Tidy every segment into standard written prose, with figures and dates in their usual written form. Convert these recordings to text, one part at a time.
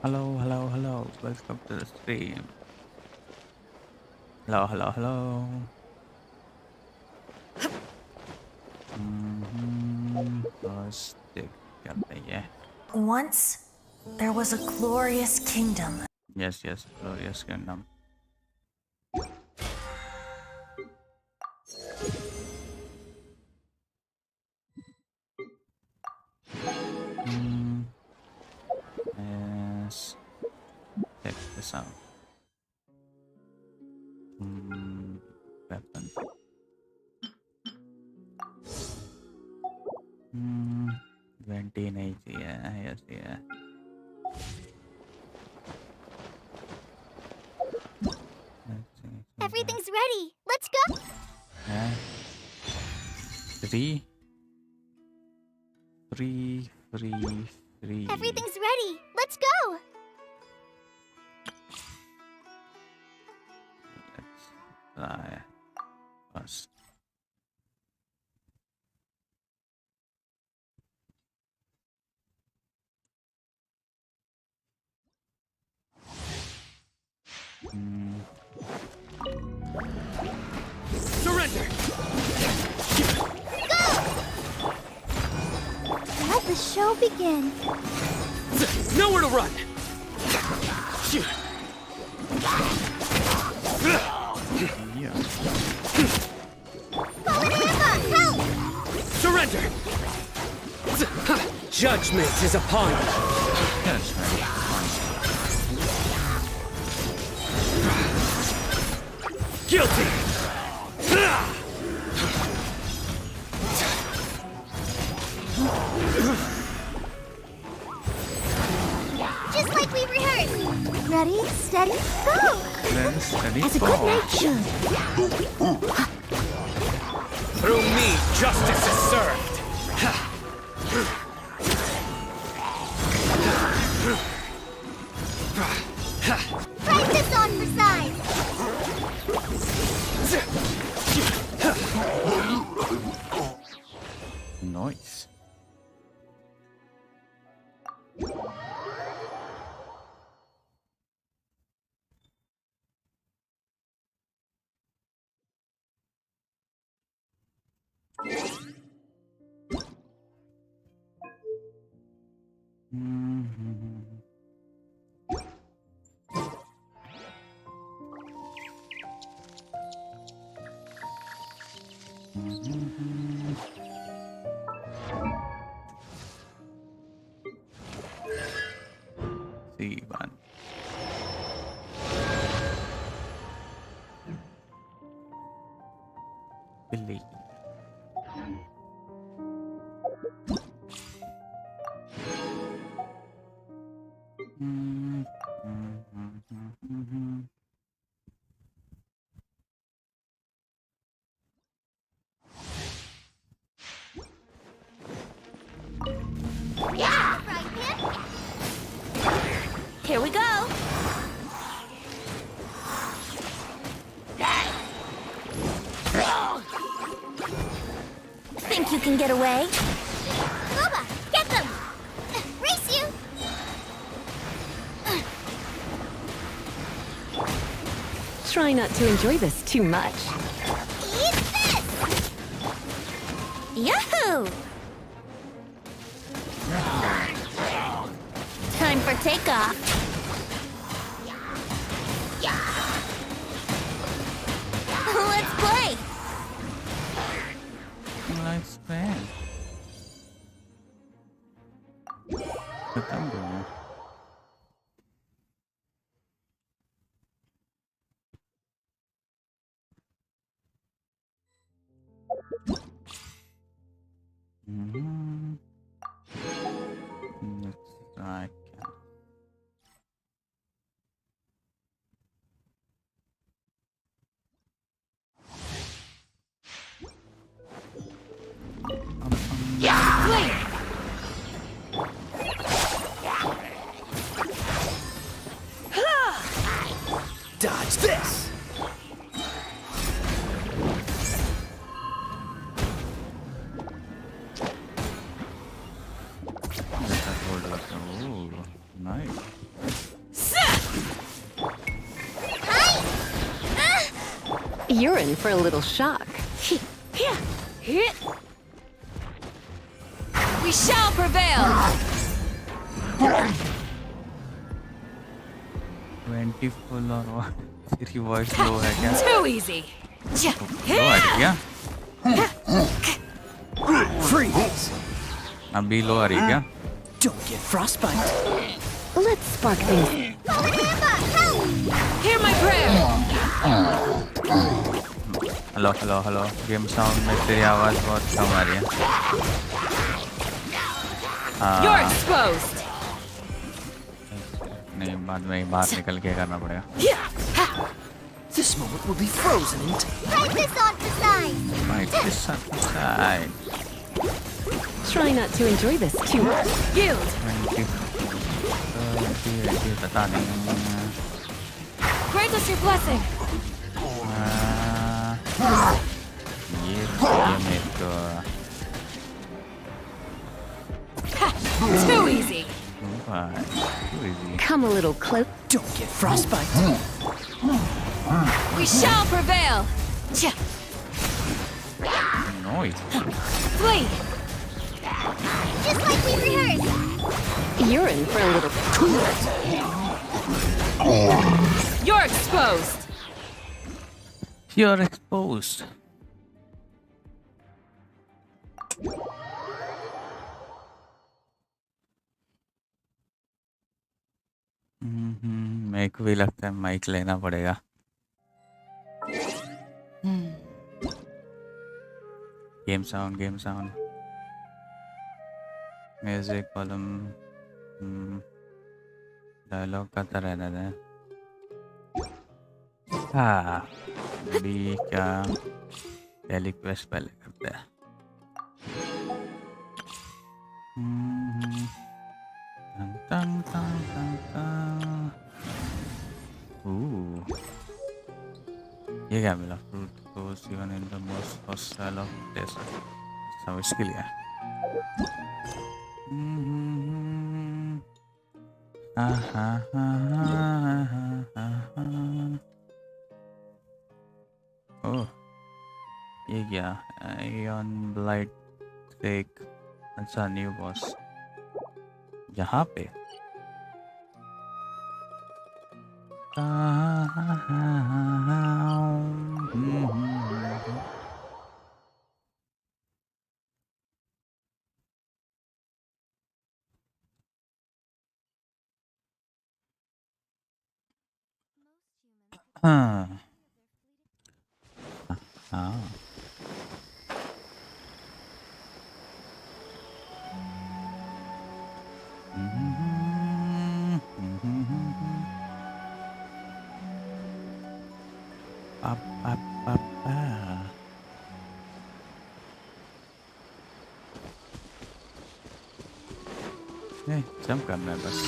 Hello, hello, hello. Welcome to the stream. Hello, hello, hello. Let's dig yeah. Once, there was a glorious kingdom. Yes, yes, glorious kingdom. Yes. Check this out. Weapon. 29, yeah, yes, yeah. Everything's ready. Let's go. Yeah. Three. Everything's ready. Let's go. Let's try first. Surrender! Go! Let the show begin. Nowhere to run! Yeah. Help! Surrender! Judgment is upon you. Yes, man. Guilty! Just like we rehearsed. Ready, steady, go! Then steady As a go. good night should. Through me, justice is served. Price this on for size. Nice. See one. Billy. Yeah! Right here. Here we go. Think you can get away? Boba, get them! Race you! Try not to enjoy this too much. Eat this! Yahoo! Time for takeoff. Let's play! Let's play. Ketemu. Let's try. Dodge this! Ooh, nice. You're in for a little shock. We shall prevail. 20 full और what? तेरी voice low है क्या? Too easy. Low आ रही है? Freeze! अभी low आ रही है क्या? Don't get frostbite. Let's spark things. Hear my prayer. Hello hello hello game sound में तेरी आवाज़ बहुत कम आ रही है। You're exposed. नहीं बाद में ही बाहर निकल के करना पड़ेगा। This moment will be frozen in time. Take this on the side. Right, this side. Try not to enjoy this too much. Yield. 20 बता नहीं। Grant us your blessing. ये मेरे को Too easy. too easy. Come a little close. Don't get frostbite. We shall prevail. Noise. Flee. Just like we rehearsed. You're in for a little. You're exposed. You're exposed. मेरे को भी लगता है mike लेना पड़ेगा। Game sound music volume dialogue का तरह रहता है। हाँ अभी क्या डेली क्वेस्ट पहले करते हैं। तंग तंग तंग तंग। ये क्या मिला? Fruit goes even in the most hostile of desert. सब इसके लिए ओह ये क्या? Ion blight tech. अच्छा न्यू बॉस यहाँ पे। हाँ हाँ जंप करना है बस।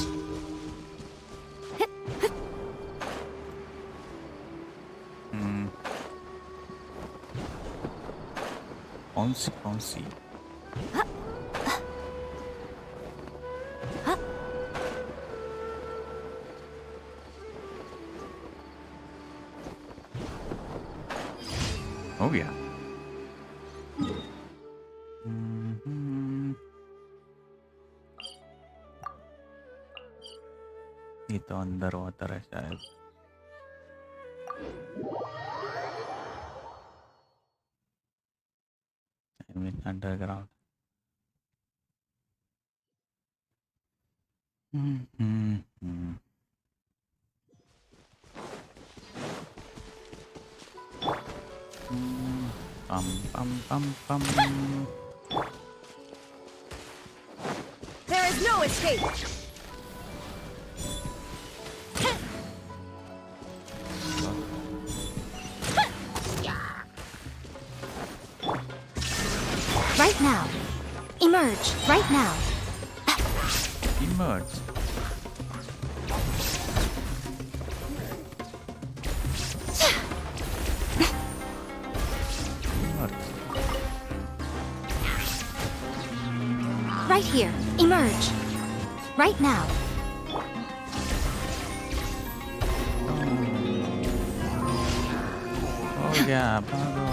कौन सी हो गया। ये तो अंदर होता है शायद। Underground. Pum. There is no escape. Right now. Emerge. Right now. Emerge. Right here. Emerge. Right now. Oh गया भागो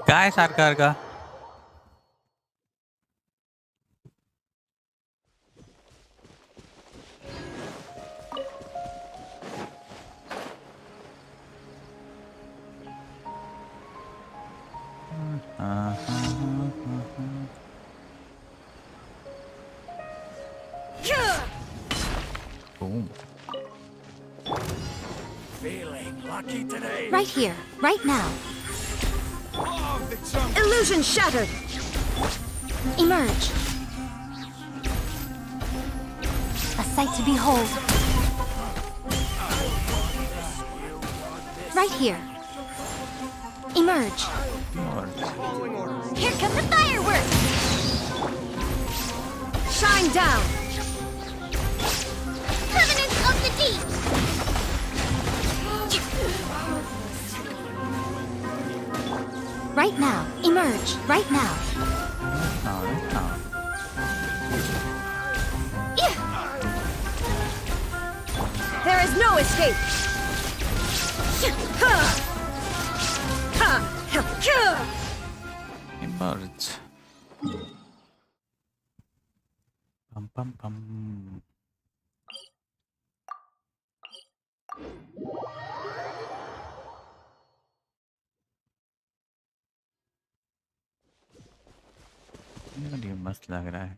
काय सरकार का Boom. Feeling lucky today. Right here, right now. Illusion shattered. Emerge. A sight to behold. Right here. Emerge. Here come the fireworks! Shine down. Covenant of the Deep! Right now. Emerge. Right now. There is no escape. Emerge. Pam pam pam. ये मस्त लग रहा है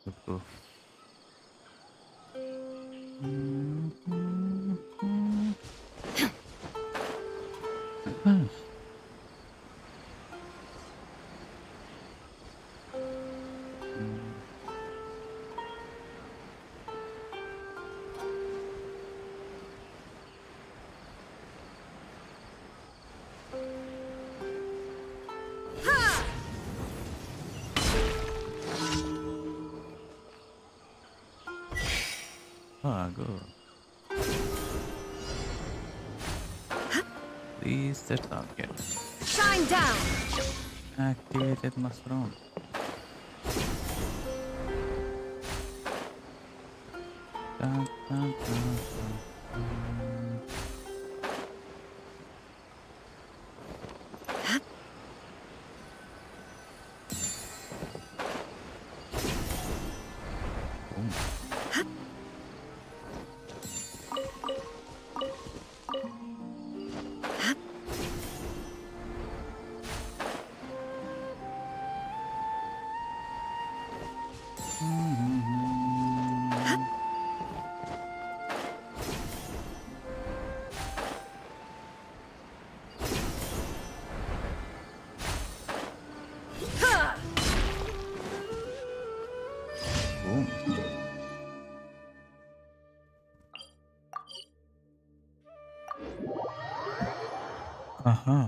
सबको go. Please the target. Shine down. Activated mushroom. Dun, dun, dun, dun. Uh-huh.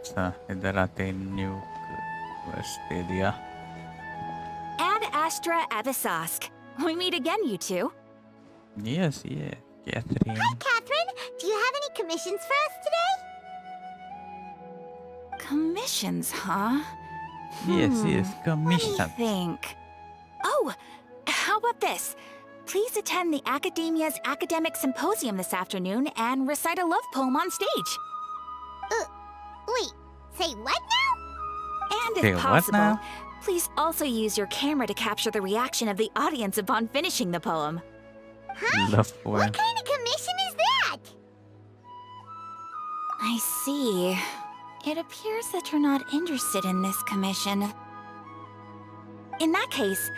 अच्छा इधर आते न्यूक बस दे दिया Ad Astra Abyssosque. We meet again, you two. yes yeah Catherine Hi, Catherine. Do you have any commissions for us today? Commissions, huh? yes Let me commission think. Oh, how about this? Please attend the Academia's Academic Symposium this afternoon and recite a love poem on stage. Wait, say what now? And Say if what possible, now? please also use your camera to capture the reaction of the audience upon finishing the poem. love poem What kind of commission is that? I see. It appears that you're not interested in this commission. In that case,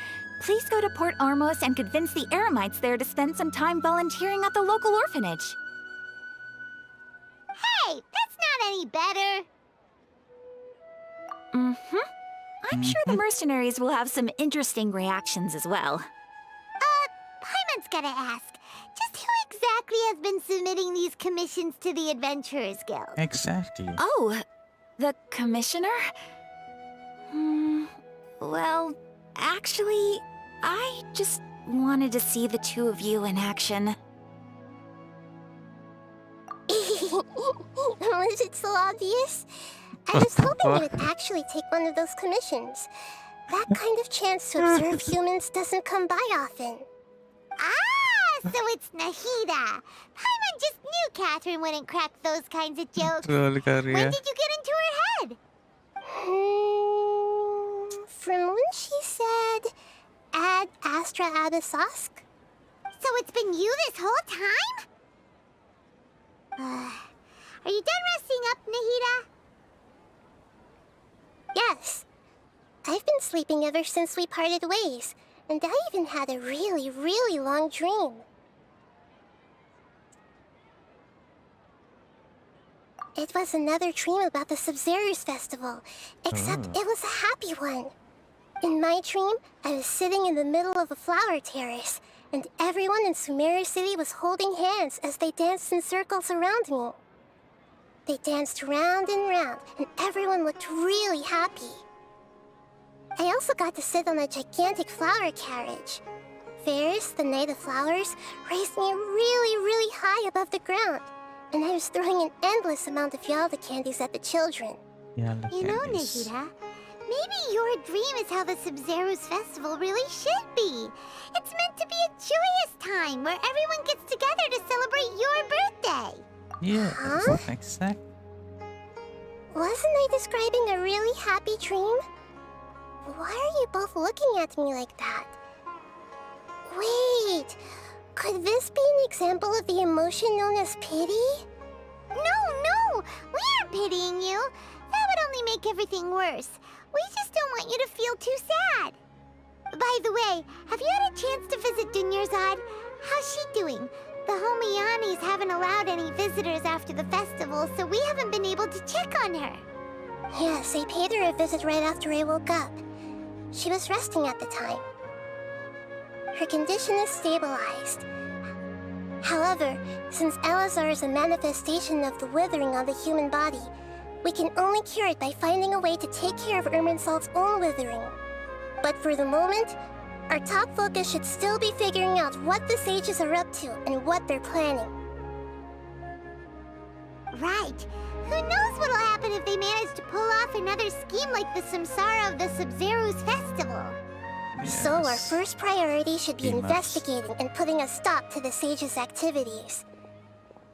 please go to Port Armos and convince the Eremites there to spend some time volunteering at the local orphanage. Hey, that's not any better. Mm-hmm. I'm sure the mercenaries will have some interesting reactions as well. Paimon's gotta ask. Just who exactly has been submitting these commissions to the Adventurers Guild? exactly Oh, the commissioner? Well, actually, I just wanted to see the two of you in action. Was it so obvious? I was hoping you would actually take one of those commissions. That kind of chance to observe humans doesn't come by often. Ah, so it's Nahida. Paimon just knew Catherine wouldn't crack those kinds of jokes. Troll कर रही When है. did you get into her head? From when she said, Ad Astra Abysosk? So it's been you this whole time? Are you done resting up, Nahida? Yes. I've been sleeping ever since we parted ways, and I even had a really, really long dream. It was another dream about the Sub-Zero's festival, except it was a happy one. In my dream, I was sitting in the middle of a flower terrace, and everyone in Sumeru City was holding hands as they danced in circles around me. They danced round and round, and everyone looked really happy. I also got to sit on a gigantic flower carriage. Ferris, the Knight of Flowers, raised me really, really high above the ground, and I was throwing an endless amount of Yalda candies at the children. You know, Nahida, maybe your dream is how the Sub-Zero's festival really should be. It's meant to be a joyous time where everyone gets together to celebrate your birthday. Yeah, Huh? exact. Wasn't I describing a really happy dream? Why are you both looking at me like that? Wait, could this be an example of the emotion known as pity? No, we aren't pitying you. That would only make everything worse. We just don't want you to feel too sad. By the way, have you had a chance to visit Dunyarzad? How's she doing? The Homiyanis haven't allowed any visitors after the festival, so we haven't been able to check on her. Yes, I paid her a visit right after I woke up. She was resting at the time. Her condition is stabilized. However, since Elazar is a manifestation of the withering on the human body, we can only cure it by finding a way to take care of Irminsul's own withering. But for the moment, our top focus should still be figuring out what the sages are up to and what they're planning. Right. Who knows what'll happen if they manage to pull off another scheme like the Samsara of the Sub-Zero's festival. So our first priority should be We must. investigating and putting a stop to the sages' activities.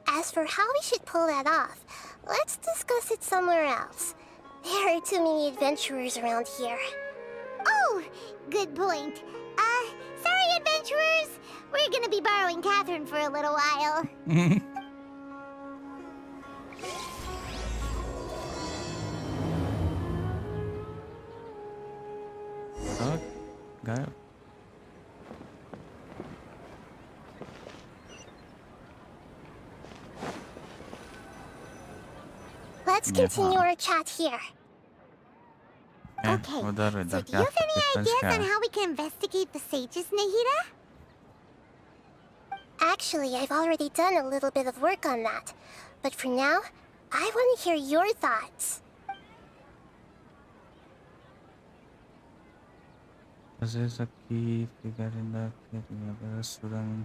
As for how we should pull that off, let's discuss it somewhere else. There are too many adventurers around here. Oh, good point. Sorry, adventurers. We're gonna be borrowing Catherine for a little while. Oh, गायब. Let's continue our chat here. Okay, उधर so इधर do क्या you have any difference ideas क्या on है? how we can investigate the sages, Nahida? Actually, I've already done a little bit of work on that. But for now, I want to hear your thoughts. Possess a key figure in the student.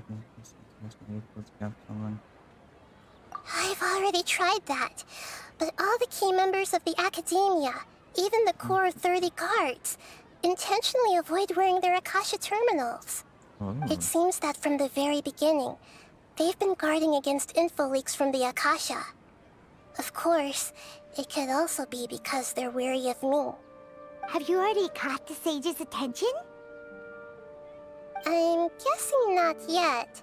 I've already tried that. But all the key members of the Academia, even the core 30 guards, intentionally avoid wearing their Akasha terminals. Oh. It seems that from the very beginning, they've been guarding against info leaks from the Akasha. Of course, it could also be because they're wary of me. Have you already caught the sage's attention? I'm guessing not yet,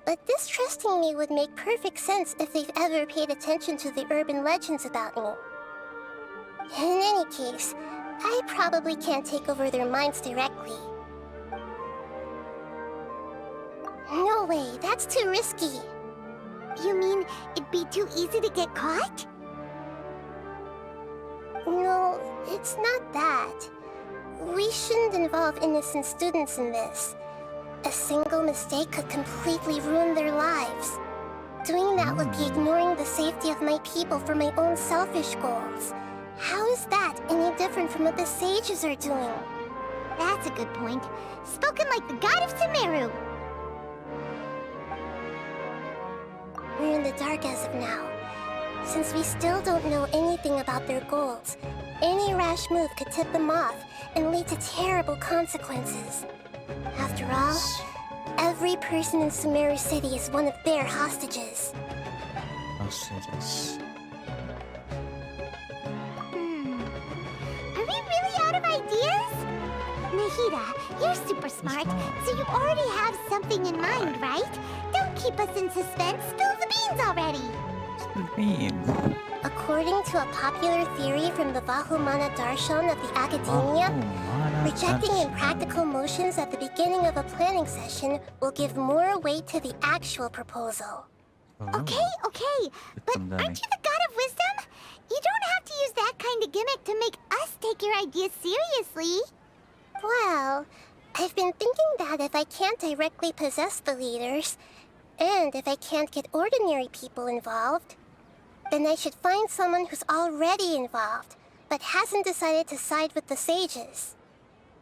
but distrusting me would make perfect sense if they've ever paid attention to the urban legends about me. In any case, I probably can't take over their minds directly. No way, that's too risky. You mean it'd be too easy to get caught? No, it's not that. We shouldn't involve innocent students in this. A single mistake could completely ruin their lives. Doing that would be ignoring the safety of my people for my own selfish goals. How is that any different from what the sages are doing? That's a good point. Spoken like the god of Sumeru. We're in the dark as of now. Since we still don't know anything about their goals, any rash move could tip them off and lead to terrible consequences. After all, every person in Sumeru City is one of their hostages. Hostages. Are we really out of ideas? Nahida, you're super smart, so you already have something in mind, right? Don't keep us in suspense. Spill the beans already. Bean. According to a popular theory from the Vahumana Darshan of the Academia, projecting impractical motions at the beginning of a planning session will give more weight to the actual proposal. Okay, but aren't you the god of wisdom? You don't have to use that kind of gimmick to make us take your ideas seriously. Well, I've been thinking that if I can't directly possess the leaders, and if I can't get ordinary people involved, then I should find someone who's already involved, but hasn't decided to side with the sages.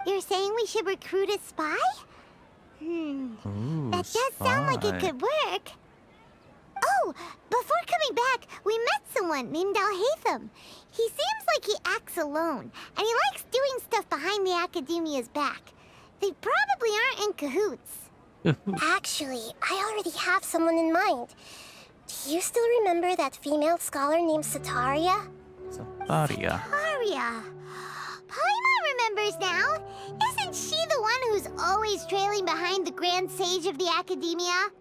You're saying we should recruit a spy? Ooh, That does sound like it could work. Oh, before coming back, we met someone named Alhaitham. He seems like he acts alone, and he likes doing stuff behind the Academia's back. They probably aren't in cahoots. Actually, I already have someone in mind. Do you still remember that female scholar named Sataria? Sataria. Aria. Paimon remembers now. Isn't she the one who's always trailing behind the Grand Sage of the Academia?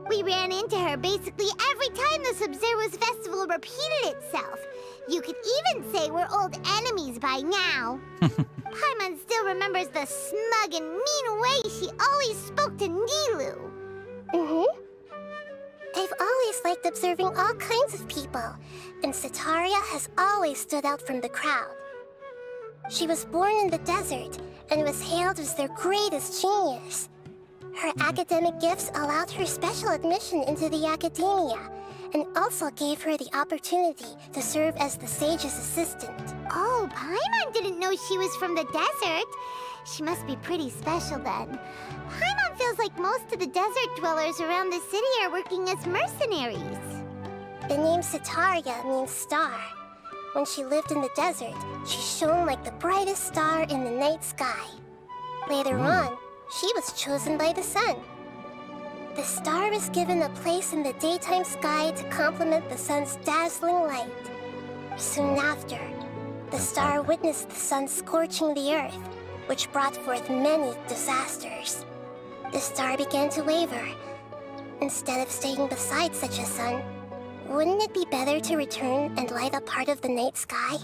We ran into her basically every time the Sub-Zero's festival repeated itself. You could even say we're old enemies by now. Paimon still remembers the smug and mean way she always spoke to Nilu. I've always liked observing all kinds of people, and Sataria has always stood out from the crowd. She was born in the desert and was hailed as their greatest genius. Her academic gifts allowed her special admission into the Academia, and also gave her the opportunity to serve as the sage's assistant. Oh, Paimon didn't know she was from the desert. She must be pretty special then. Paimon feels like most of the desert dwellers around the city are working as mercenaries. The name Sataria means star. When she lived in the desert, she shone like the brightest star in the night sky. Later on, she was chosen by the sun. The star was given a place in the daytime sky to complement the sun's dazzling light. Soon after, the star witnessed the sun scorching the earth, which brought forth many disasters. The star began to waver. Instead of staying beside such a sun, wouldn't it be better to return and light up part of the night sky?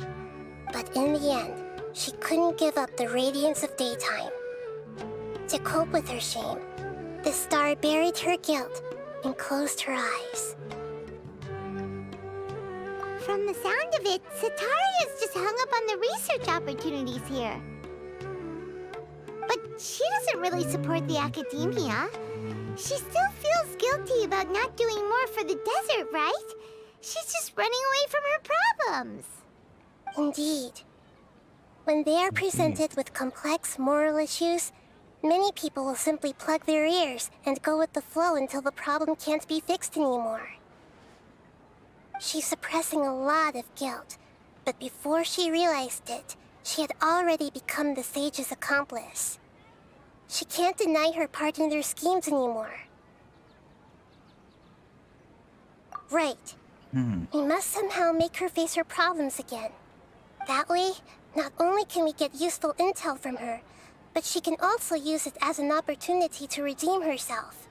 But in the end, she couldn't give up the radiance of daytime. To cope with her shame, the star buried her guilt and closed her eyes. From the sound of it, Sataria's just hung up on the research opportunities here. But she doesn't really support the Academia. She still feels guilty about not doing more for the desert, right? She's just running away from her problems. Indeed. When they are presented with complex moral issues, many people will simply plug their ears and go with the flow until the problem can't be fixed anymore. She's suppressing a lot of guilt, but before she realized it, she had already become the sage's accomplice. She can't deny her part in their schemes anymore. Right. We must somehow make her face her problems again. That way, not only can we get useful intel from her, but she can also use it as an opportunity to redeem herself.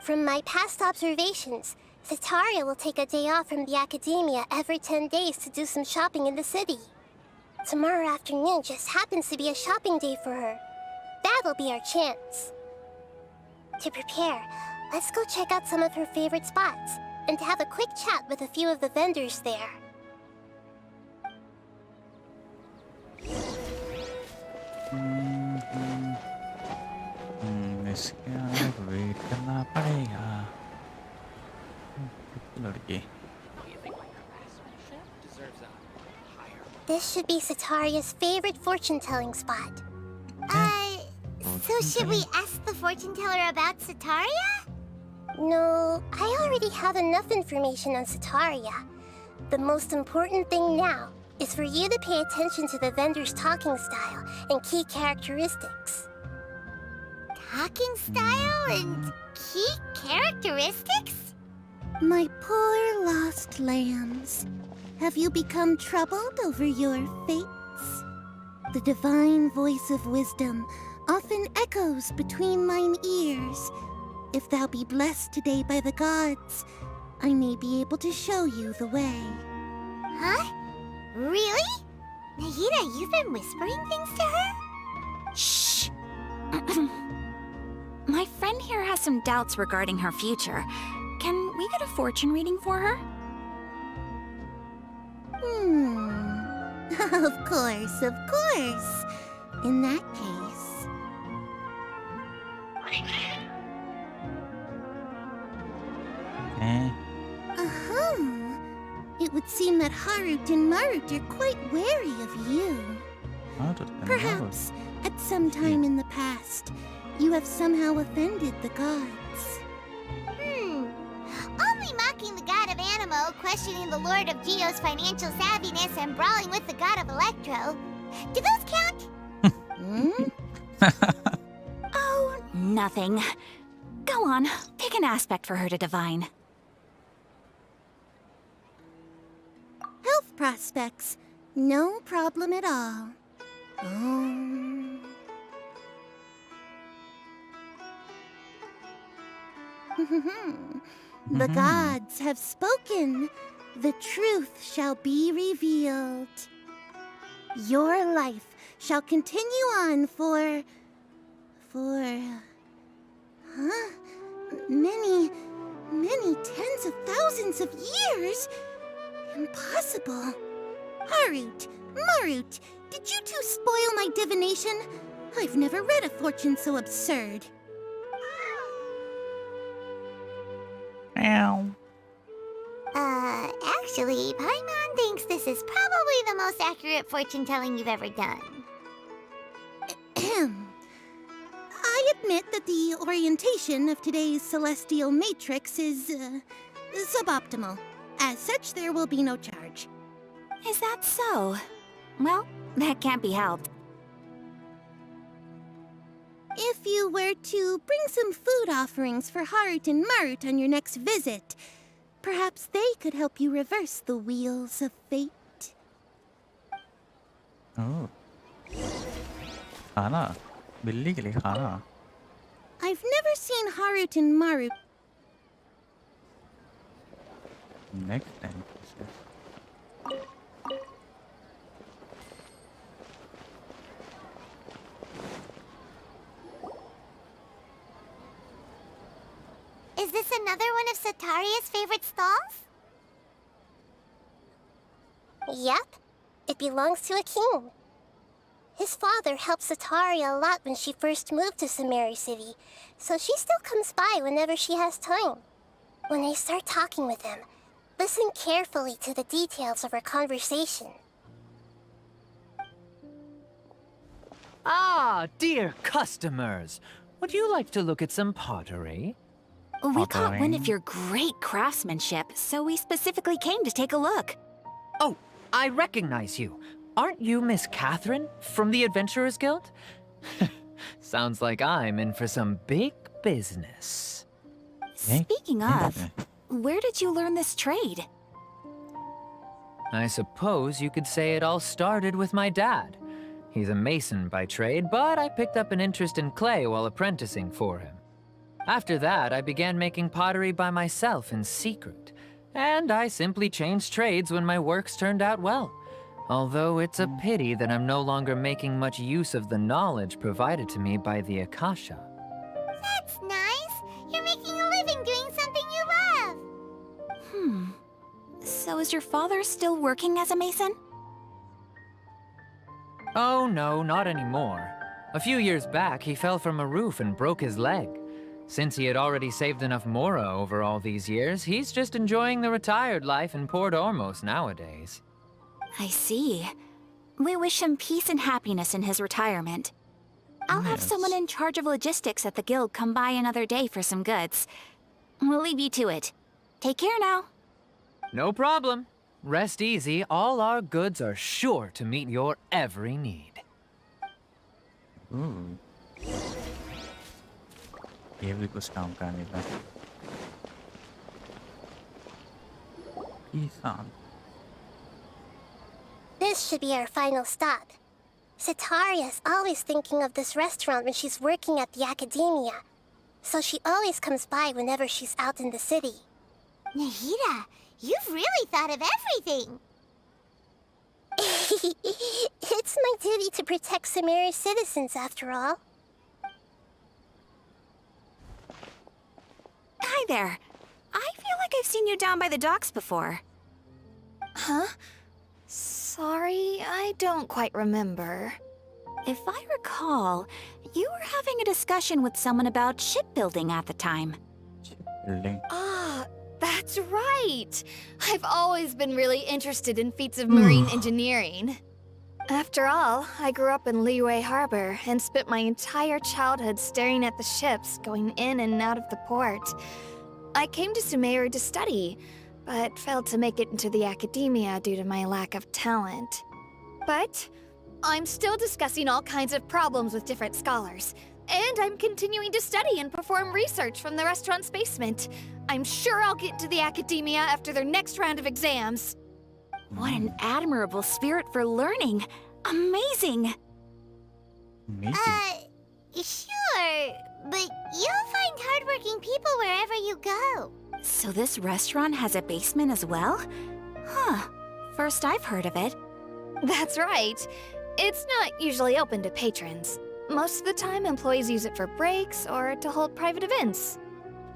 From my past observations, Sataria will take a day off from the Academia every 10 days to do some shopping in the city. Tomorrow afternoon just happens to be a shopping day for her. That'll be our chance. To prepare, let's go check out some of her favorite spots, and have a quick chat with a few of the vendors there. इसके wait करना पड़ेगा लड़की. This should be Sataria's favorite fortune-telling spot. So should we ask the fortune teller about Sataria? No, I already have enough information on Sataria. The most important thing now is for you to pay attention to the vendor's talking style and key characteristics. Talking style and key characteristics? My poor lost lambs. Have you become troubled over your fates? The divine voice of wisdom often echoes between mine ears. If thou be blessed today by the gods, I may be able to show you the way. Huh? Really? Nahida, you've been whispering things to her? Shh! My friend here has some doubts regarding her future. Can we get a fortune reading for her? Of course, of course. In that case... Eh? It would seem that Harut and Marut are quite wary of you. Perhaps, at some time in the past, you have somehow offended the gods. Only mocking the god of Animo, questioning the lord of Geo's financial savviness, and brawling with the god of Electro. Do those count? Oh, nothing. Go on, pick an aspect for her to divine. Health prospects, no problem at all. The gods have spoken. The truth shall be revealed. Your life shall continue on for many tens of thousands of years. Impossible. Harut, Marut, did you two spoil my divination? I've never read a fortune so absurd. Meow. Actually, Paimon thinks this is probably the most accurate fortune telling you've ever done. I admit that the orientation of today's celestial matrix is suboptimal. As such, there will be no charge. Is that so? Well, that can't be helped. If you were to bring some food offerings for Harut and Marut on your next visit, perhaps they could help you reverse the wheels of fate. Oh. खाना बिल्ली के लिए खाना. I've never seen Harut and Marut. Next time. Is this another one of Sataria's favorite stalls? Yep. It belongs to a king. His father helped Sataria a lot when she first moved to Samari City, so she still comes by whenever she has time. When I start talking with him, listen carefully to the details of our conversation. Ah, dear customers. Would you like to look at some pottery? We caught wind of your great craftsmanship, so we specifically came to take a look. Oh, I recognize you. Aren't you Miss Catherine from the Adventurers Guild? Sounds like I'm in for some big business. Speaking of, where did you learn this trade? I suppose you could say it all started with my dad. He's a mason by trade, but I picked up an interest in clay while apprenticing for him. After that, I began making pottery by myself in secret, and I simply changed trades when my works turned out well. Although it's a pity that I'm no longer making much use of the knowledge provided to me by the Akasha. That's nice. You're making a living doing something you love. So is your father still working as a mason? Oh no, not anymore. A few years back, he fell from a roof and broke his leg. Since he had already saved enough Mora over all these years, he's just enjoying the retired life in Port Ormos nowadays. I see. We wish him peace and happiness in his retirement. I'll have someone in charge of logistics at the guild come by another day for some goods. We'll leave you to it. Take care now. No problem. Rest easy, all our goods are sure to meet your every need. ये भी कुछ काम का नहीं था। किसान। This should be our final stop. Cetaria's always thinking of this restaurant when she's working at the academia, so she always comes by whenever she's out in the city. Nahida, you've really thought of everything. It's my duty to protect Samaria's citizens, after all. Hi there. I feel like I've seen you down by the docks before. Huh? Sorry, I don't quite remember. If I recall, you were having a discussion with someone about shipbuilding at the time. Shipbuilding. Ah, that's right! I've always been really interested in feats of marine engineering. After all, I grew up in Liyue Harbor and spent my entire childhood staring at the ships going in and out of the port. I came to Sumeru to study, but failed to make it into the academia due to my lack of talent. But I'm still discussing all kinds of problems with different scholars, and I'm continuing to study and perform research from the restaurant's basement. I'm sure I'll get into the academia after their next round of exams. What an admirable spirit for learning. Amazing. Amazing. Sure, but you'll find hardworking people wherever you go. So this restaurant has a basement as well? Huh. First I've heard of it. That's right. It's not usually open to patrons. Most of the time, employees use it for breaks or to hold private events.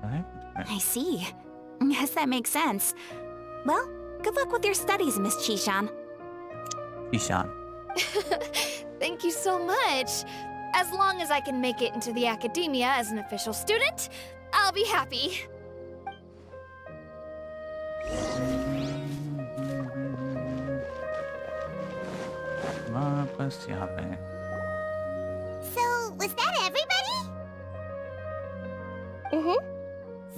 Right? I see. Guess that makes sense. Well, good luck with your studies, Miss Chishan. Ishan. Thank you so much. As long as I can make it into the academia as an official student, I'll be happy. वापस यहाँ पे हैं। So, was that everybody?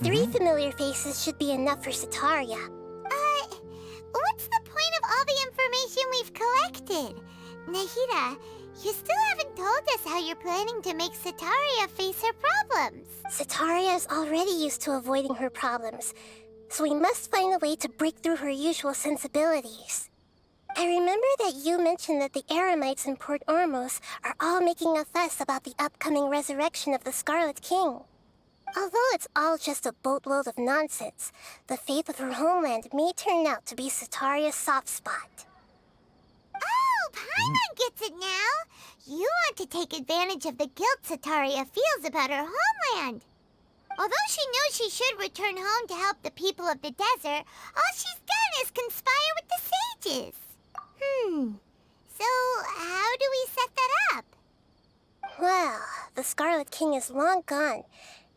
Three familiar faces should be enough for Cetaria. What's the point of all the information we've collected? Nahida, you still haven't told us how you're planning to make Cetaria face her problems. Cetaria is already used to avoiding her problems, so we must find a way to break through her usual sensibilities. I remember that you mentioned that the Eremites in Port Ormos are all making a fuss about the upcoming resurrection of the Scarlet King. Although it's all just a boatload of nonsense, the fate of her homeland may turn out to be Cetaria's soft spot. Oh, Paimon gets it now! You want to take advantage of the guilt Cetaria feels about her homeland. Although she knows she should return home to help the people of the desert, all she's done is conspire with the sages. So how do we set that up? Well, the Scarlet King is long gone,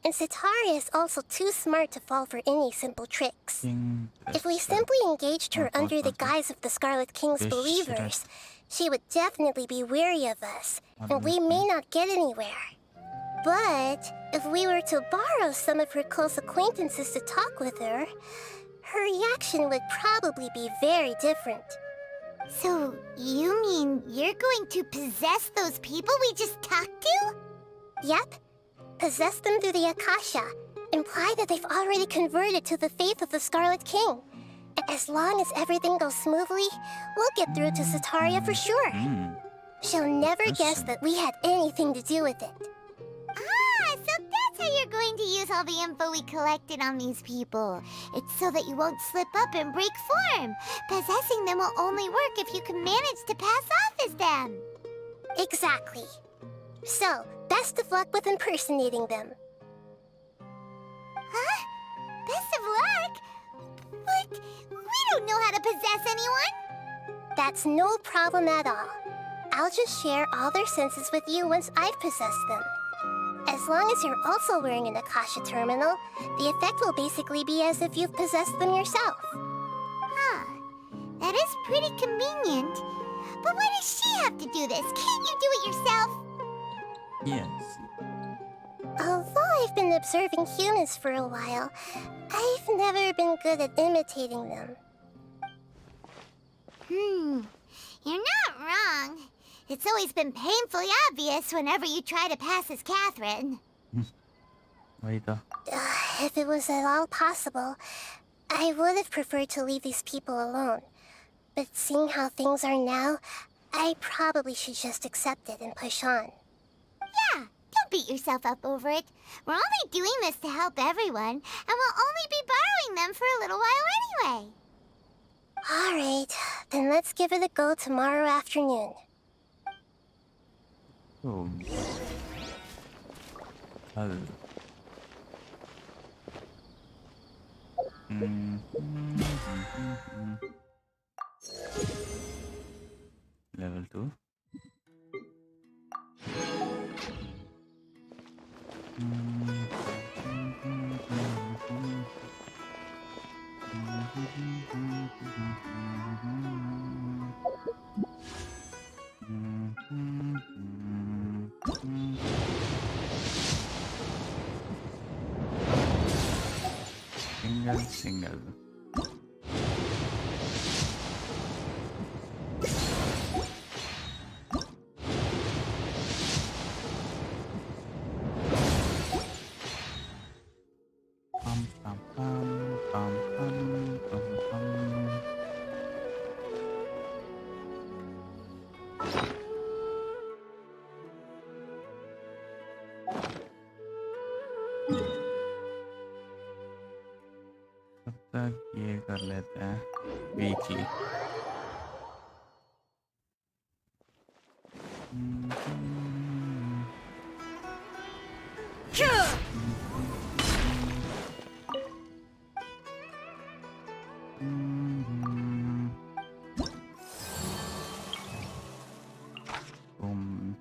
and Cetaria is also too smart to fall for any simple tricks. If we simply engaged her under the guise of the Scarlet King's believers, she would definitely be weary of us, and we may not get anywhere. But if we were to borrow some of her close acquaintances to talk with her, her reaction would probably be very different. So, you mean you're going to possess those people we just talked to? Yep. Possess them through the Akasha. Imply that they've already converted to the faith of the Scarlet King. As long as everything goes smoothly, we'll get through to Cetaria for sure. She'll never guess that we had anything to do with it. Ah, so that's how you're going to use all the info we collected on these people. It's so that you won't slip up and break form. Possessing them will only work if you can manage to pass off as them. Exactly. So, best of luck with impersonating them. Huh? Best of luck? But we don't know how to possess anyone. That's no problem at all. I'll just share all their senses with you once I've possessed them. As long as you're also wearing an Akasha terminal, the effect will basically be as if you've possessed them yourself. Huh. That is pretty convenient. But why does she have to do this? Can't you do it yourself? Yes. Although I've been observing humans for a while, I've never been good at imitating them. You're not wrong. It's always been painfully obvious whenever you try to pass as Catherine. वही तो. If it was at all possible, I would have preferred to leave these people alone. But seeing how things are now, I probably should just accept it and push on. Yeah, don't beat yourself up over it. We're only doing this to help everyone, and we'll only be borrowing them for a little while anyway. Alright, then let's give it a go tomorrow afternoon. Oh. Hell. Level 2. Single. तब तक ये कर लेते हैं weekly.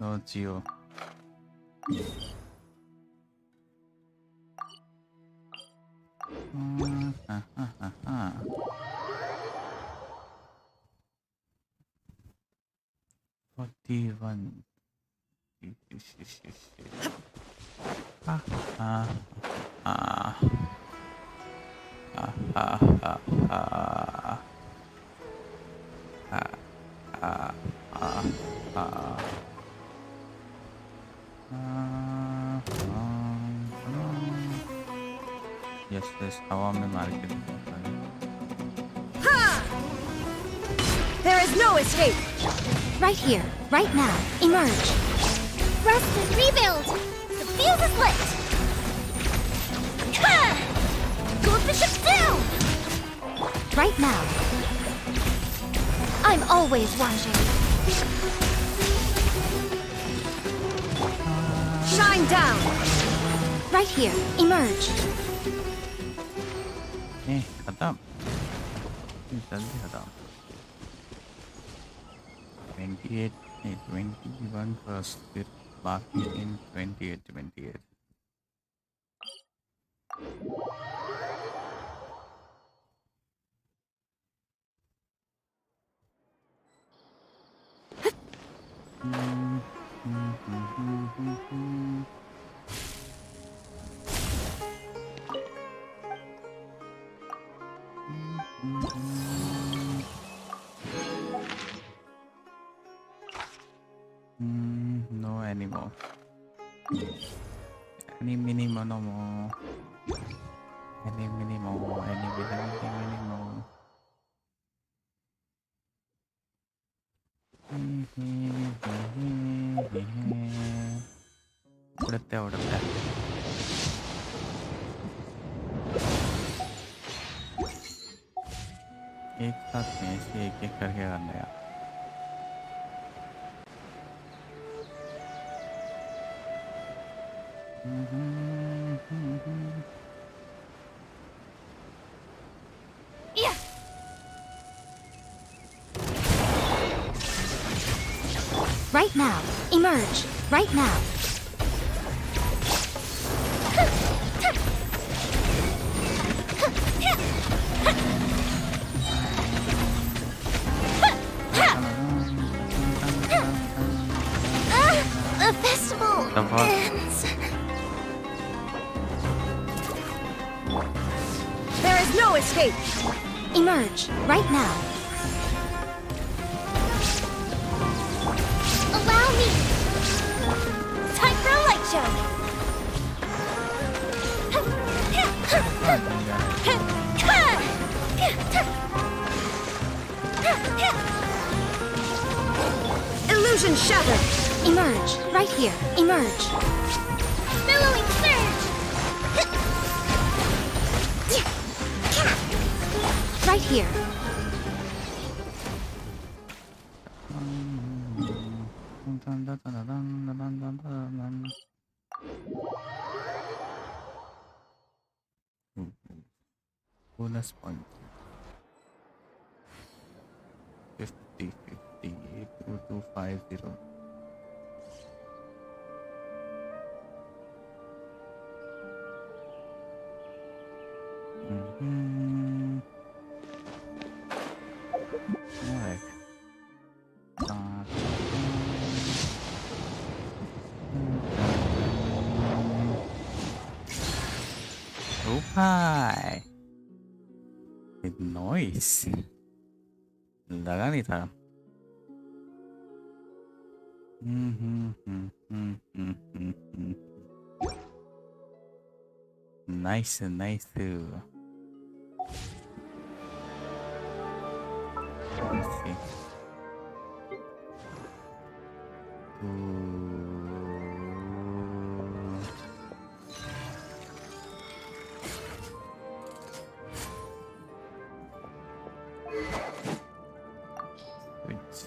No Geo. Yes, this हवा में मार के There is no escape! Right here, right now, emerge. Rest and rebuild! The fuse is lit! Cool bishop down! Right now. I'm always watching. Shine down! Right here, emerge. खत्म. जल्दी खत्म. 28 नहीं 21 first फिर बाकी in 28. No anymore. Any minimum no more. Any minimum. Any minimum. उड़ते एक साथ में ऐसे एक करके करना यार. Right now, emerge. Right now. The festival ends. There is no escape. Emerge right now. show. Illusion shattered. Emerge. Right here. Emerge. Billowing surge! Right here. Bonus point. 50, 50, 2250. Alright. Oh, hi. With noise. लगा नहीं था. Nice, nice. Let's see. Switch.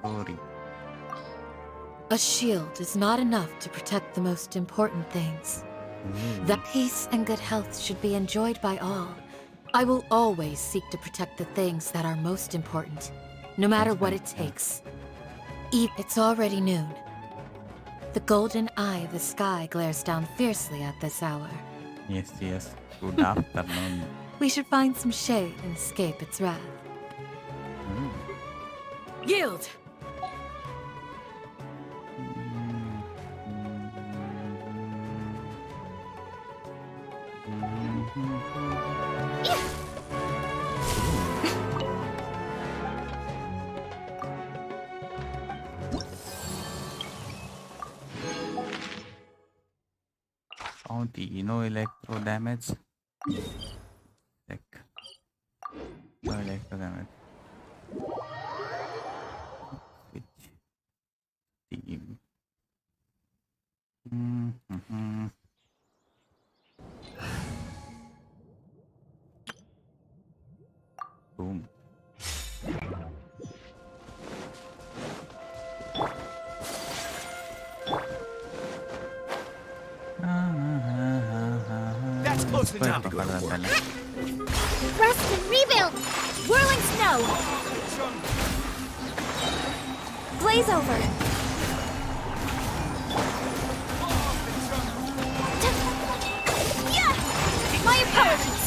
Sorry. A shield is not enough to protect the most important things. That peace and good health should be enjoyed by all. I will always seek to protect the things that are most important, no matter what it takes. It's already noon. The golden eye of the sky glares down fiercely at this hour. Yes, yes. Good afternoon. We should find some shade and escape its wrath. Yield! Oh, no electro damage. Check. No electro damage. Switch. Team. Boom. That's close enough. Rest and rebuild! Whirling snow. Blaze over. Yeah! My apologies.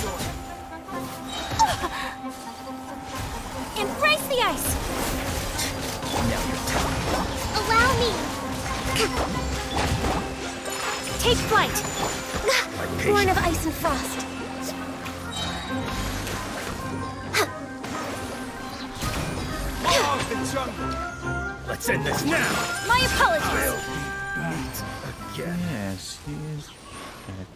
Embrace the ice. Allow me! Take flight. Born of ice and frost. Let's end this now. My apologies. Yes, he is dead.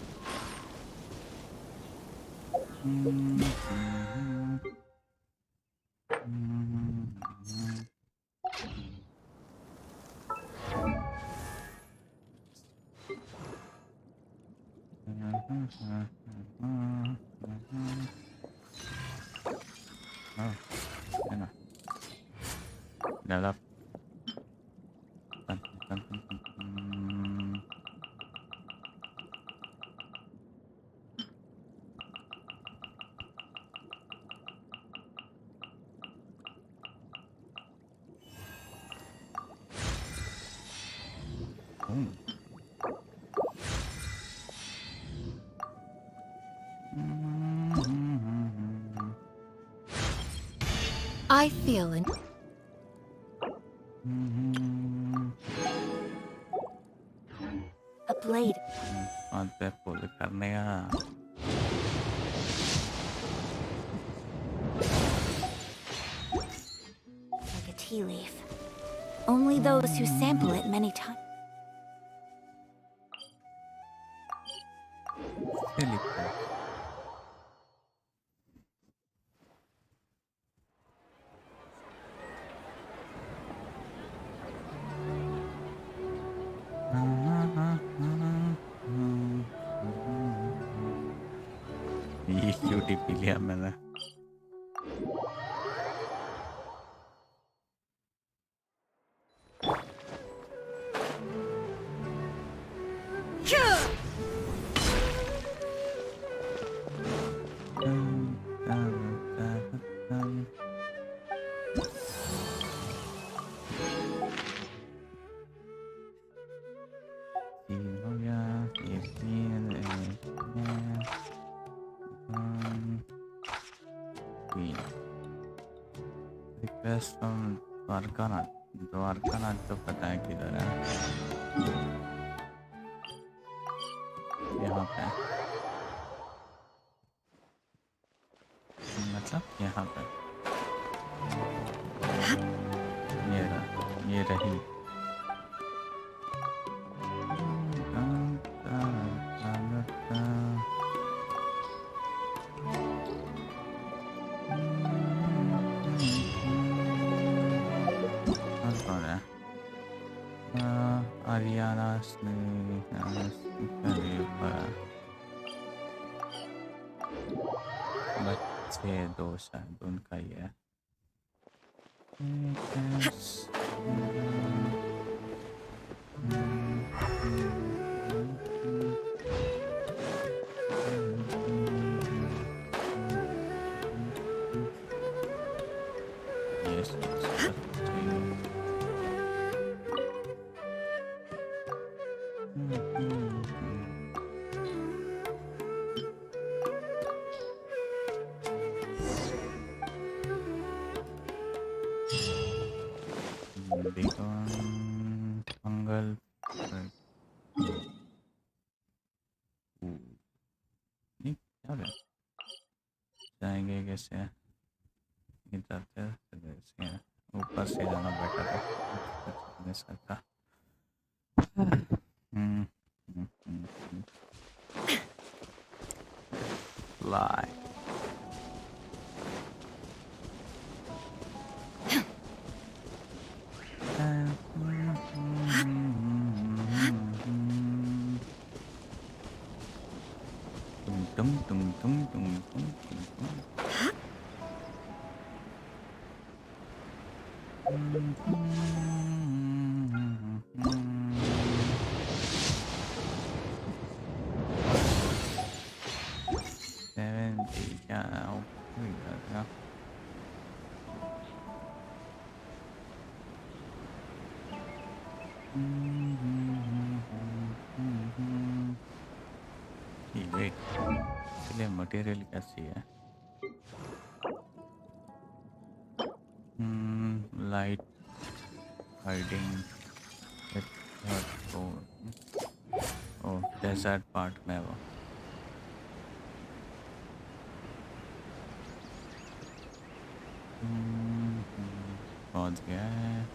Oh, enak. Dalam. I feel an... A blade. Not that full. करने का Like a tea leaf. Only those who sample it many times. ये cutie P लिया मैंने request from Dwarkanath तो पता है किधर है यहाँ पे मतलब यहाँ पे ये रही बच्चे दो शायद उनका ही है मंगल क्या जाएंगे कैसे इधर से ऊपर से जाना बेटर है सकता लाई मटेरियल कैसी है लाइट हाइडिंग ओ डेजर्ट पार्ट में वो पहुंच गया है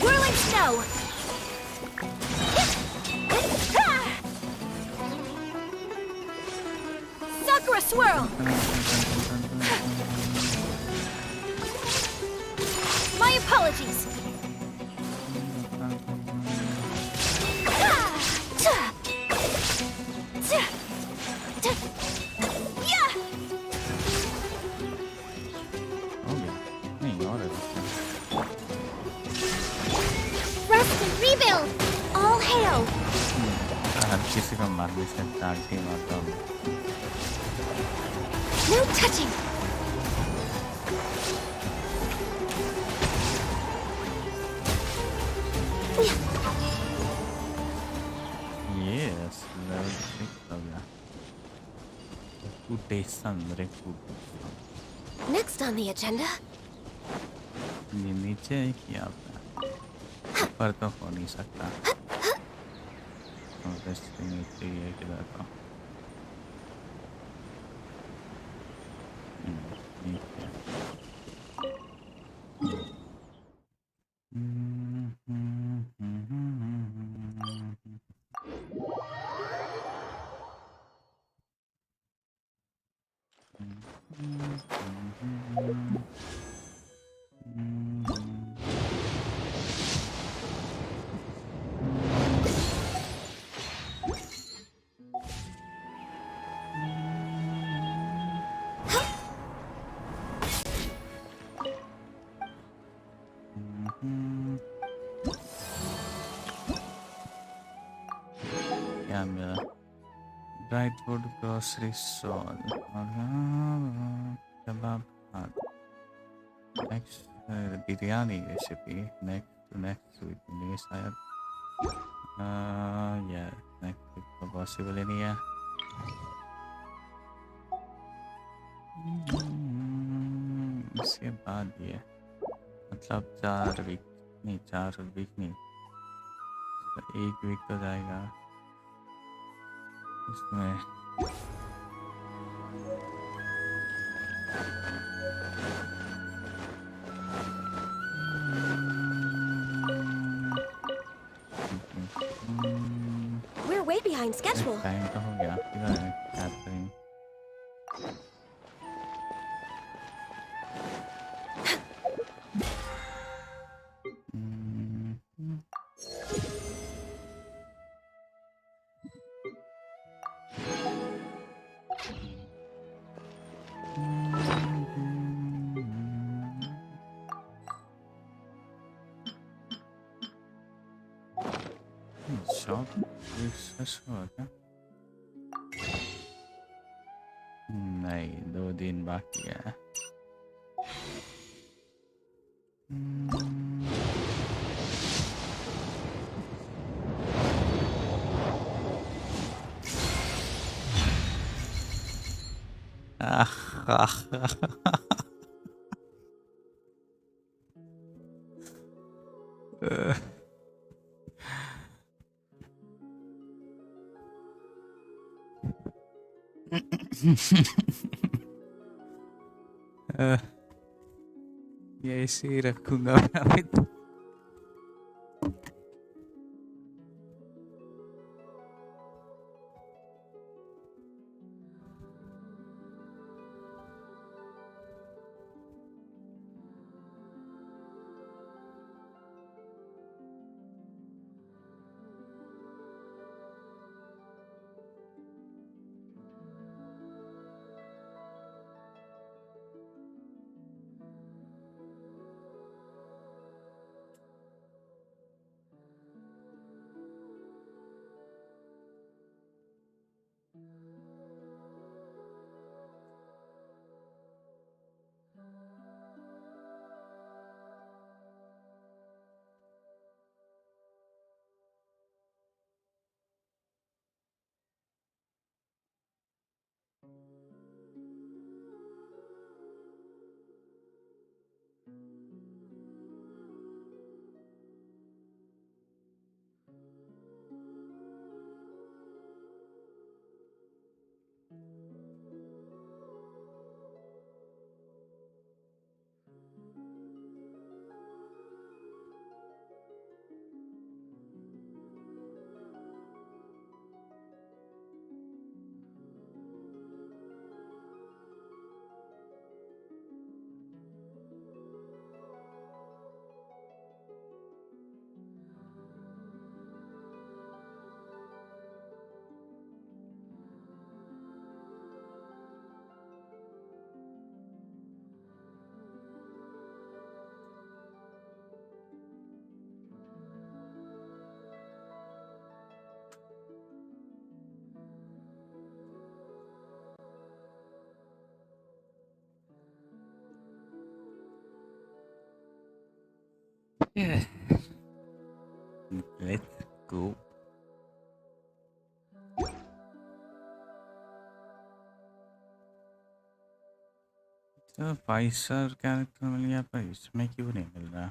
Whirling snow! Sakura swirl! My apologies! किसी को मारने से ताकि मारता हूँ No touching! Yes, level 6 हो गया। Reputation. Next next on the agenda? ये नीचे है कि यहाँ पे? ऊपर तो हो नहीं सकता। और वैसे नीचे ही है किधर तो। नीचे। क्या मिला? Bright wood grocery store. Kebab hut. Next biryani recipe. Next week नहीं शायद. Yeah, next week तो possible ही नहीं है. इसके बाद ये मतलब 4 वीक नहीं 4 वीक नहीं 1 वीक तो जाएगा इसमें. We're way behind schedule. Time तो हो गया किधर है कैप्टन. शॉप हुआ क्या? नहीं 2 दिन बाकी है. ये ऐसे ही रखूंगा मैं अभी तो. Yeah. Let's go. तो 5 स्टार कैरेक्टर मिल गया पर इसमें क्यों नहीं मिल रहा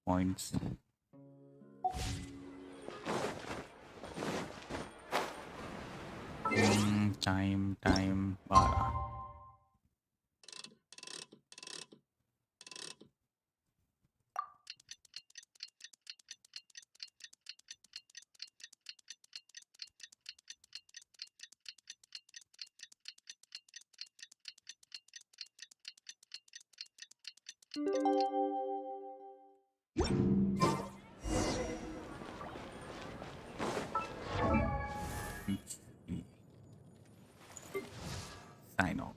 पॉइंट्स? टाइम 12। Cyno.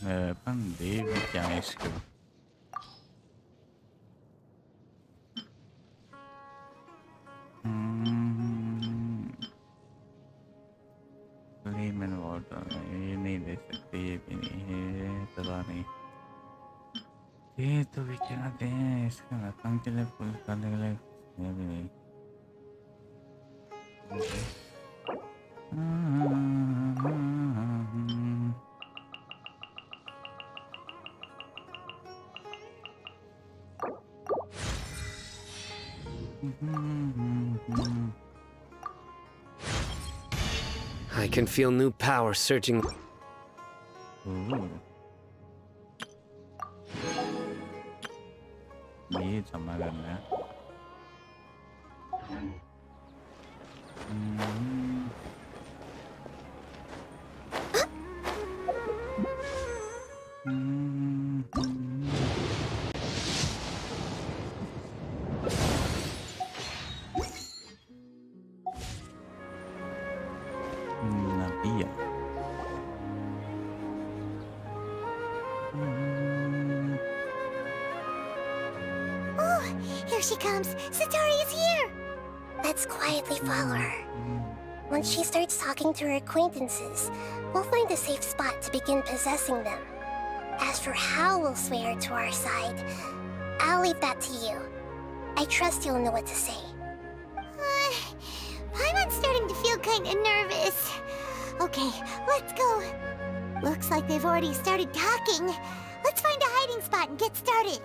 अपन देव क्या है इसको? लेमन वाटर ये नहीं दे सकते, ये भी नहीं है, पता नहीं। ये तो भी क्या दें इसका रकम के लिए पुल करने के लिए, ये भी नहीं। I can feel new power surging. ये जमा करना है। Here she comes! Satori is here! Let's quietly follow her. Once she starts talking to her acquaintances, we'll find a safe spot to begin possessing them. As for how we'll sway her to our side, I'll leave that to you. I trust you'll know what to say. Paimon's starting to feel kinda nervous. Okay, let's go. Looks like they've already started talking. Let's find a hiding spot and get started.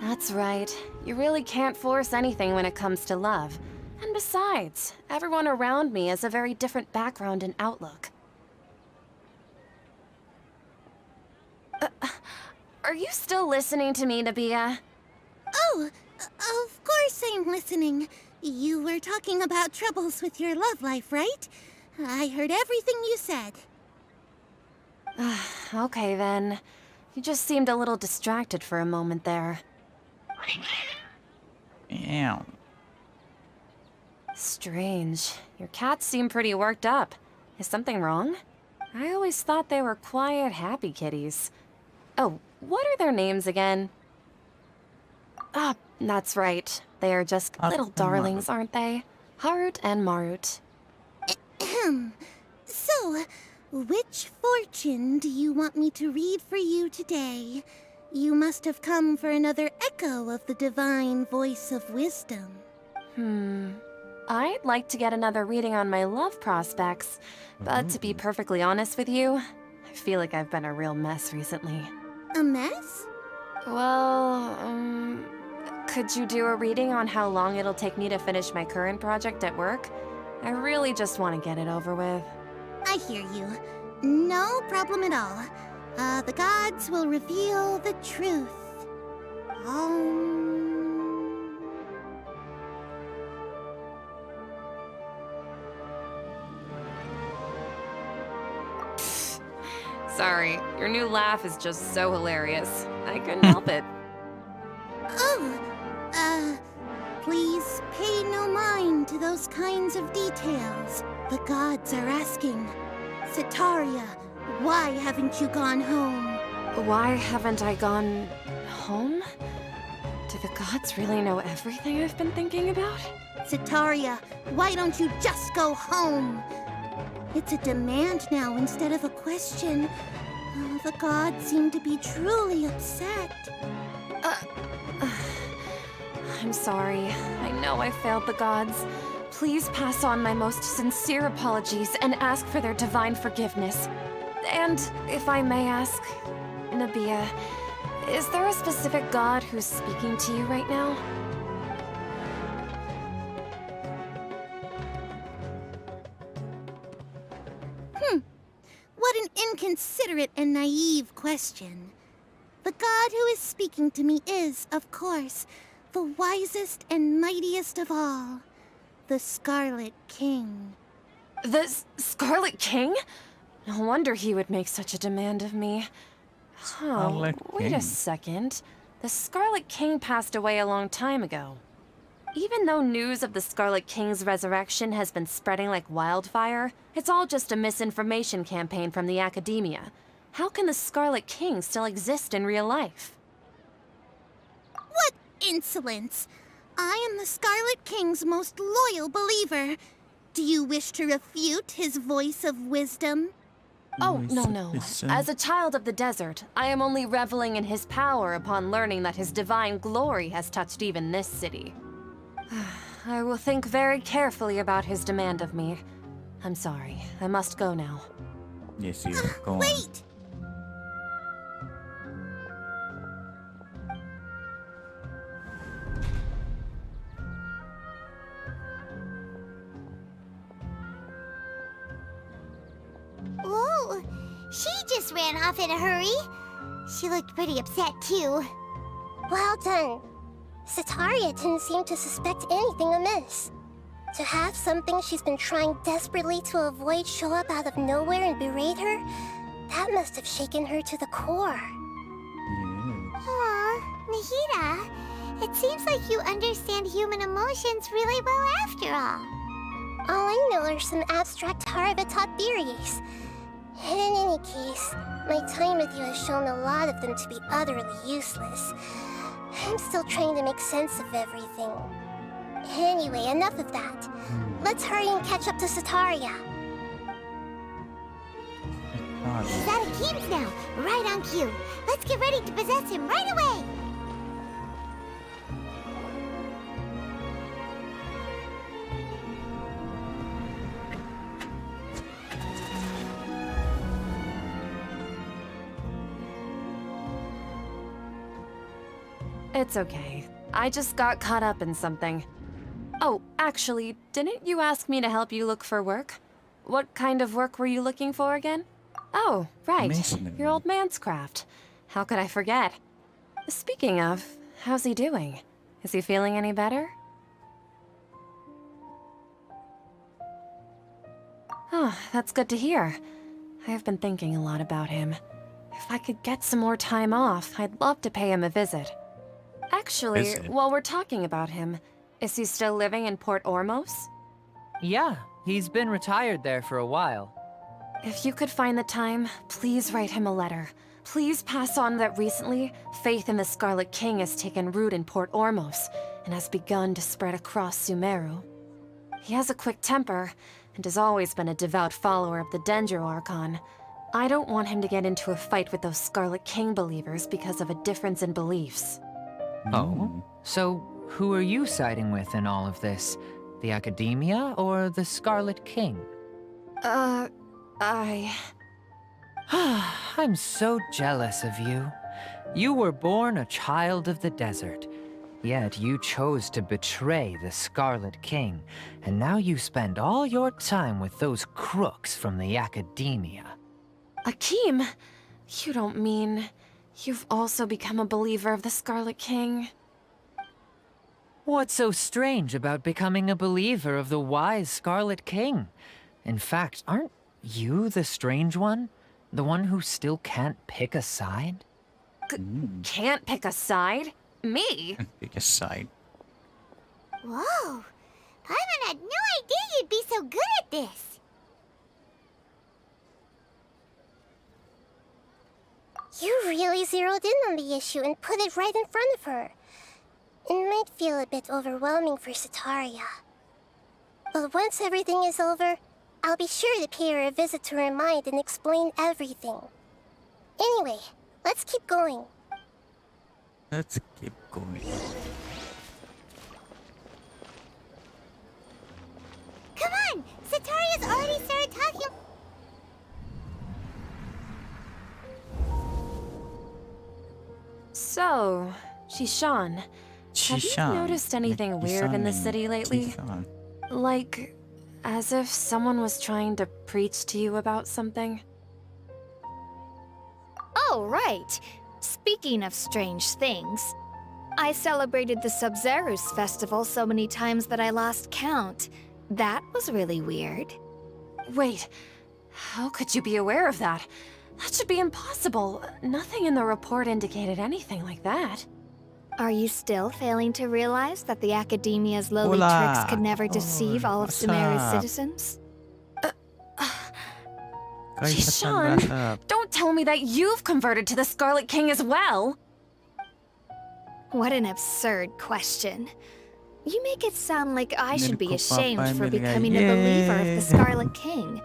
That's right. You really can't force anything when it comes to love. And besides, everyone around me has a very different background and outlook. Are you still listening to me, Nabia? Oh, of course I'm listening. You were talking about troubles with your love life, right? I heard everything you said. Okay then. You just seemed a little distracted for a moment there. Ew. Strange. Your cats seem pretty worked up. Is something wrong? I always thought they were quiet, happy kitties. Oh, what are their names again? Ah, that's right. They are just little darlings, aren't they? Harut and Marut. So, which fortune do you want me to read for you today? You must have come for another echo of the divine voice of wisdom. I'd like to get another reading on my love prospects, but to be perfectly honest with you, I feel like I've been a real mess recently. A mess? Well, could you do a reading on how long it'll take me to finish my current project at work? I really just want to get it over with. I hear you. No problem at all. The gods will reveal the truth. Sorry, your new laugh is just so hilarious. I couldn't help it. Please pay no mind to those kinds of details. The gods are asking. Sitaria, why haven't you gone home? Why haven't I gone home? Do the gods really know everything I've been thinking about? Sitaria, why don't you just go home? It's a demand now instead of a question. Oh, the gods seem to be truly upset. I'm sorry. I know I failed the gods. Please pass on my most sincere apologies and ask for their divine forgiveness. And if I may ask, Nabia, is there a specific god who's speaking to you right now? What an inconsiderate and naive question. The god who is speaking to me is, of course, the wisest and mightiest of all, the Scarlet King. The Scarlet King? No wonder he would make such a demand of me. Scarlet Wait King. a second. The Scarlet King passed away a long time ago. Even though news of the Scarlet King's resurrection has been spreading like wildfire, it's all just a misinformation campaign from the academia. How can the Scarlet King still exist in real life? What insolence! I am the Scarlet King's most loyal believer. Do you wish to refute his voice of wisdom? Oh, no. As a child of the desert, I am only reveling in his power upon learning that his divine glory has touched even this city. I will think very carefully about his demand of me. I'm sorry. I must go now. Yes, you go on. Wait! Whoa! She just ran off in a hurry. She looked pretty upset, too. Well done. Sitaria didn't seem to suspect anything amiss. To have something she's been trying desperately to avoid show up out of nowhere and berate her, that must have shaken her to the core. Yes. Aw, Nahida, it seems like you understand human emotions really well after all. All I know are some abstract Harvard-taught theories. And in any case, my time with you has shown a lot of them to be utterly useless. I'm still trying to make sense of everything. Anyway, enough of that. Let's hurry and catch up to Sitaria. He's at Akeem's now, right on cue. Let's get ready to possess him right away! It's okay. I just got caught up in something. Oh, actually, didn't you ask me to help you look for work? What kind of work were you looking for again? Oh, right. Masonry. Your old man's craft. How could I forget? Speaking of, how's he doing? Is he feeling any better? Oh, that's good to hear. I have been thinking a lot about him. If I could get some more time off, I'd love to pay him a visit. Actually, Visit? while we're talking about him, is he still living in Port Ormos? Yeah, he's been retired there for a while. If you could find the time, please write him a letter. Please pass on that recently, faith in the Scarlet King has taken root in Port Ormos and has begun to spread across Sumeru. He has a quick temper and has always been a devout follower of the Dendro Archon. I don't want him to get into a fight with those Scarlet King believers because of a difference in beliefs. Oh? So, who are you siding with in all of this? The Academia or the Scarlet King? I'm so jealous of you. You were born a child of the desert, yet you chose to betray the Scarlet King, and now you spend all your time with those crooks from the Academia. Akeem, you don't mean you've also become a believer of the Scarlet King? What's so strange about becoming a believer of the wise Scarlet King? In fact, aren't you the strange one? The one who still can't pick a side? Can't pick a side? Me? Pick a side. Whoa! Paimon had no idea you'd be so good at this! You really zeroed in on the issue and put it right in front of her. It might feel a bit overwhelming for Sataria. But once everything is over, I'll be sure to pay her a visit to her mind and explain everything. Anyway, let's keep going. Let's keep going. Come on! Sataria's already started talking. So, Shishan, have you noticed anything weird in the city lately? Like, as if someone was trying to preach to you about something? Oh, right. Speaking of strange things, I celebrated the Sub-Zerus festival so many times that I lost count. That was really weird. Wait, how could you be aware of that? That should be impossible. Nothing in the report indicated anything like that. Are you still failing to realize that the Academia's lowly Hola. tricks could never deceive all of what's Sumeru's up? citizens? Shishan, don't tell me that you've converted to the Scarlet King as well! What an absurd question. You make it sound like I should be Nirko ashamed Papa for mil gaya. becoming a believer of the Yay. Scarlet King.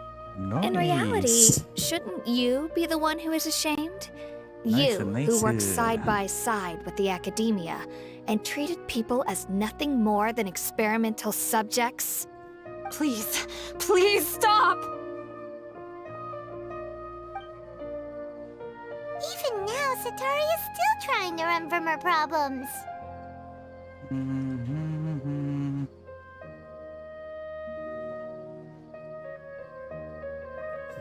In reality, Nice. shouldn't you be the one who is ashamed? Nice, You, nice. who worked side by side with the Academia and treated people as nothing more than experimental subjects. Please, please stop! Even now, Sataria's still trying to run from her problems.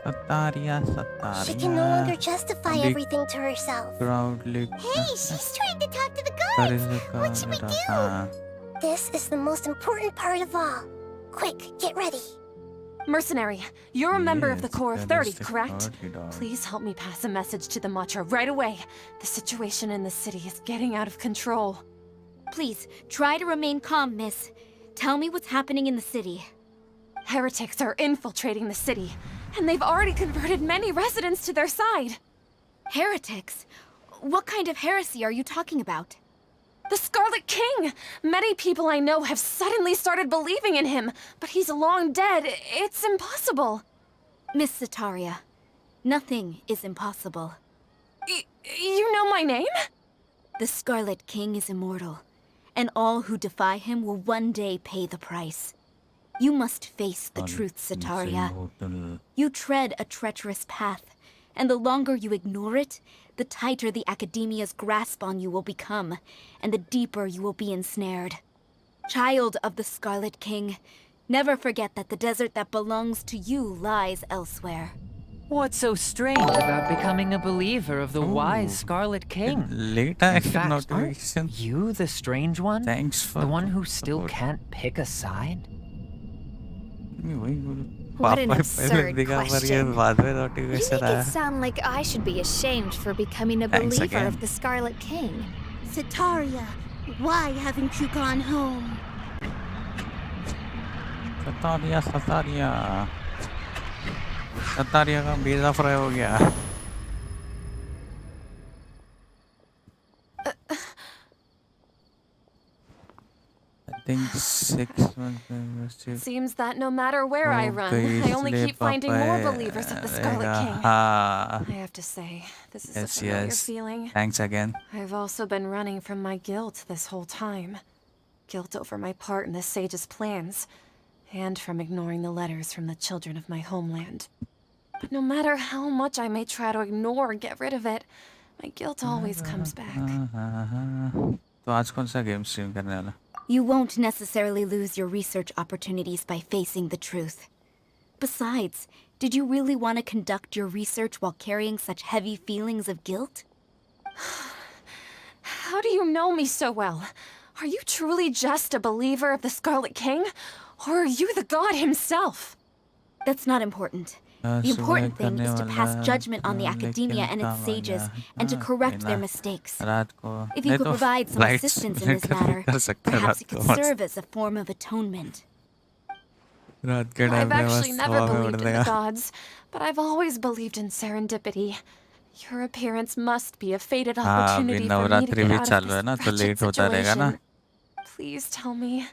Sataria. She can no longer justify Big everything to herself. Proudly. Hey, she's trying to talk to the guards. What should we do? This is the most important part of all. Quick, get ready. Mercenary, you're a member of the Yes, Corps of that 30, is the correct? party dog. Please help me pass a message to the Matcha right away. The situation in the city is getting out of control. Please, try to remain calm, miss. Tell me what's happening in the city. Heretics are infiltrating the city, and they've already converted many residents to their side. Heretics? What kind of heresy are you talking about? The Scarlet King! Many people I know have suddenly started believing in him, but he's long dead. It's impossible. Miss Sataria, nothing is impossible. You know my name? The Scarlet King is immortal, and all who defy him will one day pay the price. You must face the truth, Sataria. You tread a treacherous path, and the longer you ignore it, the tighter the Academia's grasp on you will become, and the deeper you will be ensnared. Child of the Scarlet King, never forget that the desert that belongs to you lies elsewhere. What's so strange about becoming a believer of the wise Scarlet King? Late In action fact, notification. aren't you the strange one? Thanks for The one who still can't pick a side? What an absurd question. You make Notification it sound like I should be ashamed for becoming a Thanks believer again. of the Scarlet King. Sataria, why haven't you gone home? Sataria. Sataria का visa fry हो गया. I think 6 months. Seems that no matter where I run, I only keep finding more believers of the Scarlet King. I have to say, this is a familiar feeling. Thanks again. I've also been running from my guilt this whole time. Guilt over my part in the Sage's plans, and from ignoring the letters from the children of my homeland. But no matter how much I may try to ignore or get rid of it, my guilt always comes back. तो आज कौन सा game stream करने वाला? You won't necessarily lose your research opportunities by facing the truth. Besides, did you really want to conduct your research while carrying such heavy feelings of guilt? How do you know me so well? Are you truly just a believer of the Scarlet King? Or are you the god himself? That's not important. The important thing is to pass judgment on the Academia and its sages, and to correct their mistakes. If you could provide some assistance in this matter, perhaps it could serve as a form of atonement. I've actually never believed in the gods, but I've always believed in serendipity. Your appearance must be a fated opportunity for me to get out of this wretched situation. Please tell me,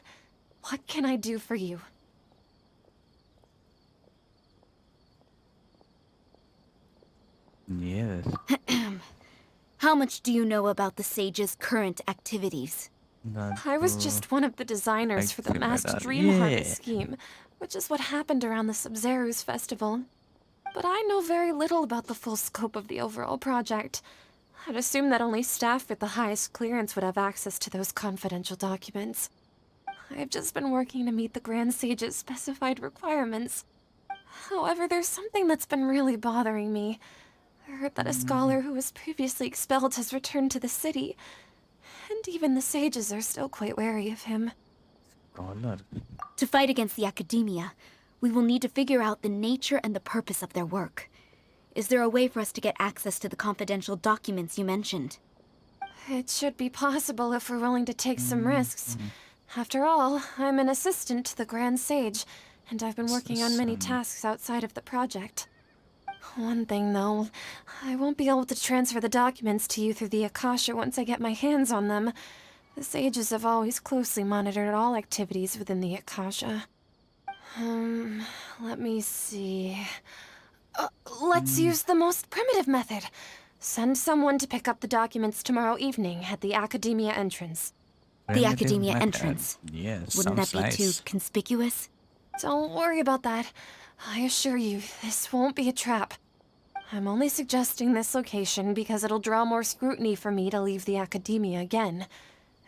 what can I do for you? Yes. How much do you know about the Sage's current activities? I was just one of the designers for the masked dream harvest scheme, which is what happened around the Sub-Zero's festival. But I know very little about the full scope of the overall project. I'd assume that only staff with the highest clearance would have access to those confidential documents. I've just been working to meet the Grand Sage's specified requirements. However, there's something that's been really bothering me. I heard that a scholar who was previously expelled has returned to the city, and even the sages are still quite wary of him. Scholar. To fight against the academia, we will need to figure out the nature and the purpose of their work. Is there a way for us to get access to the confidential documents you mentioned? It should be possible if we're willing to take some risks. After all, I'm an assistant to the Grand Sage, and I've been working on many tasks outside of the project. One thing, though, I won't be able to transfer the documents to you through the Akasha once I get my hands on them. The sages have always closely monitored all activities within the Akasha. Let me see... let's use the most primitive method. Send someone to pick up the documents tomorrow evening at the Academia entrance. The Academia entrance? Yes, Wouldn't that sounds be nice. too conspicuous? Don't worry about that. I assure you, this won't be a trap. I'm only suggesting this location because it'll draw more scrutiny for me to leave the Academia again.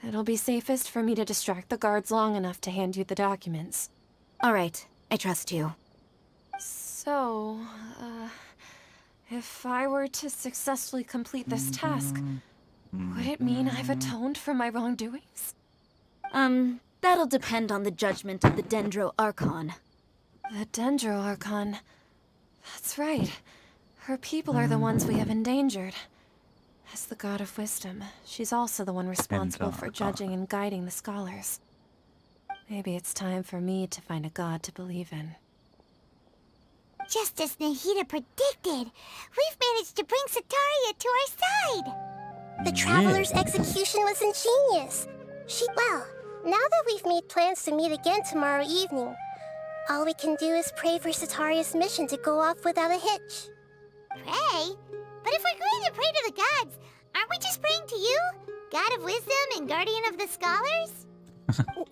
It'll be safest for me to distract the guards long enough to hand you the documents. All right, I trust you. So, if I were to successfully complete this task, would it mean I've atoned for my wrongdoings? That'll depend on the judgment of the Dendro Archon. The Dendro Archon. That's right. Her people are the ones we have endangered. As the God of Wisdom, she's also the one responsible for judging and guiding the scholars. Maybe it's time for me to find a god to believe in. Just as Nahida predicted, we've managed to bring Sataria to our side! The Traveler's execution was ingenious. Well, now that we've made plans to meet again tomorrow evening, all we can do is pray for Sataria's mission to go off without a hitch. Pray? But if we're going to pray to the gods, aren't we just praying to you? God of Wisdom and Guardian of the Scholars?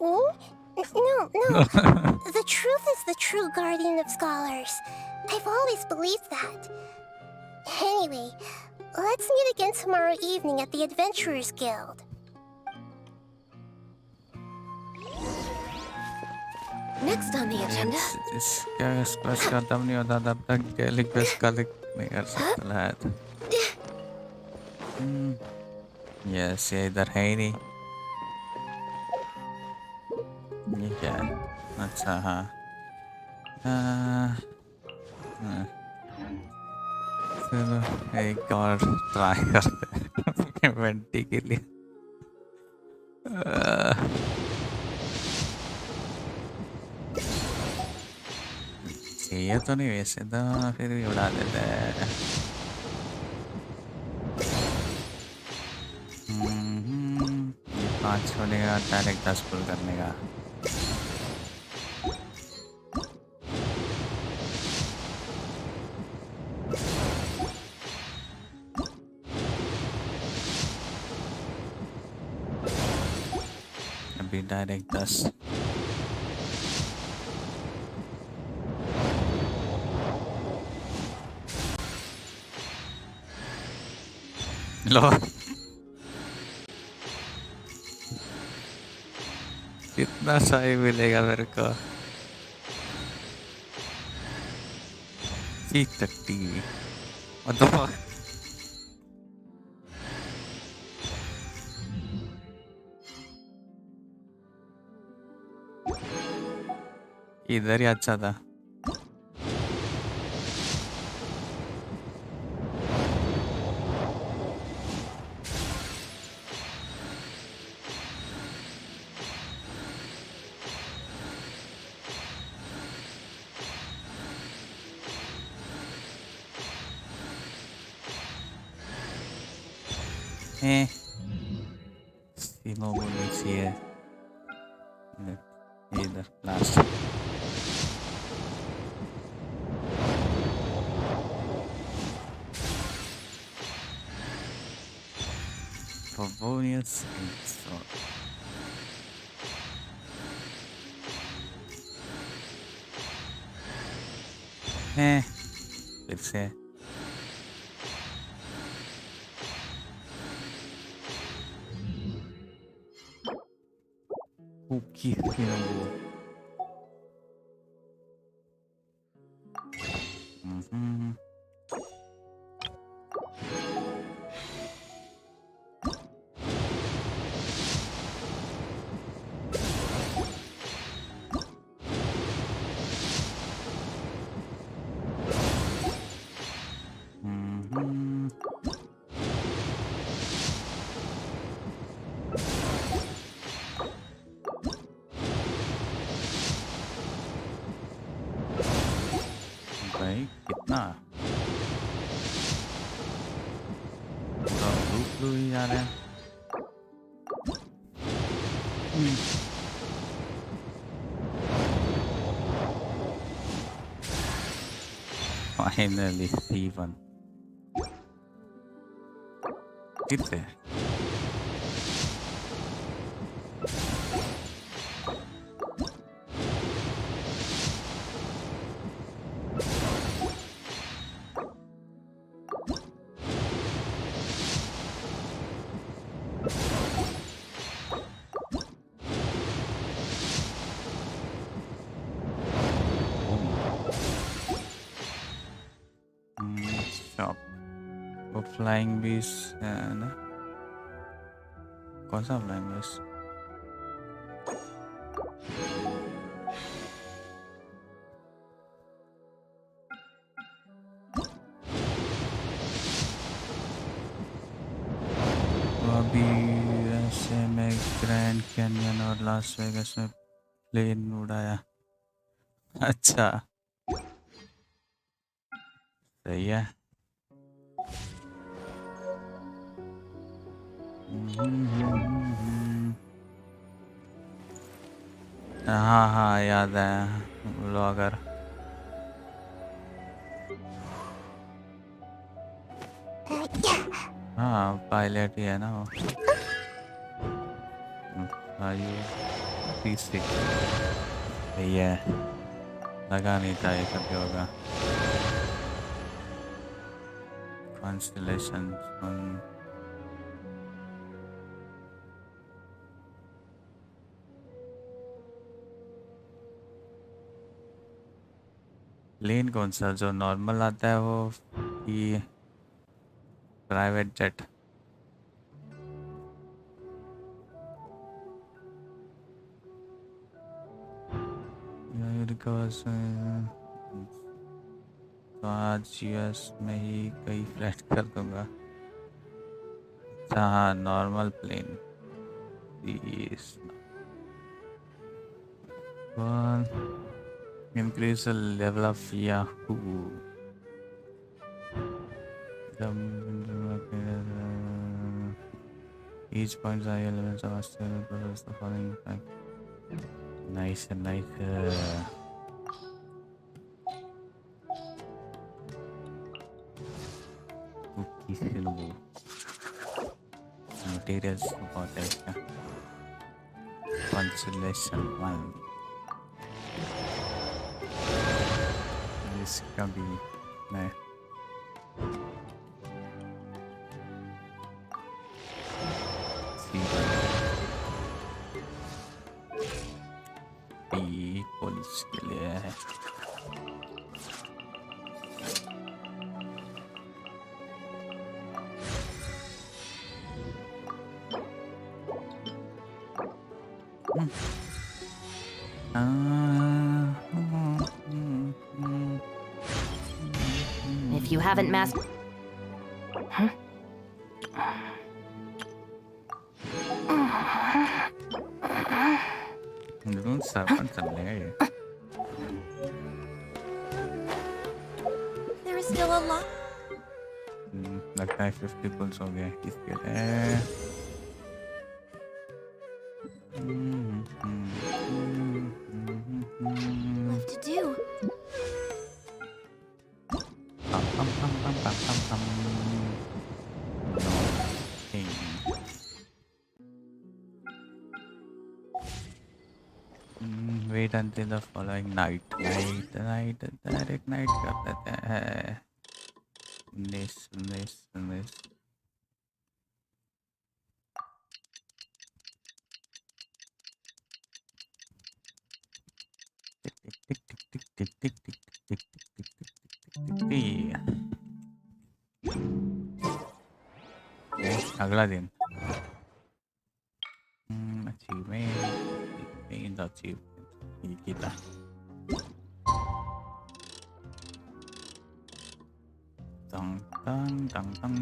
No. The truth is the true Guardian of Scholars. I've always believed that. Anyway, let's meet again tomorrow evening at the Adventurers Guild. Next on the agenda. इसका squash खत्म नहीं होता तब तक daily quest collect नहीं कर सकता है तो यस ये इधर है ही नहीं ये क्या है अच्छा हाँ चलो एक और ट्राई करते हैं इवेंटी के लिए ये तो नहीं वैसे तो फिर भी उड़ा देते हैं ये 5 छोड़ने का डायरेक्ट 10 पुल करने का अभी डायरेक्ट 10 लो कितना सही मिलेगा मेरे को टीवी मतलब इधर ही अच्छा था Cyno बोलनी चाहिए इधर लास्ट Favonius install. फिर से कुकी भाई कितना पूरा ब्लू ही जा रहे हैं फाइनली C1 कितने फ्लाइंग बीस है ना कौन सा फ्लाइंग बीस अभी ऐसे में ग्रैंड कैनियन और लास वेगास में प्लेन उड़ाया अच्छा सही है हाँ हाँ याद है व्लॉगर हाँ पायलट ही है ना वो सही है लगा नहीं था ये कभी होगा कॉन्स्टेलेशन प्लेन कौन सा जो नॉर्मल आता है वो कि प्राइवेट जेट तो आज यूएस में ही कई फ्लाइट कर दूंगा हाँ normal plane increase the level of Yahoo. Each point I elements of Australia produce the following fact. Nice and nice. Materials about it. Consolation 1. इसका भी मैं पुलिस के लिए है If you haven't mastered... Huh? Don't stop there. There is still a lot. लगता है 50 pools हो गए इसके लिए wait until the following night. Direct night कर देते हैं. 19. अगला दिन. Achievement. Achievement. Kita. Tang. Tadang.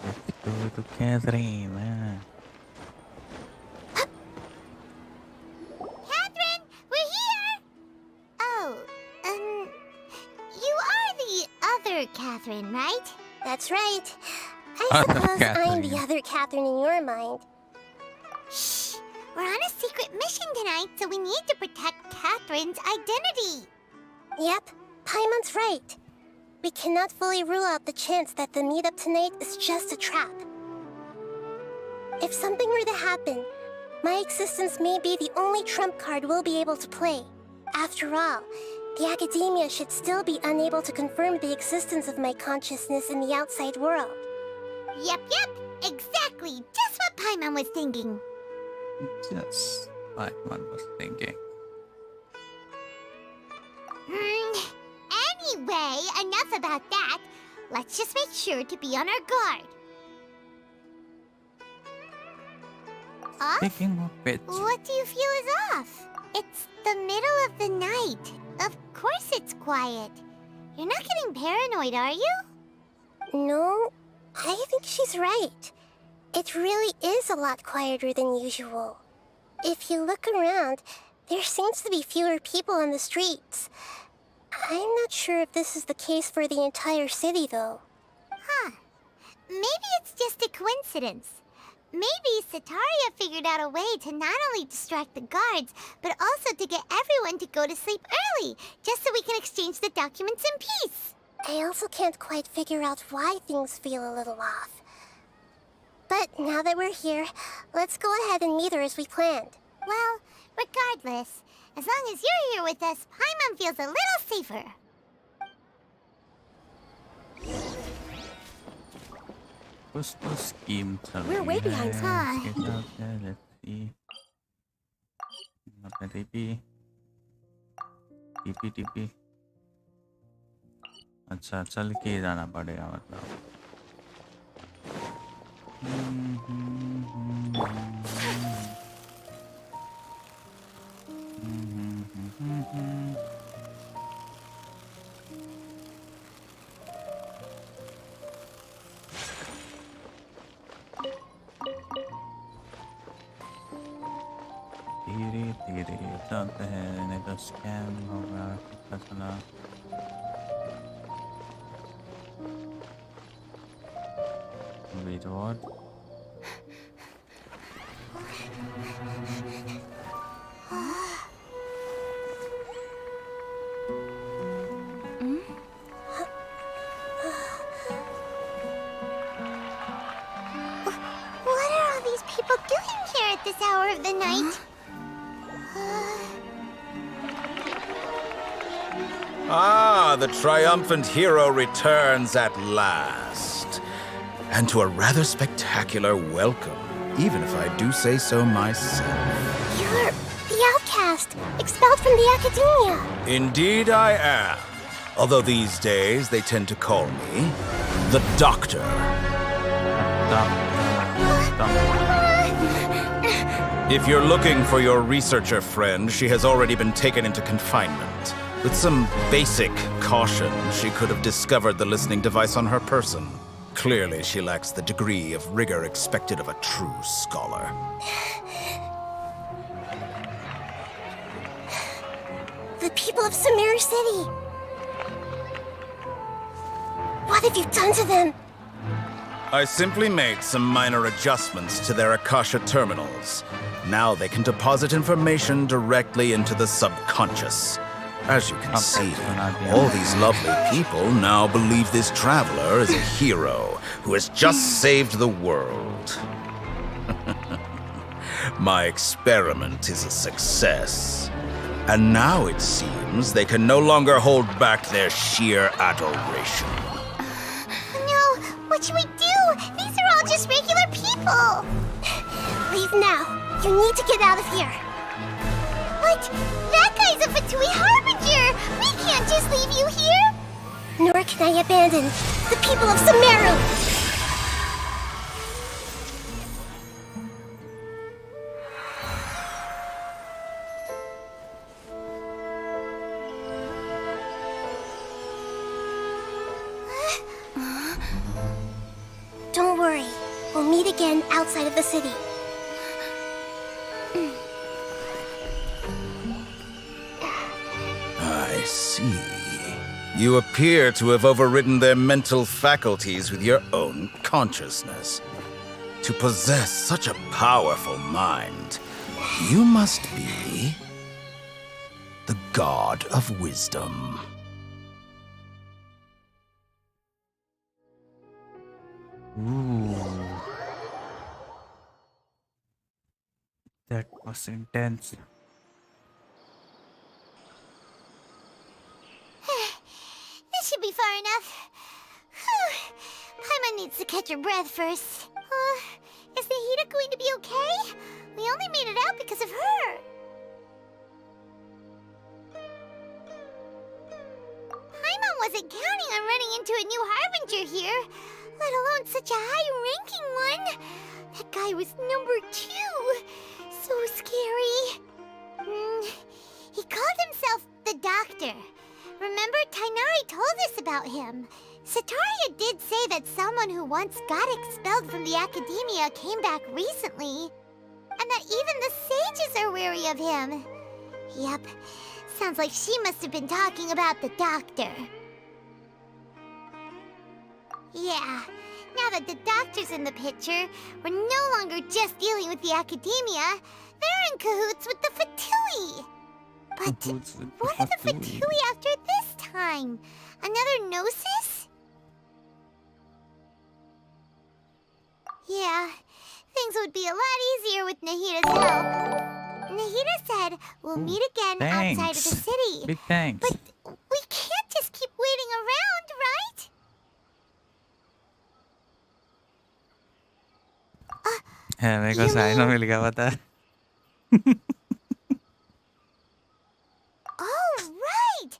Let's go to Catherine. Catherine, we're here! Oh, you are the other Catherine, right? That's right. I suppose I'm the other Catherine in your mind. Shh! We're on a secret mission tonight, so we need to protect Catherine's identity. Yep, Paimon's right. We cannot fully rule out the chance that the meetup tonight is just a trap. If something were to happen, my existence may be the only trump card we'll be able to play. After all, the academia should still be unable to confirm the existence of my consciousness in the outside world. Yep, exactly. Just what Paimon was thinking. Just like one was thinking. Anyway, enough about that. Let's just make sure to be on our guard. Off? Speaking of which, What do you feel is off? It's the middle of the night. Of course it's quiet. You're not getting paranoid, are you? No, I think she's right. It really is a lot quieter than usual. If you look around, there seems to be fewer people on the streets. I'm not sure if this is the case for the entire city, though. Huh. Maybe it's just a coincidence. Maybe Sataria figured out a way to not only distract the guards, but also to get everyone to go to sleep early, just so we can exchange the documents in peace. I also can't quite figure out why things feel a little off. But now that we're here, let's go ahead and meet her as we planned. Well, regardless, as long as you're here with us, Paimon feels a little safer. what's the scheme? We're way behind time. Let's see. TP. अच्छा चल के जाना पड़ेगा मतलब. धीरे चलते हैं, नहीं तो स्कैम होगा. पता चला. Wait, what? What are all these people doing here at this hour of the night? Ah, the triumphant hero returns at last. And to a rather spectacular welcome, even if I do say so myself. You're the outcast, expelled from the academia. Indeed I am. Although these days they tend to call me the Doctor. If you're looking for your researcher friend, she has already been taken into confinement. With some basic caution, she could have discovered the listening device on her person. Clearly, she lacks the degree of rigor expected of a true scholar. The people of Samir City. What have you done to them? I simply made some minor adjustments to their Akasha terminals. Now they can deposit information directly into the subconscious. As you can see, all these lovely people now believe this traveler is a hero who has just saved the world. My experiment is a success. And now it seems they can no longer hold back their sheer adoration. No, what should we do? These are all just regular people. Leave now. You need to get out of here. But that guy's a Fatui Harbinger. We can't just leave you here. Nor can I abandon the people of Sumeru. Don't worry. We'll meet again outside of the city. I see. You appear to have overridden their mental faculties with your own consciousness. To possess such a powerful mind, you must be the god of wisdom. Ooh. That was intense. This should be far enough. Paimon needs to catch her breath first. Is Nahida going to be okay? We only made it out because of her. Paimon wasn't counting on running into a new Harbinger here, let alone such a high-ranking one. That guy was number 2. So scary. He called himself the Doctor. Remember, Tainari told us about him. Sataria did say that someone who once got expelled from the academia came back recently. And that even the sages are wary of him. Yep, sounds like she must have been talking about the Doctor. Yeah, now that the Doctor's in the picture, we're no longer just dealing with the academia. They're in cahoots with the Fatui. But what are the Fatui after this time? Another Gnosis? Yeah, things would be a lot easier with Nahida's help. Nahida said we'll meet again outside of the city. Big thanks. But we can't just keep waiting around, right? मेरे को cyano मिल गया पता है. Oh, right!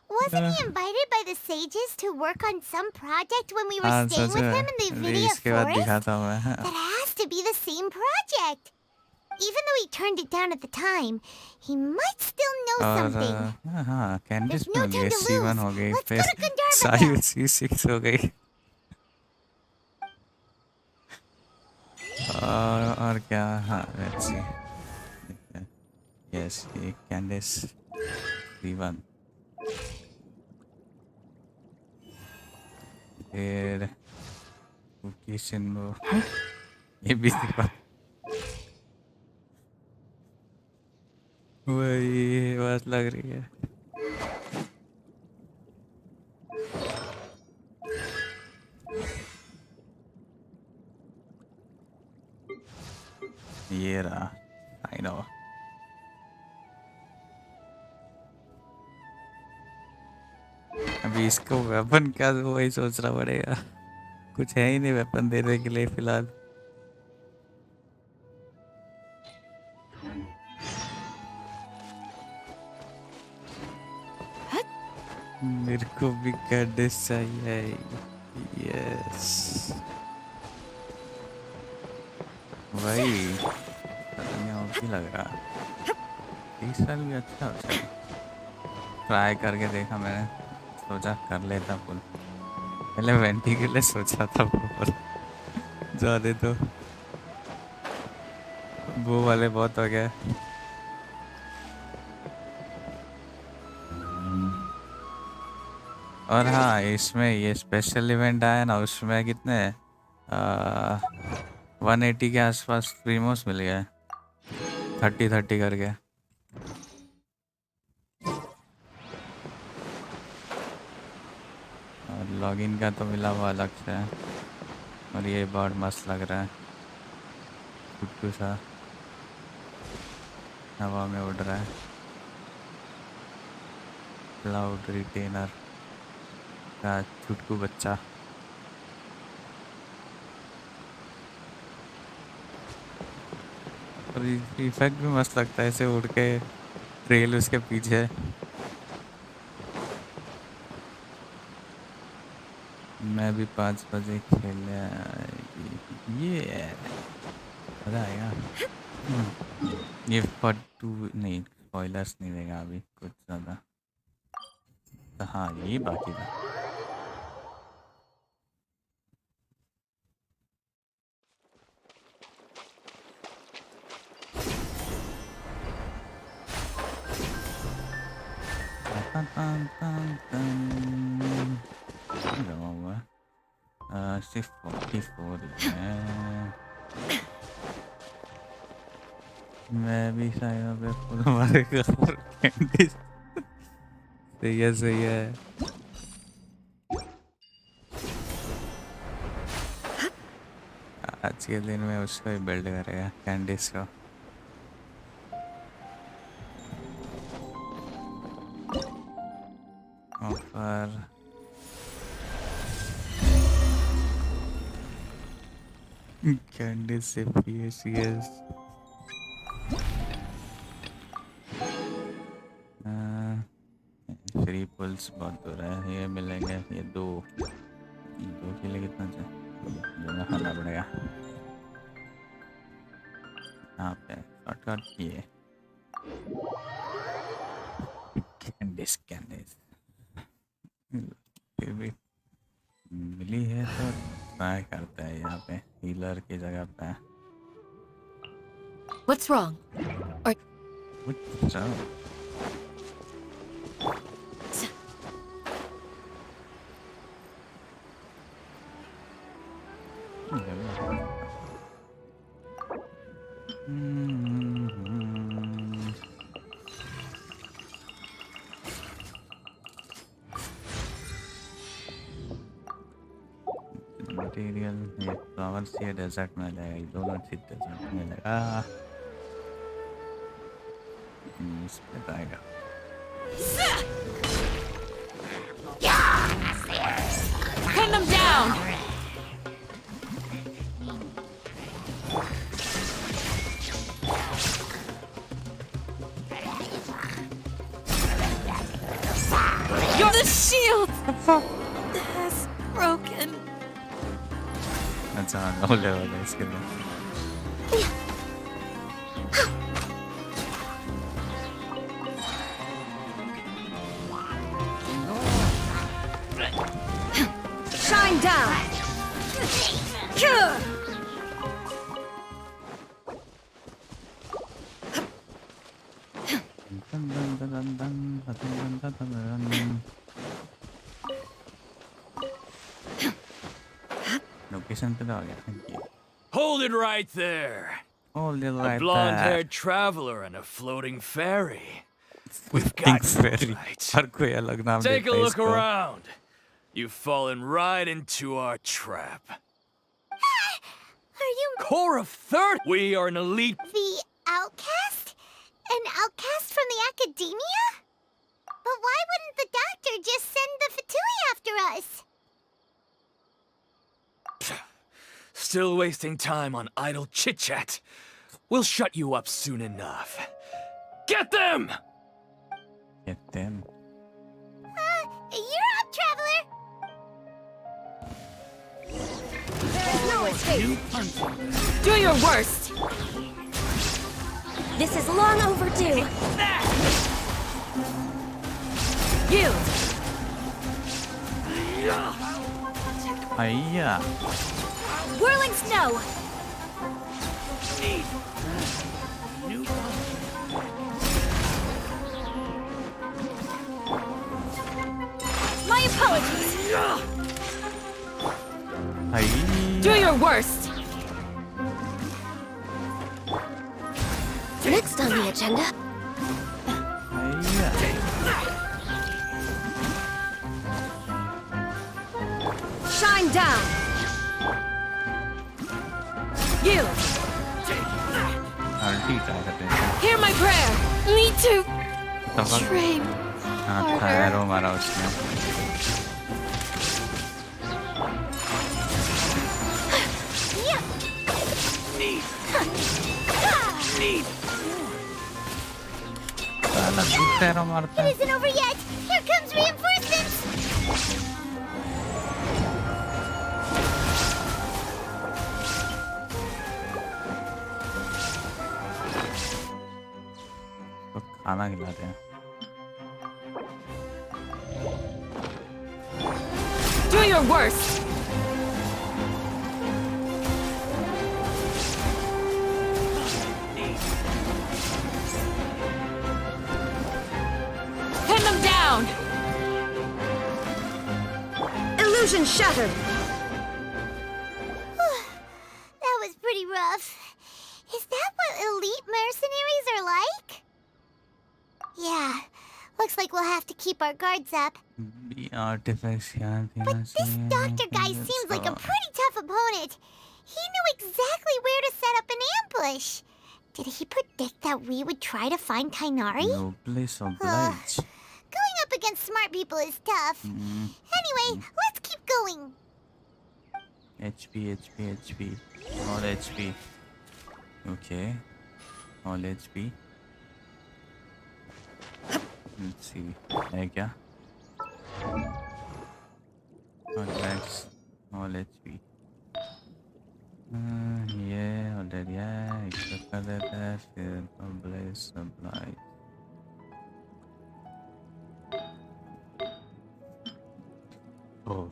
Wasn't he invited by the sages to work on some project when we were staying with him in the Avidia forest? That has to be the same project. Even though he turned it down at the time, he might still know something. हाँ, Candace There's no मिल गई. time to C1 lose. हो गई. Let's go फिर to Gandharva सायु now. C6 हो गई. और क्या? हाँ, let's see. Yes, ये Candace C1. फिर कुकी सिंधु. ये भी C1. वही बात लग रही है. ये रहा. I know. अभी इसको वेपन क्या दो वही सोचना पड़ेगा. कुछ है ही नहीं वेपन देने के लिए फिलहाल. मेरे को भी कैडेस चाहिए. यस भाई भी लग रहा. 30 साल भी अच्छा हो. ट्राई करके देखा मैंने. सोचा कर लेता फुल. पहले वेंटी के लिए सोचा था पर ज्यादा तो वो वाले बहुत हो गए. और हाँ, इसमें ये स्पेशल इवेंट आया ना, उसमें कितने 180 के आसपास प्रीमोस मिल गया है 30-30 करके। और लॉगिन का तो मिला हुआ अलग से है। और ये बहुत मस्त लग रहा है, कुछ सा हवा में उड़ रहा है। क्लाउड रिटेनर का छुटकू बच्चा। और इफेक्ट भी मस्त लगता है, ऐसे उड़ के ट्रेल उसके पीछे। मैं भी 5 बजे खेलने ये मजा आएगा। ये 42 नहीं, स्पॉयलर्स नहीं देगा अभी कुछ ज़्यादा। तो हाँ ये बाकी था। जमा हुआ सिर्फ 44 है। मैं भी साइनो पे खुद मारेगा और कैंडिस। सही है सही है। आज के दिन में उसको ही बिल्ड करेगा कैंडिस को। ऑफर कैंडिस से PCS फ्री पुल्स बहुत दूर है। ये मिलेंगे, ये दो के लिए कितना चाहिए, दोनों खाना पड़ेगा। यहाँ पे शॉर्टकट ये कैंडिस फिर भी मिली है तो ट्राई करते हैं। यहाँ पे हीलर की जगह पे What's wrong? What's wrong? Material ये फ्लावर्स ये डेजर्ट में लगेगा, ये दोनों चीज डेजर्ट में लगा। इस पे आएगा। Pin them down! You're the shield has broken. अच्छा नो लेवल है इसके लिए। Shine down! लोकेशन पे आ गया। Thank you. Hold it right there. Hold it A right blonde-haired traveler and a floating fairy. We've Think got fairy. it right. हर कोई अलग नाम Take देता a है look इसको। around. You've fallen right into our trap. Are you Core of 30? We are an elite. the outcast? An outcast from the academia? But why wouldn't the doctor just send the Fatui after us? Still wasting time on idle chit-chat. We'll shut you up soon enough. Get them! Get them. You're up, traveler! No escape! Do your worst! This is long overdue. Yield! Hiya. Whirling snow! My apologies! Hiya. Do your worst! Next on the agenda. Shine down! You! Hear my prayer! Need to train harder. Arrow मारा उसने. साला दूसरा arrow मारता है. It isn't over yet. Here comes reinforcements. तो खाना खिलाते हैं. Do your worst! Pin them down! Illusion shattered! That was pretty rough. Is that what elite mercenaries are like? Yeah. Looks like we'll have to keep our guards up. But this doctor guy seems like a pretty tough opponent. He knew exactly where to set up an ambush. Did he predict that we would try to find Kainari? No place oblige. Going up against smart people is tough. Anyway, let's keep going. HP. All HP. Okay. All HP. Let's see. है क्या? Contacts. All HP. ये order ये equip कर देता है फिर publish supply. Oh.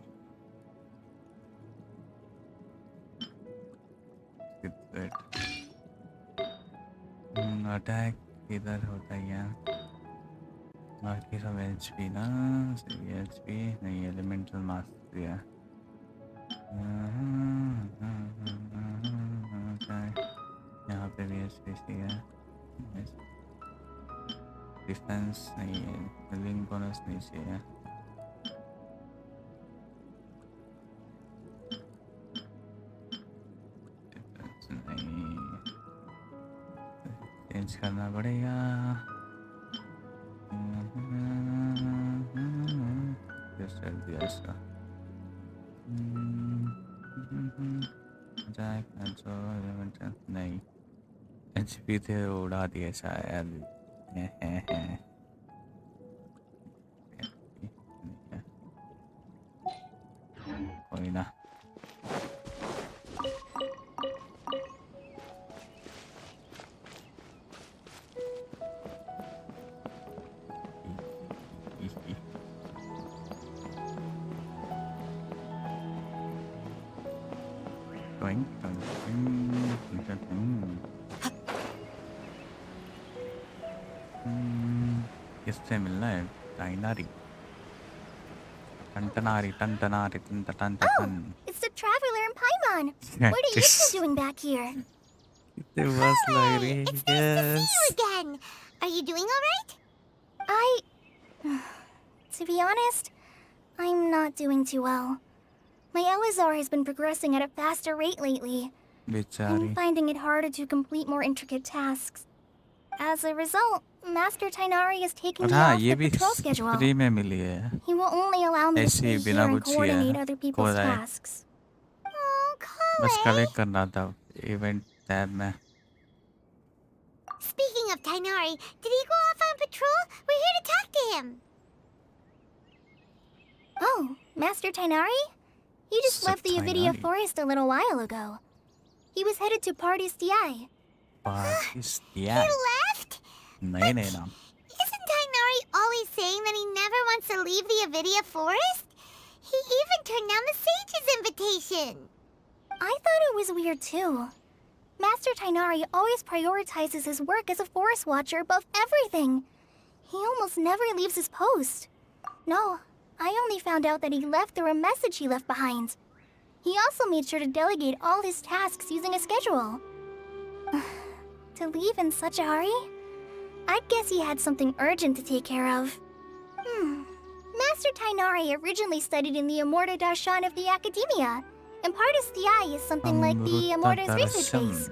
Attack इधर होता है क्या? बाकी सब HP ना, HP नहीं एलिमेंटल मास्टर दिया. यहाँ पे भी HP है. डिफेंस नहीं है, लिंक बोनस नहीं चाहिए. डिफेंस नहीं, चेंज करना पड़ेगा. कर दिया इसका. नहीं HP थे उड़ा दिया शायद. कोई ना. किससे मिलना है? टाइनारी. टंटनारी. Oh, it's the traveler in Paimon. What are you two doing back here? It was like It's nice to see you again. Are you doing all right? To be honest, I'm not doing too well. My Elazar has been progressing at a faster rate lately. I'm finding it harder to complete more intricate tasks. As a result, Master Tainari is taking me off the patrol schedule. He will only allow me to stay here and coordinate other people's tasks. Oh, बस Kale. Collect करना था event tab में. Speaking of Tainari, did he go off on patrol? We're here to talk to him. Oh, Master Tainari? He just left the Avidia Forest a little while ago. He was headed to Party's DI. Party's He DI? left? No. Isn't Tainari always saying that he never wants to leave the Avidia Forest? He even turned down the Sage's invitation. I thought it was weird too. Master Tainari always prioritizes his work as a forest watcher above everything. He almost never leaves his post. No, I only found out that he left through a message he left behind. He also made sure to delegate all his tasks using a schedule. To leave in such a hurry? I'd guess he had something urgent to take care of. Master Tainari originally studied in the Amorta Darshan of the Academia, and Pardis the Eye is something like the Amorta's research base.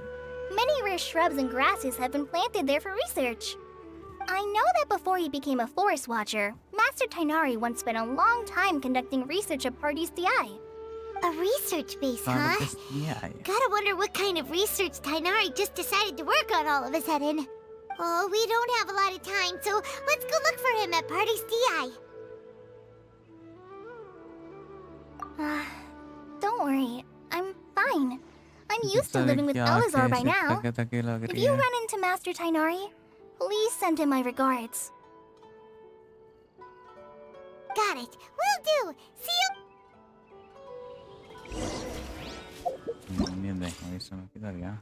Many rare shrubs and grasses have been planted there for research. I know that before he became a forest watcher, Master Tainari once spent a long time conducting research at Pardis the Eye. A research base, huh? Gotta wonder what kind of research Tainari just decided to work on all of a sudden. Oh, we don't have a lot of time, so let's go look for him at Pardis the Eye. Don't worry, I'm fine. I'm used to living with Elazar by now. If you run into Master Tainari, please send him my regards. Got it. Will do. See you. ये देखो इस समय किधर गया?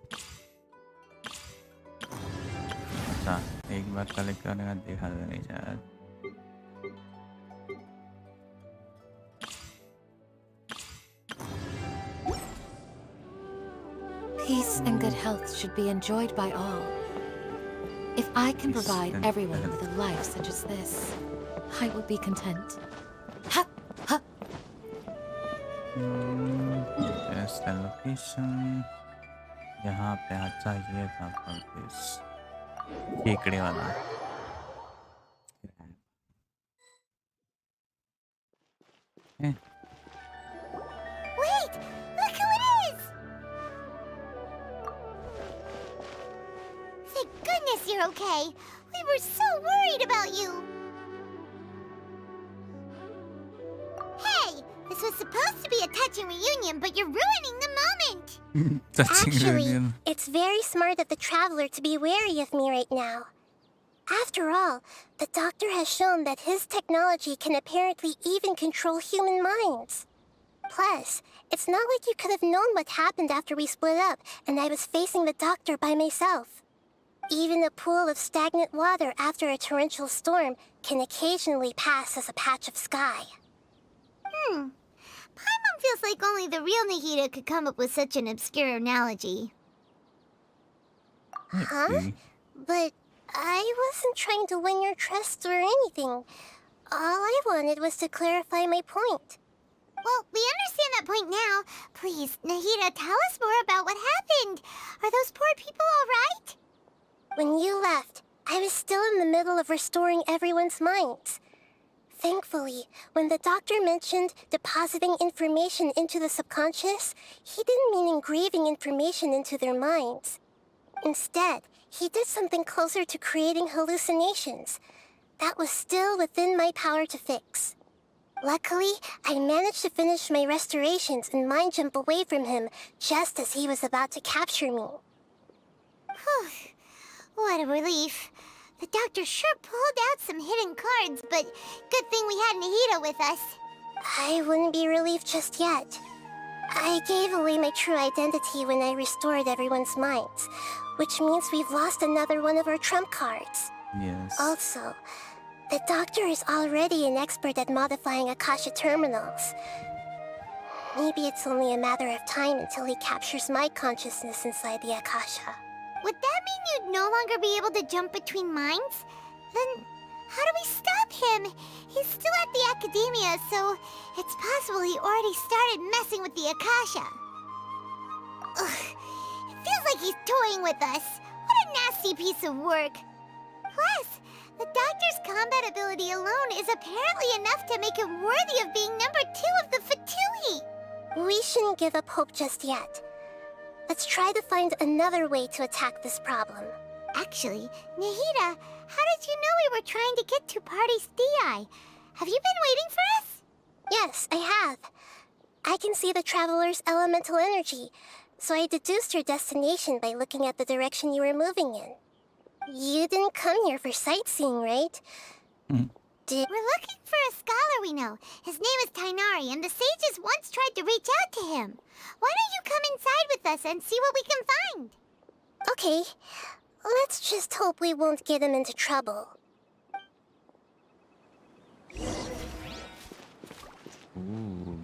अच्छा एक बार collect करने का देखा था नहीं शायद. Peace and good health should be enjoyed by all. If I can provide everyone with a life such as this, I will be content. Ha! Ha! Best location. यहाँ पे अच्छा ये था पल्पिस केकड़े वाला. Wait! Look who it is! Thank goodness you're okay. We were so worried about you. Hey, this was supposed to be a touching reunion, but you're ruining the moment. Actually, it's very smart of the traveler to be wary of me right now. After all, the doctor has shown that his technology can apparently even control human minds. Plus, it's not like you could have known what happened after we split up and I was facing the doctor by myself. Even a pool of stagnant water after a torrential storm can occasionally pass as a patch of sky. Paimon feels like only the real Nahida could come up with such an obscure analogy. Huh? But I wasn't trying to win your trust or anything. All I wanted was to clarify my point. Well, we understand that point now. Please, Nahida, tell us more about what happened. Are those poor people all right? When you left, I was still in the middle of restoring everyone's minds. Thankfully, when the doctor mentioned depositing information into the subconscious, he didn't mean engraving information into their minds. Instead, he did something closer to creating hallucinations. That was still within my power to fix. Luckily, I managed to finish my restorations and mind jump away from him just as he was about to capture me. What a relief. The doctor sure pulled out some hidden cards, but good thing we had Nahida with us. I wouldn't be relieved just yet. I gave away my true identity when I restored everyone's minds, which means we've lost another one of our trump cards. Yes. Also, the doctor is already an expert at modifying Akasha terminals. Maybe it's only a matter of time until he captures my consciousness inside the Akasha. Would that mean you'd no longer be able to jump between minds? Then how do we stop him? He's still at the Academia, so it's possible he already started messing with the Akasha. Ugh, it feels like he's toying with us. What a nasty piece of work. Plus, the doctor's combat ability alone is apparently enough to make him worthy of being number 2 of the Fatui. We shouldn't give up hope just yet. Let's try to find another way to attack this problem. Actually, Nahida, how did you know we were trying to get to Pardis the Eye? Have you been waiting for us? Yes, I have. I can see the traveler's elemental energy, so I deduced your destination by looking at the direction you were moving in. You didn't come here for sightseeing, right? We're looking for a scholar we know. His name is Tainari, and the sages once tried to reach out to him. Why don't you come inside with us and see what we can find? Okay. Let's just hope we won't get him into trouble. Ooh.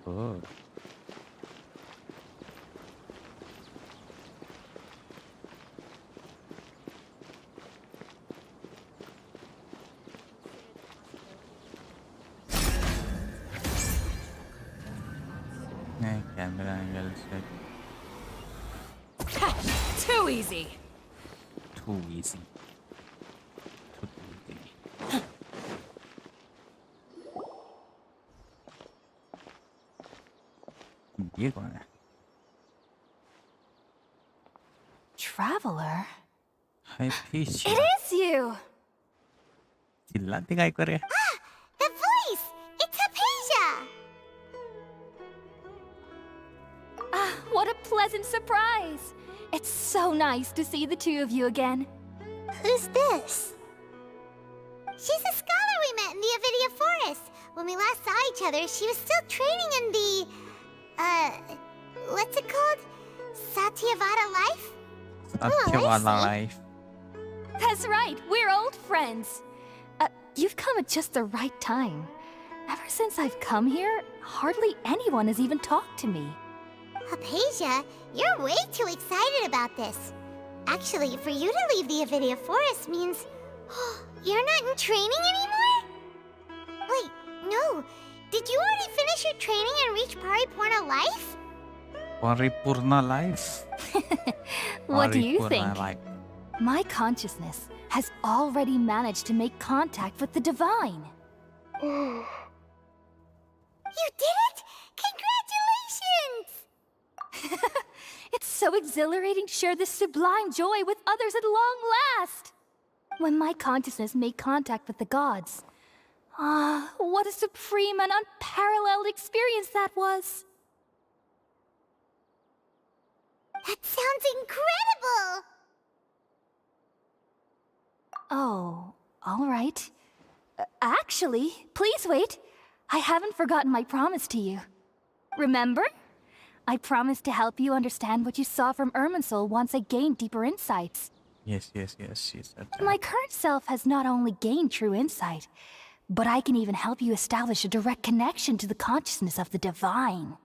Oh. Camera angle set. Too easy. Too easy. Too easy. ये कौन है? Traveler? Hi, Peach. It is you! चिल्लाते काय करे? The voice! It's Hypatia! Ah, what a pleasant surprise! It's so nice to see the two of you again. Who's this? She's a scholar we met in the Avidia Forest. When we last saw each other, she was still training in the... what's it called? Satyavada life? Satyavada life. That's right, we're old friends. You've come at just the right time. Ever since I've come here, hardly anyone has even talked to me. Hypatia, you're way too excited about this. Actually, for you to leave the Avidia Forest means... you're not in training anymore? Wait, no. Did you already finish your training and reach Paripurna life? Paripurna life? What do you Paripurna think? life. My consciousness has already managed to make contact with the divine. You did it! Congratulations! It's so exhilarating to share this sublime joy with others at long last! When my consciousness made contact with the gods. Ah, what a supreme and unparalleled experience that was! That sounds incredible! Oh, all right. Actually, please wait. I haven't forgotten my promise to you. Remember? I promised to help you understand what you saw from Irminsul once I gained deeper insights. Yes, she said that. My current self has not only gained true insight, but I can even help you establish a direct connection to the consciousness of the divine.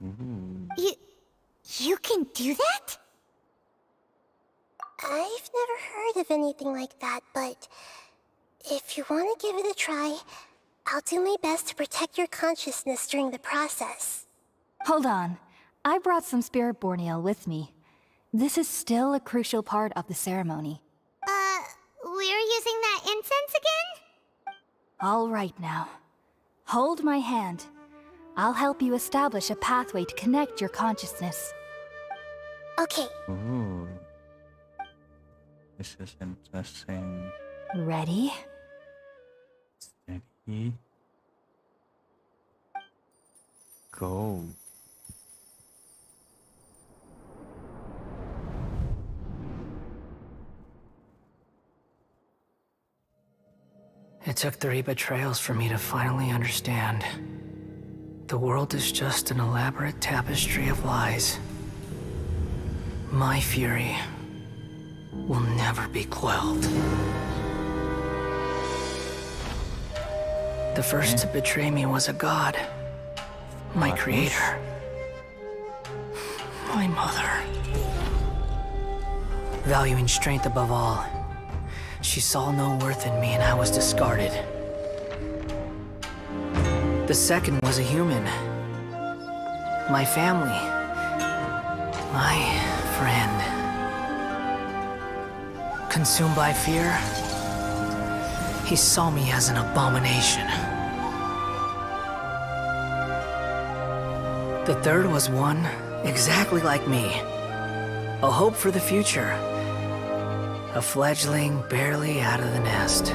You can do that? I've never heard of anything like that, but if you want to give it a try, I'll do my best to protect your consciousness during the process. Hold on. I brought some spirit borneal with me. This is still a crucial part of the ceremony. We're using that incense again? All right now. Hold my hand. I'll help you establish a pathway to connect your consciousness. Okay. Ooh. This is interesting. Ready? Steady. Go. It took 3 betrayals for me to finally understand. The world is just an elaborate tapestry of lies. My fury will never be quelled. The first to betray me was a god. My creator. My mother. Valuing strength above all, she saw no worth in me and I was discarded. The second was a human. My family. My friend. Consumed by fear, he saw me as an abomination. The third was one exactly like me. A hope for the future. A fledgling barely out of the nest.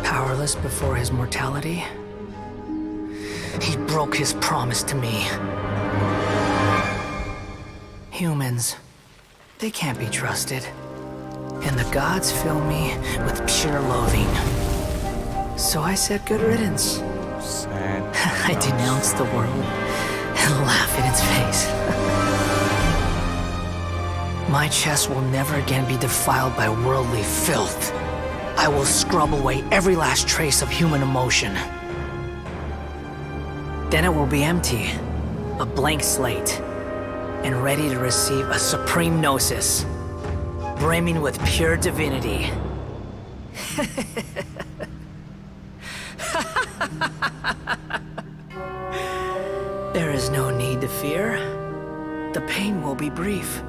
Powerless before his mortality, he broke his promise to me. Humans, they can't be trusted. And the gods fill me with pure loathing. So I said good riddance. Sad. I denounce the world and laugh in its face. My chest will never again be defiled by worldly filth. I will scrub away every last trace of human emotion. Then it will be empty, a blank slate, and ready to receive a supreme gnosis, brimming with pure divinity. There is no need to fear. The pain will be brief.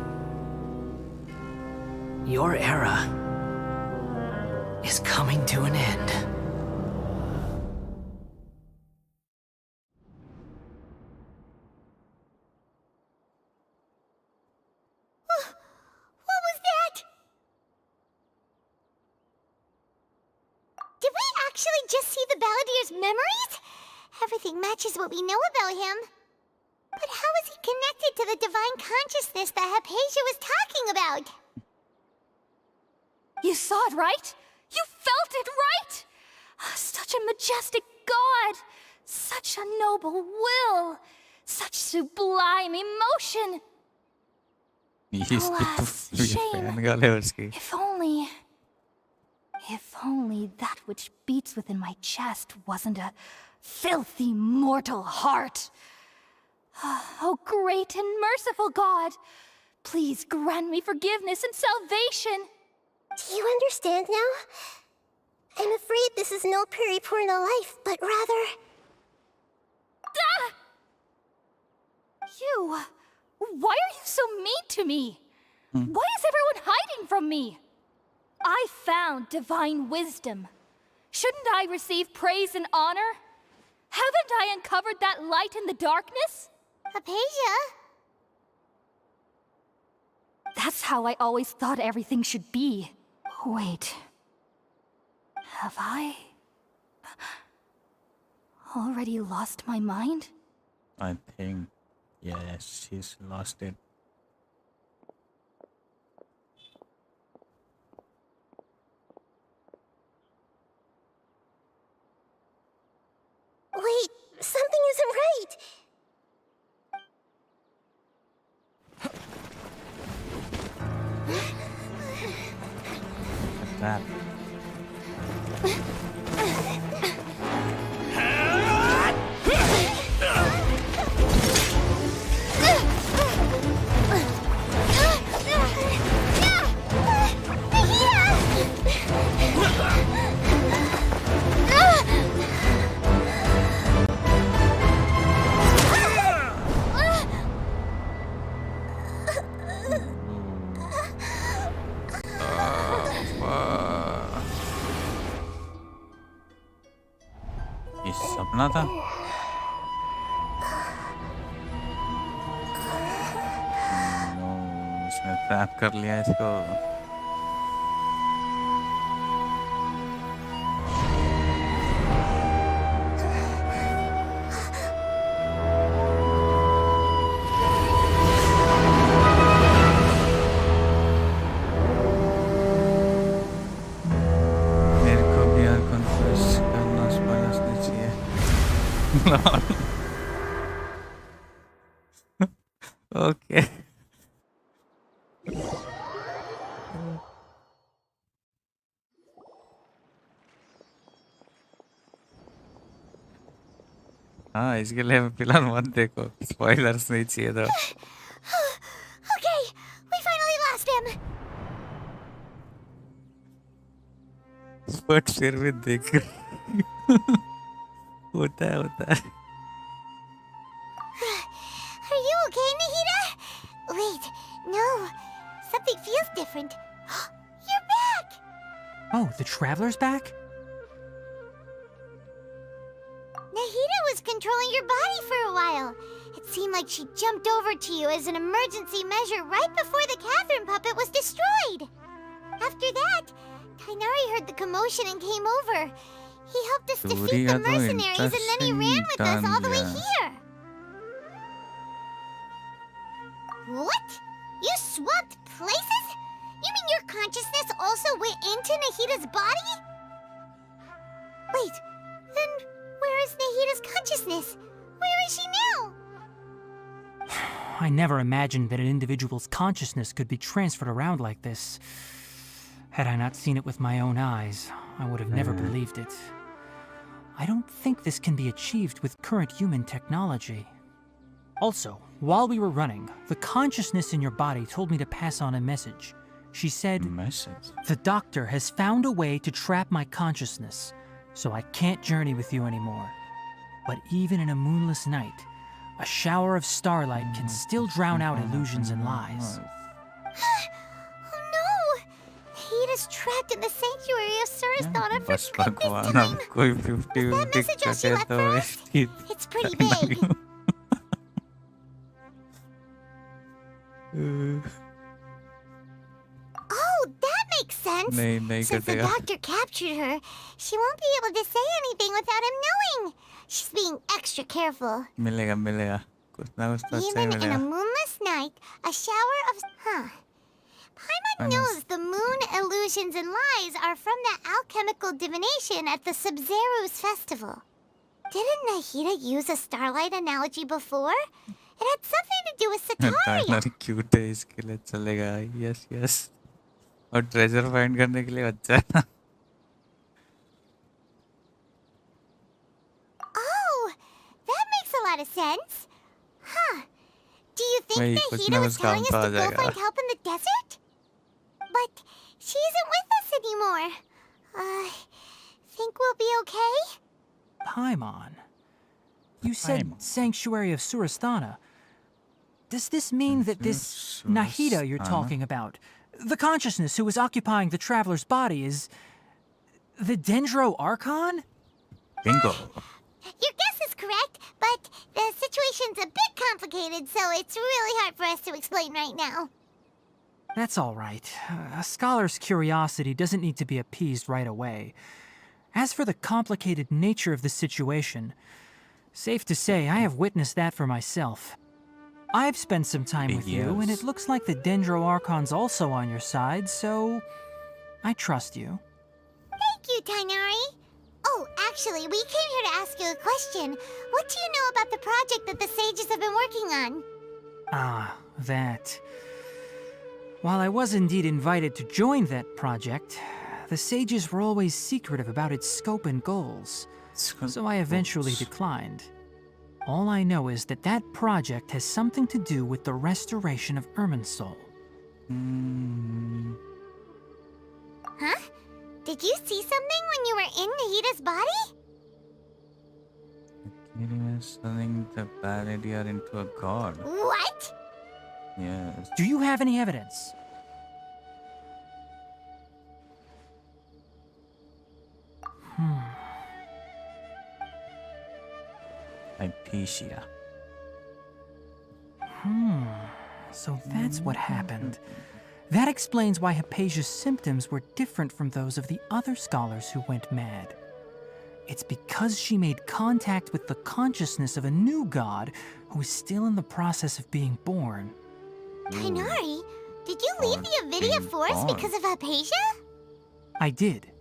Your era is coming to an end. What was that? Did we actually just see the Balladier's memories? Everything matches what we know about him. But how is he connected to the divine consciousness that Hypatia was talking about? You saw it, right? You felt it, right? Such a majestic god! Such a noble will! Such sublime emotion! Alas, shame. If only that which beats within my chest wasn't a filthy mortal heart. Oh, great and merciful God, please grant me forgiveness and salvation. Do you understand now? I'm afraid this is no periporno life, but rather... Ah! You... Why are you so mean to me? Why is everyone hiding from me? I found divine wisdom. Shouldn't I receive praise and honor? Haven't I uncovered that light in the darkness? Hypatia? That's how I always thought everything should be. Wait. Have I... already lost my mind? I think, yes, she's lost it. Wait, something isn't right. That. ये सपना था? No, इसने trap कर लिया इसको। Okay. हाँ इसके लिए फिलहाल मत देखो स्पॉयलर्स नहीं चाहिए था Okay, we finally lost him. But फिर भी देख होता है Are you okay, Nahida? Wait, no. Something feels different. You're back! Oh, the Traveler's back? Nahida was controlling your body for a while. It seemed like she jumped over to you as an emergency measure right before the Catherine puppet was destroyed. After that, Kainari heard the commotion and came over. He helped us defeat the mercenaries and then he ran with us all the way here. What? You swapped places? You mean your consciousness also went into Nahida's body? Wait, then where is Nahida's consciousness? Where is she now? I never imagined that an individual's consciousness could be transferred around like this. Had I not seen it with my own eyes, I would have never believed it. I don't think this can be achieved with current human technology. Also, while we were running, the consciousness in your body told me to pass on a message. She said, "The doctor has found a way to trap my consciousness, so I can't journey with you anymore. But even in a moonless night, a shower of starlight can still drown out illusions and lies." Oh no! Heda's trapped in the sanctuary of Surasthana for बस goodness भगवान time. अब कोई 50 That message all she कटे left तो for us? इसकी It's pretty big. Oh, that makes sense. नहीं Since the कटेगा doctor captured her, she won't be able to say anything without him knowing. She's being extra careful. मिलेगा मिलेगा कुछ ना कुछ तो अच्छा ही Even in a मिलेगा moonless night, a shower of... Huh. Paimon knows the moon illusions and lies are from the alchemical divination at the Sub-Zero's festival. Didn't Nahida use a starlight analogy before? It had something to do with Sataria. Tyler cute है इसके लिए चलेगा yes yes और treasure find करने के लिए अच्छा है Oh, that makes a lot of sense. Huh. Do you think वही that कुछ Hida ना was कुछ काम telling us तो आ to go जाएगा find help in the desert? But she isn't with us anymore. Think we'll be okay? Paimon, you said Sanctuary of Surasthana. Does this mean that this Nahida you're talking about, the consciousness who was occupying the traveler's body, is the Dendro Archon? Bingo. Your guess is correct, but the situation's a bit complicated, so it's really hard for us to explain right now. That's all right. A scholar's curiosity doesn't need to be appeased right away. As for the complicated nature of the situation, safe to say I have witnessed that for myself. I've spent some time with you, and it looks like the Dendro Archon's also on your side, so I trust you. Thank you, Tainari. Oh, actually, we came here to ask you a question. What do you know about the project that the sages have been working on? Ah, that. While I was indeed invited to join that project, the sages were always secretive about its scope and goals, so I eventually declined. All I know is that that project has something to do with the restoration of Irminsul. Huh? Did you see something when you were in Nahida's body? Turning the bad idea into a god. What? Yes. Do you have any evidence? Hypatia. So that's what happened. That explains why Hypatia's symptoms were different from those of the other scholars who went mad. It's because she made contact with the consciousness of a new god who is still in the process of being born. Tainari, did you leave the Avidia Forest because of Hypatia? I did.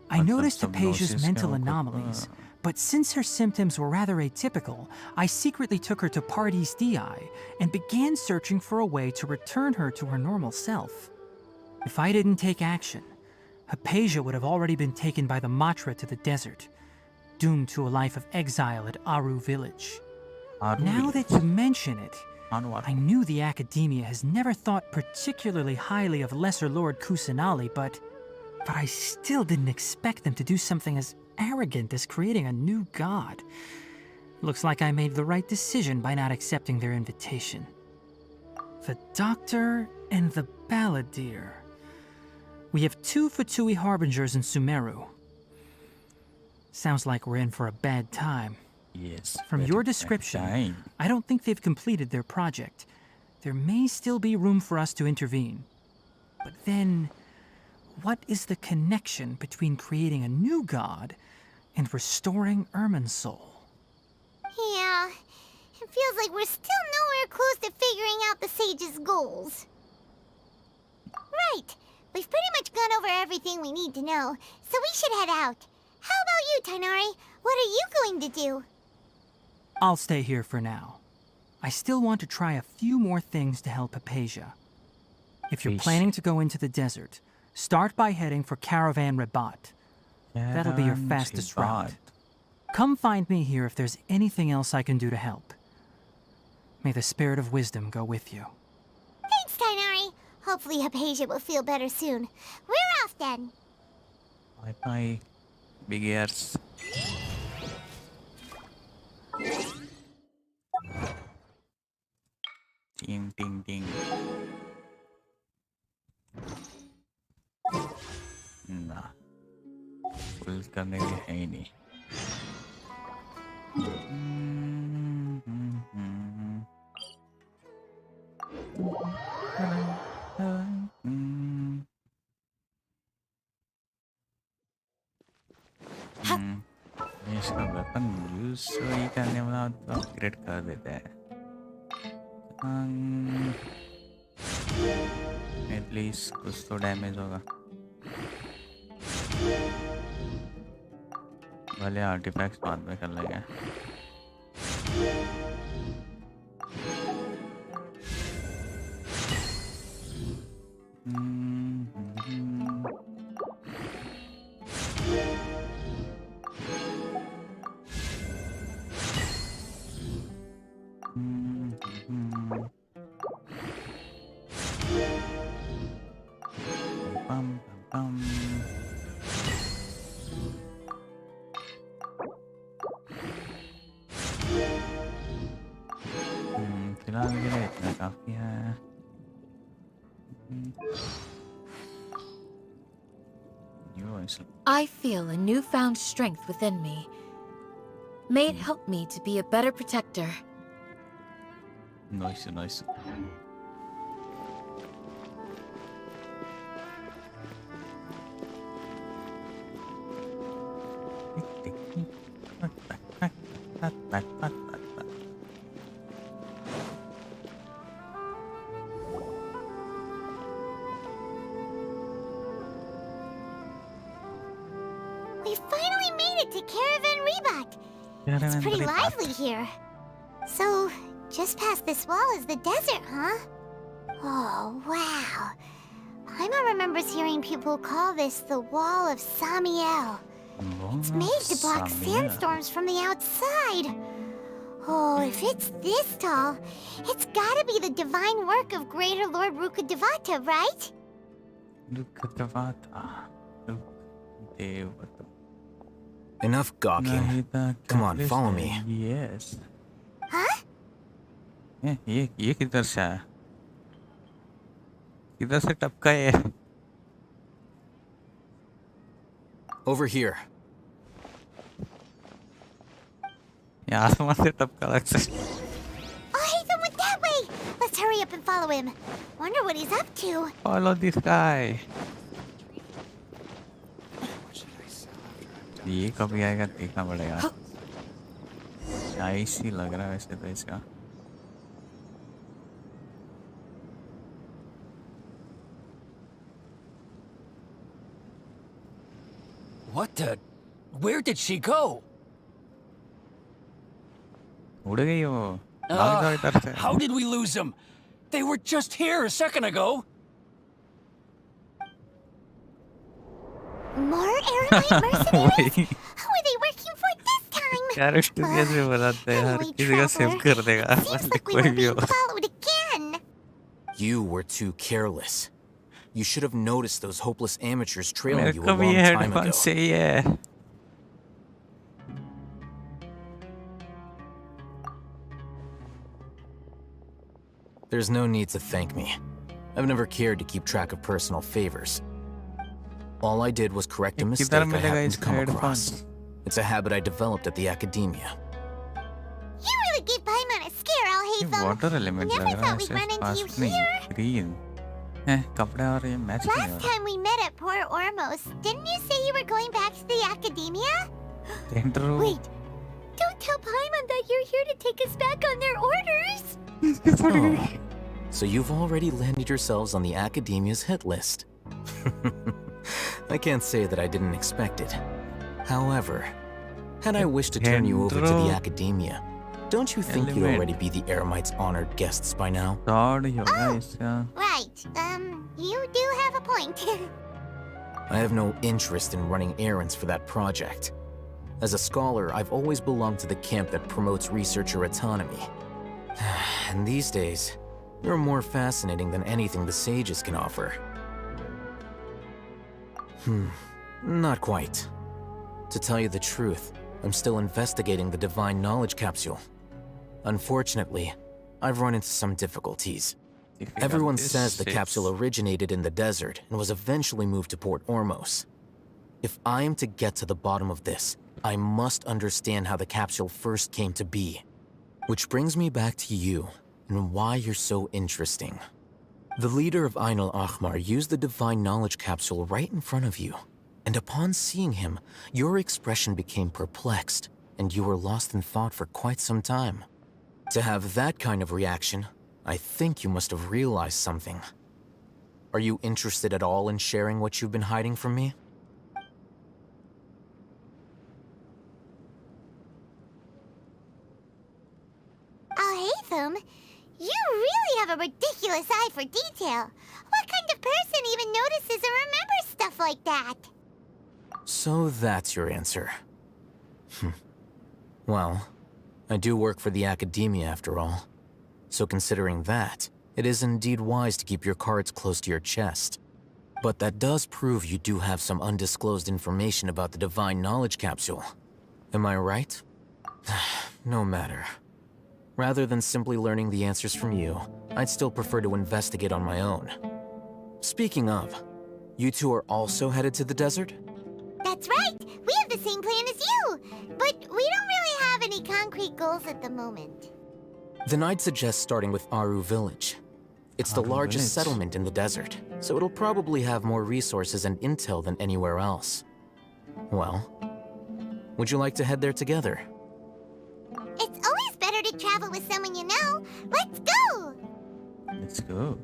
I noticed Hypatia's hypnosis mental का वो anomalies, but since her symptoms were rather atypical, I secretly took her to Pardes DI and began searching for a way to return her to her normal self. If I didn't take action, Hypatia would have already been taken by the Matra to the desert, doomed to a life of exile at Aru village. Now that you mention it, I knew the Academia has never thought particularly highly of Lesser Lord Kusanali, but I still didn't expect them to do something as arrogant as creating a new god. Looks like I made the right decision by not accepting their invitation. The Doctor and the Balladeer. We have 2 Fatui Harbingers in Sumeru. Sounds like we're in for a bad time. Yes. From your description, I don't think they've completed their project. There may still be room for us to intervene. But then, what is the connection between creating a new god and restoring Irminsul? Yeah, it feels like we're still nowhere close to figuring out the sage's goals. Right, we've pretty much gone over everything we need to know, so we should head out. How about you, Tainari? What are you going to do? I'll stay here for now. I still want to try a few more things to help Hypatia. If you're planning to go into the desert, start by heading for Caravan Rabat. That'll be your fastest route. Come find me here if there's anything else I can do to help. May the spirit of wisdom go with you. Thanks, Tighnari. Hopefully Hypatia will feel better soon. We're off then. Bye-bye, big ears. Ding, ding, ding. ना full करने के है ही नहीं इसका weapon use ही करने वाला तो upgrade कर देता है एटलीस्ट कुछ तो डैमेज होगा भले आर्टिफैक्ट्स बाद में कर लेंगे I feel a newfound strength within me. May it help me to be a better protector. Nice, nice. We finally made it to Caravan Reebok. It's pretty lively here. So, just past this wall is the desert, huh? Oh, wow. Paimon remembers hearing people call this the Wall of Samiel. It's made to block sandstorms from the outside. Oh, if it's this tall, it's gotta be the divine work of Greater Lord Rukkhadevata, right? Rukkhadevata. Enough gawking. Come on, follow me. Yes. Huh? ये किधर से आया? किधर से टपका है? Over here. ये आसमान से टपका लगता है. Oh, hey, they went that way. Let's hurry up and follow him. Wonder what he's up to. Follow this guy. ये कभी आएगा देखना पड़ेगा. ऐसी लग रहा है वैसे तो इसका. What the? Where did she go? उड़ गई वो. How did we lose them? They were just here a second ago. More Aramite mercenaries? Who are they working for this time? Character कैसे बनाते हैं? हर किसी का सेव कर देगा. Seems like we were being followed again. You were too careless. You should have noticed those hopeless amateurs trailing you a मेरे को भी long ये time हेडफोन ago. सही है. There's no need to thank me. I've never cared to keep track of personal favors. All I did was correct a mistake I happened to come across. It's a habit I developed at the academia. You really gave Paimon a scare, I'll hate them. Water element लग Never रहा है thought we'd run into you पास नहीं. here. Green. कपड़े और ये match नहीं हो Last time we met at Port Ormos, didn't you say you were going back to the academia? रहा. Wait, don't tell Paimon that you're here to take us back on their orders. Oh, so you've already landed yourselves on the academia's hit list. I can't say that I didn't expect it. However, had I wished to turn you over to the academia, don't you think you'd already be the Eremites' honored guests by now? Right, you do have a point. I have no interest in running errands for that project. As a scholar, I've always belonged to the camp that promotes researcher autonomy. And these days, you're more fascinating than anything the sages can offer. Not quite. To tell you the truth, I'm still investigating the Divine Knowledge Capsule. Unfortunately, I've run into some difficulties. Everyone says the capsule originated in the desert and was eventually moved to Port Ormos. If I am to get to the bottom of this, I must understand how the capsule first came to be. Which brings me back to you and why you're so interesting. The leader of Ain al-Ahmar used the Divine Knowledge Capsule right in front of you, and upon seeing him, your expression became perplexed, and you were lost in thought for quite some time. To have that kind of reaction, I think you must have realized something. Are you interested at all in sharing what you've been hiding from me? Alhaitham, you really have a ridiculous eye for detail. What kind of person even notices or remembers stuff like that? So that's your answer. Well, I do work for the academia after all. So considering that, it is indeed wise to keep your cards close to your chest. But that does prove you do have some undisclosed information about the Divine Knowledge Capsule. Am I right? No matter. Rather than simply learning the answers from you, I'd still prefer to investigate on my own. Speaking of, you two are also headed to the desert? That's right! We have the same plan as you! But we don't really have any concrete goals at the moment. Then I'd suggest starting with Aru Village. It's the largest settlement in the desert, so it'll probably have more resources and intel than anywhere else. Well, would you like to head there together? It's always better to travel with someone you know. Let's go! Let's go.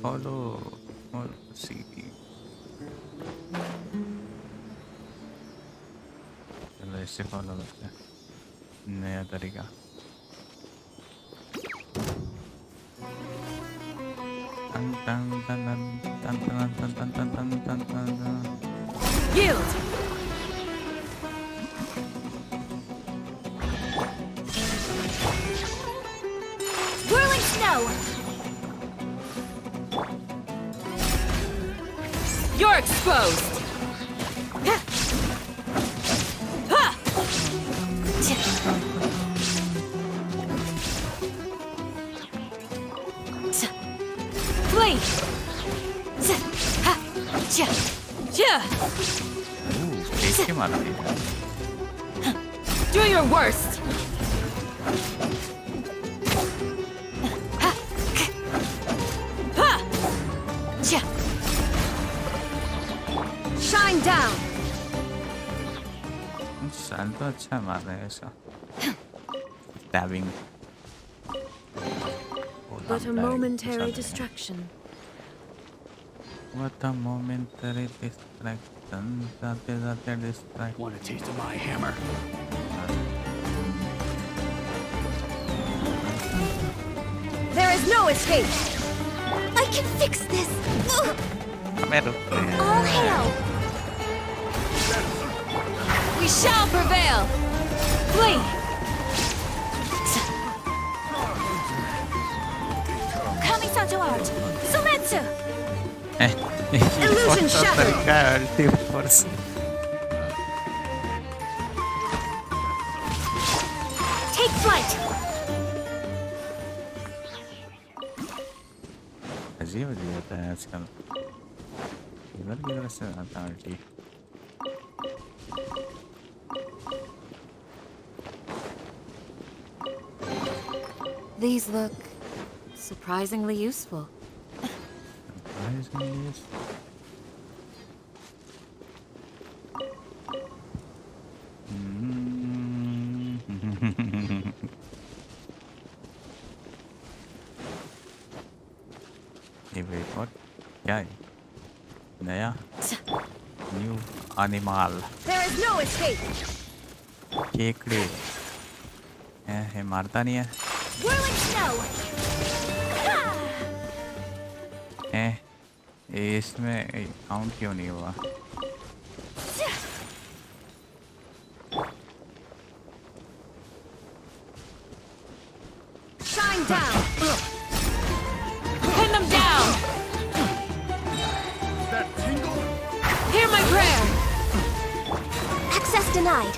Follow CD. चलो इससे follow करते हैं नया तरीका. Yield! Whirling snow! You're exposed! Flee! Do your worst! Shine down! शाल तो अच्छा मार रहा है ऐसा. Stabbing. But a momentary distraction. What a momentary distraction. That distraction. Want a taste of my hammer? There is no escape! I can fix this! All hail! We shall prevail! Flee! Kamisato art! Sumetsu! Illusion shattered! Take flight! अजीब अजीब होता है आजकल. इधर से आता है ठीक. These look Surprisingly useful. Surprisingly useful. wait, what? क्या है? नया? New animal. There is no escape. केकड़े. है मारता नहीं है. Whirling snow. इसमें काउंट क्यों नहीं हुआ? Shine down. Pin them down! That tingle? Hear my prayer! Access denied.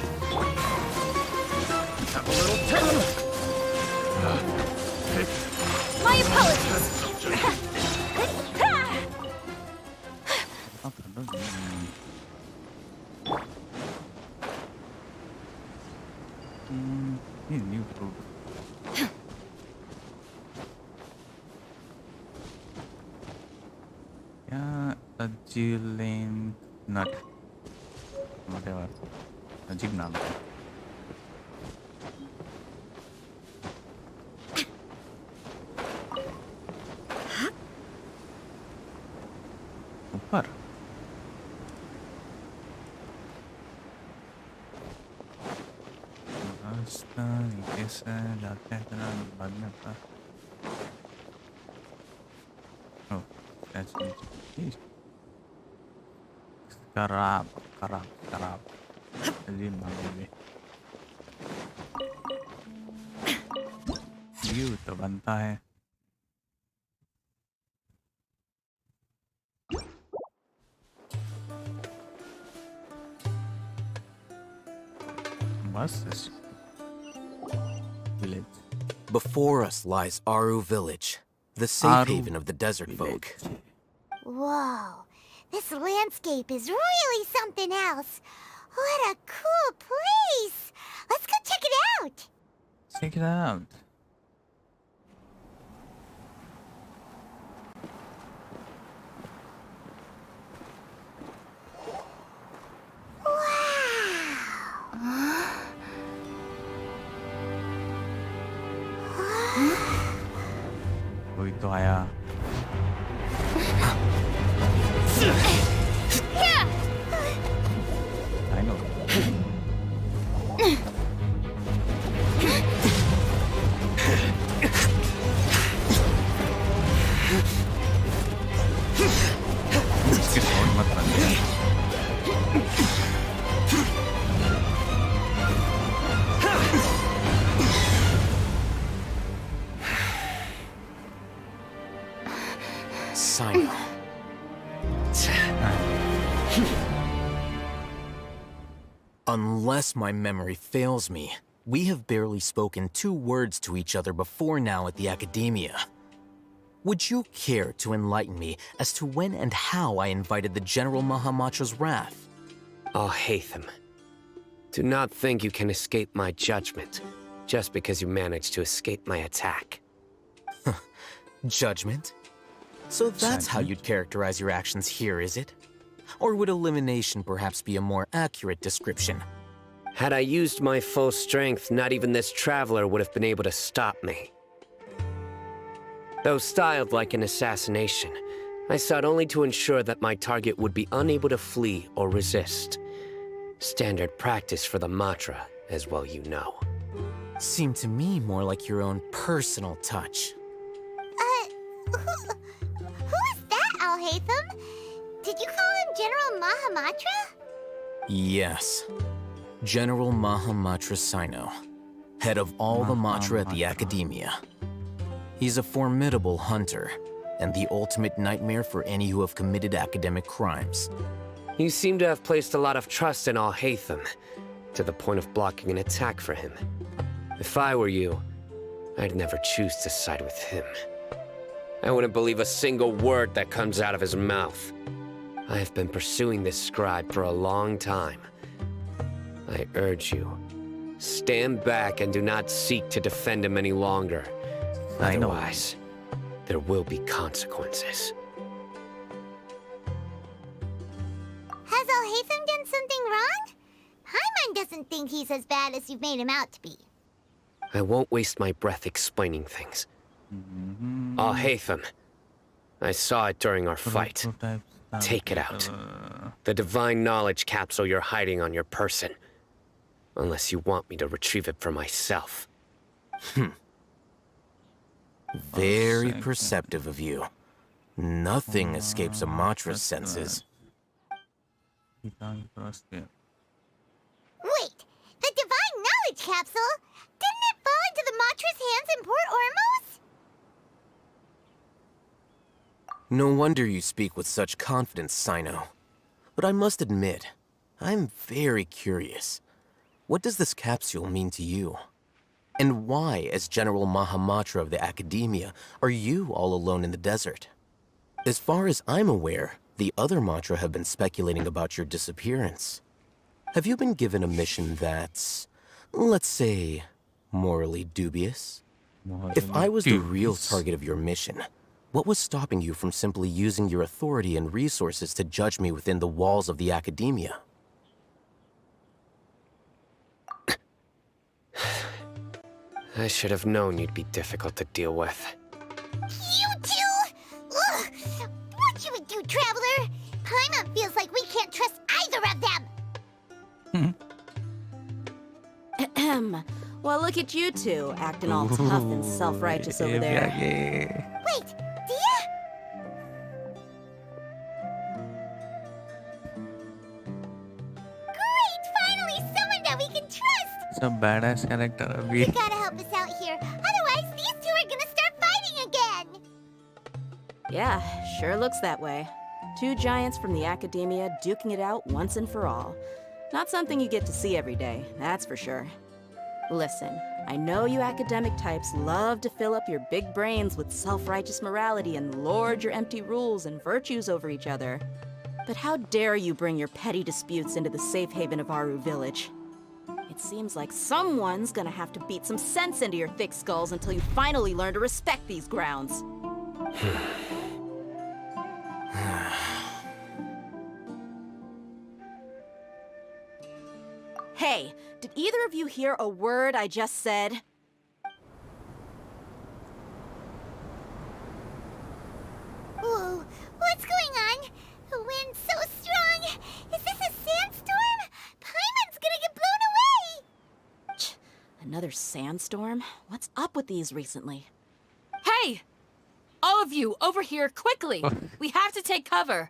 Have a little tingle. My apologies. New food. Yeah, a Jillian nut. Whatever. अजीब नाम है. ऊपर. रास्ता कैसे जाते हैं इतना बाद में पता. Oh, that's easy. खराब. अजीब नाम है. व्यू तो बनता है. What's this? Village. Before us lies Aru Village, the safe haven of the desert folk. Whoa, this landscape is really something else. What a cool place! Let's go check it out! Check it out. कोई तो आया. I know. इसके sound मत बंद. Cyno. Unless my memory fails me, we have barely spoken 2 words to each other before now at the Academia. Would you care to enlighten me as to when and how I invited the General Mahamatra's wrath? Oh, Haytham. Do not think you can escape my judgment, just because you managed to escape my attack. Judgment? So that's how you'd characterize your actions here, is it? Or would elimination perhaps be a more accurate description? Had I used my full strength, not even this traveler would have been able to stop me. Though styled like an assassination, I sought only to ensure that my target would be unable to flee or resist. Standard practice for the Matra, as well you know. Seemed to me more like your own personal touch. Who is that, Al-Haytham? Did you call him General Mahamatra? Yes. General Mahamatra Cyno, head of all the Matra at the Academia. He's a formidable hunter, and the ultimate nightmare for any who have committed academic crimes. You seem to have placed a lot of trust in Al-Haytham, to the point of blocking an attack for him. If I were you, I'd never choose to side with him. I wouldn't believe a single word that comes out of his mouth. I have been pursuing this scribe for a long time. I urge you, stand back and do not seek to defend him any longer. I know. Otherwise, there will be consequences. Has Alhaitham done something wrong? Paimon doesn't think he's as bad as you've made him out to be. I won't waste my breath explaining things. Alhaitham, I saw it during our fight. Take it out. The divine knowledge capsule you're hiding on your person. Unless you want me to retrieve it for myself. Very perceptive of you. Nothing escapes a Matra's senses. Wait, the divine knowledge capsule? Didn't it fall into the Matra's hands in Port Ormos? No wonder you speak with such confidence, Cyno. But I must admit, I'm very curious. What does this capsule mean to you? And why, as General Mahamatra of the Academia, are you all alone in the desert? As far as I'm aware, the other Matra have been speculating about your disappearance. Have you been given a mission that's, let's say, morally dubious? If I was the real target of your mission, what was stopping you from simply using your authority and resources to judge me within the walls of the Academia? I should have known you'd be difficult to deal with. You two? Ugh! What you would do, Traveler? Paimon feels like we can't trust either of them. Ahem. Well, look at you two, acting all tough and self-righteous over there. Wait, Dia? Great! Finally, someone that we can trust! Some badass character. You gotta help us out here. Otherwise, these two are gonna start fighting again! Yeah, sure looks that way. Two giants from the Academia duking it out once and for all. Not something you get to see every day, that's for sure. Listen, I know you academic types love to fill up your big brains with self-righteous morality and lord your empty rules and virtues over each other. But how dare you bring your petty disputes into the safe haven of Aru Village? It seems like someone's gonna have to beat some sense into your thick skulls until you finally learn to respect these grounds. Hey, did either of you hear a word I just said? Whoa, what's going on? The wind's so strong! Is this a sandstorm? Paimon's gonna get blown away! Another sandstorm? What's up with these recently? Hey! All of you, over here, quickly! We have to take cover!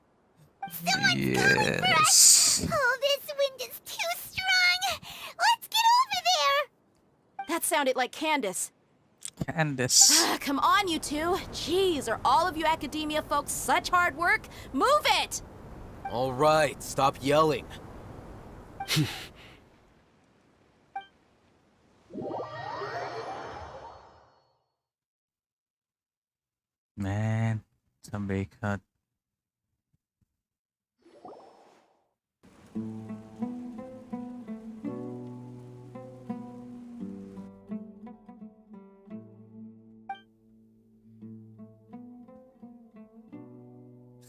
Someone's calling for us! Oh, this wind is too strong! Let's get over there! That sounded like Candace. Candace. Come on, you two. Jeez, are all of you Academia folks such hard work? Move it! All right, stop yelling. Man, some big cut.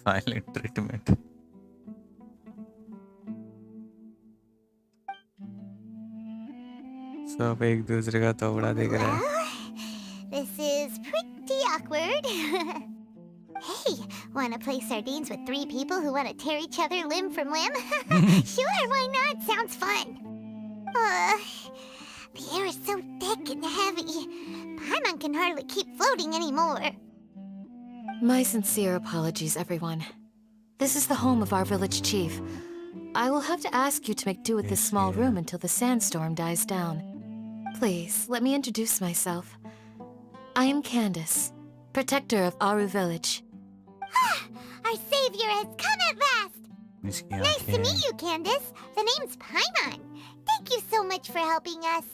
Silent treatment. सब एक दूसरे का तोबड़ा देख रहे हैं. This is pretty awkward. Hey, wanna play sardines with three people who wanna tear each other limb from limb? Sure, why not? Sounds fun. The air is so thick and heavy. Paimon can hardly keep floating anymore. My sincere apologies, everyone. This is the home of our village chief. I will have to ask you to make do with this small room until the sandstorm dies down. Please, let me introduce myself. I am Candace, protector of Aru Village. Our savior has come at last! Nice to meet you, Candace. The name's Paimon. Thank you so much for helping us.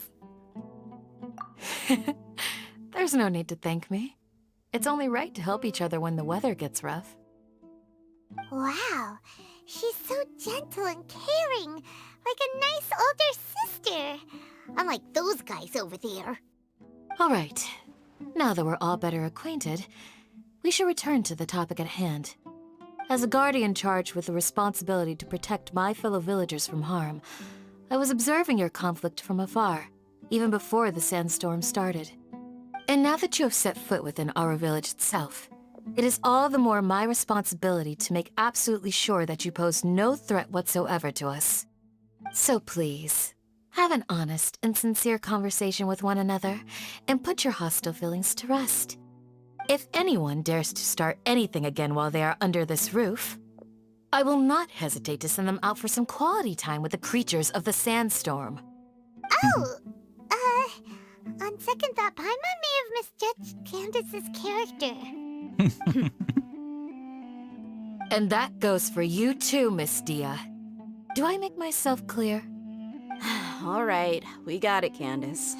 There's no need to thank me. It's only right to help each other when the weather gets rough. Wow, she's so gentle and caring, like a nice older sister. Unlike those guys over there. All right. Now that we're all better acquainted, We should return to the topic at hand. As a guardian charged with the responsibility to protect my fellow villagers from harm, I was observing your conflict from afar, even before the sandstorm started. And now that you have set foot within our village itself, it is all the more my responsibility to make absolutely sure that you pose no threat whatsoever to us. So please, have an honest and sincere conversation with one another, and put your hostile feelings to rest. If anyone dares to start anything again while they are under this roof, I will not hesitate to send them out for some quality time with the creatures of the sandstorm. Oh, on second thought, Paimon may have misjudged Candace's character. And that goes for you too, Miss Dia. Do I make myself clear? All right, we got it, Candace.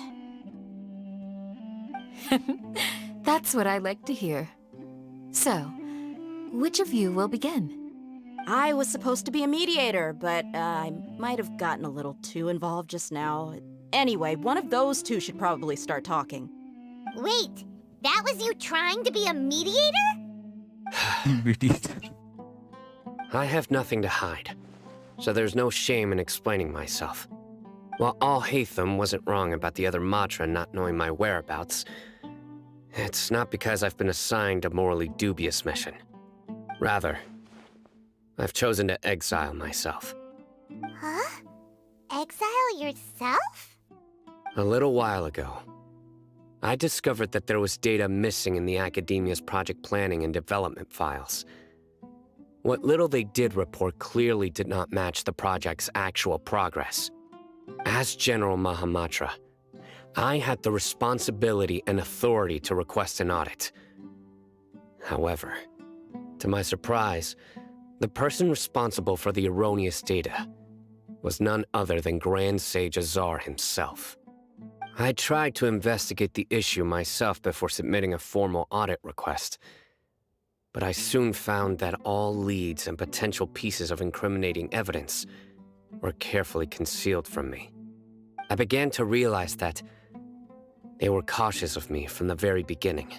That's what I like to hear. So, which of you will begin? I was supposed to be a mediator, but I might have gotten a little too involved just now. Anyway, one of those two should probably start talking. Wait, that was you trying to be a mediator? I have nothing to hide, so there's no shame in explaining myself. While Alhaitham wasn't wrong about the other Matra not knowing my whereabouts, it's not because I've been assigned a morally dubious mission. Rather, I've chosen to exile myself. Huh? Exile yourself? A little while ago, I discovered that there was data missing in the Academia's project planning and development files. What little they did report clearly did not match the project's actual progress. As General Mahamatra, I had the responsibility and authority to request an audit. However, to my surprise, the person responsible for the erroneous data was none other than Grand Sage Azar himself. I tried to investigate the issue myself before submitting a formal audit request, but I soon found that all leads and potential pieces of incriminating evidence were carefully concealed from me. I began to realize that they were cautious of me from the very beginning.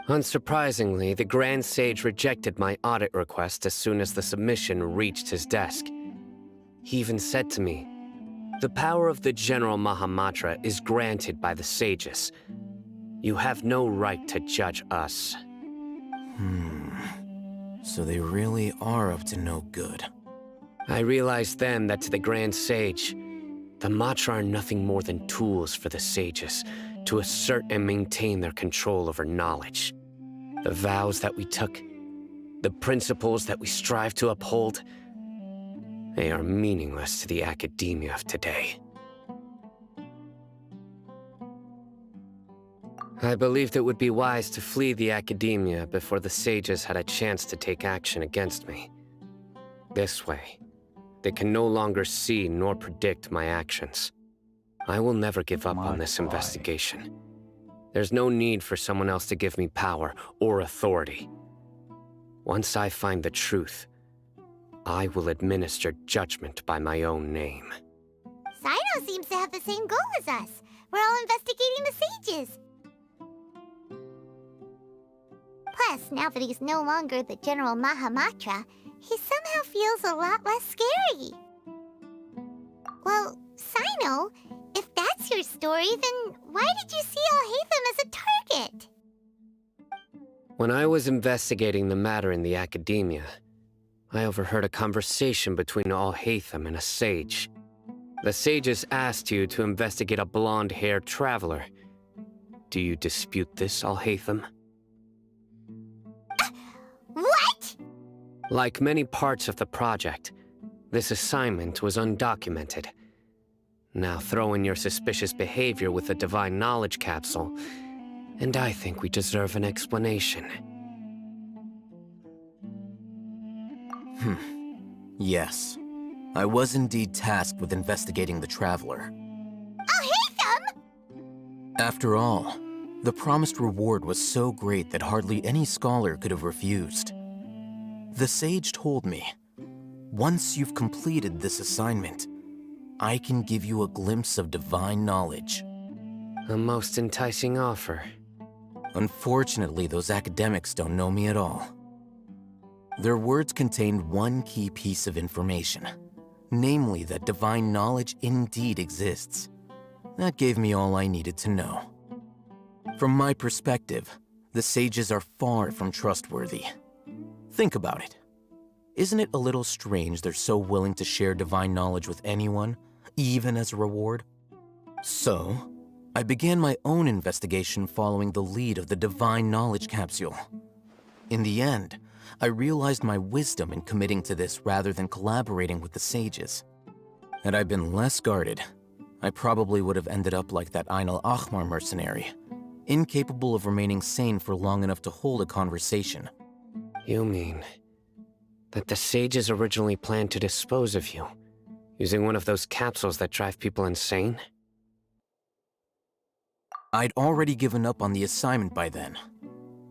Unsurprisingly, the Grand Sage rejected my audit request as soon as the submission reached his desk. He even said to me, "The power of the General Mahamatra is granted by the sages. You have no right to judge us." So they really are up to no good. I realized then that to the Grand Sage, the Matra are nothing more than tools for the sages to assert and maintain their control over knowledge. The vows that we took, the principles that we strive to uphold, they are meaningless to the academia of today. I believed it would be wise to flee the academia before the sages had a chance to take action against me. This way, they can no longer see nor predict my actions. I will never give up on this investigation. There's no need for someone else to give me power or authority. Once I find the truth, I will administer judgment by my own name. Cyno seems to have the same goal as us. We're all investigating the sages. Plus, now that he's no longer the General Mahamatra, he somehow feels a lot less scary. Well, Cyno, if that's your story, then why did you see Alhaitham as a target? When I was investigating the matter in the academia, I overheard a conversation between Alhaitham and a sage. The sages asked you to investigate a blonde-haired traveler. Do you dispute this, Alhaitham? What? Like many parts of the project, this assignment was undocumented. Now throw in your suspicious behavior with the Divine Knowledge Capsule, and I think we deserve an explanation. Yes. I was indeed tasked with investigating the Traveler. Alhaitham! After all, the promised reward was so great that hardly any scholar could have refused. The sage told me, once you've completed this assignment, I can give you a glimpse of divine knowledge. A most enticing offer. Unfortunately, those academics don't know me at all. Their words contained one key piece of information, namely that divine knowledge indeed exists. That gave me all I needed to know. From my perspective, the sages are far from trustworthy. Think about it. Isn't it a little strange they're so willing to share divine knowledge with anyone, even as a reward? So, I began my own investigation following the lead of the divine knowledge capsule. In the end, I realized my wisdom in committing to this rather than collaborating with the sages. Had I been less guarded, I probably would have ended up like that Ain al-Ahmar mercenary, incapable of remaining sane for long enough to hold a conversation. You mean that the sages originally planned to dispose of you, using one of those capsules that drive people insane? I'd already given up on the assignment by then.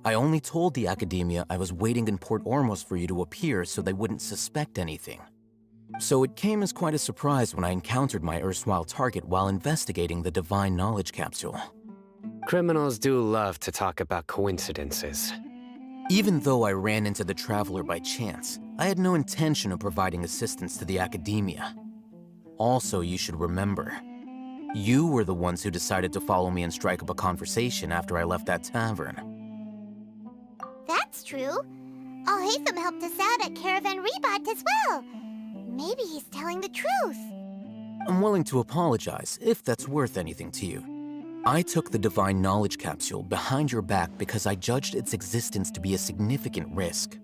I only told the academia I was waiting in Port Ormos for you to appear so they wouldn't suspect anything. So it came as quite a surprise when I encountered my erstwhile target while investigating the divine knowledge capsule. Criminals do love to talk about coincidences. Even though I ran into the Traveler by chance, I had no intention of providing assistance to the academia. Also, you should remember, you were the ones who decided to follow me and strike up a conversation after I left that tavern. That's true. Al-Haytham helped us out at Caravan Rebat as well. Maybe he's telling the truth. I'm willing to apologize if that's worth anything to you. I took the divine knowledge capsule behind your back because I judged its existence to be a significant risk.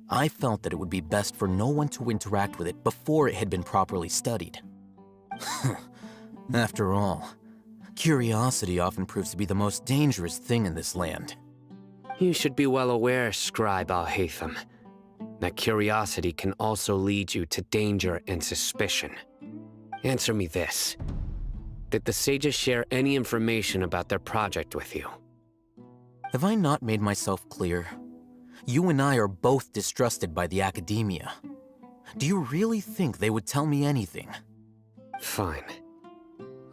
I felt that it would be best for no one to interact with it before it had been properly studied. After all, curiosity often proves to be the most dangerous thing in this land. You should be well aware, Scribe Al-Haytham, that curiosity can also lead you to danger and suspicion. Answer me this. Did the sages share any information about their project with you? Have I not made myself clear? You and I are both distrusted by the academia. Do you really think they would tell me anything? Fine.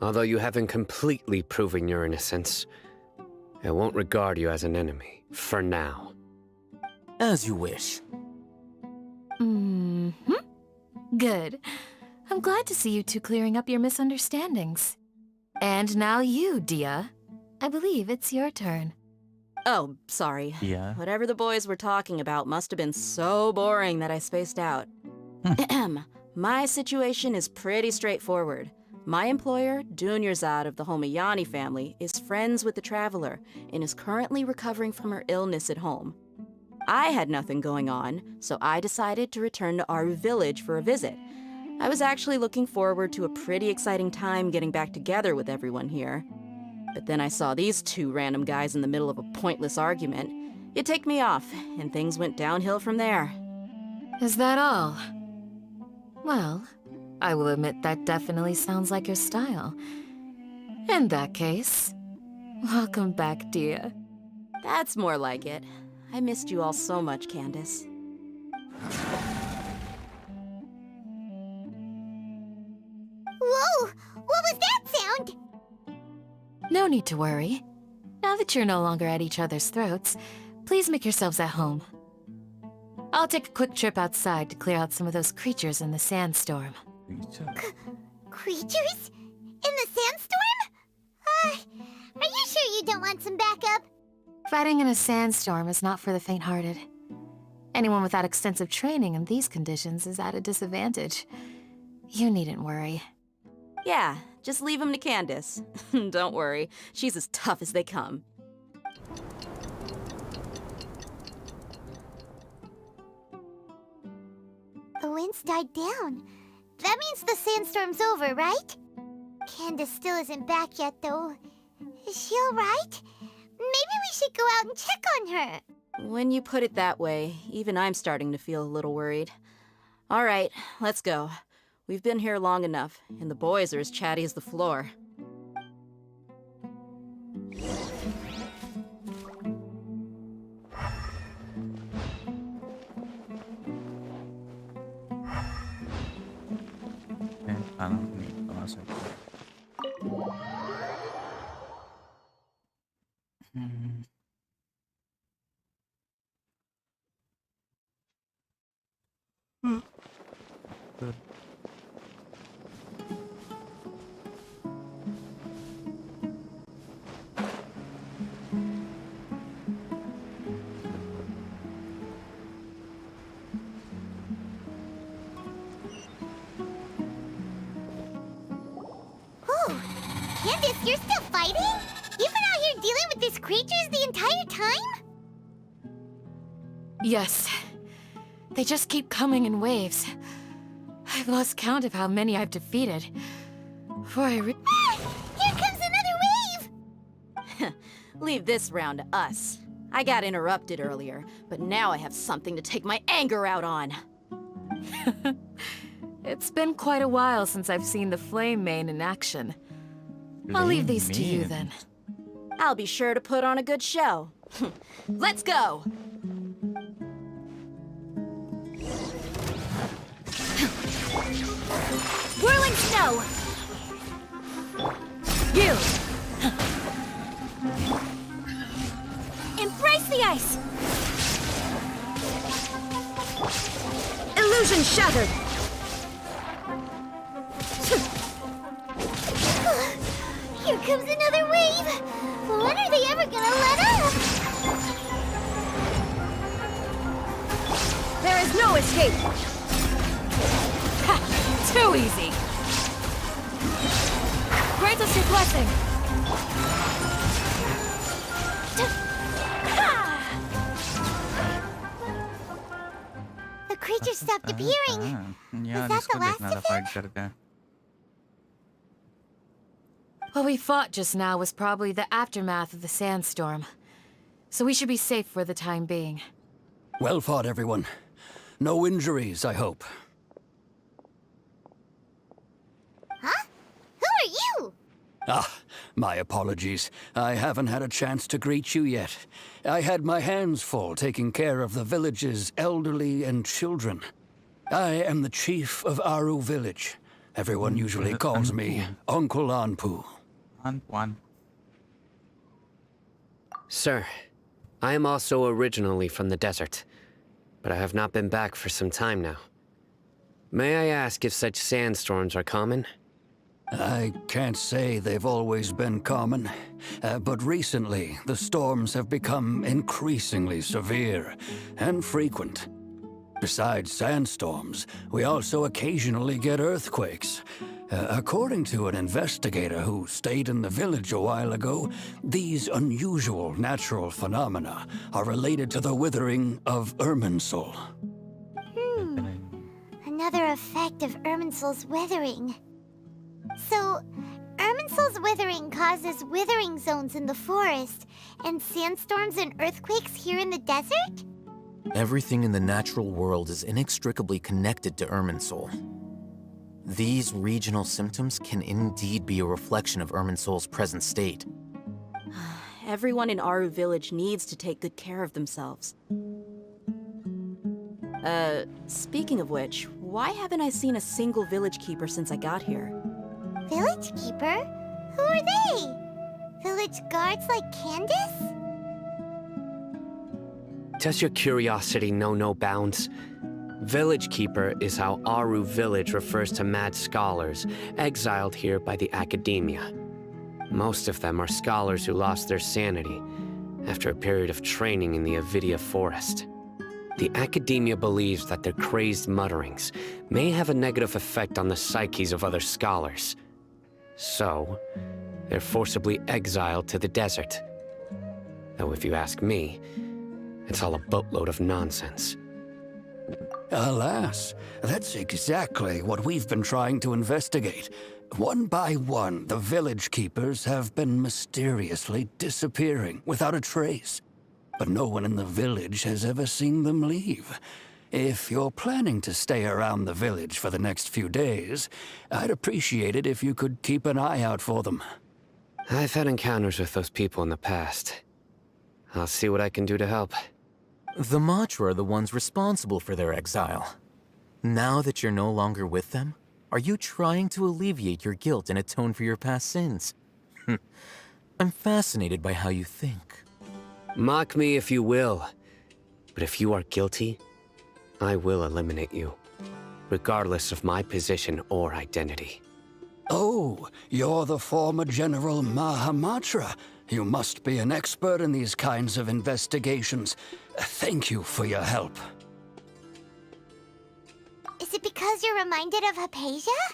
Although you haven't completely proven your innocence, I won't regard you as an enemy, for now. As you wish. Good. I'm glad to see you two clearing up your misunderstandings. And now you, Dia. I believe it's your turn. Oh, sorry. Yeah. Whatever the boys were talking about must have been so boring that I spaced out. My situation is pretty straightforward. My employer, Dunyarzad of the Homayani family, is friends with the Traveler and is currently recovering from her illness at home. I had nothing going on, so I decided to return to our village for a visit. I was actually looking forward to a pretty exciting time getting back together with everyone here. But then I saw these two random guys in the middle of a pointless argument. It ticked me off, and things went downhill from there. Is that all? Well, I will admit that definitely sounds like your style. In that case, welcome back, Dia. That's more like it. I missed you all so much, Candace. Whoa! What was that sound? No need to worry. Now that you're no longer at each other's throats, please make yourselves at home. I'll take a quick trip outside to clear out some of those creatures in the sandstorm. Creatures? In the sandstorm? Are you sure you don't want some backup? Fighting in a sandstorm is not for the faint-hearted. Anyone without extensive training in these conditions is at a disadvantage. You needn't worry. Yeah, just leave them to Candace. Don't worry, she's as tough as they come. The wind's died down. That means the sandstorm's over, right? Candace still isn't back yet, though. Is she alright? Maybe we should go out and check on her. When you put it that way, even I'm starting to feel a little worried. All right, let's go. We've been here long enough, and the boys are as chatty as the floor. Good. Whew. Candace, you're still fighting? You've been out here dealing with these creatures the entire time? Yes. They just keep coming in waves. I've lost count of how many I've defeated. Before I Here comes another wave! Leave this round to us. I got interrupted earlier, but now I have something to take my anger out on. It's been quite a while since I've seen the Flame Main in action. I'll leave these to you then. I'll be sure to put on a good show. Let's go! Whirling snow! You! Embrace the ice! Illusion shattered! Here comes another wave! When are they ever gonna let up? There is no escape! Ha! Too easy! Grant us your blessing! The creatures stopped appearing. Yeah, Was that the last देखना था of fight करके. What we fought just now was probably the aftermath of the sandstorm. So we should be safe for the time being. Well fought, everyone. No injuries, I hope. Huh? Who are you? Ah, my apologies. I haven't had a chance to greet you yet. I had my hands full taking care of the village's elderly and children. I am the chief of Aru village. Everyone usually calls me Uncle Anpu. Anpuan. Sir, I am also originally from the desert, but I have not been back for some time now. May I ask if such sandstorms are common? I can't say they've always been common, but recently the storms have become increasingly severe and frequent. Besides sandstorms, we also occasionally get earthquakes. According to an investigator who stayed in the village a while ago, these unusual natural phenomena are related to the withering of Irminsul. Another effect of Irminsul's withering. So, Irminsul's withering causes withering zones in the forest, and sandstorms and earthquakes here in the desert? Everything in the natural world is inextricably connected to Irminsul. These regional symptoms can indeed be a reflection of Irminsul's present state. Everyone in Aru village needs to take good care of themselves. Speaking of which, why haven't I seen a single village keeper since I got here? Village keeper? Who are they? Village guards like Candace? Does your curiosity know no bounds? Village Keeper is how Aru village refers to mad scholars exiled here by the academia. Most of them are scholars who lost their sanity after a period of training in the Avidia forest. The academia believes that their crazed mutterings may have a negative effect on the psyches of other scholars. So, they're forcibly exiled to the desert. Though if you ask me, it's all a boatload of nonsense. Alas, that's exactly what we've been trying to investigate. One by one, the village keepers have been mysteriously disappearing without a trace. But no one in the village has ever seen them leave. If you're planning to stay around the village for the next few days, I'd appreciate it if you could keep an eye out for them. I've had encounters with those people in the past. I'll see what I can do to help. The Matra are the ones responsible for their exile. Now that you're no longer with them, are you trying to alleviate your guilt and atone for your past sins? I'm fascinated by how you think. Mock me if you will, but if you are guilty, I will eliminate you. regardless of my position or identity. Oh, you're the former General Mahamatra. You must be an expert in these kinds of investigations. Thank you for your help. Is it because you're reminded of Hypatia?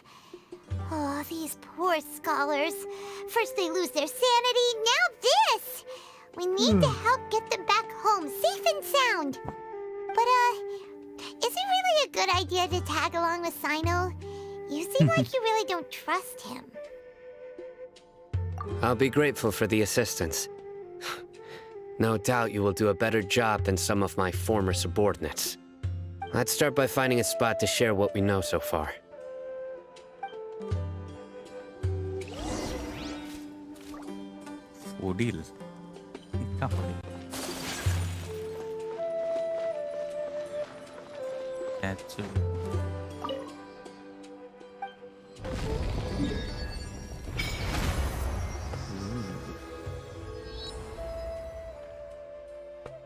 Oh, these poor scholars. First they lose their sanity, now this! We need to help get them back home, safe and sound. But, is it really a good idea to tag along with Cyno? You seem like you really don't trust him. I'll be grateful for the assistance. No doubt you will do a better job than some of my former subordinates. Let's start by finding a spot to share what we know so far. Odil. Statue.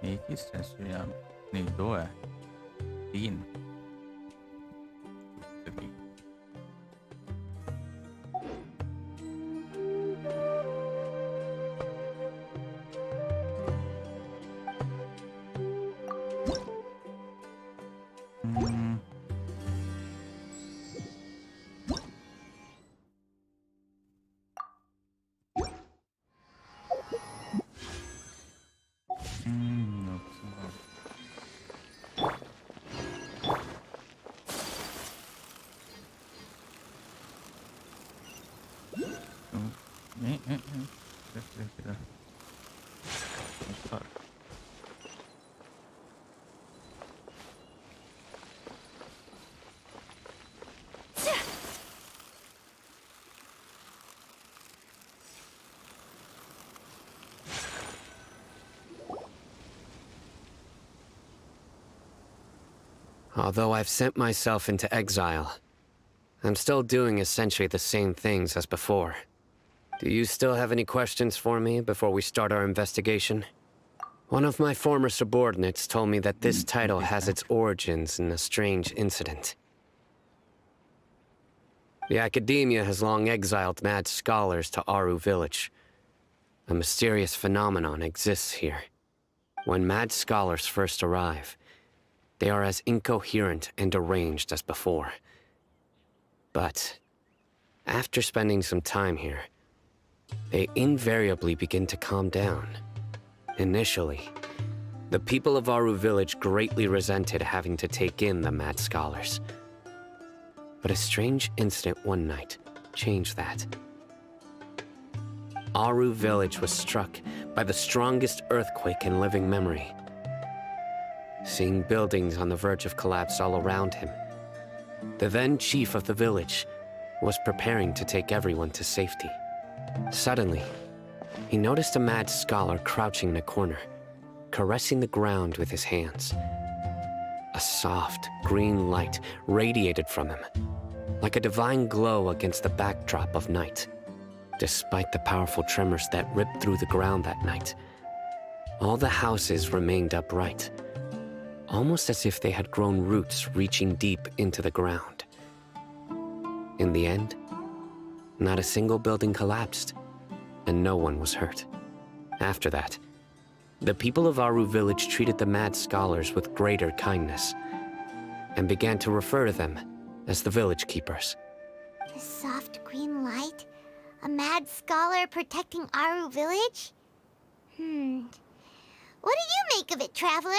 एक ही statue यहाँ नहीं, दो है, तीन। Although I've sent myself into exile, I'm still doing essentially the same things as before. Do you still have any questions for me before we start our investigation? One of my former subordinates told me that this title has its origins in a strange incident. The Academia has long exiled mad scholars to Aru Village. A mysterious phenomenon exists here. When mad scholars first arrive, they are as incoherent and deranged as before. But after spending some time here, they invariably begin to calm down. Initially, the people of Aru Village greatly resented having to take in the mad scholars. But a strange incident one night changed that. Aru Village was struck by the strongest earthquake in living memory. Seeing buildings on the verge of collapse all around him, the then chief of the village was preparing to take everyone to safety. Suddenly, he noticed a mad scholar crouching in a corner, caressing the ground with his hands. A soft, green light radiated from him, like a divine glow against the backdrop of night. Despite the powerful tremors that ripped through the ground that night, all the houses remained upright, almost as if they had grown roots reaching deep into the ground. In the end, not a single building collapsed, and no one was hurt. After that, the people of Aru Village treated the mad scholars with greater kindness, and began to refer to them as the village keepers. The soft green light? A mad scholar protecting Aru Village? What do you make of it, Traveler?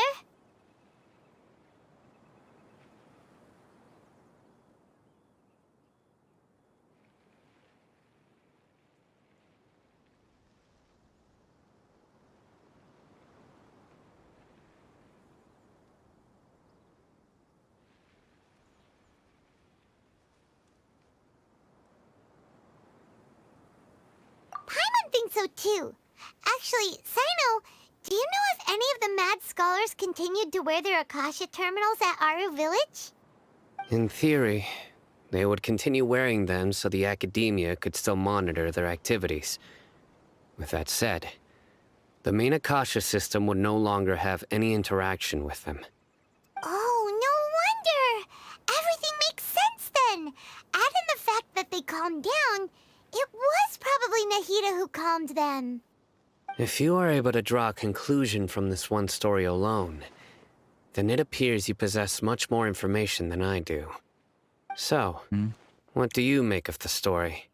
Paimon thinks so too. Actually, Cyno, do you know if any of the mad scholars continued to wear their Akasha terminals at Aru Village? In theory, they would continue wearing them so the Academia could still monitor their activities. With that said, the main Akasha system would no longer have any interaction with them. Oh, no wonder! Everything makes calmed down, it was probably Nahida who calmed them. If you are able to draw a conclusion from this one story alone, then it appears you possess much more information than I do. So, what do you make of the story?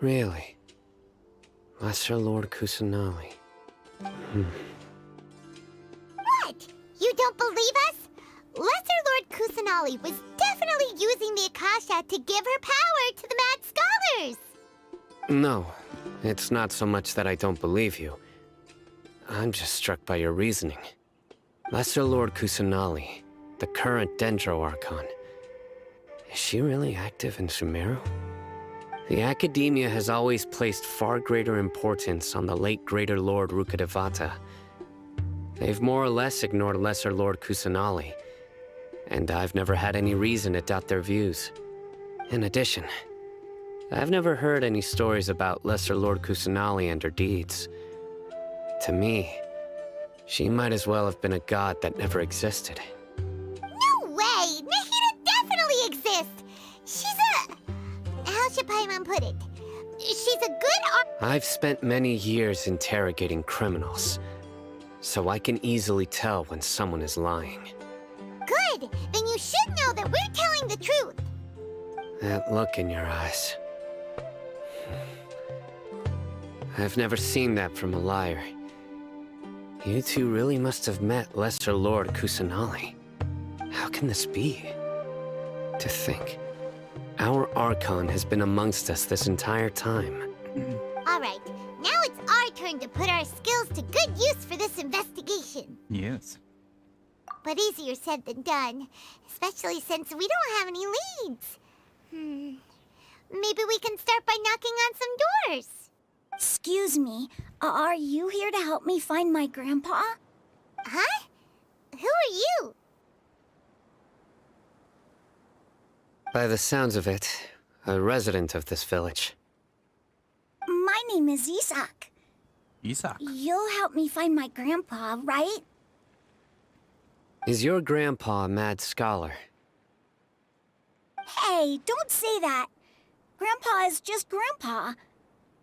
Really? Lesser Lord Kusanali. What? You don't believe us? Lesser Lord Kusanali was definitely using the Akasha to give her power to the Mad Scholars! No, it's not so much that I don't believe you. I'm just struck by your reasoning. Lesser Lord Kusanali, the current Dendro Archon. Is she really active in Sumeru? The Academia has always placed far greater importance on the late Greater Lord Rukkhadevata. They've more or less ignored Lesser Lord Kusanali, and I've never had any reason to doubt their views. In addition, I've never heard any stories about Lesser Lord Kusanali and her deeds. To me, she might as well have been a god that never existed. No way! Nahida definitely exists! She's a... How should Paimon put it? She's a good I've spent many years interrogating criminals, so I can easily tell when someone is lying. Good! Then you should know that we're telling the truth! That look in your eyes. I've never seen that from a liar. You two really must have met Lesser Lord Kusanali. How can this be? To think, our Archon has been amongst us this entire time. Alright, now it's our turn to put our skills to good use for this investigation. Yes. But easier said than done, especially since we don't have any leads. Maybe we can start by knocking on some doors. Excuse me, are you here to help me find my grandpa? Huh? Who are you? By the sounds of it, a resident of this village. My name is Isak. Isak? You'll help me find my grandpa, right? Is your grandpa a mad scholar? Hey, don't say that. Grandpa is just Grandpa.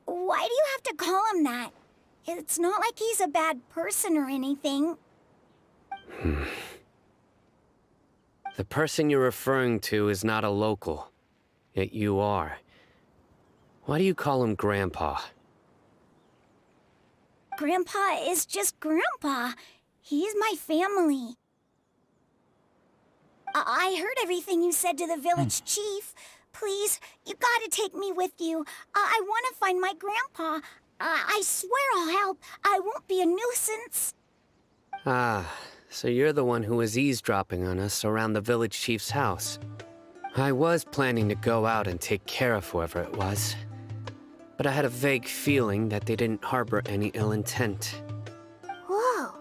Why do you have to call him that? It's not like he's a bad person or anything. The person you're referring to is not a local, yet you are. Why do you call him Grandpa? Grandpa is just Grandpa. He's my family. I heard everything you said to the village chief. Please, you gotta take me with you. I want to find my grandpa. I swear I'll help. I won't be a nuisance. Ah, so you're the one who was eavesdropping on us around the village chief's house. I was planning to go out and take care of whoever it was, but I had a vague feeling that they didn't harbor any ill intent. Whoa.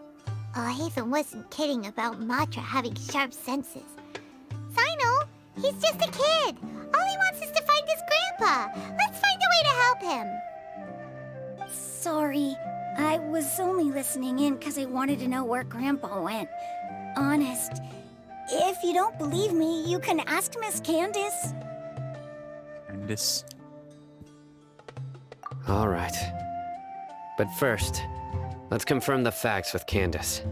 Haytham wasn't kidding about Matra having sharp senses. Cyno, he's just a kid. All he wants is to find his grandpa. Let's find a way to help him. Sorry, I was only listening in because I wanted to know where Grandpa went. Honest. If you don't believe me, you can ask Miss Candace. Candace. All right. But first, let's confirm the facts with Candace.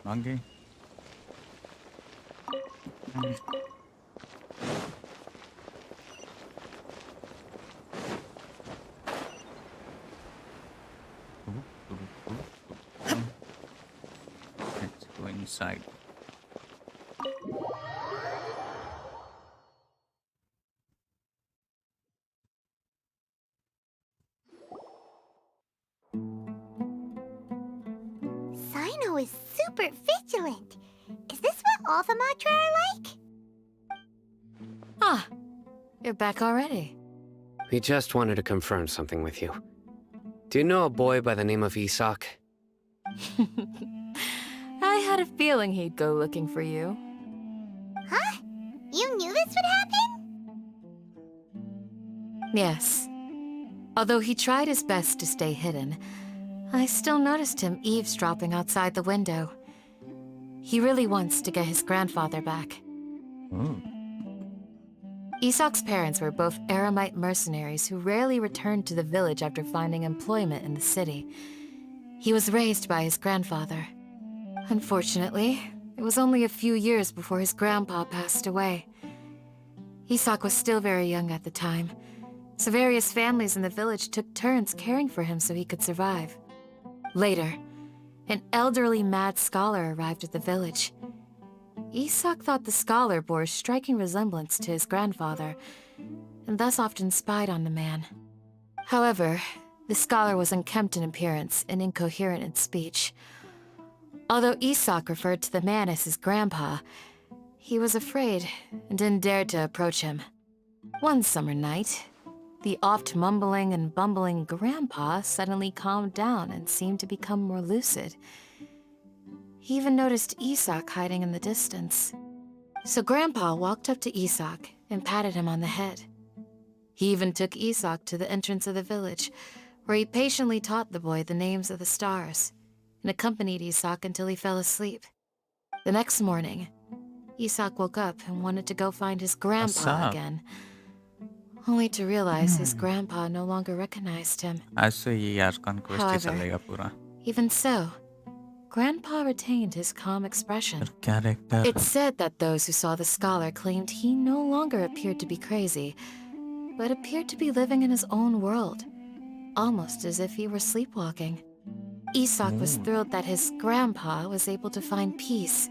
भाग गई। Let's go inside. Cyno is super vigilant. Is this what all the Matra are like? Ah, you're back already. We just wanted to confirm something with you. Do you know a boy by the name of Isak? I had a feeling he'd go looking for you. Huh? You knew this would happen? Yes. Although he tried his best to stay hidden, I still noticed him eavesdropping outside the window. He really wants to get his grandfather back. Isak's parents were both Eremite mercenaries who rarely returned to the village after finding employment in the city. He was raised by his grandfather. Unfortunately, it was only a few years before his grandpa passed away. Isak was still very young at the time, so various families in the village took turns caring for him so he could survive. Later, an elderly mad scholar arrived at the village. Isak thought the scholar bore a striking resemblance to his grandfather, and thus often spied on the man. However, the scholar was unkempt in appearance and incoherent in speech. Although Isak referred to the man as his grandpa, he was afraid and didn't dare to approach him. One summer night, the oft mumbling and bumbling grandpa suddenly calmed down and seemed to become more lucid. He even noticed Isak hiding in the distance. So Grandpa walked up to Isak and patted him on the head. He even took Isak to the entrance of the village, where he patiently taught the boy the names of the stars, and accompanied Isak until he fell asleep. The next morning, Isak woke up and wanted to go find his grandpa again, only to realize his grandpa no longer recognized him. However, even so, Grandpa retained his calm expression. It's said that those who saw the scholar claimed he no longer appeared to be crazy, but appeared to be living in his own world, almost as if he were sleepwalking. Isak was thrilled that his grandpa was able to find peace,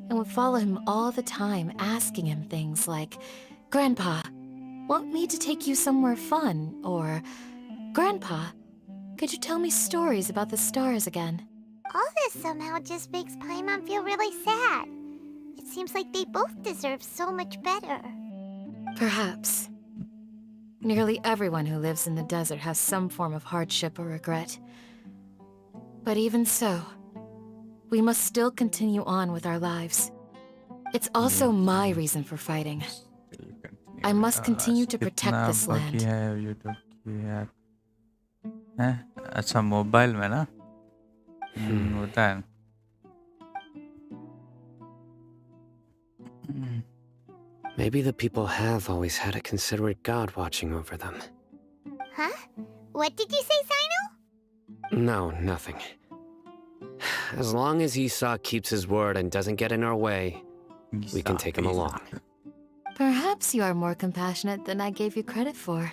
and would follow him all the time, asking him things like, "Grandpa, want me to take you somewhere fun?" Or, "Grandpa, could you tell me stories about the stars again?" All this somehow just makes Paimon feel really sad. It seems like they both deserve so much better. Perhaps. Nearly everyone who lives in the desert has some form of hardship or regret. But even so, we must still continue on with our lives. It's also my reason for fighting. I must continue to protect this land. अच्छा mobile में ना होता है Maybe the people have always had a considerate god watching over them. Huh? What did you say, Cyno? No, nothing. As long as Isak keeps his word and doesn't get in our way, we can take him along. Perhaps you are more compassionate than I gave you credit for.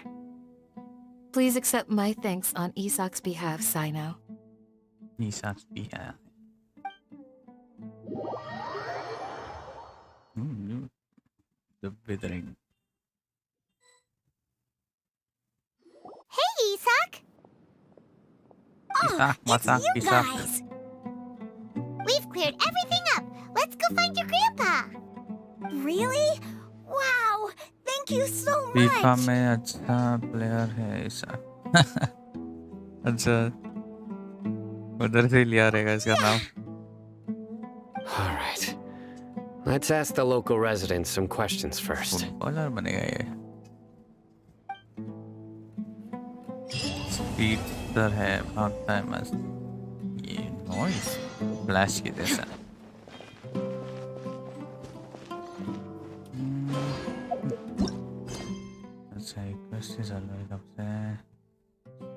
Please accept my thanks on Isak's behalf, Cyno. Isak's behalf. The withering. Hey, Isak! Isak, what's up, you Isak? guys! We've cleared everything up. Let's go find your grandpa. Really? Wow! Thank you so FIFA much! में अच्छा player है Isaac अच्छा उधर से लिया रहेगा इसका नाम All right. Let's ask the local residents some questions first. Footballer बनेगा ये स्पीडर है भागता है मस्त ये नॉइस फ्लैश की जैसा अच्छा एक क्वेश्चन चल रहा है कब से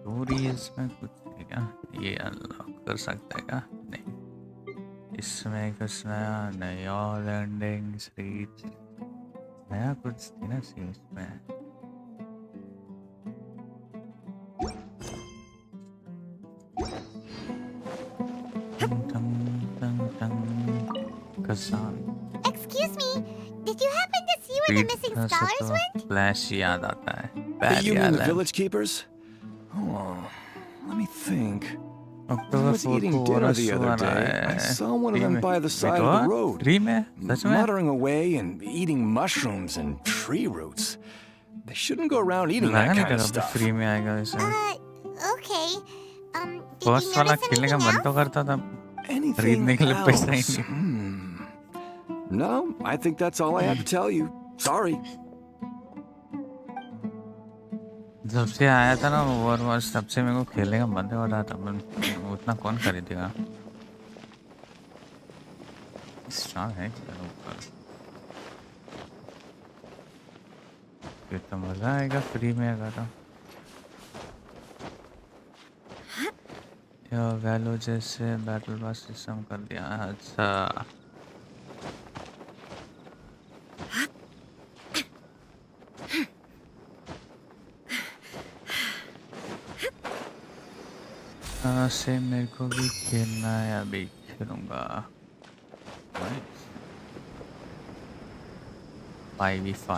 स्टोरीज में कुछ है क्या ये अनलॉक कर सकता है क्या नहीं इसमें कुछ नया नहीं ऑल एंडिंग्स रीच नया कुछ थी ना सीरीज में Excuse me, did you happen to see where the missing scholars went? Flash याद आता है Hey, you mean the village keepers? Oh, let me think. October was 4 eating को dinner और the other सुना day. I है saw one of free them में by the wait side of the what road. Free में सच में Muttering away and eating mushrooms and tree roots. They shouldn't go around eating लगा that नहीं kind of था कभी stuff. Free में आएगा वैसे Okay. Did you फर्स्ट वाला notice खेलने का anything मन तो else? करता था Anything खरीदने के लिए पैसा ही else? नहीं No, I think that's all I have to tell you. Sorry. जब से आया था ना ओवरवॉच तब से मेरे को खेलने का मन हो रहा था पर उतना कौन खरीदेगा स्ट्रॉन्ग है क्या ऊपर फिर तो मजा आएगा फ्री में अगर या वैलो जैसे बैटल पास सिस्टम कर दिया अच्छा से मेरे को भी खेलना है अभी खेलूंगा 5v5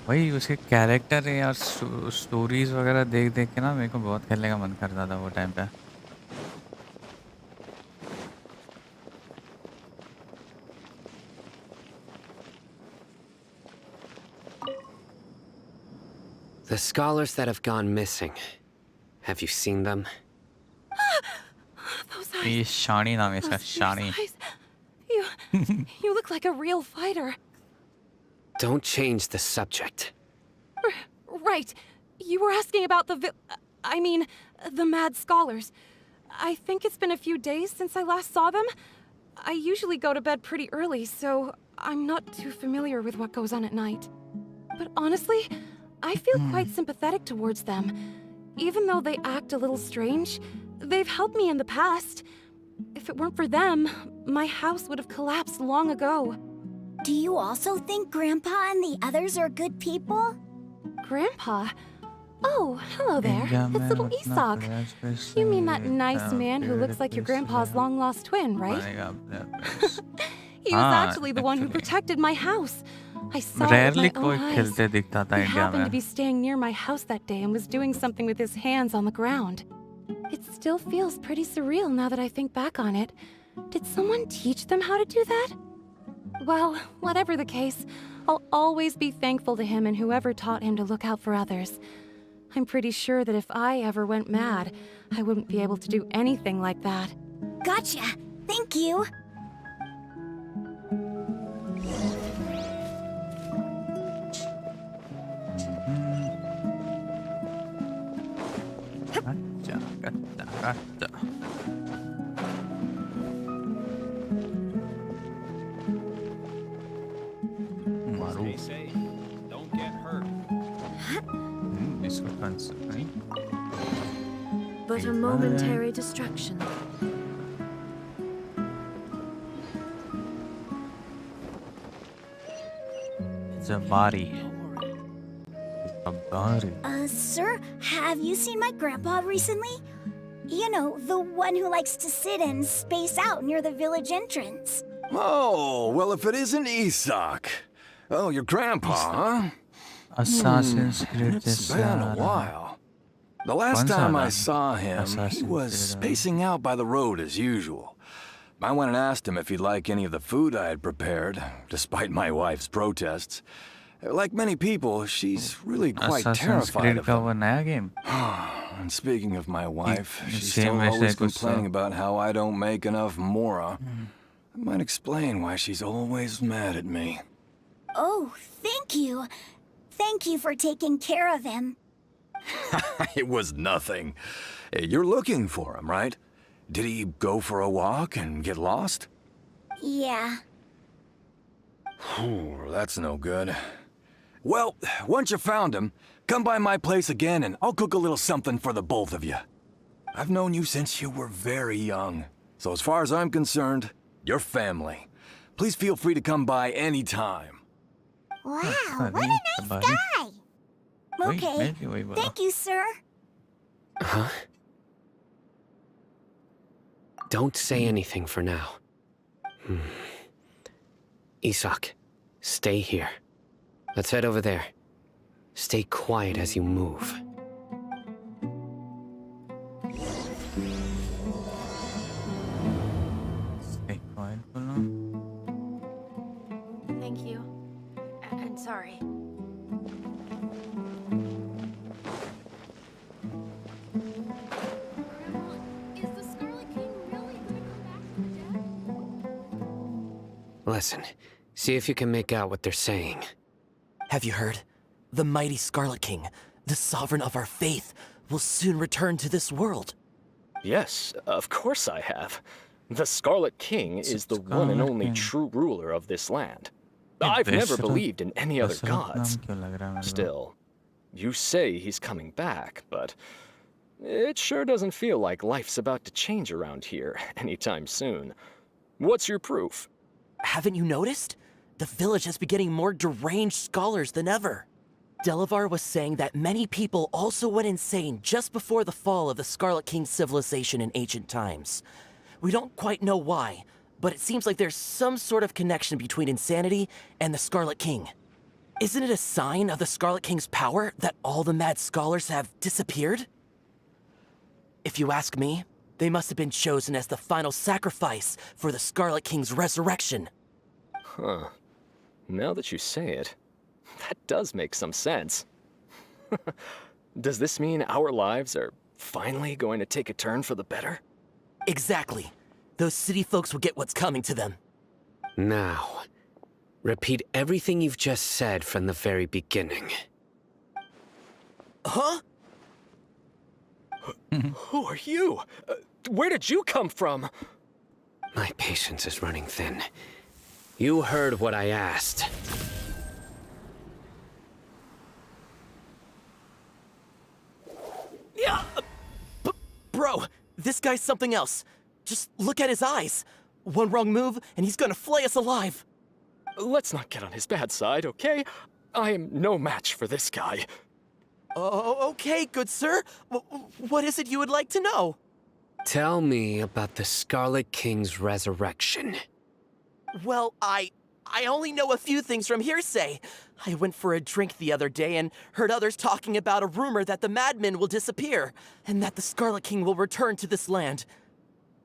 वही उसके कैरेक्टर है यार स्टोरीज वगैरह देख देख के ना मेरे को बहुत खेलने का मन करता था वो टाइम पे The scholars that have gone missing. Have you seen them? Those eyes. ये शानी नाम है इसका Those Shani eyes. You look like a real fighter. Don't change the subject. Right. You were asking about the mad scholars. I think it's been a few days since I last saw them. I usually go to bed pretty early, so I'm not too familiar with what goes on at night. But honestly, I feel quite sympathetic towards them. Even though they act a little strange, they've helped me in the past. If it weren't for them, my house would have collapsed long ago. Do you also think Grandpa and the others are good people? Grandpa? Oh, hello there. It's little Isak. You mean that nice man who looks like your grandpa's long-lost twin, right? He was actually the one who protected my house. I saw it with my own eyes. He happened to be staying near my house that day and was doing something with his hands on the ground. It still feels pretty surreal now that I think back on it. Did someone teach them how to do that? Well, whatever the case, I'll always be thankful to him and whoever taught him to look out for others. I'm pretty sure that if I ever went mad, I wouldn't be able to do anything like that. Gotcha. Thank you. Stay safe. Don't get hurt. But a momentary distraction. It's a body. A body. Sir, have you seen my grandpa recently? You know, the one who likes to sit and space out near the village entrance. Oh, well, if it isn't Isak. Oh, your grandpa, huh? Assassin's Creed It's been a while. The last time I saw him, he was spacing out by the road as usual. I went and asked him if he'd like any of the food I had prepared, despite my wife's protests. Like many people, she's really quite terrified of him. And speaking of my wife, she's still always complaining about how I don't make enough Mora. That might explain why she's always mad at me. Oh, thank you. Thank you for taking care of him. It was nothing. You're looking for him, right? Did he go for a walk and get lost? Yeah. That's no good. Well, once you found him, come by my place again and I'll cook a little something for the both of you. I've known you since you were very young. So as far as I'm concerned, you're family. Please feel free to come by anytime. Wow, what a nice guy! Okay, thank you, sir. Huh? Don't say anything for now. Isak, stay here. Let's head over there. Stay quiet as you move. Listen, see if you can make out what they're saying. Have you heard? The mighty Scarlet King, the sovereign of our faith, will soon return to this world. Yes, of course I have. The Scarlet King is the one and only true ruler of this land. I've never believed in any other gods. Still, you say he's coming back, but it sure doesn't feel like life's about to change around here anytime soon. What's your proof? Haven't you noticed? The village has been getting more deranged scholars than ever. Delavar was saying that many people also went insane just before the fall of the Scarlet King civilization in ancient times. We don't quite know why, but it seems like there's some sort of connection between insanity and the Scarlet King. Isn't it a sign of the Scarlet King's power that all the mad scholars have disappeared? If you ask me, they must have been chosen as the final sacrifice for the Scarlet King's resurrection. Huh. Now that you say it, that does make some sense. Does this mean our lives are finally going to take a turn for the better? Exactly. Those city folks will get what's coming to them. Now, repeat everything you've just said from the very beginning. Huh? Who are you? Where did you come from? My patience is running thin. You heard what I asked. Yeah, bro, this guy's something else. Just look at his eyes. One wrong move, and he's gonna flay us alive. Let's not get on his bad side, okay? I am no match for this guy. Oh, okay, good sir. What is it you would like to know? Tell me about the Scarlet King's resurrection. Well, I only know a few things from hearsay. I went for a drink the other day and heard others talking about a rumor that the madmen will disappear, and that the Scarlet King will return to this land.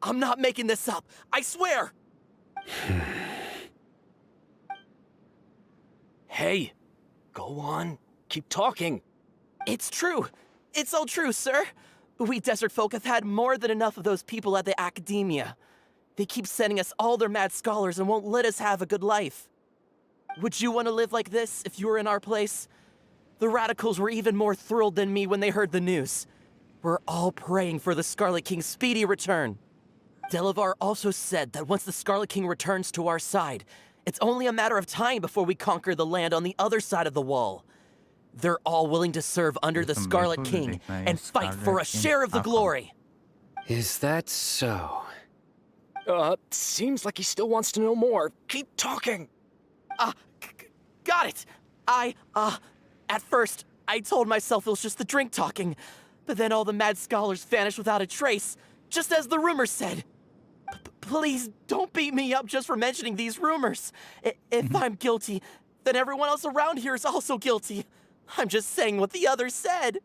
I'm not making this up, I swear! Hey, go on, keep talking. It's true. It's all true, sir. We desert folk have had more than enough of those people at the academia. They keep sending us all their mad scholars and won't let us have a good life. Would you want to live like this if you were in our place? The radicals were even more thrilled than me when they heard the news. We're all praying for the Scarlet King's speedy return. Delavar also said that once the Scarlet King returns to our side, it's only a matter of time before we conquer the land on the other side of the wall. They're all willing to serve under the Scarlet King and fight for a share of the glory. Is that so? Seems like he still wants to know more. Keep talking. Got it. At first, I told myself it was just the drink talking, but then all the mad scholars vanished without a trace, just as the rumors said. Please don't beat me up just for mentioning these rumors. If I'm guilty, then everyone else around here is also guilty. I'm just saying what the others said.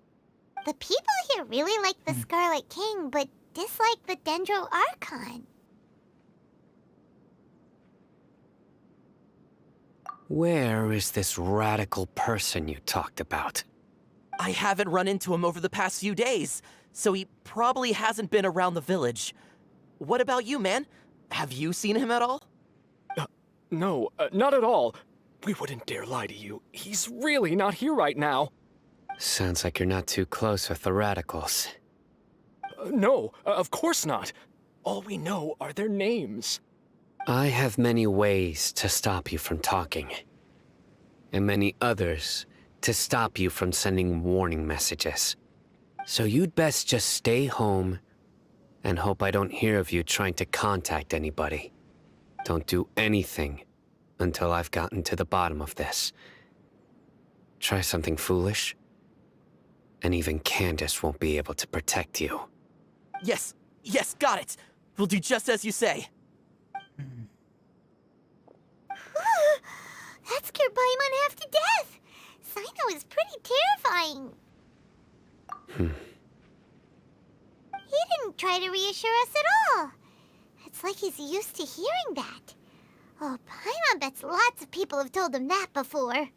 The people here really like the Scarlet King, but dislike the Dendro Archon. Where is this radical person you talked about? I haven't run into him over the past few days, so he probably hasn't been around the village. What about you, man? Have you seen him at all? No, not at all. We wouldn't dare lie to you. He's really not here right now. Sounds like you're not too close with the radicals. No, of course not. All we know are their names. I have many ways to stop you from talking. And many others to stop you from sending warning messages. So you'd best just stay home and hope I don't hear of you trying to contact anybody. Don't do anything until I've gotten to the bottom of this. Try something foolish, and even Candace won't be able to protect you. Yes, got it. We'll do just as you say. That scared Paimon half to death. Cyno is pretty terrifying. He didn't try to reassure us at all. It's like he's used to hearing that. Oh, Paimon bets lots of people have told him that before.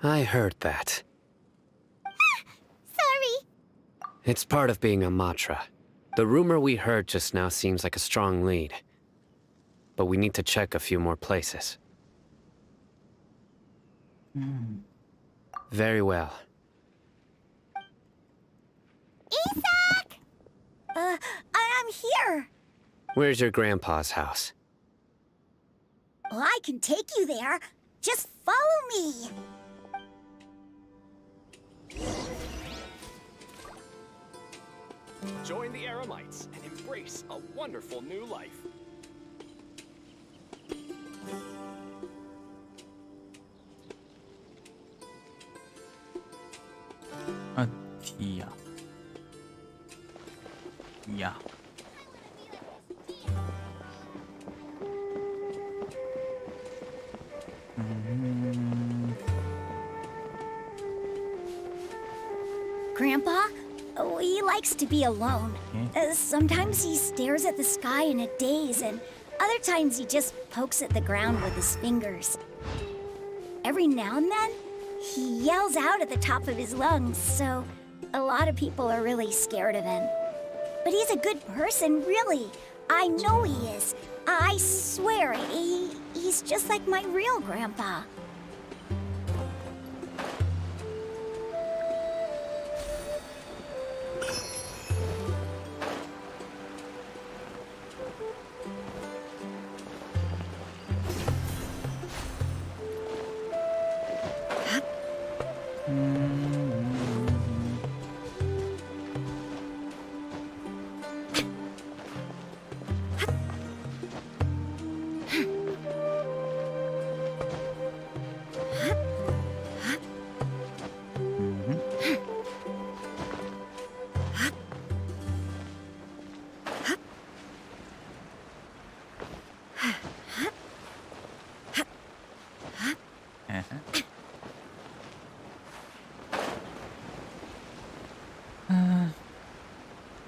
I heard that. Sorry. It's part of being a Matra. The rumor we heard just now seems like a strong lead. but we need to check a few more places. Very well. Isak! I'm here. Where's your grandpa's house? Well, I can take you there. Just follow me. Join the Eremites and embrace a wonderful new life. Yeah. Yeah. Grandpa? Oh, he likes to be alone. Sometimes he stares at the sky in a daze, and other times he just pokes at the ground with his fingers. Every now and then, he yells out at the top of his lungs, so a lot of people are really scared of him. But he's a good person, really. I know he is. I swear, he's just like my real grandpa.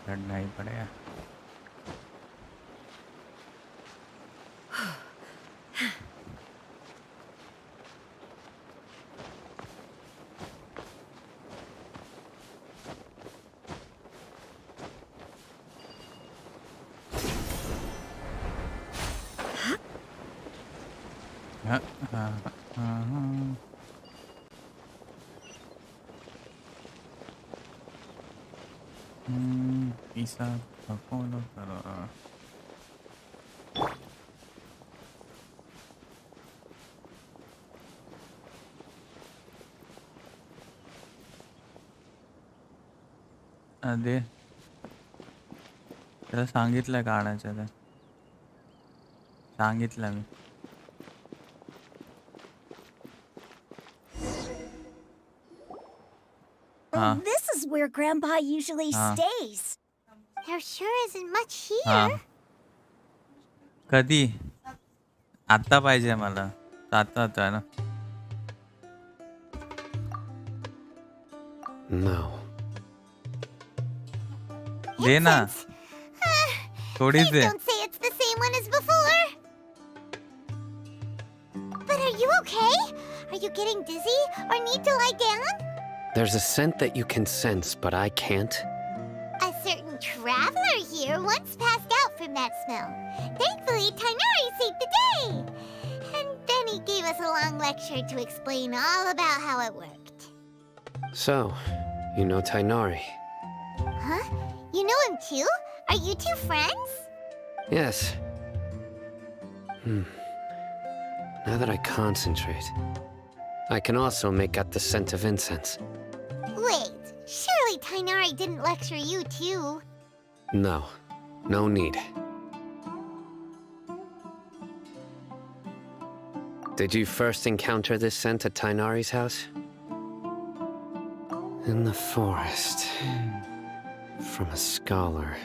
लड़ना ही पड़ेगा. Bisa follow करो. अरे त्याला सांगितलं काढायचं ते. सांगितलं मी. This is where Grandpa usually stays. There sure isn't much here. कधी? आता पाहिजे मला. आता आता ना. No. दे ना. थोड़ी दे. Don't say it's the same one as before. But are you okay? Are you getting dizzy or need to lie down? There's a scent that you can sense, but I can't. A certain traveler here once passed out from that smell. Thankfully, Tighnari saved the day. And then he gave us a long lecture to explain all about how it worked. So, you know Tighnari? Huh? You know him too? Are you two friends? Yes. Now that I concentrate, I can also make out the scent of incense. Wait, surely Tighnari didn't lecture you too? No, no need. Did you first encounter this scent at Tighnari's house? In the forest. From a scholar.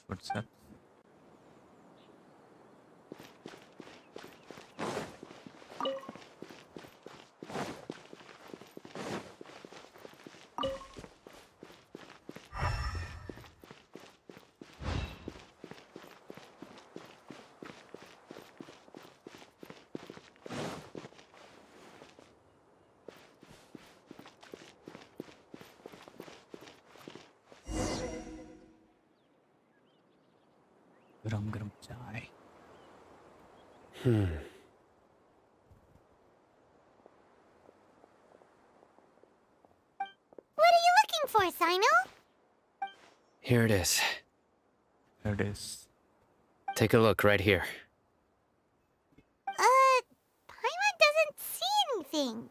What's that? What are you looking for, Cyno? Here it is. There it is. Take a look right here. Paimon doesn't see anything.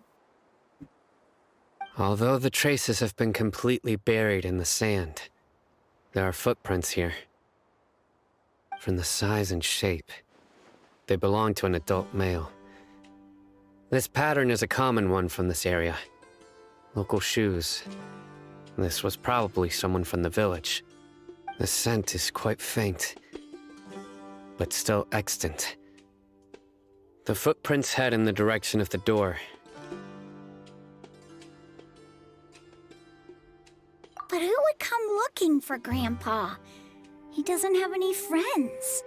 Although the traces have been completely buried in the sand, there are footprints here. From the size and shape, they belong to an adult male. This pattern is a common one from this area. Local shoes. This was probably someone from the village. The scent is quite faint, but still extant. The footprints head in the direction of the door. But who would come looking for Grandpa? He doesn't have any friends.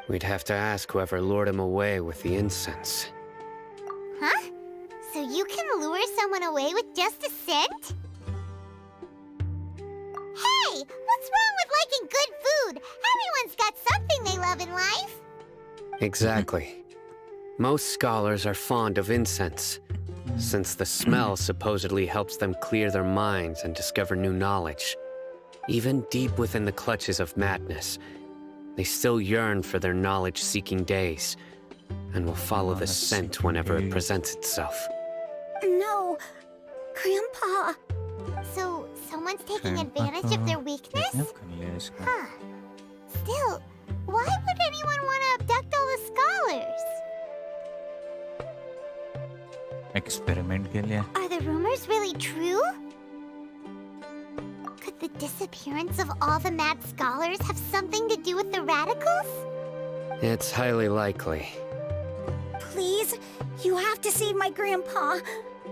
We'd have to ask whoever lured him away with the incense. Huh? So you can lure someone away with just a scent? Hey! What's wrong with liking good food? Everyone's got something they love in life. Exactly. Most scholars are fond of incense, since the smell supposedly helps them clear their minds and discover new knowledge. Even deep within the clutches of madness, they still yearn for their knowledge-seeking days, and will follow the scent whenever it presents itself. No, Grandpa. So, someone's taking advantage of their weakness? Huh. Still, why would anyone want to abduct all the scholars? Experiment के लिए. Are the rumors really true? Could the disappearance of all the mad scholars have something to do with the radicals? It's highly likely. Please, you have to save my Grandpa.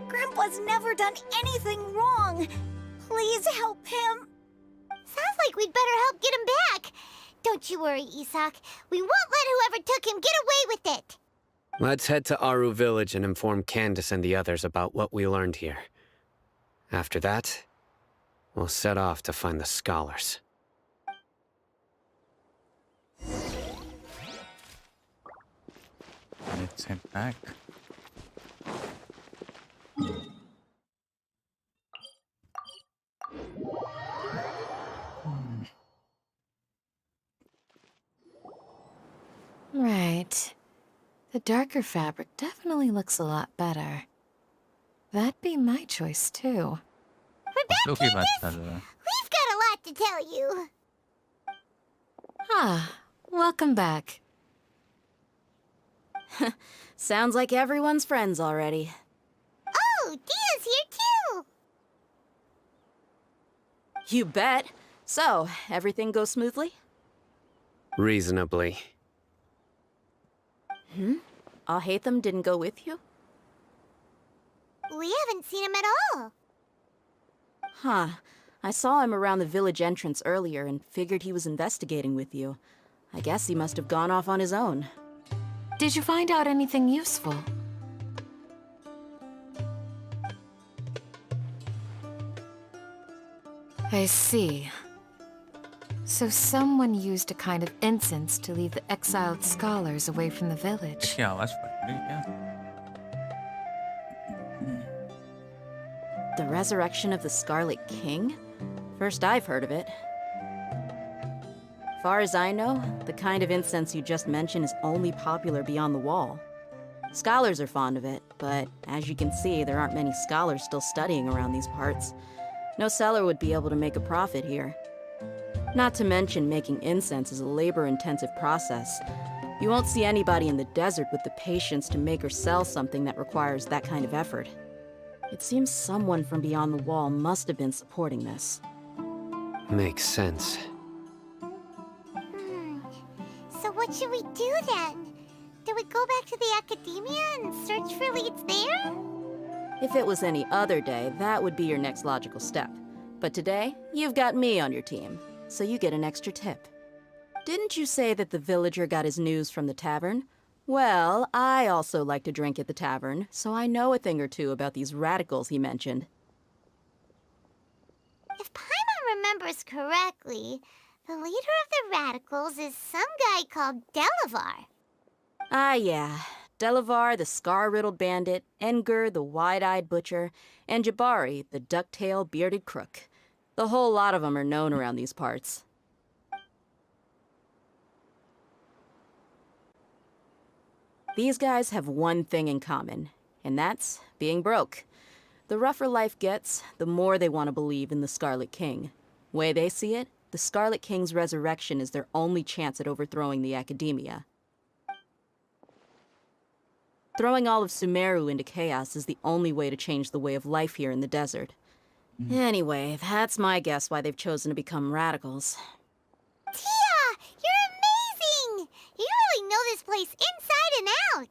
Grandpa's never done anything wrong. Please help him. Sounds like we'd better help get him back. Don't you worry, Isak. We won't let whoever took him get away with it. Let's head to Aru Village and inform Candace and the others about what we learned here. After that, we'll set off to find the scholars. Let's head back. Right. The darker fabric definitely looks a lot better. That'd be my choice, too. We're back, Candace! We've got a lot to tell you. Ah, welcome back. Sounds like everyone's friends already. Oh, Dia's here too! You bet. So, everything goes smoothly? Reasonably. Alhaitham didn't go with you? We haven't seen him at all. Huh. I saw him around the village entrance earlier and figured he was investigating with you. I guess he must have gone off on his own. Did you find out anything useful? I see. So someone used a kind of incense to lead the exiled scholars away from the village. क्या आवाज पड़ रही है? The resurrection of the Scarlet King? First I've heard of it. Far as I know, the kind of incense you just mentioned is only popular beyond the wall. Scholars are fond of it, but as you can see, there aren't many scholars still studying around these parts. No seller would be able to make a profit here. Not to mention, making incense is a labor-intensive process. You won't see anybody in the desert with the patience to make or sell something that requires that kind of effort. It seems someone from beyond the wall must have been supporting this. Makes sense. So what should we do then? Do we go back to the academia and search for leads there? If it was any other day, that would be your next logical step. But today, you've got me on your team, so you get an extra tip. Didn't you say that the villager got his news from the tavern? Well, I also like to drink at the tavern, so I know a thing or two about these radicals he mentioned. If Paimon remembers correctly, the leader of the radicals is some guy called Delavar. Ah, yeah. Delavar, the scar-riddled bandit, Engur, the wide-eyed butcher, and Jabari, the duck-tailed bearded crook. The whole lot of them are known around these parts. These guys have one thing in common, and that's being broke. The rougher life gets, the more they want to believe in the Scarlet King. Way they see it, the Scarlet King's resurrection is their only chance at overthrowing the Academia. Throwing all of Sumeru into chaos is the only way to change the way of life here in the desert. Anyway, that's my guess why they've chosen to become radicals. Tia! You're amazing! You really know this place inside and out!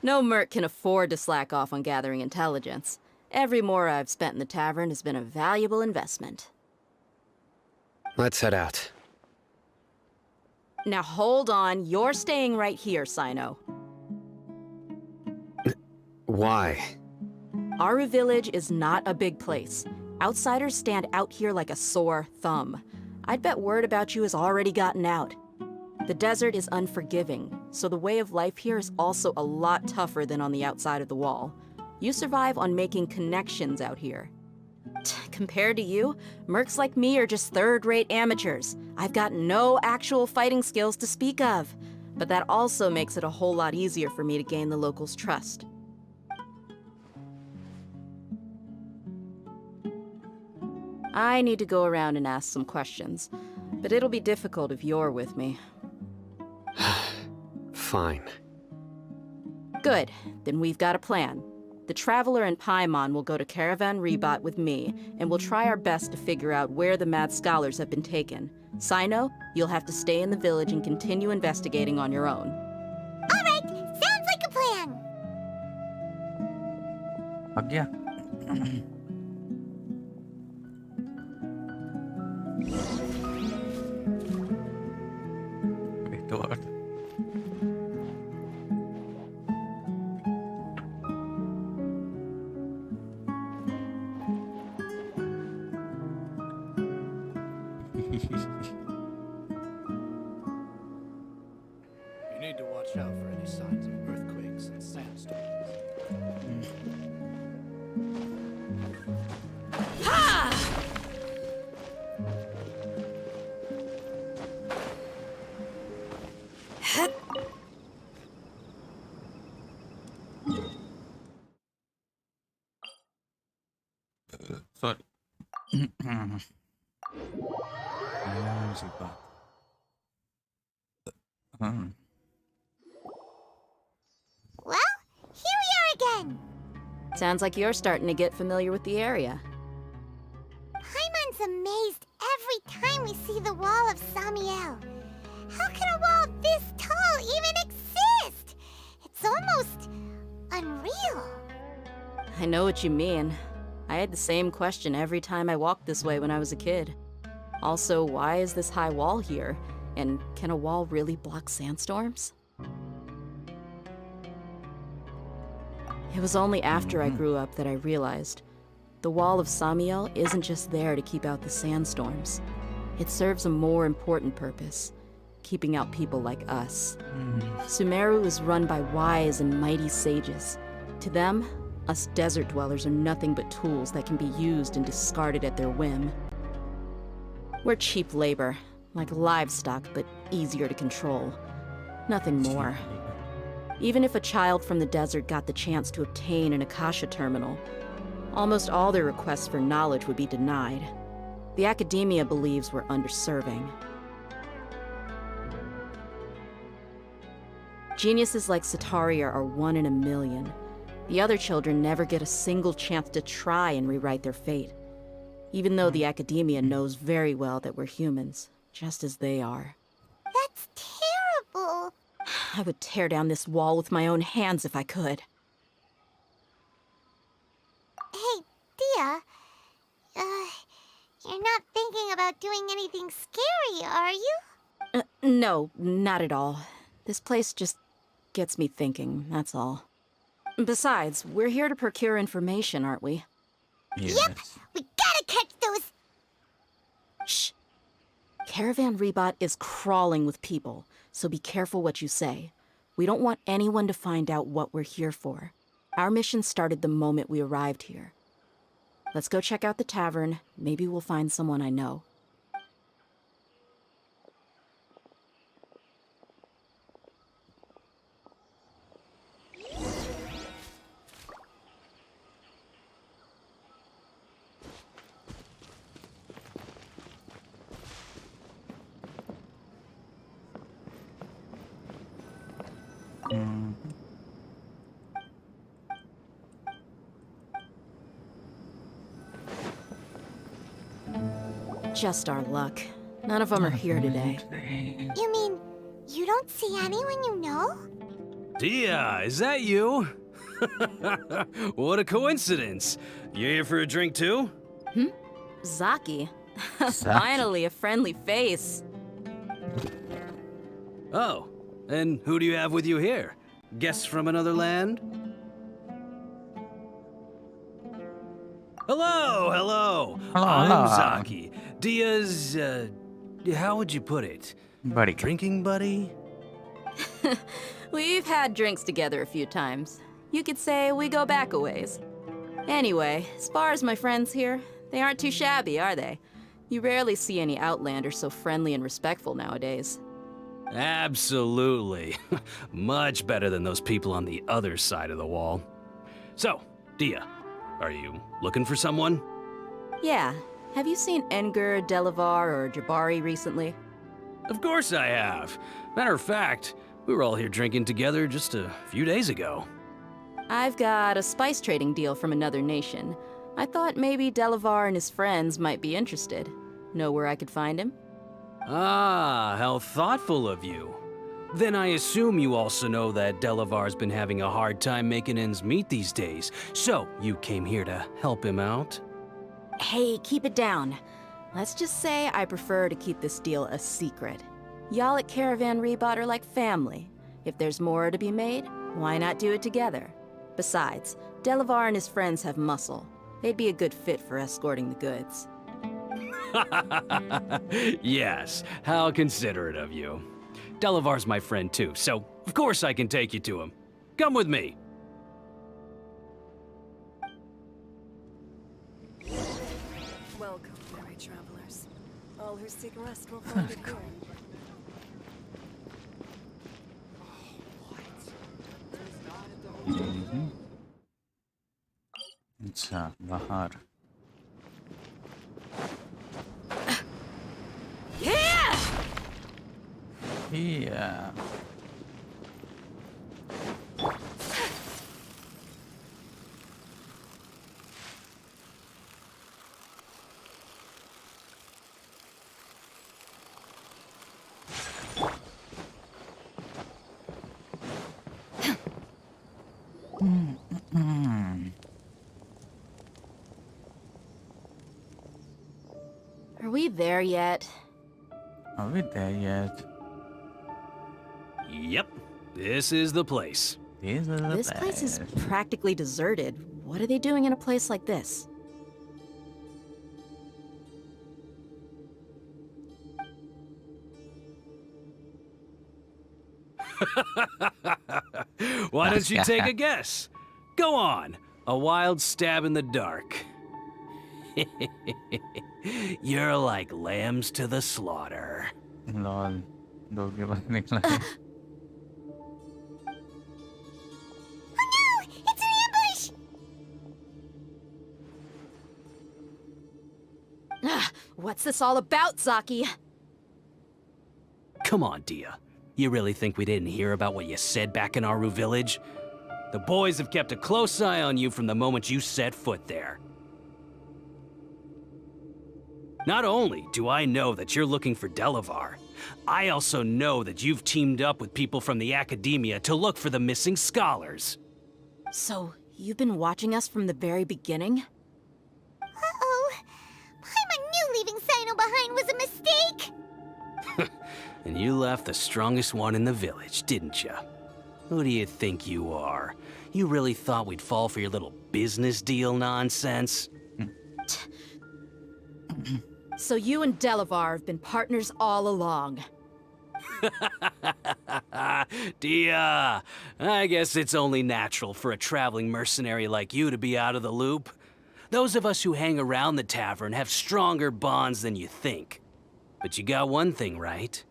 No merc can afford to slack off on gathering intelligence. Every mora I've spent in the tavern has been a valuable investment. Let's head out. Now hold on, you're staying right here, Cyno. Why? Aru Village is not a big place. Outsiders stand out here like a sore thumb. I'd bet word about you has already gotten out. The desert is unforgiving, so the way of life here is also a lot tougher than on the outside of the wall. You survive on making connections out here. Compared to you, mercs like me are just third-rate amateurs. I've got no actual fighting skills to speak of. But that also makes it a whole lot easier for me to gain the locals' trust. I need to go around and ask some questions, but it'll be difficult if you're with me. Fine. Good, then we've got a plan. The Traveler and Paimon will go to Caravan Rebot with me, and we'll try our best to figure out where the mad scholars have been taken. Cyno, you'll have to stay in the village and continue investigating on your own. All right, sounds like a plan. अब क्या? Wait, what? You need to watch out for any signs of earthquakes and sandstorms. Sorry. Music back. Well, here we are again. Sounds like you're starting to get familiar with the area. Paimon's amazed every time we see the wall of Samiel. How can a wall this tall even exist? It's almost unreal. I know what you mean. I had the same question every time I walked this way when I was a kid. Also, why is this high wall here? And can a wall really block sandstorms? It was only after I grew up that I realized the wall of Samiel isn't just there to keep out the sandstorms. It serves a more important purpose, keeping out people like us. Sumeru is run by wise and mighty sages. To them, us desert dwellers are nothing but tools that can be used and discarded at their whim. We're cheap labor, like livestock, but easier to control. Nothing more. Even if a child from the desert got the chance to obtain an Akasha terminal, almost all their requests for knowledge would be denied. The Academia believes we're underserving. Geniuses like Sataria are 1 in a million. The other children never get a single chance to try and rewrite their fate, even though the Academia knows very well that we're humans, just as they are. That's terrible. I would tear down this wall with my own hands if I could. Hey, Dia. You're not thinking about doing anything scary, are you? No, not at all. This place just gets me thinking, that's all. Besides, we're here to procure information, aren't we? Yep, we gotta catch those. Shh. Caravan Rebot is crawling with people, so be careful what you say. We don't want anyone to find out what we're here for. Our mission started the moment we arrived here. Let's go check out the tavern. Maybe we'll find someone I know. Just our luck. None of them are here today. You mean, you don't see anyone you know? Dia, is that you? What a coincidence. You here for a drink too? Zaki. Finally, a friendly face. Oh, and who do you have with you here? Guests from another land? Hello. I'm Zaki. Dia's, how would you put it? Buddy. Drinking buddy? We've had drinks together a few times. You could say we go back a ways. Anyway, as far as my friends here, they aren't too shabby, are they? You rarely see any Outlanders so friendly and respectful nowadays. Absolutely. Much better than those people on the other side of the wall. So, Dia, are you looking for someone? Yeah. Have you seen Enger, Delavar, or Jabari recently? Of course I have. Matter of fact, we were all here drinking together just a few days ago. I've got a spice trading deal from another nation. I thought maybe Delavar and his friends might be interested. Know where I could find him? Ah, how thoughtful of you. Then I assume you also know that Delavar's been having a hard time making ends meet these days, so you came here to help him out? Hey, keep it down. Let's just say I prefer to keep this deal a secret. Y'all at Caravan Rebot are like family. If there's more to be made, why not do it together? Besides, Delavar and his friends have muscle. They'd be a good fit for escorting the goods. Yes, how considerate of you. Delavar's my friend too, so of course I can take you to him. Come with me. Welcome, merry travelers. All who seek rest will find it here. अच्छा बाहर Yeah. Are we there yet? Are we there yet? Yep, this is the place. This place is practically deserted. What are they doing in a place like this? Why don't you take a guess? Go on, a wild stab in the dark. You're like lambs to the slaughter. Lol, dog के पास निकला है. What's this all about, Zaki? Come on, Dia. You really think we didn't hear about what you said back in Aru village? The boys have kept a close eye on you from the moment you set foot there. Not only do I know that you're looking for Delavar, I also know that you've teamed up with people from the academia to look for the missing scholars. So, you've been watching us from the very beginning? Uh-oh. I knew leaving Cyno behind was a mistake! And you left the strongest one in the village, didn't you? Who do you think you are? You really thought we'd fall for your little business deal nonsense? So you and Delavar have been partners all along. Dia, I guess it's only natural for a traveling mercenary like you to be out of the loop. Those of us who hang around the tavern have stronger bonds than you think. But you got one thing right.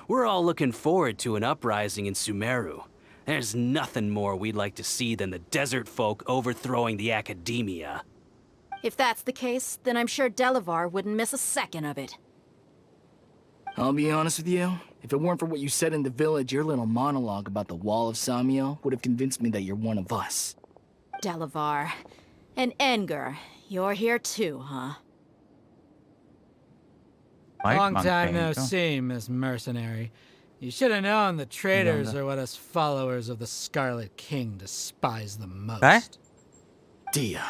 We're all looking forward to an uprising in Sumeru. There's nothing more we'd like to see than the desert folk overthrowing the academia. If that's the case, then I'm sure Delavar wouldn't miss a second of it. I'll be honest with you. If it weren't for what you said in the village, your little monologue about the Wall of Samiel would have convinced me that you're one of us. Delavar. And Edgar, you're here too, huh? Long time no see, Miss Mercenary. You should have known the traitors are what us followers of the Scarlet King despise the most. Dia,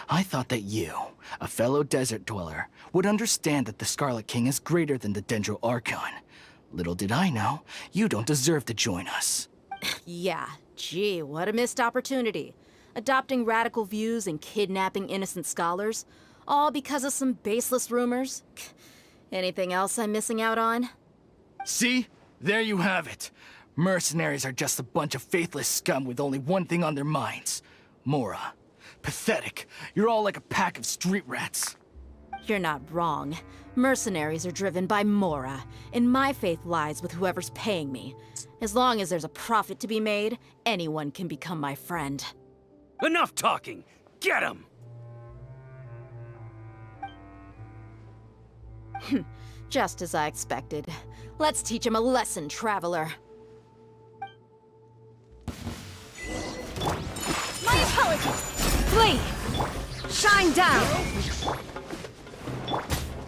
I thought that you, a fellow desert dweller, would understand that the Scarlet King is greater than the Dendro Archon. Little did I know, you don't deserve to join us. Yeah, gee, what a missed opportunity. Adopting radical views and kidnapping innocent scholars, all because of some baseless rumors. Anything else I'm missing out on? See? There you have it. Mercenaries are just a bunch of faithless scum with only one thing on their minds. Mora. Pathetic. You're all like a pack of street rats. You're not wrong. Mercenaries are driven by Mora, and my faith lies with whoever's paying me. As long as there's a profit to be made, anyone can become my friend. Enough talking! Get him! Just as I expected. Let's teach him a lesson, traveler. My apologies! Flee! Shine down!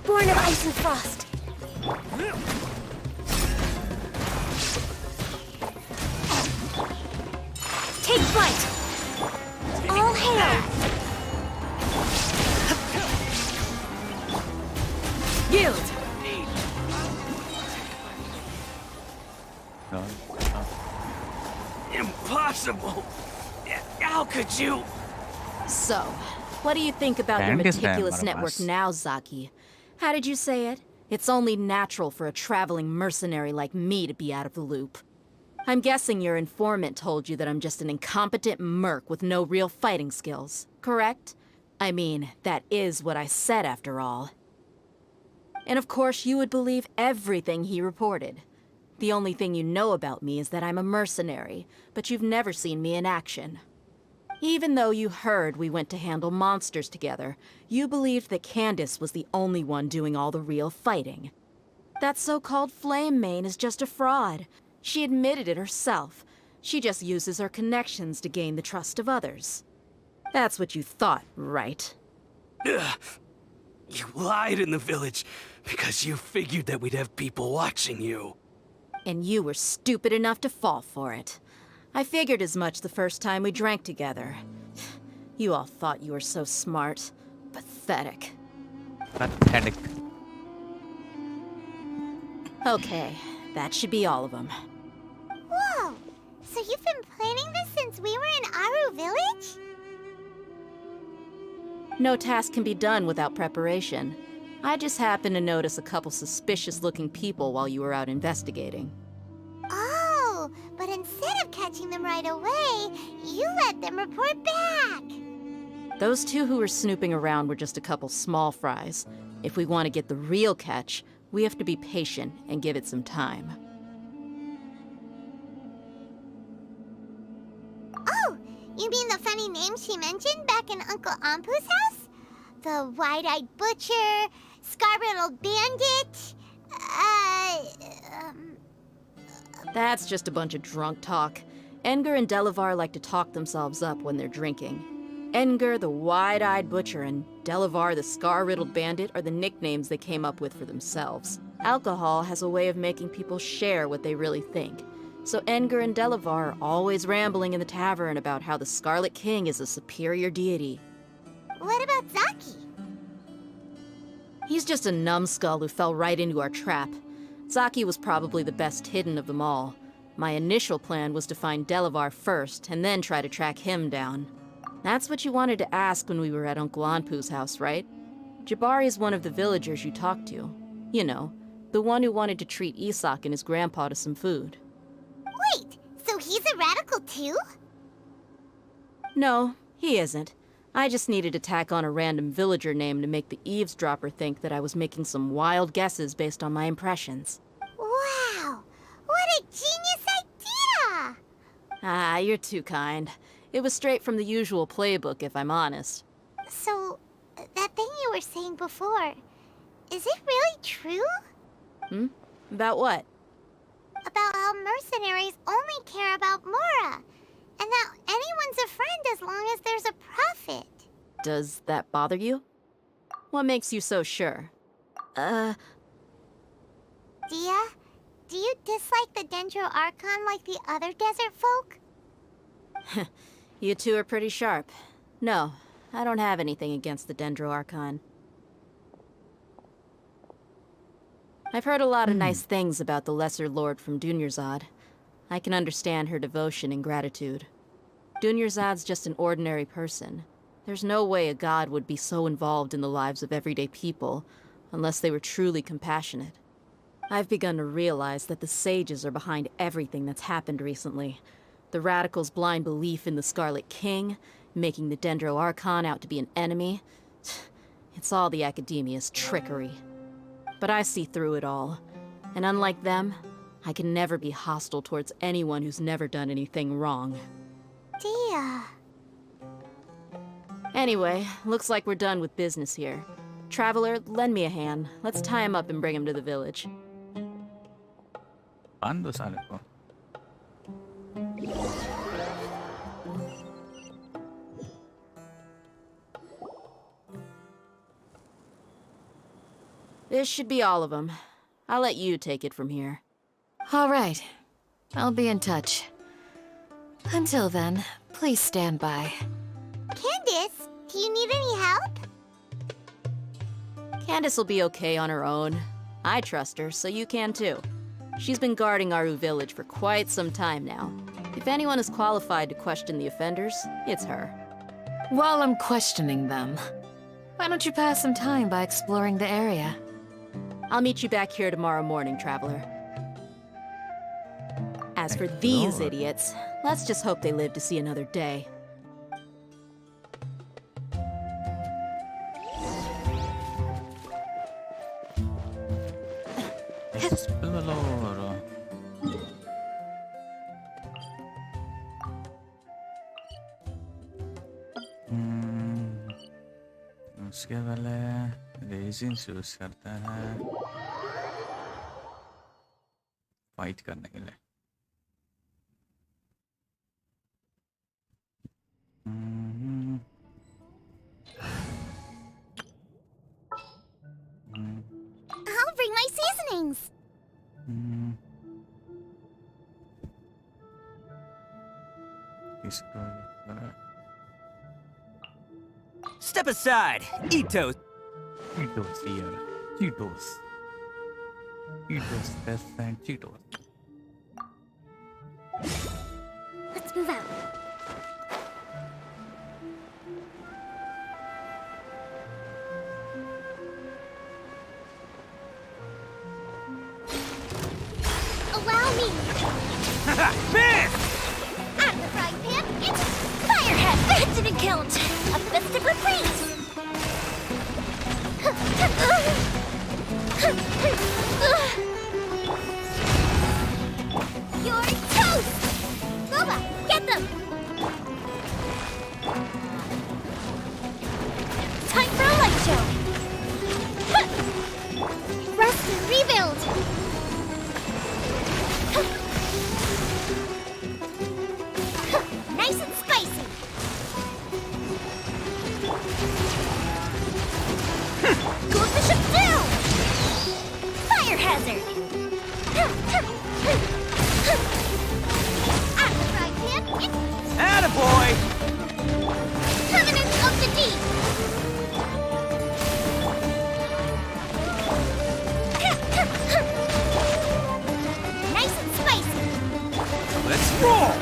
Born of ice and frost. Take flight! All hail! Yield! Impossible! How could you? So, what do you think about your Candace meticulous and network Barnabas. now, Zaki? How did you say it? It's only natural for a traveling mercenary like me to be out of the loop. I'm guessing your informant told you that I'm just an incompetent merc with no real fighting skills, correct? I mean, that is what I said after all. And of course, you would believe everything he reported. The only thing you know about me is that I'm a mercenary, but you've never seen me in action. Even though you heard we went to handle monsters together, you believed that Candace was the only one doing all the real fighting. That so-called Flame Mane is just a fraud. She admitted it herself. She just uses her connections to gain the trust of others. That's what you thought, right? Ugh. You lied in the village because you figured that we'd have people watching you. And you were stupid enough to fall for it. I figured as much the first time we drank together. You all thought you were so smart. Pathetic. Pathetic. Okay, that should be all of them. Whoa! So you've been planning this since we were in Aru Village? No task can be done without preparation. I just happened to notice a couple suspicious-looking people while you were out investigating. Oh, but instead of catching them right away, you let them report back. Those two who were snooping around were just a couple small fries. If we want to get the real catch, we have to be patient and give it some time. Oh, you mean the funny name she mentioned back in Uncle Ampu's house? The wide-eyed butcher, scar-riddled bandit, That's just a bunch of drunk talk. Edgar and Delavar like to talk themselves up when they're drinking. Edgar, the wide-eyed butcher, and Delavar, the scar-riddled bandit, are the nicknames they came up with for themselves. Alcohol has a way of making people share what they really think. So Edgar and Delavar are always rambling in the tavern about how the Scarlet King is a superior deity. What about Zaki? He's just a numbskull who fell right into our trap. Zaki was probably the best hidden of them all. My initial plan was to find Delavar first, and then try to track him down. That's what you wanted to ask when we were at Uncle Anpu's house, right? Jabari is one of the villagers you talked to. You know, the one who wanted to treat Isak and his grandpa to some food. Wait, so he's a radical too? No, he isn't. I just needed to tack on a random villager name to make the eavesdropper think that I was making some wild guesses based on my impressions. Wow! What a genius idea! Ah, you're too kind. It was straight from the usual playbook, if I'm honest. So, that thing you were saying before, is it really true? Hmm? About what? About how mercenaries only care about Mora, and that anyone's a friend as long as there's a profit. Does that bother you? What makes you so sure? Dia, do you dislike the Dendro Archon like the other desert folk? You two are pretty sharp. No, I don't have anything against the Dendro Archon. I've heard a lot of nice things about the Lesser Lord from Dunyarzad. I can understand her devotion and gratitude. Dunyarzad's just an ordinary person. There's no way a god would be so involved in the lives of everyday people, unless they were truly compassionate. I've begun to realize that the sages are behind everything that's happened recently. The radicals' blind belief in the Scarlet King, making the Dendro Archon out to be an enemy. It's all the Academia's trickery. But I see through it all. And unlike them, I can never be hostile towards anyone who's never done anything wrong. Dia. Anyway, looks like we're done with business here. Traveler, lend me a hand. Let's tie him up and bring him to the village. Ando साले को. This should be all of them. I'll let you take it from here. All right. I'll be in touch. Until then, please stand by. Candace, do you need any help? Candace will be okay on her own. I trust her, so you can too. She's been guarding Aru village for quite some time now. If anyone is qualified to question the offenders, it's her. While I'm questioning them, why don't you pass some time by exploring the area? I'll meet you back here tomorrow morning, Traveler. As for these idiots, let's just hope they live to see another day. Exploro. उसके पहले resin use करता है fight करने के लिए. I'll bring my seasonings. Step aside, Ito. Cheetos here. Cheetos. Cheetos, best friend Cheetos. Let's move out. Allow me. Man! Out of the frying pan, it's Firehead! That didn't count! A festive retreat! You're toast! Nova, get them! Time for a light show! Rest and rebuild! Nice and spicy! Go Bishop down! Fire hazard! Out of the frying pan, it's Attaboy! Covenant of the Deep! Nice and spicy! Let's roll!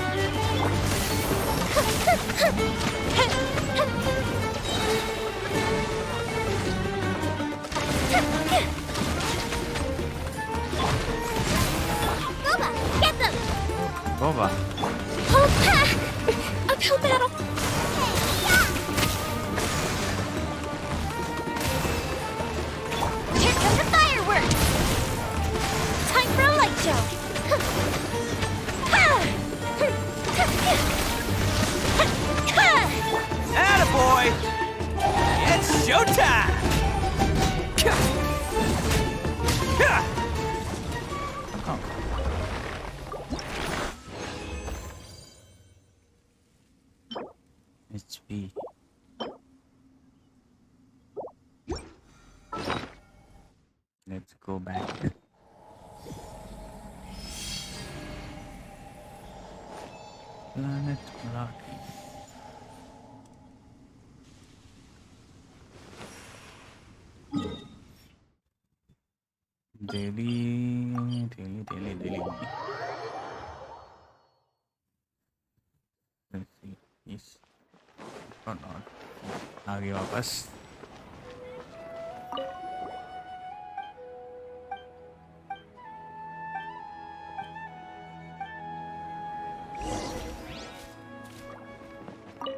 Boba. Hold back! Uphill battle! Here come the fireworks! Time for a light show! Attaboy! It's showtime! HP. Let's go back. Planet Rocky. Daily. Let's see. Yes. Or not. आगे वापस.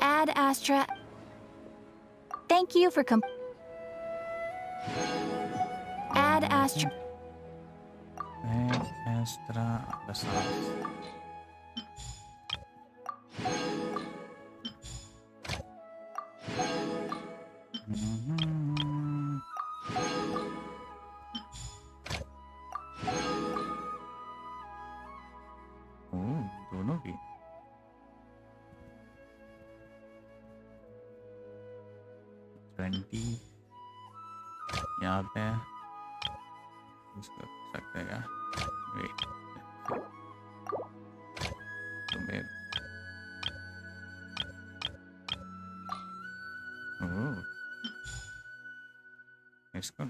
Ad Astra. Thank you for Ad Astra. Ad Astra. दोनों की यहाँ पे इसको सकते हैं क्या? वेट तुम्हें इसको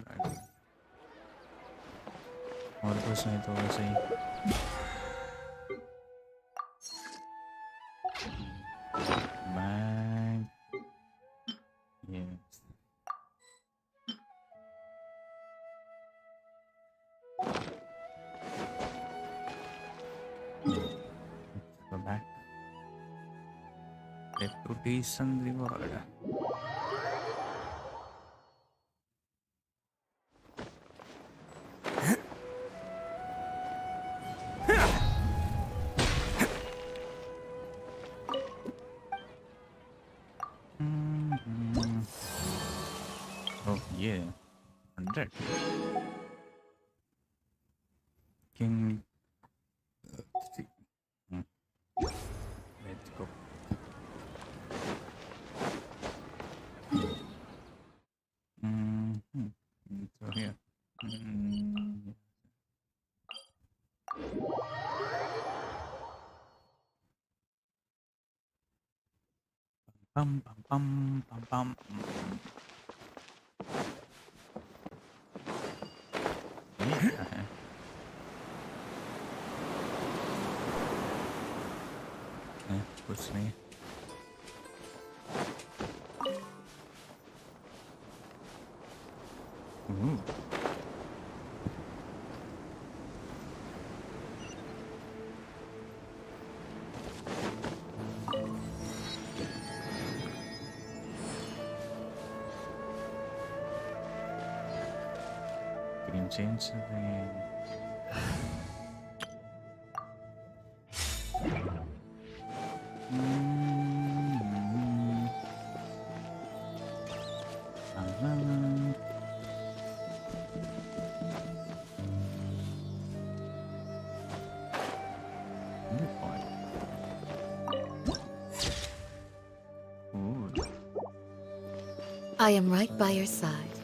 और कुछ नहीं तो वैसे ही Bang. Yes. Let's go back. Reputation reward. Yeah, 100. King. Let's go. So here. Pum pum pum pum pum. कुछ नहीं green change I am right by your side.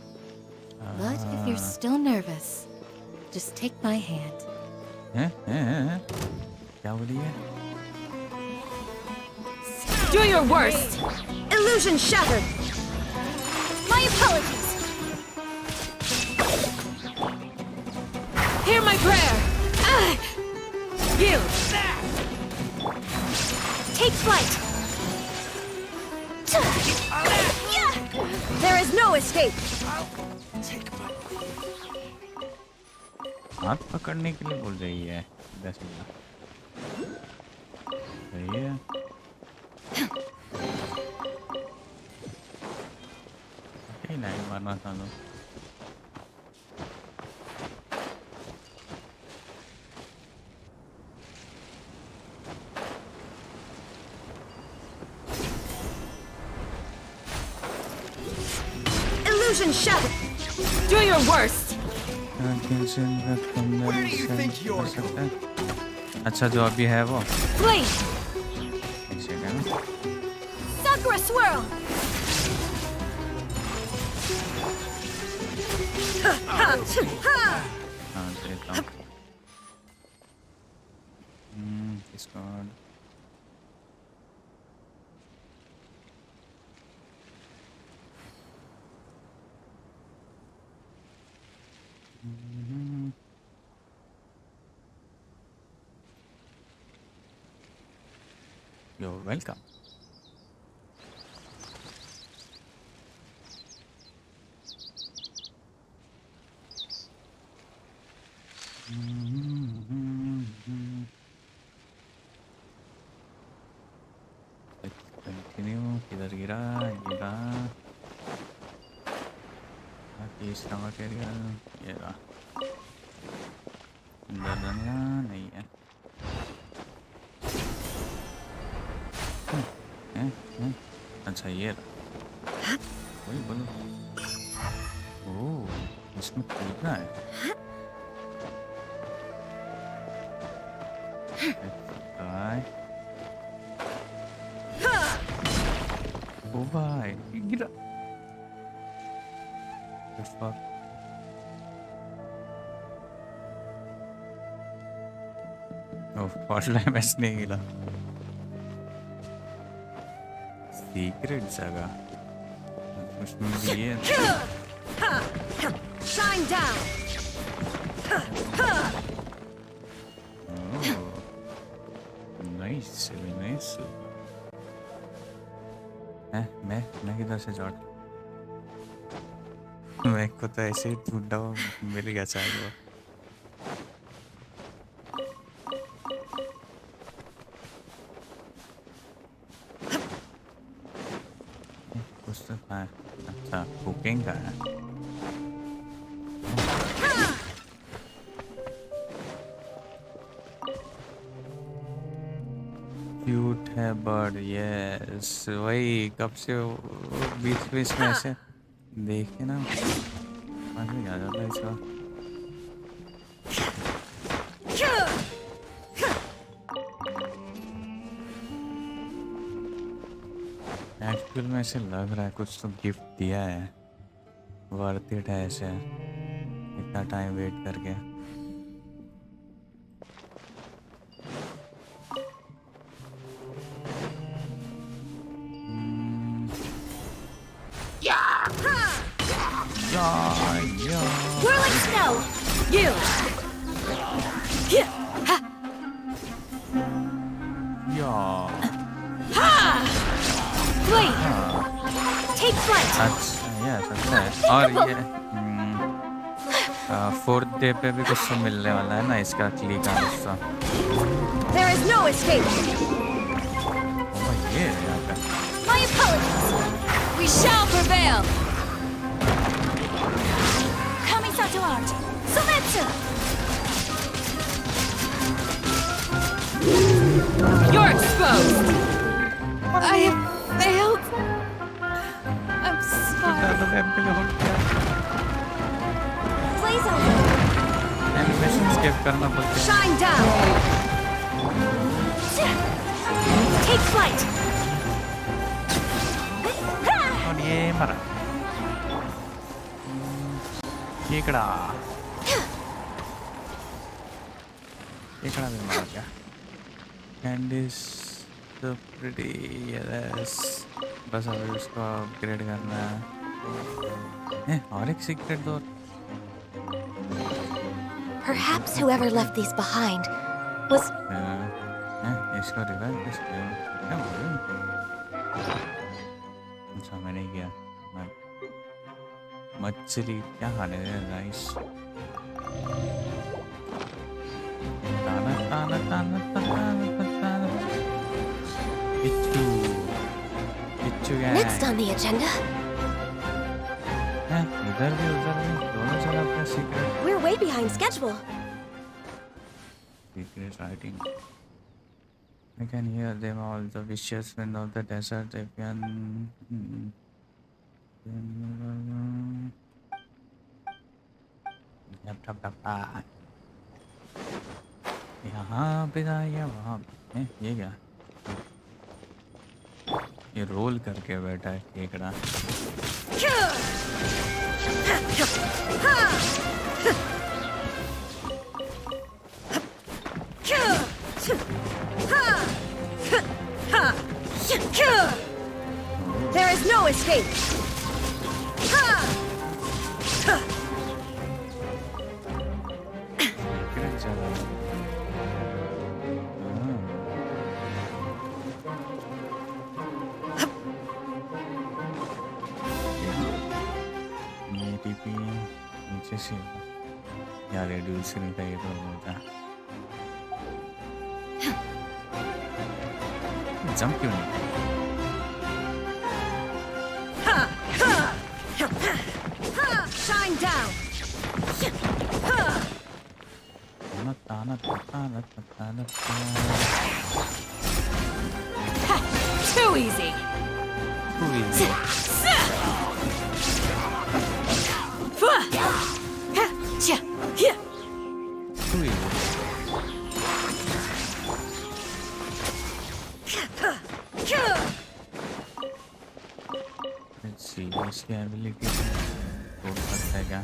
But if you're still nervous, just take my hand. क्या बोली है? Do your worst! Illusion shattered! My apologies! Hear my prayer! Yield! Take flight! There is no escape! हाथ पकड़ने के लिए बोल रही है बता दो। Illusion shattered. Do your worst. Where do you think you're going? अच्छा जो अभी है वो Flame. एक सेकंड Sakura swirl. हाँ देता हूँ डिस्कॉर्ड You're welcome. Continue. किधर गिरा गिरा तीसरा मटेरियल ये रहा दर्जनिया नहीं है अच्छा ये रहा वही बोलो ओह इसमें कूदना है ओ भाई गिरा फॉल्ट डैमेज नहीं गिरा सीक्रेट जगह उसमें भी है Shine down. नाइस नाइस मैं किधर से चढ़ मैं को तो ऐसे ही ढूंढा मिल गया शायद वो कुछ तो है अच्छा कुकिंग का है क्यूट है बर्ड यस वही कब से बीच बीच में ऐसे देखे ना मजा आ जाता है इसका एक्चुअल में ऐसे लग रहा है कुछ तो गिफ्ट दिया है वर्थ इट है ऐसे इतना टाइम वेट करके Whirling snow. You. Flame. Take flight. अच्छा है और ये फोर्थ डे पे भी कुछ तो मिलने वाला है ना इसका क्लिक का हिस्सा There is no escape. ये यहाँ पे My apologies. We shall prevail. To art. Sometsu! You're exposed! I have failed. I'm sorry. Blaze over. Animation skip करना पड़ता है. Shine down! Take flight! और ये मरा. केकड़ा भी मार गया कैंडिस तो प्रिटी यस बस अभी उसको अपग्रेड करना है और एक secret door Perhaps whoever left these behind was इसको रिवाइव किसको क्या बोलूं अच्छा मैंने किया मछली क्या खाने दे rice next on the agenda. इधर भी दोनों जगह पे secret We're way behind schedule. writing. I can hear them all, the vicious wind of the desert. They can. यहाँ पे था या वहाँ पे? ये क्या? ये रोल करके बैठा है केकड़ा. There is no escape. नीचे से यार रेड्यूसर का ये तो होता है. जंप क्यों नहीं? Shine down. Too easy. Too easy. Too easy. Let's see, इसकी ability तोड़ सकता है क्या?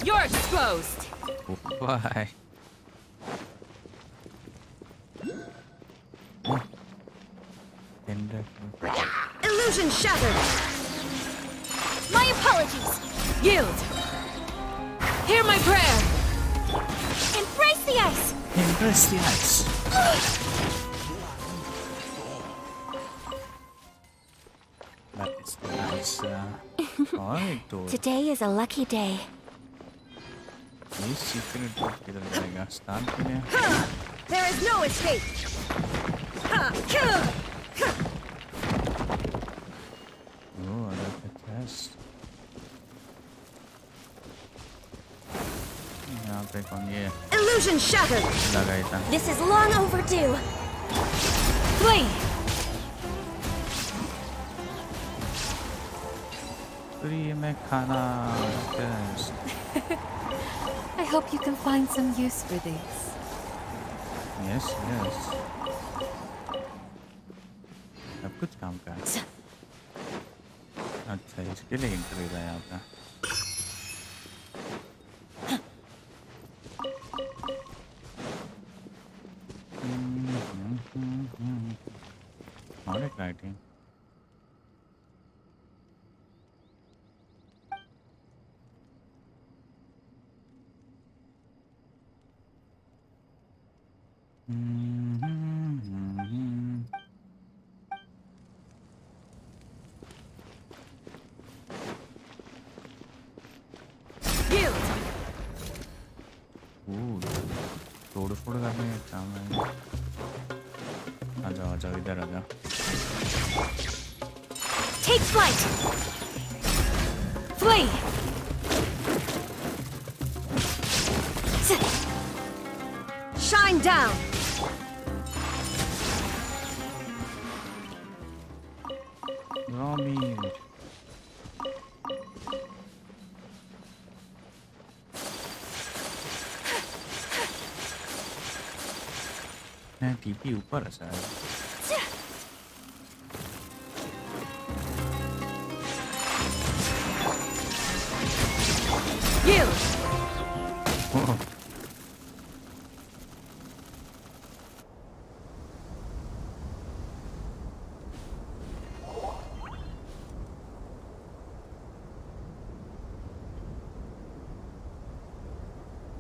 You're exposed. Why? Illusion shattered. My apologies. Yield. Hear my prayer. Embrace the ice. Embrace the ice. That is nice. Alright, Today is a lucky day. ये secret book किधर जाएगा? Start के लिए. There is no escape. Oh, I like the chest. यहाँ पे कौन ये? Illusion shattered. लगाई था. This is long overdue. Flee. Free में खाना. Chest. I hope you can find some use for these. Yes, yes. अब कुछ काम का है. अच्छा, इसके लिए इंटरव्यू है यहाँ पे. और एक राइटिंग. तोड़ फोड़ करने का काम है. आ जाओ इधर आ जाओ. Take flight. Flee. Shine down. Raw meat. मैं टीपी ऊपर है शायद.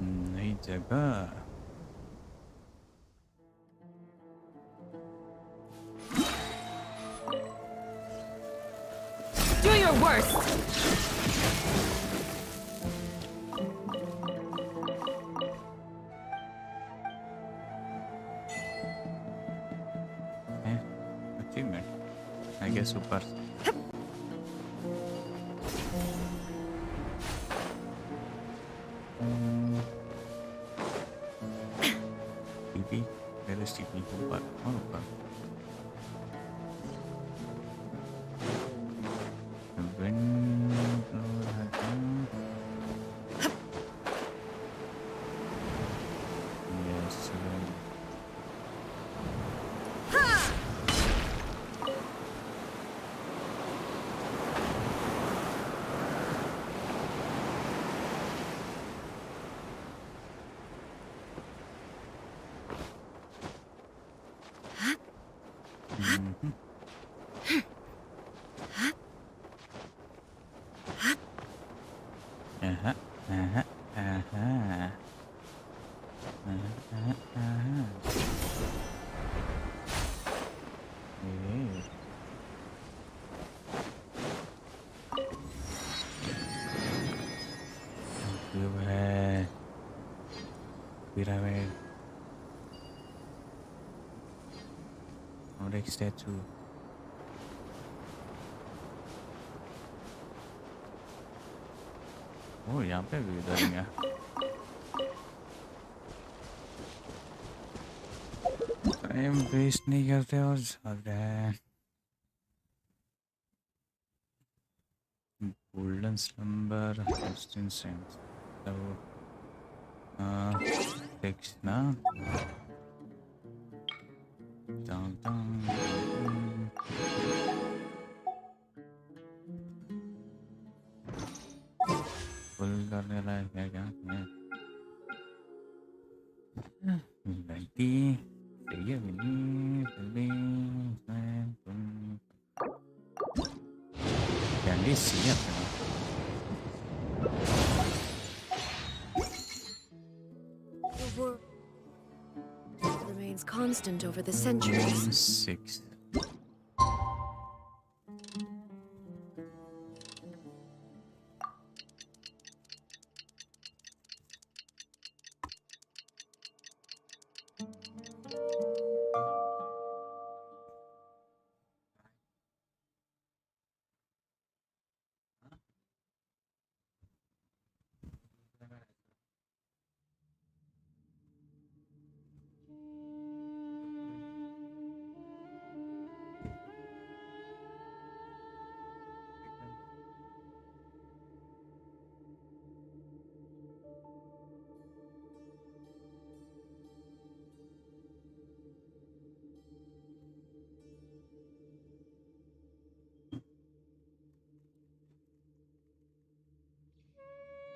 नई जगह. Do your worst. Achievement. I guess ऊपर TP, where is TP? ऊपर और ऊपर pyramid और एक स्टैचू ओ यहाँ पे भी उधर गया टाइम वेस्ट नहीं करते और ज्यादा गोल्डन स्लम्बर 16 सेंट्स तो टेक्स्ट ना फुल करने लायक है क्या लड़की सही है कैंडीज सी है remains constant over the centuries. 6.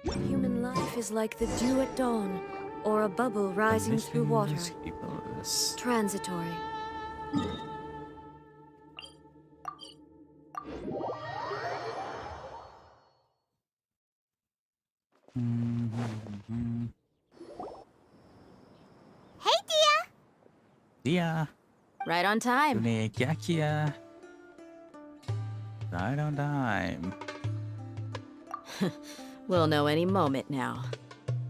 Human life is like the dew at dawn, or a bubble rising through water. Transitory. Hey, Dia! Dia! Right on time. तूने क्या किया? Right on time. We'll know any moment now.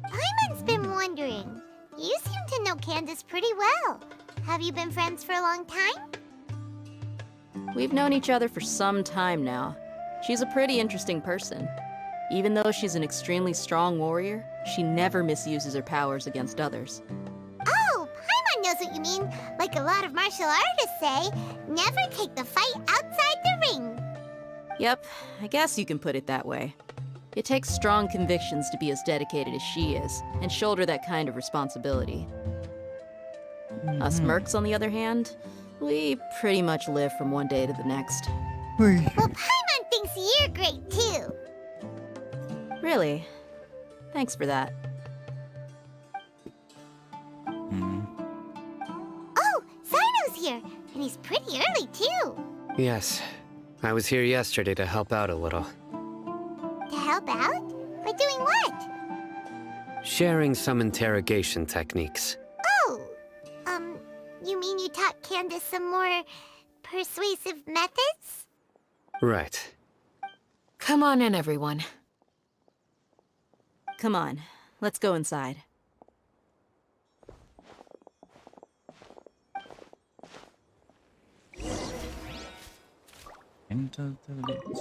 Paimon's been wondering. You seem to know Candace pretty well. Have you been friends for a long time? We've known each other for some time now. She's a pretty interesting person. Even though she's an extremely strong warrior, she never misuses her powers against others. Oh, Paimon knows what you mean. Like a lot of martial artists say, never take the fight outside the ring. Yep, I guess you can put it that way. It takes strong convictions to be as dedicated as she is, and shoulder that kind of responsibility. Us mercs, on the other hand, we pretty much live from one day to the next. Well, Paimon thinks you're great too. Really? Thanks for that. Oh, Cyno's here, and he's pretty early too. Yes, I was here yesterday to help out a little. To help out? By doing what? Sharing some interrogation techniques. Oh, you mean you taught Candace some more persuasive methods? Right. Come on in, everyone. Come on, let's go inside. Enter the village.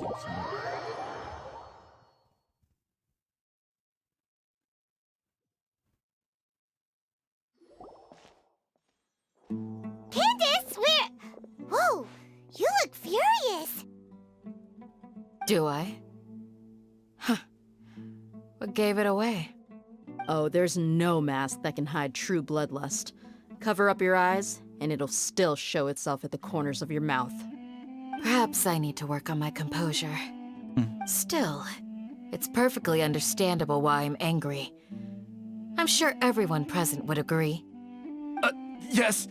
Candace, where? Whoa, you look furious. Do I? Huh. What gave it away? Oh, there's no mask that can hide true bloodlust. Cover up your eyes, and it'll still show itself at the corners of your mouth. Perhaps I need to work on my composure. Still, it's perfectly understandable why I'm angry. I'm sure everyone present would agree. Yes,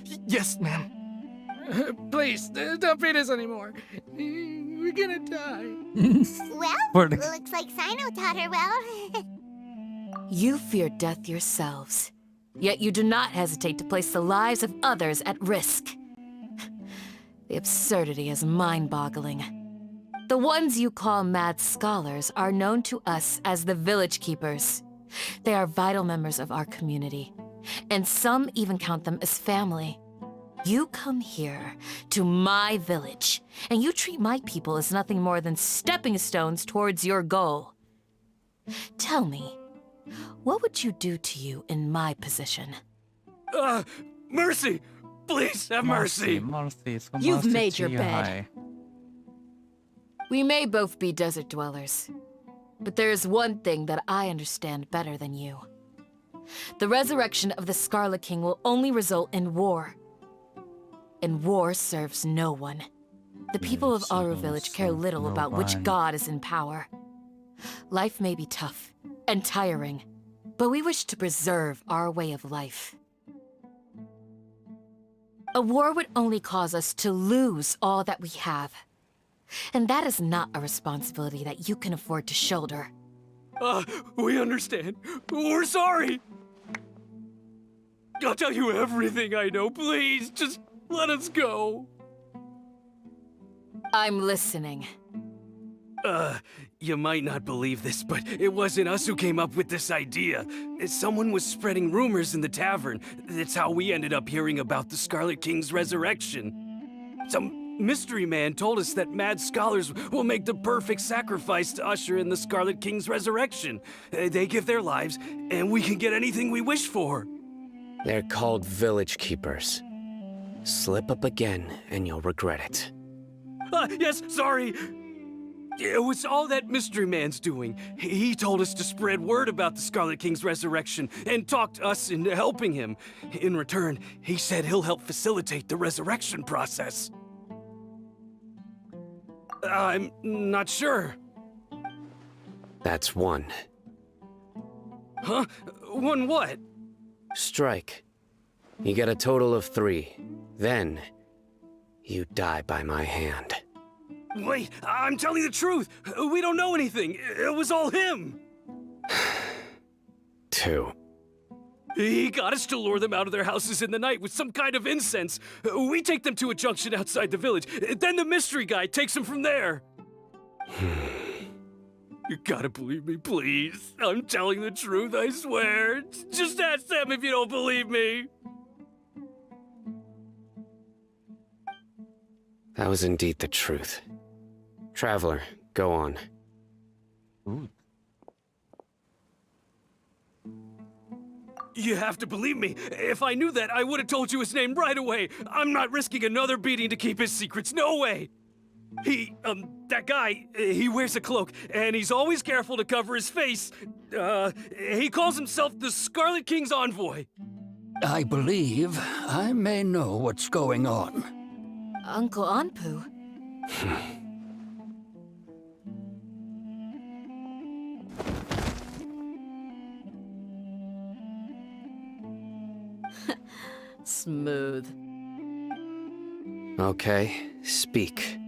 ma'am. Please, don't beat us anymore. We're gonna die. Well, looks like Cyno taught her well. You fear death yourselves, yet you do not hesitate to place the lives of others at risk. The absurdity is mind-boggling. The ones you call mad scholars are known to us as the Village Keepers. They are vital members of our community, and some even count them as family. You come here, to my village, and you treat my people as nothing more than stepping stones towards your goal. Tell me, what would you do to you in my position? Mercy! Please have mercy! You've made your bed. We may both be desert dwellers, but there is one thing that I understand better than you. The resurrection of the Scarlet King will only result in war. And war serves no one. The people of Aru Village care little about which god is in power. Life may be tough and tiring, but we wish to preserve our way of life. A war would only cause us to lose all that we have. And that is not a responsibility that you can afford to shoulder. We understand. We're sorry. I'll tell you everything I know. Please, just let us go. I'm listening. You might not believe this, but it wasn't us who came up with this idea. Someone was spreading rumors in the tavern. That's how we ended up hearing about the Scarlet King's resurrection. Some mystery man told us that mad scholars will make the perfect sacrifice to usher in the Scarlet King's resurrection. They give their lives, and we can get anything we wish for. They're called Village Keepers. Slip up again, and you'll regret it. Yes, sorry. It was all that mystery man's doing. He told us to spread word about the Scarlet King's resurrection and talked us into helping him. In return, he said he'll help facilitate the resurrection process. I'm not sure. That's one. Huh? One what? Strike. You get a total of 3. Then, you die by my hand. Wait, I'm telling the truth. We don't know anything. It was all him. 2. He got us to lure them out of their houses in the night with some kind of incense. We take them to a junction outside the village. Then the mystery guy takes them from there. You gotta believe me, please. I'm telling the truth, I swear. Just ask them if you don't believe me. That was indeed the truth. Traveler, go on. Ooh. You have to believe me. If I knew that, I would have told you his name right away. I'm not risking another beating to keep his secrets. No way. That guy, he wears a cloak, and he's always careful to cover his face. He calls himself the Scarlet King's envoy. I believe I may know what's going on. Uncle Anpu? Smooth. Okay, speak.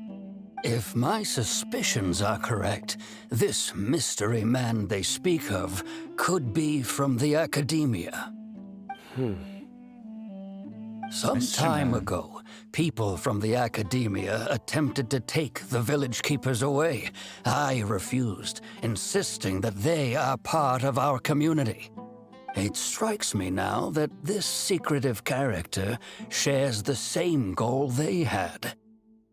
If my suspicions are correct, this mystery man they speak of could be from the academia. Some time ago, people from the academia attempted to take the village keepers away. I refused, insisting that they are part of our community. It strikes me now that this secretive character shares the same goal they had.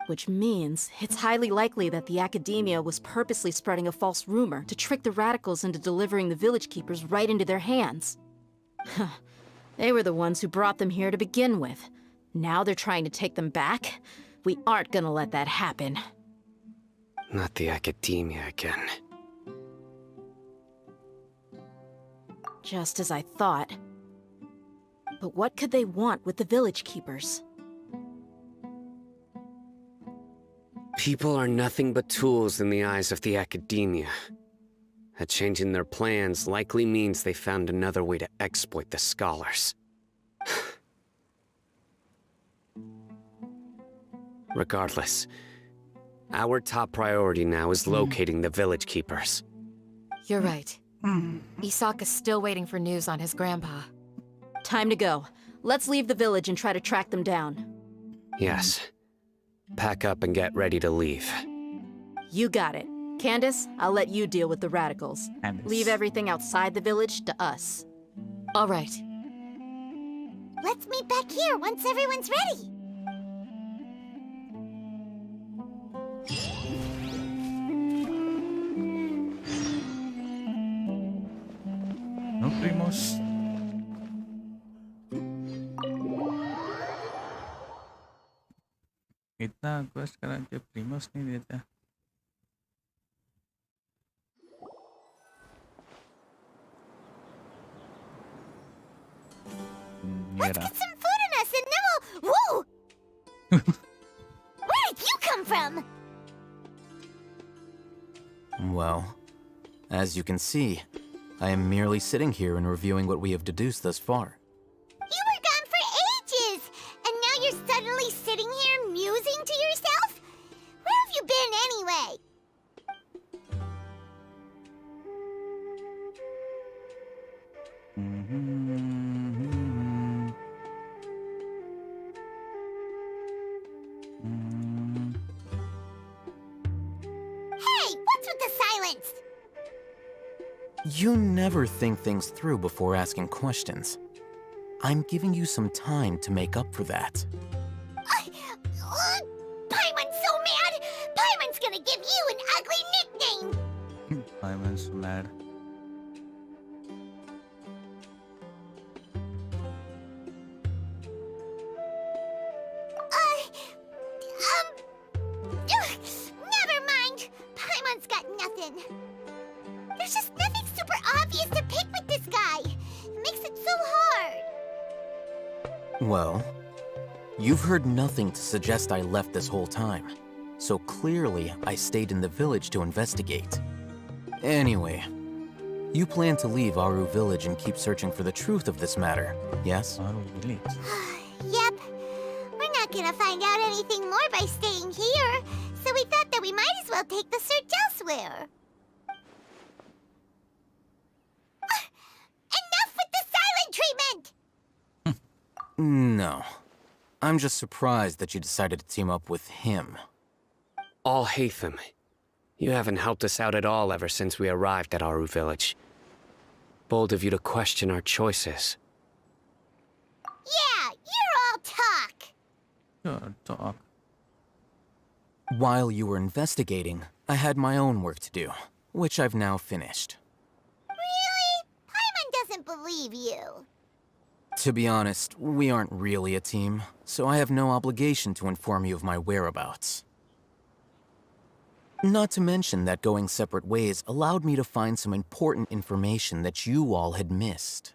Which means it's highly likely that the Academia was purposely spreading a false rumor to trick the radicals into delivering the village keepers right into their hands. They were the ones who brought them here to begin with. Now they're trying to take them back? We aren't gonna let that happen. Not the Academia again. Just as I thought. But what could they want with the village keepers? People are nothing but tools in the eyes of the Academia. A change in their plans likely means they found another way to exploit the scholars. Regardless, our top priority now is locating the village keepers. You're right. Isak is still waiting for news on his grandpa. Time to go. Let's leave the village and try to track them down. Yes. Pack up and get ready to leave. You got it. Candace, I'll let you deal with the radicals. Leave everything outside the village to us. All right. Let's meet back here once everyone's ready. No primos. इतना quest करा के प्रीमोस नहीं देता. Let's get some food in us and then we'll... Whoa! Where did you come from? Well, as you can see, I am merely sitting here and reviewing what we have deduced thus far. You were gone for ages! And now you're suddenly sitting here musing to yourself? Where have you been anyway? Hey, what's with the silence? You never think things through before asking questions. I'm giving you some time to make up for that. Paimon's so mad! Paimon's gonna give you an ugly nickname! Paimon's mad. Never mind! Paimon's got nothing. There's just nothing super obvious to pick with this guy. It makes it so hard. Well, you've heard nothing to suggest I left this whole time. So clearly, I stayed in the village to investigate. Anyway, you plan to leave Aru Village and keep searching for the truth of this matter, yes? Aru Village. Yep. We're not gonna find out anything more by staying here, so we thought that we might as well take the search elsewhere. Enough with the silent treatment! No. I'm just surprised that you decided to team up with him. Alhaitham, you haven't helped us out at all ever since we arrived at Aru Village. Bold of you to question our choices. Yeah, you're all talk! Sure, talk. While you were investigating, I had my own work to do, which I've now finished. Really? Paimon doesn't believe you. To be honest, we aren't really a team, so I have no obligation to inform you of my whereabouts. Not to mention that going separate ways allowed me to find some important information that you all had missed.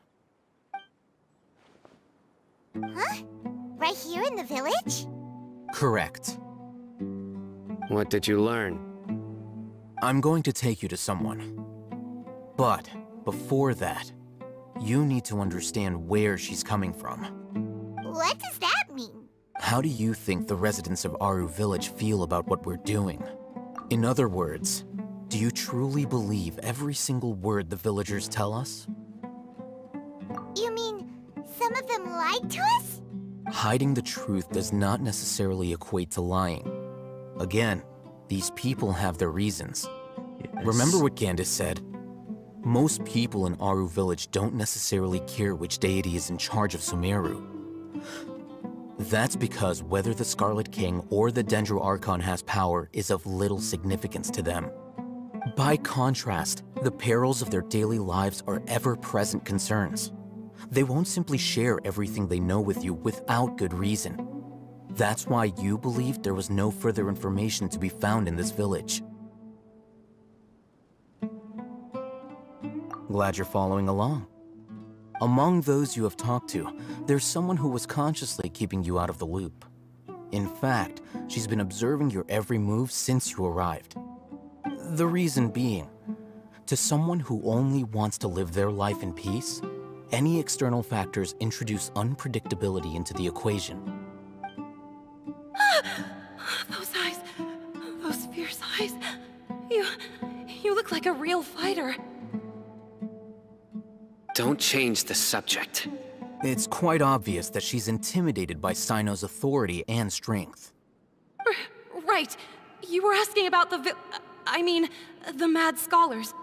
Huh? Right here in the village? Correct. What did you learn? I'm going to take you to someone. But before that, you need to understand where she's coming from. What does that mean? How do you think the residents of Aru Village feel about what we're doing? In other words, do you truly believe every single word the villagers tell us? You mean some of them lied to us? Hiding the truth does not necessarily equate to lying. Again, these people have their reasons. Yes. Remember what Candace said? Most people in Aru Village don't necessarily care which deity is in charge of Sumeru. That's because whether the Scarlet King or the Dendro Archon has power is of little significance to them. By contrast, the perils of their daily lives are ever-present concerns. They won't simply share everything they know with you without good reason. That's why you believed there was no further information to be found in this village. Glad you're following along. Among those you have talked to, there's someone who was consciously keeping you out of the loop. In fact, she's been observing your every move since you arrived. The reason being, to someone who only wants to live their life in peace, any external factors introduce unpredictability into the equation. Those eyes. Those fierce eyes. You look like a real fighter. Don't change the subject. It's quite obvious that she's intimidated by Cyno's authority and strength. Right. You were asking about the mad scholars.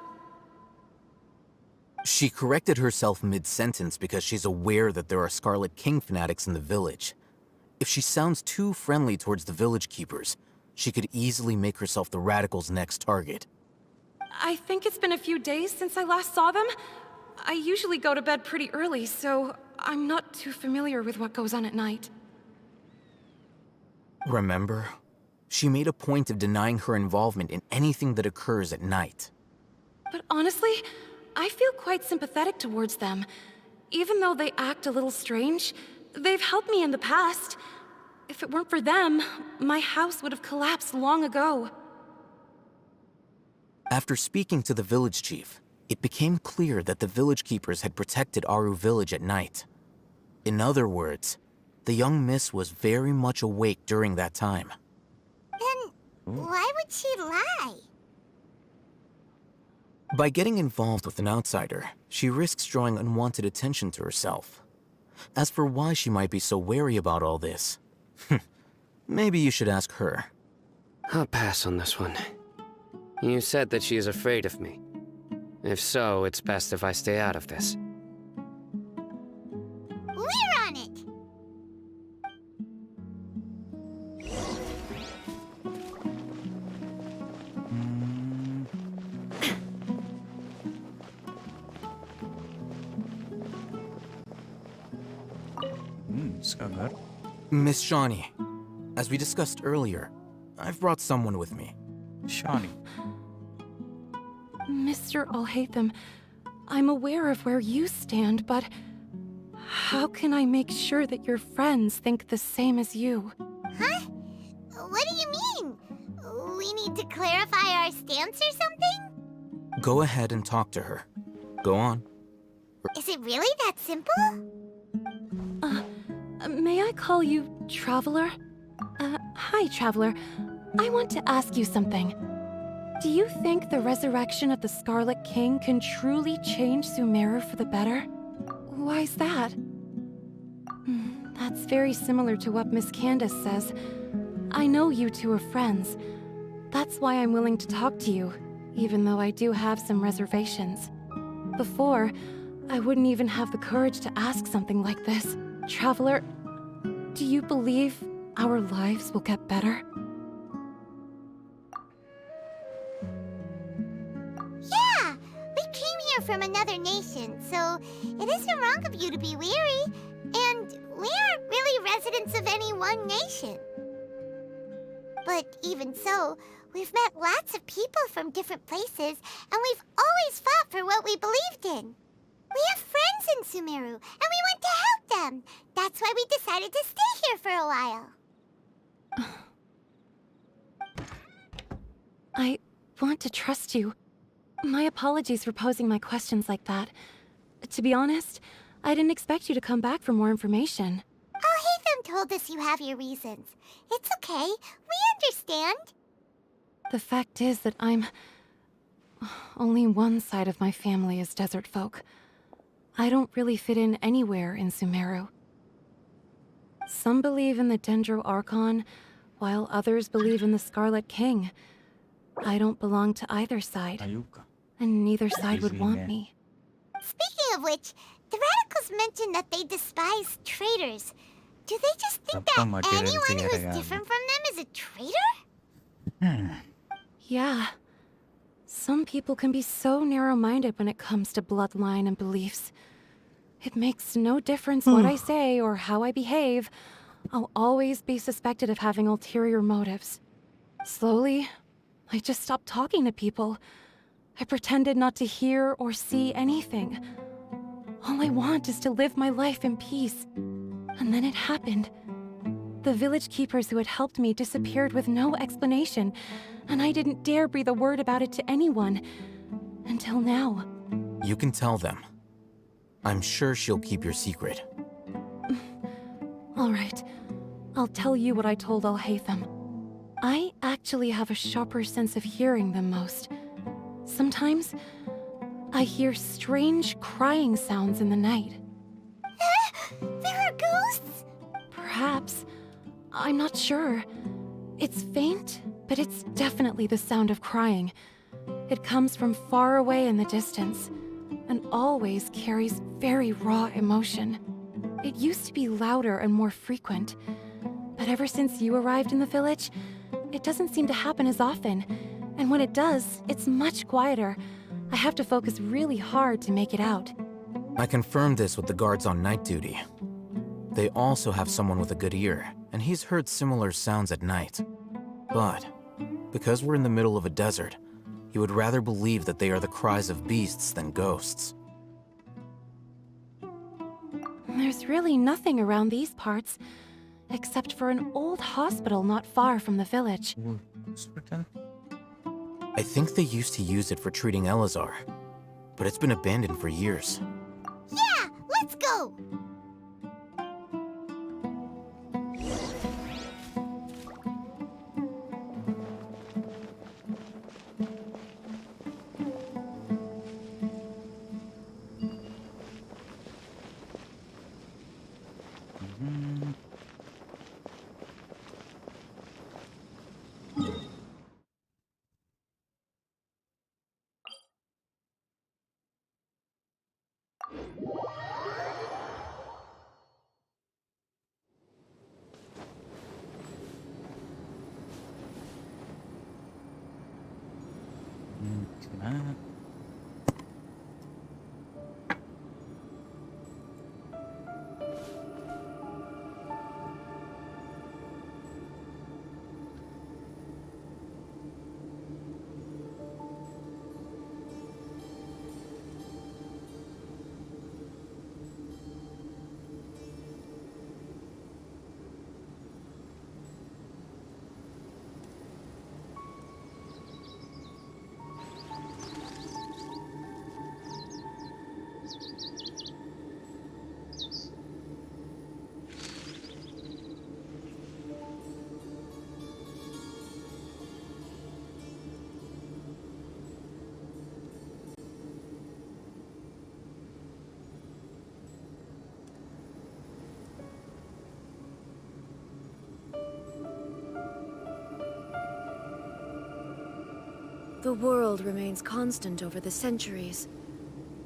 She corrected herself mid-sentence because she's aware that there are Scarlet King fanatics in the village. If she sounds too friendly towards the village keepers, she could easily make herself the Radicals' next target. I think it's been a few days since I last saw them. I usually go to bed pretty early, so I'm not too familiar with what goes on at night. Remember? She made a point of denying her involvement in anything that occurs at night. But honestly, I feel quite sympathetic towards them. Even though they act a little strange, they've helped me in the past. If it weren't for them, my house would have collapsed long ago. After speaking to the village chief, it became clear that the village keepers had protected Aru village at night. In other words, the young miss was very much awake during that time. Then why would she lie? By getting involved with an outsider, she risks drawing unwanted attention to herself. As for why she might be so wary about all this, maybe you should ask her. I'll pass on this one. You said that she is afraid of me. If so, it's best if I stay out of this. We're on it! Miss Shawnee, as we discussed earlier, I've brought someone with me. Shawnee. Mr. Alhaitham, I'm aware of where you stand, but how can I make sure that your friends think the same as you? Huh? What do you mean? We need to clarify our stance or something? Go ahead and talk to her. Go on. Is it really that simple? May I call you Traveler? Hi, Traveler. I want to ask you something. Do you think the resurrection of the Scarlet King can truly change Sumeru for the better? Why's that? That's very similar to what Miss Candace says. I know you two are friends. That's why I'm willing to talk to you, even though I do have some reservations. Before, I wouldn't even have the courage to ask something like this. Traveler, do you believe our lives will get better? Yeah! We came here from another nation, so it isn't wrong of you to be weary. And we aren't really residents of any one nation. But even so, we've met lots of people from different places, and we've always fought for what we believed in. We have friends in Sumeru, and we want to help them. That's why we decided to stay here for a while. I want to trust you. My apologies for posing my questions like that. To be honest, I didn't expect you to come back for more information. Alhaitham told us you have your reasons. It's okay. We understand. The fact is that only one side of my family is desert folk. I don't really fit in anywhere in Sumeru. Some believe in the Dendro Archon, while others believe in the Scarlet King. I don't belong to either side, and neither side would want me. Speaking of which, the Radicals mentioned that they despise traitors. Do they just think सबका that material anyone चाहिए who's रहेगा different from them is a traitor? Yeah. Some people can be so narrow-minded when it comes to bloodline and beliefs. It makes no difference what I say or how I behave. I'll always be suspected of having ulterior motives. Slowly, I just stopped talking to people. I pretended not to hear or see anything. All I want is to live my life in peace. And then it happened. The village keepers who had helped me disappeared with no explanation, and I didn't dare breathe a word about it to anyone. Until now. You can tell them. I'm sure she'll keep your secret. All right. I'll tell you what I told Al-Haytham. I actually have a sharper sense of hearing than most. Sometimes, I hear strange crying sounds in the night. There are ghosts? Perhaps. I'm not sure. It's faint, but it's definitely the sound of crying. It comes from far away in the distance, and always carries very raw emotion. It used to be louder and more frequent, but ever since you arrived in the village, it doesn't seem to happen as often, and when it does, it's much quieter. I have to focus really hard to make it out. I confirmed this with the guards on night duty. They also have someone with a good ear, and he's heard similar sounds at night. But, because we're in the middle of a desert, he would rather believe that they are the cries of beasts than ghosts. There's really nothing around these parts, except for an old hospital not far from the village. I think they used to use it for treating Elazar, but it's been abandoned for years. Yeah, let's go! The world remains constant over the centuries,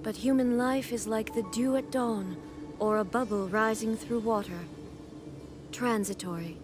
but human life is like the dew at dawn, or a bubble rising through water. Transitory.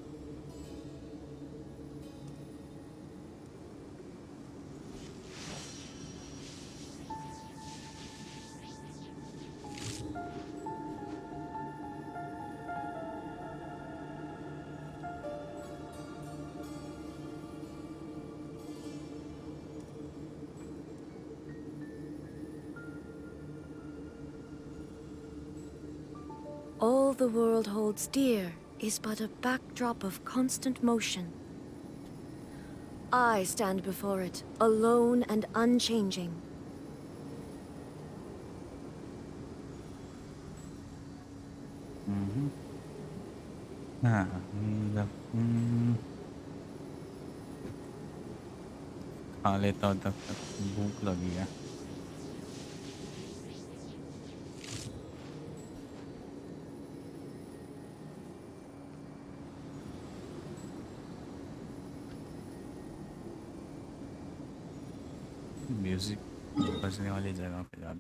All the world holds dear is but a backdrop of constant motion. I stand before it, alone and unchanging. खा लेता हूँ तब तक भूख लगी है. Music बजने वाली जगह पे जाते.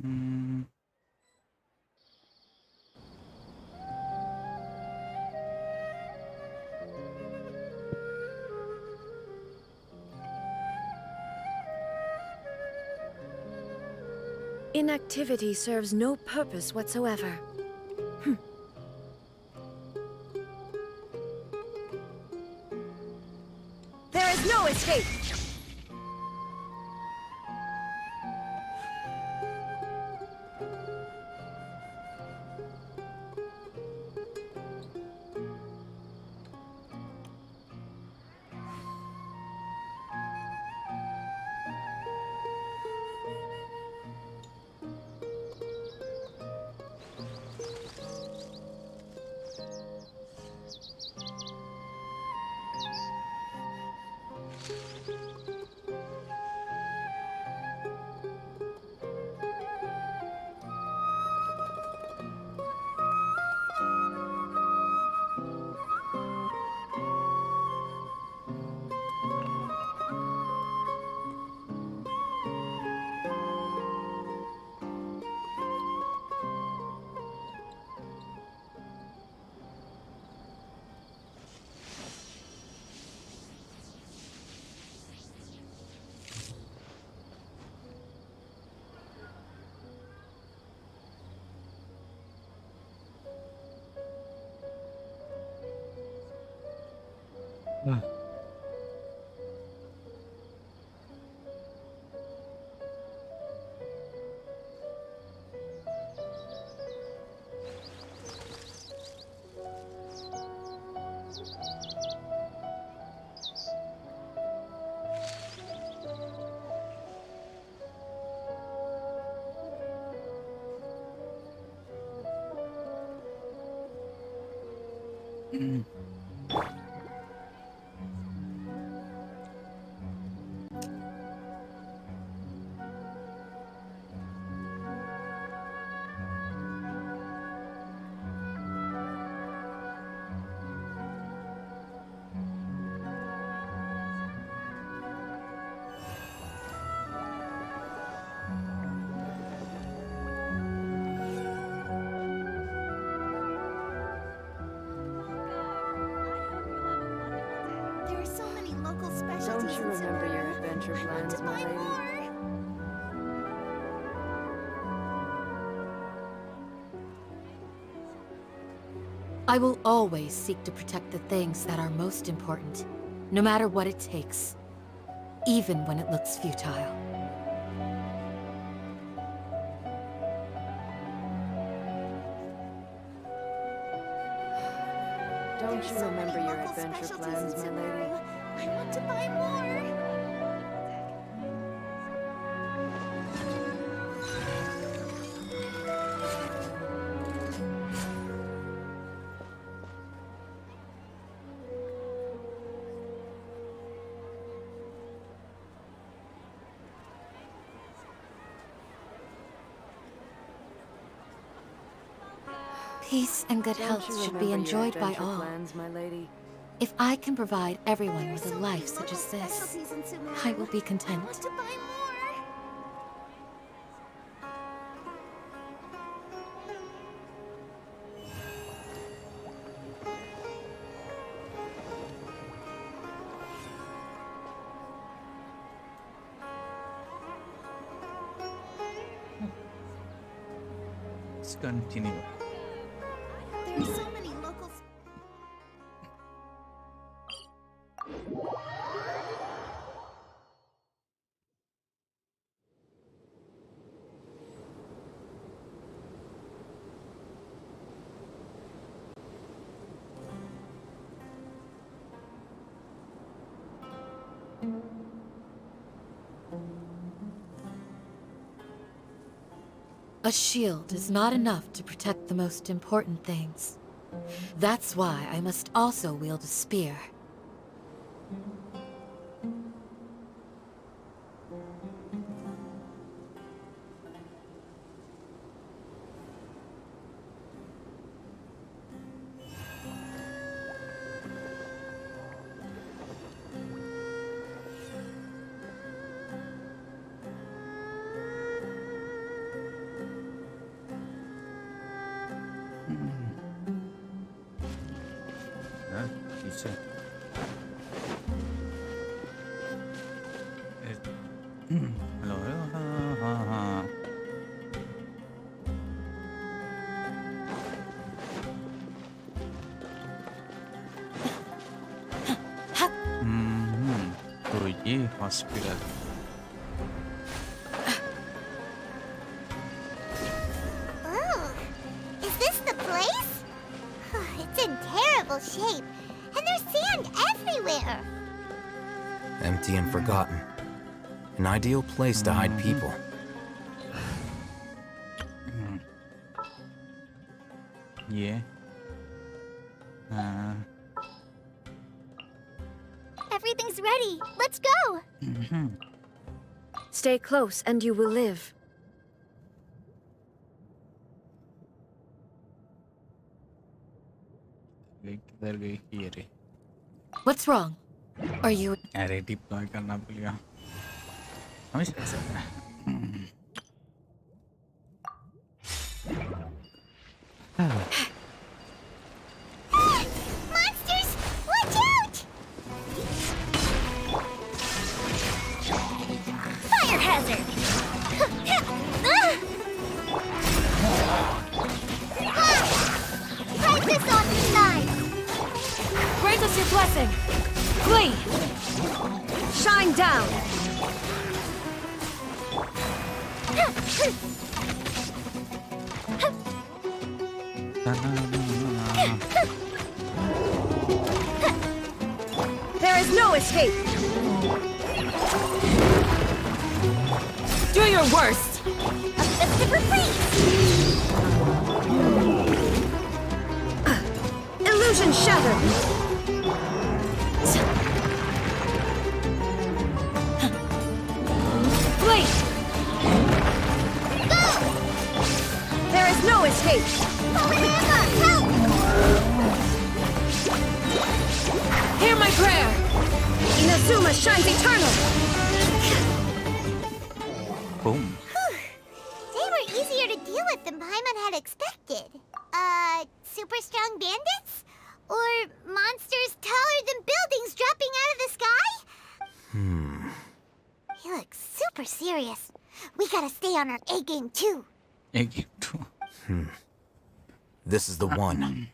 Hmm. Inactivity serves no purpose whatsoever. There is no escape! There are so many local Don't specialties you in remember your Sonora. adventure I want plans, to my buy lady? more. I will always seek to protect the things that are most important, no matter what it takes, even when it looks futile. Don't There are you so remember many your local adventure specialties plans, in my lady? Sonora. I want to buy more. Peace and good Don't health you should be remember your enjoyed by adventure all. plans, my lady? If I can provide everyone There are with so a many life such local as this, specialties in Sonora. I will be I content. want to buy more. Let's continue. There are so many local. A shield is not enough to protect the most important things. That's why I must also wield a spear. Hello हाँ हाँ हाँ तो ये hospital Is this the place? It's in terrible shape, and there's sand everywhere. Empty and forgotten. An ideal place to hide people. Yeah. Everything's ready. Let's go. Stay close and you will live. किधर गई ये रे What's wrong? Are you... अरे deploy करना भूल गया हमेशा ऐसा होता है Monsters! Watch out! Fire hazard! Right this on the side! Grant us your blessing. Flee! Shine down! There is no escape! Do your worst! A fist of Illusion shattered! Flee! Go! There is no escape! Help! Hear my prayer! Inazuma shines eternal! Boom. They were easier to deal with than Paimon had expected. Super strong bandits? Or monsters taller than buildings dropping out of the sky? He looks super serious. We gotta stay on our A game too. A game too. This is the one.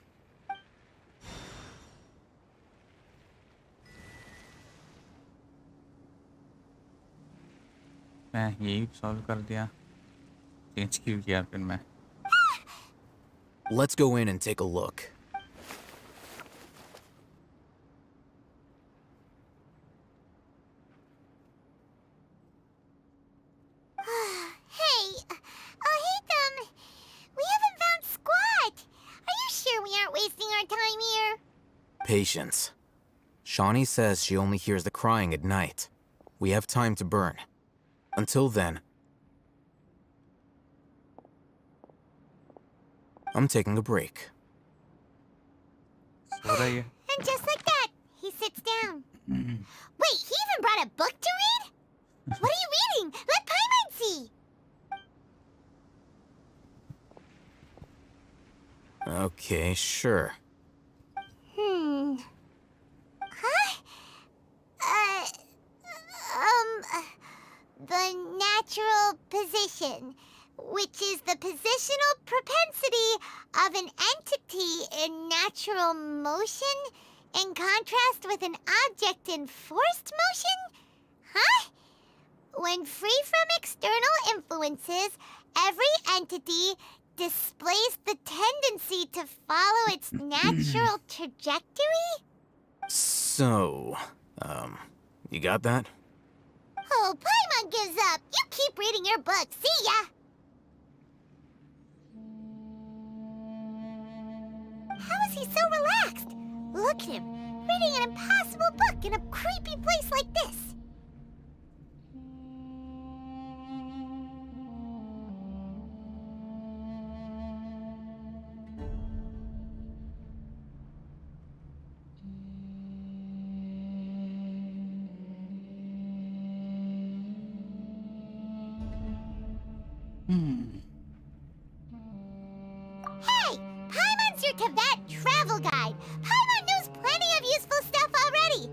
मैं यही solve कर दिया change क्यों किया फिर मैं Let's go in and take a look. Hey, Haytham, we haven't found squat. Are you sure we aren't wasting our time here? Patience. Shawnee says she only hears the crying at night. We have time to burn. Until then, I'm taking a break. And just like that, he sits down. Wait, he even brought a book to read? What are you reading? Let Paimon see! Okay, sure. Huh? The natural position, which is the positional propensity of an entity in natural motion in contrast with an object in forced motion? Huh? When free from external influences, every entity displays the tendency to follow its natural trajectory? So, you got that? Oh, Paimon gives up. You keep reading your book. See ya! How is he so relaxed? Look at him, reading an impossible book in a creepy place like this. Hey! Paimon's your Tibet travel guide. Paimon knows plenty of useful stuff already.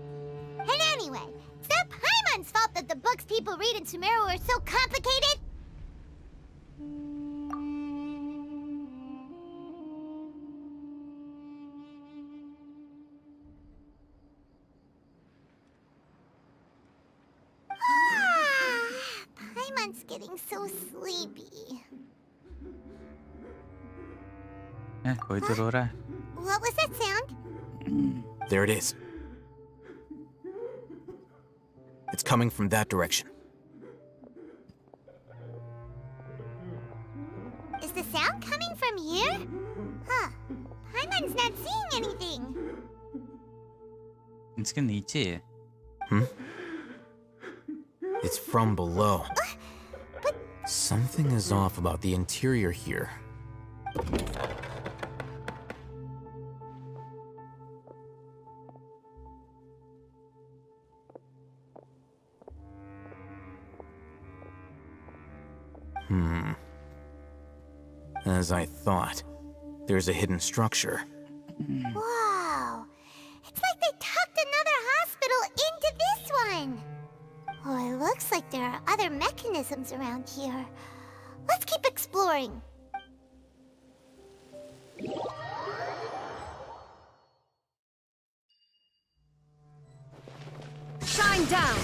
And anyway, it's not Paimon's fault that the books people people read in Sumeru are so complicated? Paimon's getting so sleepy. कोई तो रो रहा है. What was that sound? There it is. It's coming from that direction. Is the sound coming from here? Huh. Paimon's not seeing anything. इसके नीचे है. It's from below. Something is off about the interior here. As I thought, there's a hidden structure. Wow. It's like they tucked another hospital into this one. Oh, it looks like there are other mechanisms around here. Let's keep exploring. Shine down!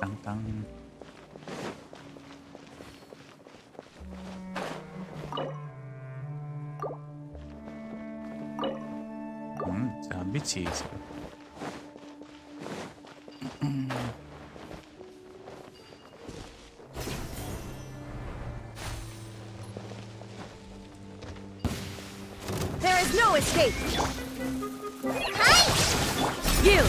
Tang tang. चाबी चीज. There is no escape! Hi! You!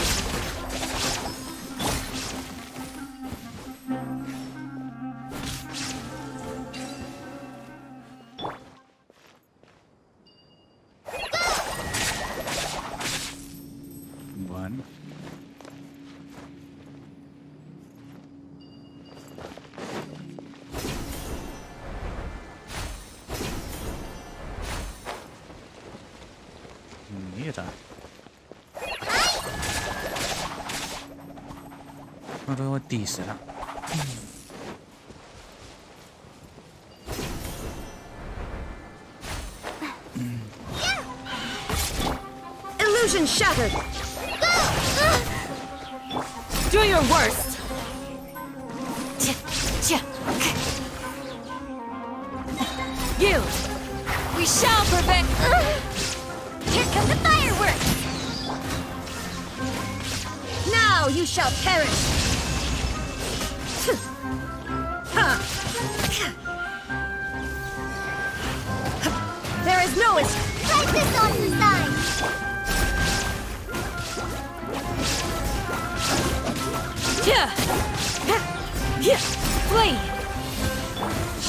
One. Mira. और वो तीसरा. Illusion shattered! Do your worst! You! We shall prevent... Here come the fireworks! Now you shall perish! There is no escape! Take this off the side! Flee!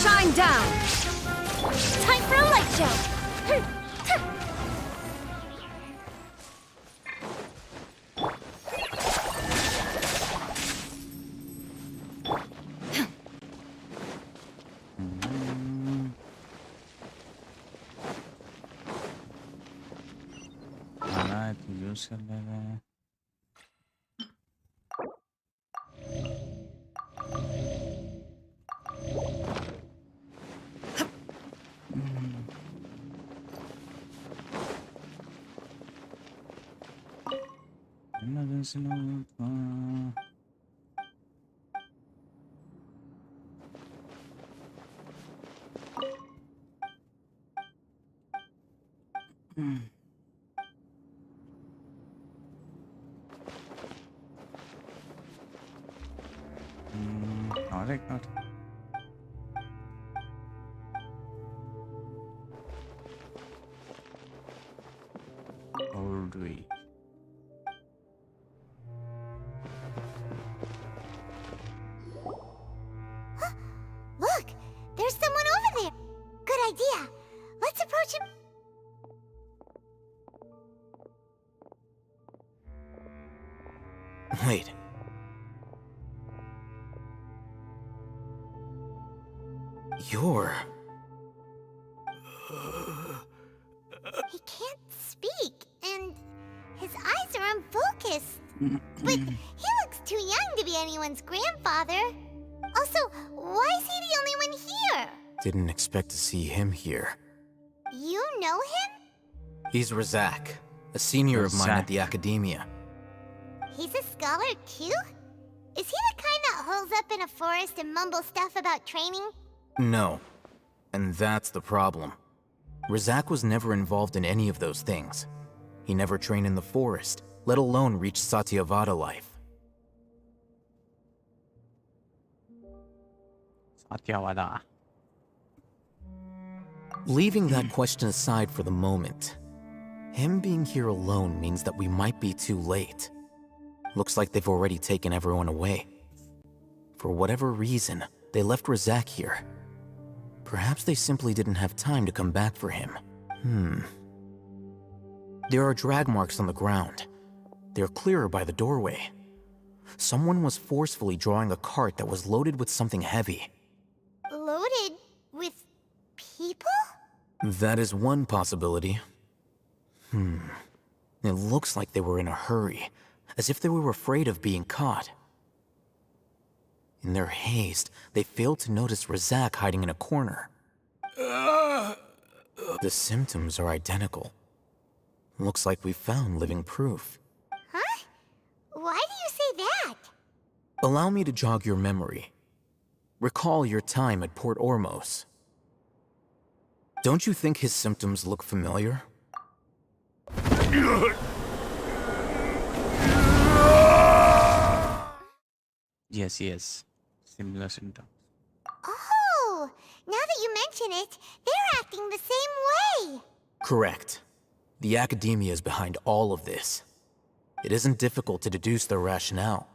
Shine down! Time for a light show! Use कर ले रहे हैं. Emergency note. Not. Or do we? Look! There's someone over there! Good idea! Let's approach him! Wait. You're... He can't speak, and But he looks too young to be anyone's grandfather. Also, why is he the only one here? Didn't expect to see him here. You know him? He's Razak, a senior of mine at the academia. He's a scholar too? Is he the kind that holes up in a forest and mumbles stuff about training? No. And that's the problem. Razak was never involved in any of those things. He never trained in the forest, let alone reach Satyavada life. Satyavada. Leaving that question aside for the moment, him being here alone means that we might be too late. Looks like they've already taken everyone away. For whatever reason, they left Razak here. Perhaps they simply didn't have time to come back for him. There are drag marks on the ground. They're clearer by the doorway. Someone was forcefully drawing a cart that was loaded with something heavy. Loaded with people? That is one possibility. It looks like they were in a hurry, as if they were afraid of being caught. In their haste, they failed to notice Razak hiding in a corner. The symptoms are identical. Looks like we found living proof. Huh? Why do you say that? Allow me to jog your memory. Recall your time at Port Ormos. Don't you think his symptoms look familiar? Yes. Similar symptoms. Oh, now that you mention it, they're acting the same way. Correct. The academia is behind all of this. It isn't difficult to deduce their rationale.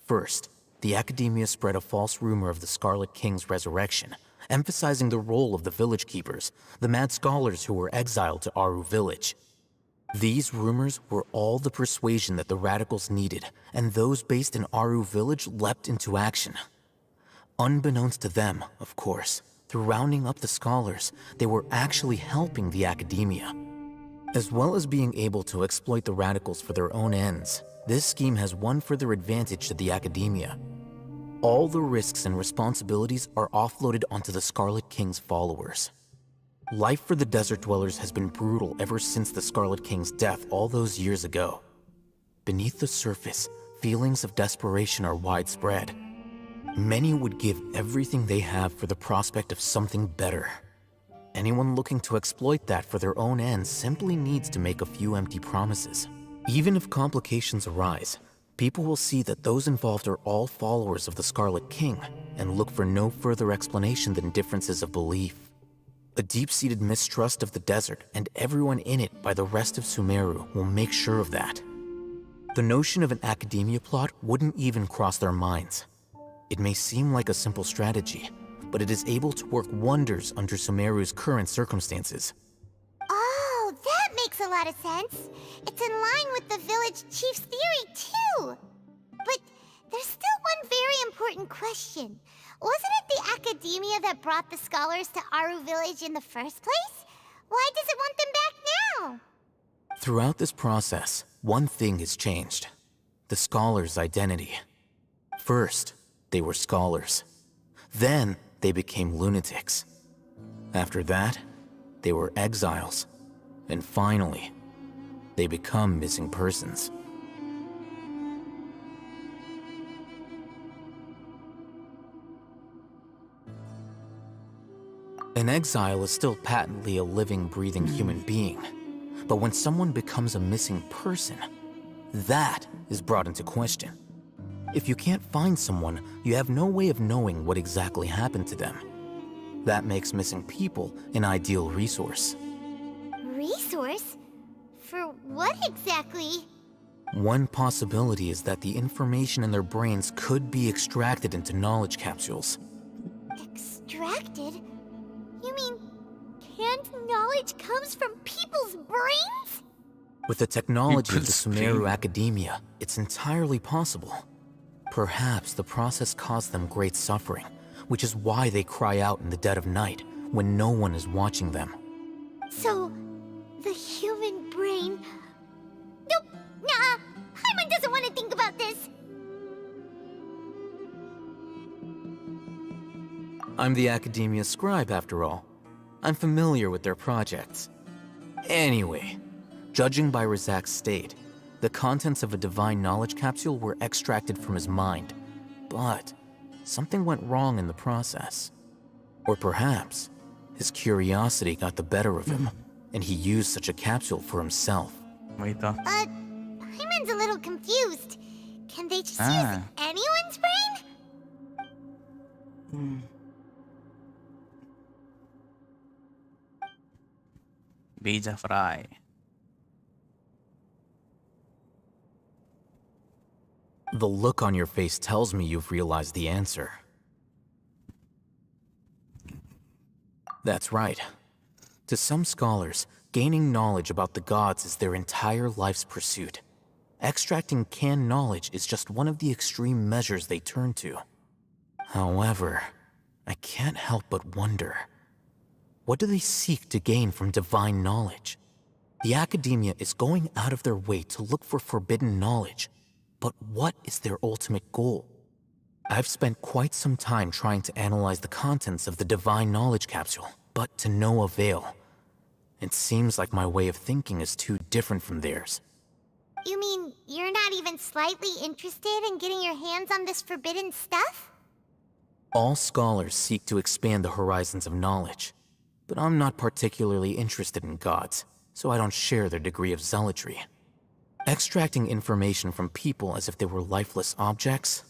First, the academia spread a false rumor of the Scarlet King's resurrection, emphasizing the role of the village keepers, the mad scholars who were exiled to Aru village. These rumors were all the persuasion that the radicals needed, and those based in Aru village leapt into action. Unbeknownst to them, of course, through rounding up the scholars, they were actually helping the academia. As well as being able to exploit the radicals for their own ends, this scheme has one further advantage to the academia. All the risks and responsibilities are offloaded onto the Scarlet King's followers. Life for the desert dwellers has been brutal ever since the Scarlet King's death all those years ago. Beneath the surface, feelings of desperation are widespread. Many would give everything they have for the prospect of something better. Anyone looking to exploit that for their own ends simply needs to make a few empty promises. Even if complications arise, people will see that those involved are all followers of the Scarlet King and look for no further explanation than differences of belief. A deep-seated mistrust of the desert and everyone in it by the rest of Sumeru will make sure of that. The notion of an academia plot wouldn't even cross their minds. It may seem like a simple strategy, but it is able to work wonders under Sumeru's current circumstances. Oh, that makes a lot of sense. It's in line with the village chief's theory, too. But there's still one very important question. Wasn't it the academia that brought the scholars to Aru village in the first place? Why does it want them back now? Throughout this process, one thing has changed. The scholars' identity. First, they were scholars. Then, they became lunatics. After that, they were exiles. And finally, they become missing persons. An exile is still patently a living, breathing human being. But when someone becomes a missing person, that is brought into question. If you can't find someone, you have no way of knowing what exactly happened to them. That makes missing people an ideal resource. Resource? For what exactly? One possibility is that the information in their brains could be extracted into knowledge capsules. Extracted? You mean canned knowledge comes from people's brains? With the technology of the Sumeru Academia, it's entirely possible. Perhaps the process caused them great suffering, which is why they cry out in the dead of night when no one is watching them. So, The human brain. Nope, nah. Paimon doesn't want to think about this. I'm the Academia scribe, after all. I'm familiar with their projects. Anyway, judging by Razak's state, the contents of a divine knowledge capsule were extracted from his mind. But something went wrong in the process. Or perhaps his curiosity got the better of him, and he used such a capsule for himself. Paimon's a little confused. Can they just use anyone's brain? Bija fry. The look on your face tells me you've realized the answer. That's right. To some scholars, gaining knowledge about the gods is their entire life's pursuit. Extracting canned knowledge is just one of the extreme measures they turn to. However, I can't help but wonder, what do they seek to gain from divine knowledge? The Academia is going out of their way to look for forbidden knowledge, but what is their ultimate goal? I've spent quite some time trying to analyze the contents of the divine knowledge capsule, but to no avail. It seems like my way of thinking is too different from theirs. You mean you're not even slightly interested in getting your hands on this forbidden stuff? All scholars seek to expand the horizons of knowledge, but I'm not particularly interested in gods, so I don't share their degree of zealotry. Extracting information from people as if they were lifeless objects?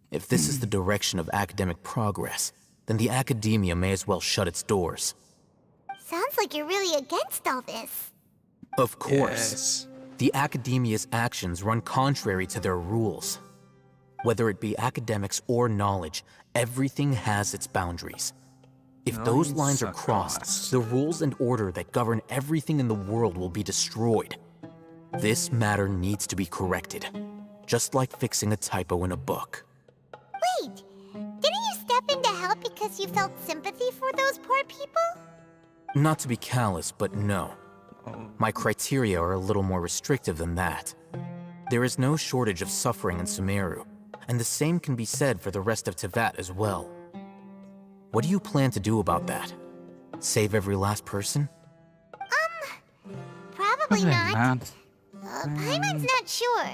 If this is the direction of academic progress, then the Academia may as well shut its doors. Sounds like you're really against all this. Of course. The Academia's actions run contrary to their rules. Whether it be academics or knowledge, everything has its boundaries. If those lines are crossed, the rules and order that govern everything in the world will be destroyed. This matter needs to be corrected, just like fixing a typo in a book. Wait, didn't you step in to help because you felt sympathy for those poor people? Not to be callous, but no. My criteria are a little more restrictive than that. There is no shortage of suffering in Sumeru, and the same can be said for the rest of Teyvat as well. What do you plan to do about that? Save every last person? Probably not. Paimon's not sure.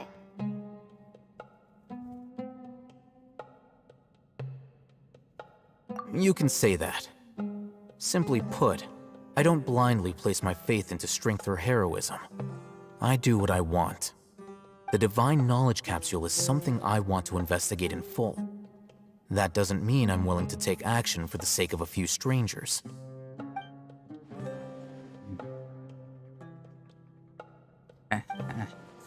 You can say that. Simply put, I don't blindly place my faith into strength or heroism. I do what I want. The divine knowledge capsule is something I want to investigate in full. That doesn't mean I'm willing to take action for the sake of a few strangers.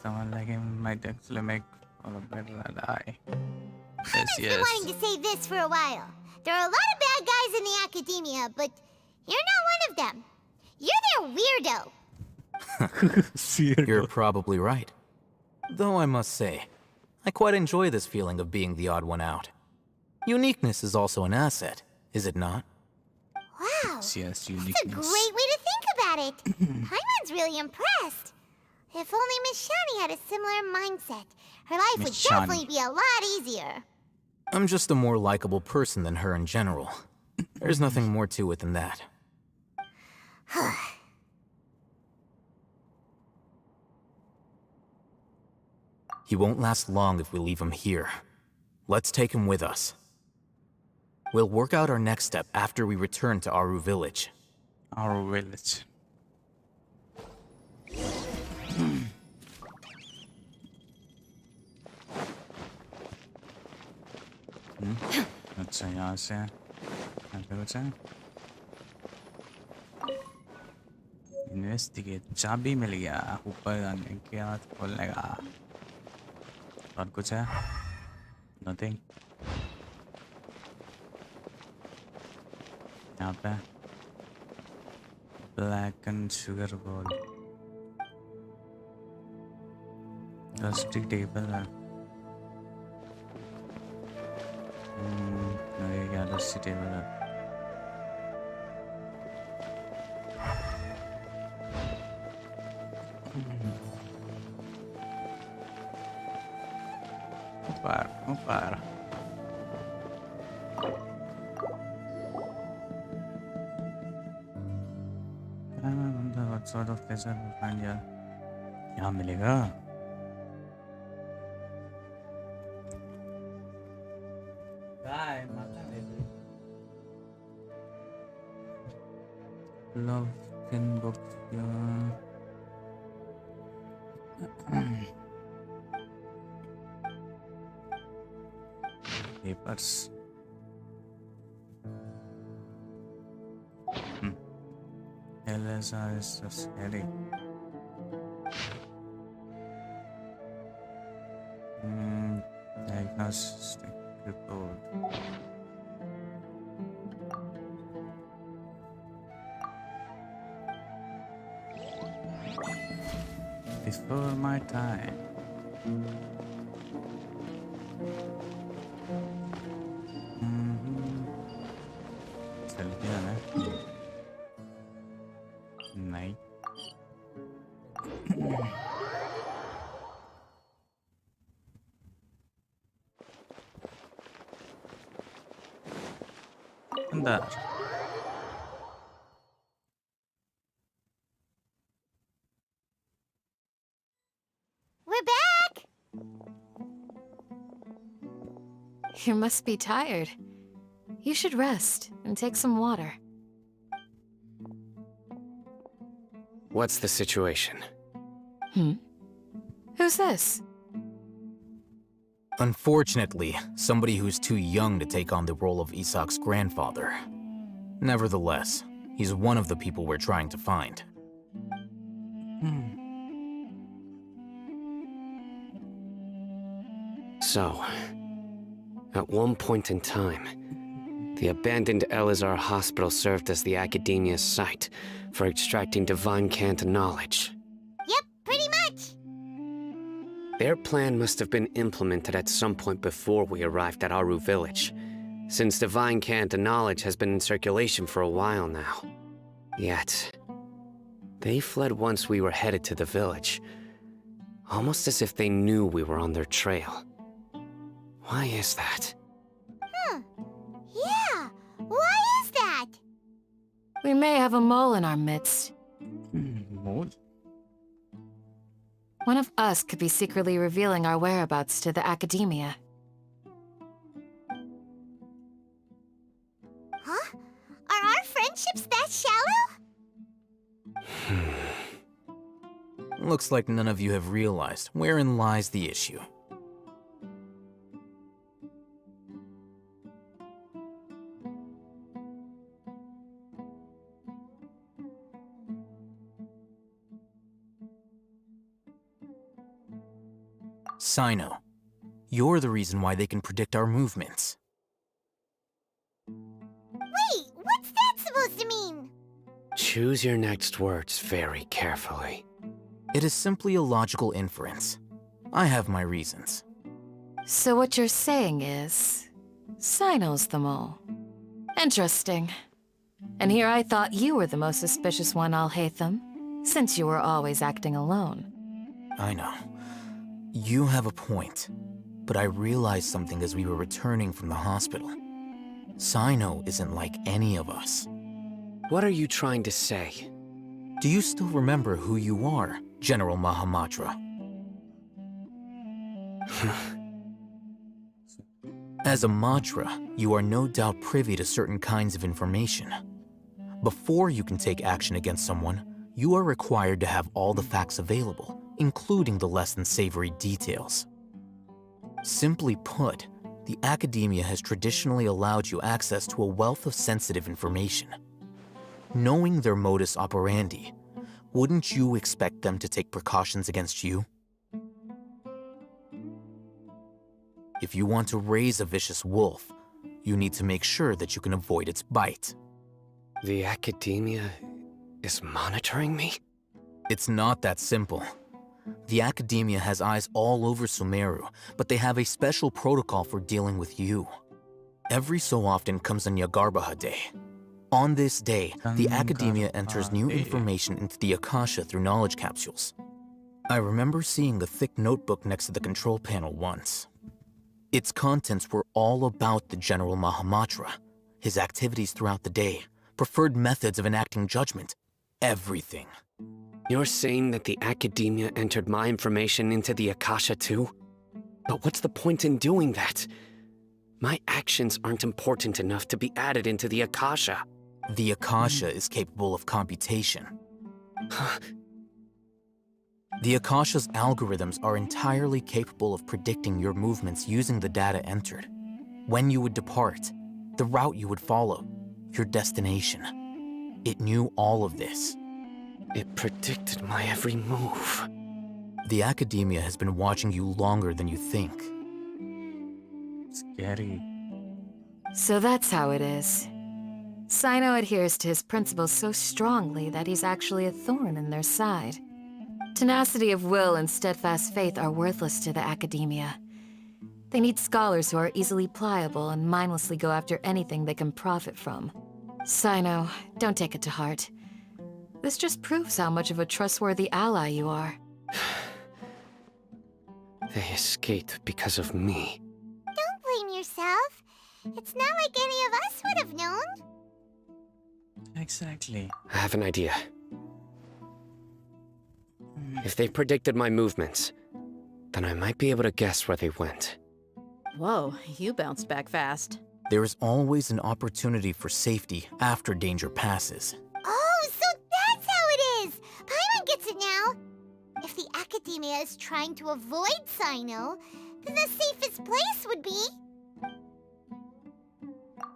Someone like him might actually make all of better die. I've been wanting to say this for a while. There are a lot of bad guys in the Academia, but you're not one of them. You're their weirdo. You're probably right. Though I must say, I quite enjoy this feeling of being the odd one out. Uniqueness is also an asset, is it not? Wow, Yes, that's a uniqueness. great way to think about it. Paimon's really impressed. If only Miss Shani had a similar mindset, her life would Miss Shani. definitely be a lot easier. I'm just a more likable person than her in general. There's nothing more to it than that. He won't last long if we leave him here. Let's take him with us. We'll work out our next step after we return to Aru Village. Aru Village. अच्छा यहाँ से यहाँ पे कुछ है investigate चाबी मिल गया ऊपर जाने के बाद खोलने का और कुछ है नथिंग यहाँ पे black and sugar ball dusty table है ये क्या डस्टी टेबल है Não para. I wonder what sort of pleasure we'll find here. क्या मिलेगा? Love in books. Papers. LSR is so scary. Diagnostic report. Before my time. चल गया ना? नहीं. अंदर. We're back! You must be tired. You should rest and take some water. What's the situation? Who's this? Unfortunately, somebody who's too young to take on the role of Isak's grandfather. Nevertheless, he's one of the people we're trying to find. So, at one point in time, the abandoned Elazar Hospital served as the Academia's site for extracting divine cant knowledge. Yep, pretty much! Their plan must have been implemented at some point before we arrived at Aru Village, since divine cant knowledge has been in circulation for a while now. Yet, they fled once we were headed to the village, almost as if they knew we were on their trail. Why is that? Yeah, why is that? We may have a mole in our midst. Mole? One of us could be secretly revealing our whereabouts to the Academia. Huh? Are our friendships that shallow? Looks like none of you have realized wherein lies the issue. Cyno, you're the reason why they can predict our movements. Wait, what's that supposed to mean? Choose your next words very carefully. It is simply a logical inference. I have my reasons. So what you're saying is, Cyno's the mole. Interesting. And here I thought you were the most suspicious one, Al-Haytham, since you were always acting alone. I know. You have a point, but I realized something as we were returning from the hospital. Cyno isn't like any of us. What are you trying to say? Do you still remember who you are, General Mahamatra? As a Matra, you are no doubt privy to certain kinds of information. Before you can take action against someone, you are required to have all the facts available, including the less than savory details. Simply put, the Academia has traditionally allowed you access to a wealth of sensitive information. Knowing their modus operandi, wouldn't you expect them to take precautions against you? If you want to raise a vicious wolf, you need to make sure that you can avoid its bite. The Academia is monitoring me? It's not that simple. The Academia has eyes all over Sumeru, but they have a special protocol for dealing with you. Every so often comes a Nyagarbha Day. On this day, the Academia enters new information into the Akasha through knowledge capsules. I remember seeing the thick notebook next to the control panel once. Its contents were all about the General Mahamatra, his activities throughout the day, preferred methods of enacting judgment, everything. You're saying that the Academia entered my information into the Akasha too? But what's the point in doing that? My actions aren't important enough to be added into the Akasha. The Akasha is capable of computation. The Akasha's algorithms are entirely capable of predicting your movements using the data entered. When you would depart, the route you would follow, your destination. It knew all of this. It predicted my every move. The Academia has been watching you longer than you think. Scary. So that's how it is. Cyno adheres to his principles so strongly that he's actually a thorn in their side. Tenacity of will and steadfast faith are worthless to the Academia. They need scholars who are easily pliable and mindlessly go after anything they can profit from. Cyno, don't take it to heart. This just proves how much of a trustworthy ally you are. They escaped because of me. Don't blame yourself. It's not like any of us would have known. Exactly. I have an idea. If they predicted my movements, then I might be able to guess where they went. Whoa, you bounced back fast. There is always an opportunity for safety after danger passes. Oh, so that's how it is! Paimon gets it now! If the Academia is trying to avoid Cyno, then the safest place would be...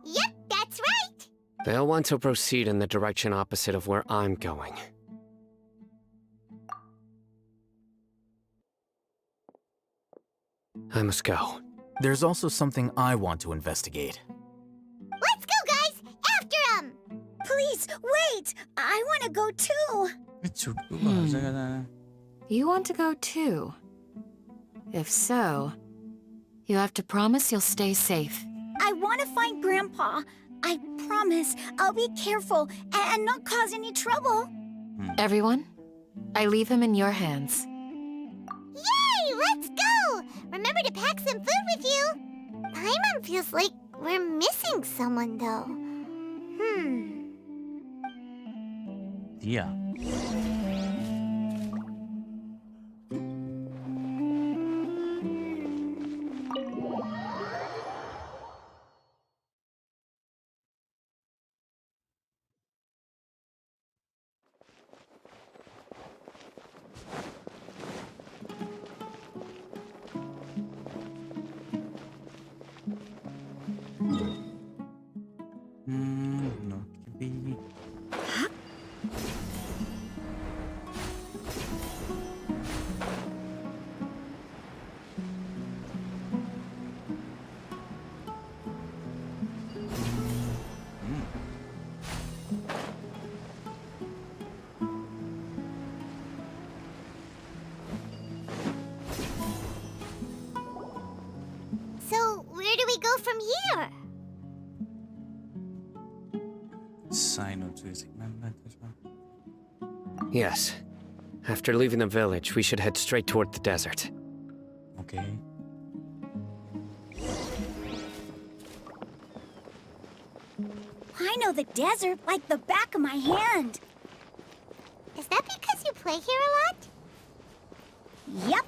Yep, that's right! They'll want to proceed in the direction opposite of where I'm going. I must go. There's also something I want to investigate. Let's go, guys! After him! Please, wait! I want to go too! You want to go too? If so, you have to promise you'll stay safe. I want to find Grandpa. I promise I'll be careful and not cause any trouble. Everyone, I leave him in your hands. Yay! Let's go! Remember to pack some food with you! Paimon feels like we're missing someone, though. Yeah. No, be. So, where do we go from here? Cyno to remember this one. Yes. After leaving the village, we should head straight toward the desert. Okay. I know the desert like the back of my hand. Is that because you play here a lot? Yep.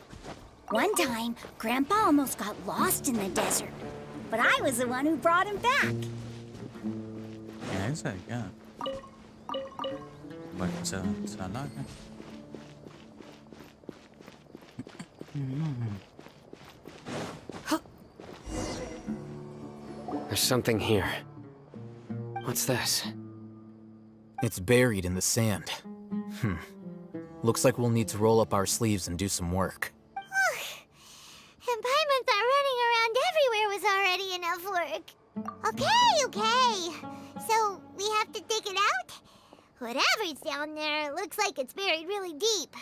One time, Grandpa almost got lost in the desert, but I was the one who brought him back. Yeah, it's like, yeah. But it's a lot. There's something here. What's this? It's buried in the sand. Looks like we'll need to roll up our sleeves and do some work. And Paimon thought running around everywhere was already enough work. Okay. So, we have to dig it out? Whatever's down there, it looks like it's buried really deep.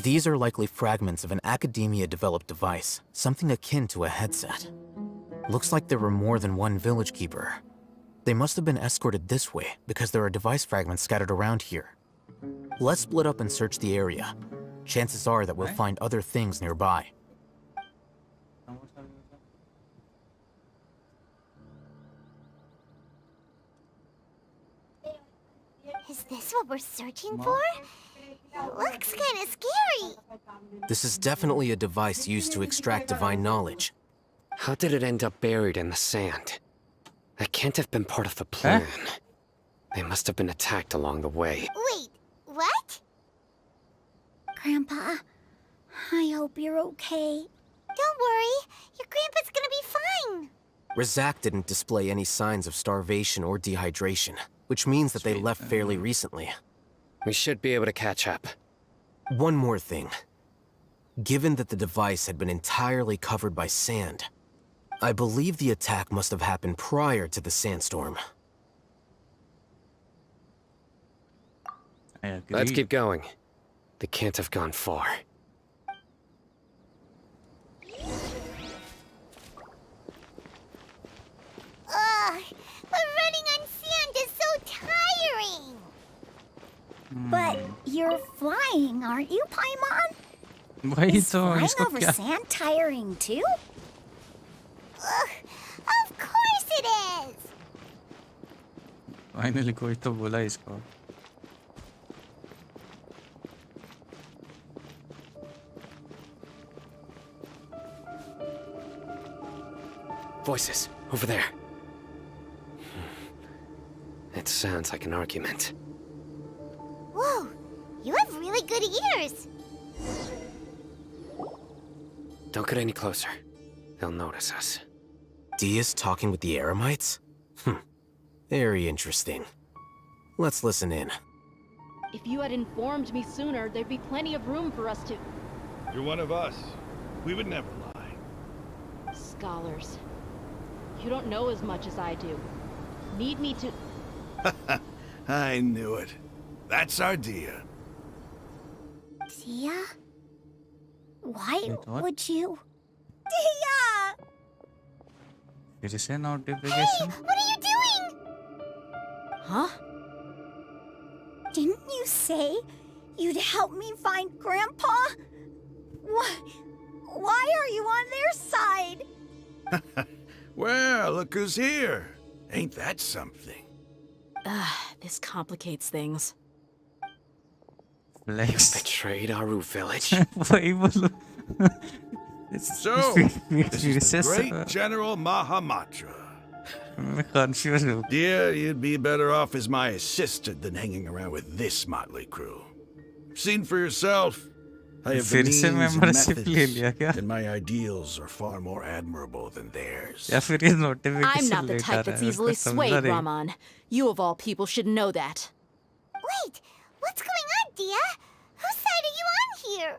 These are likely fragments of an Academia-developed device, something akin to a headset. Looks like there were more than one village keeper. They must have been escorted this way because there are device fragments scattered around here. Let's split up and search the area. chances are that we'll find other things nearby. Is this what we're searching for? It looks kind of scary. This is definitely a device used to extract divine knowledge. How did it end up buried in the sand? That can't have been part of the plan. They must have been attacked along the way. Wait, what? Grandpa, I hope you're okay. Don't worry, your grandpa's gonna be fine. Razak didn't display any signs of starvation or dehydration, which means that they left fairly recently. We should be able to catch up. One more thing. Given that the device had been entirely covered by sand, I believe the attack must have happened prior to the sandstorm. Let's keep going. They can't have gone far. Ugh, but running on sand is so tiring. But you're flying, aren't you, Paimon? वही Is तो flying इसको over क्या sand tiring too? Ugh, of course it is. Finally कोई तो बोला इसको. Voices, over there. It sounds like an argument. Whoa, you have really good ears. Don't get any closer. They'll notice us. Dia's talking with the Eremites? Very interesting. Let's listen in. If you had informed me sooner, there'd be plenty of room for us to... You're one of us. We would never lie. Scholars. You don't know as much as I do. Need me to... I knew it. That's our Dia. Dia? Why what? would you? Dia! फिर से notification. What are you doing? Huh? Didn't you say you'd help me find Grandpa? Why are you on their side? Well, look who's here. Ain't that something? This complicates things. Flex. Betrayed Aru village. वही बोलो. So, this is the great General Mahamatra. मैं confused हूँ. Dear, you'd be better off as my assistant than hanging around with this motley crew. Seen for yourself. I have the फिर means से and membership ले लिया क्या? methods, and my ideals are far more admirable than theirs. या फिर ये notification I'm not the लेकर type that's easily swayed, Raman. You of all people should know that. Wait, what's going on, Dia? Whose side are you on here?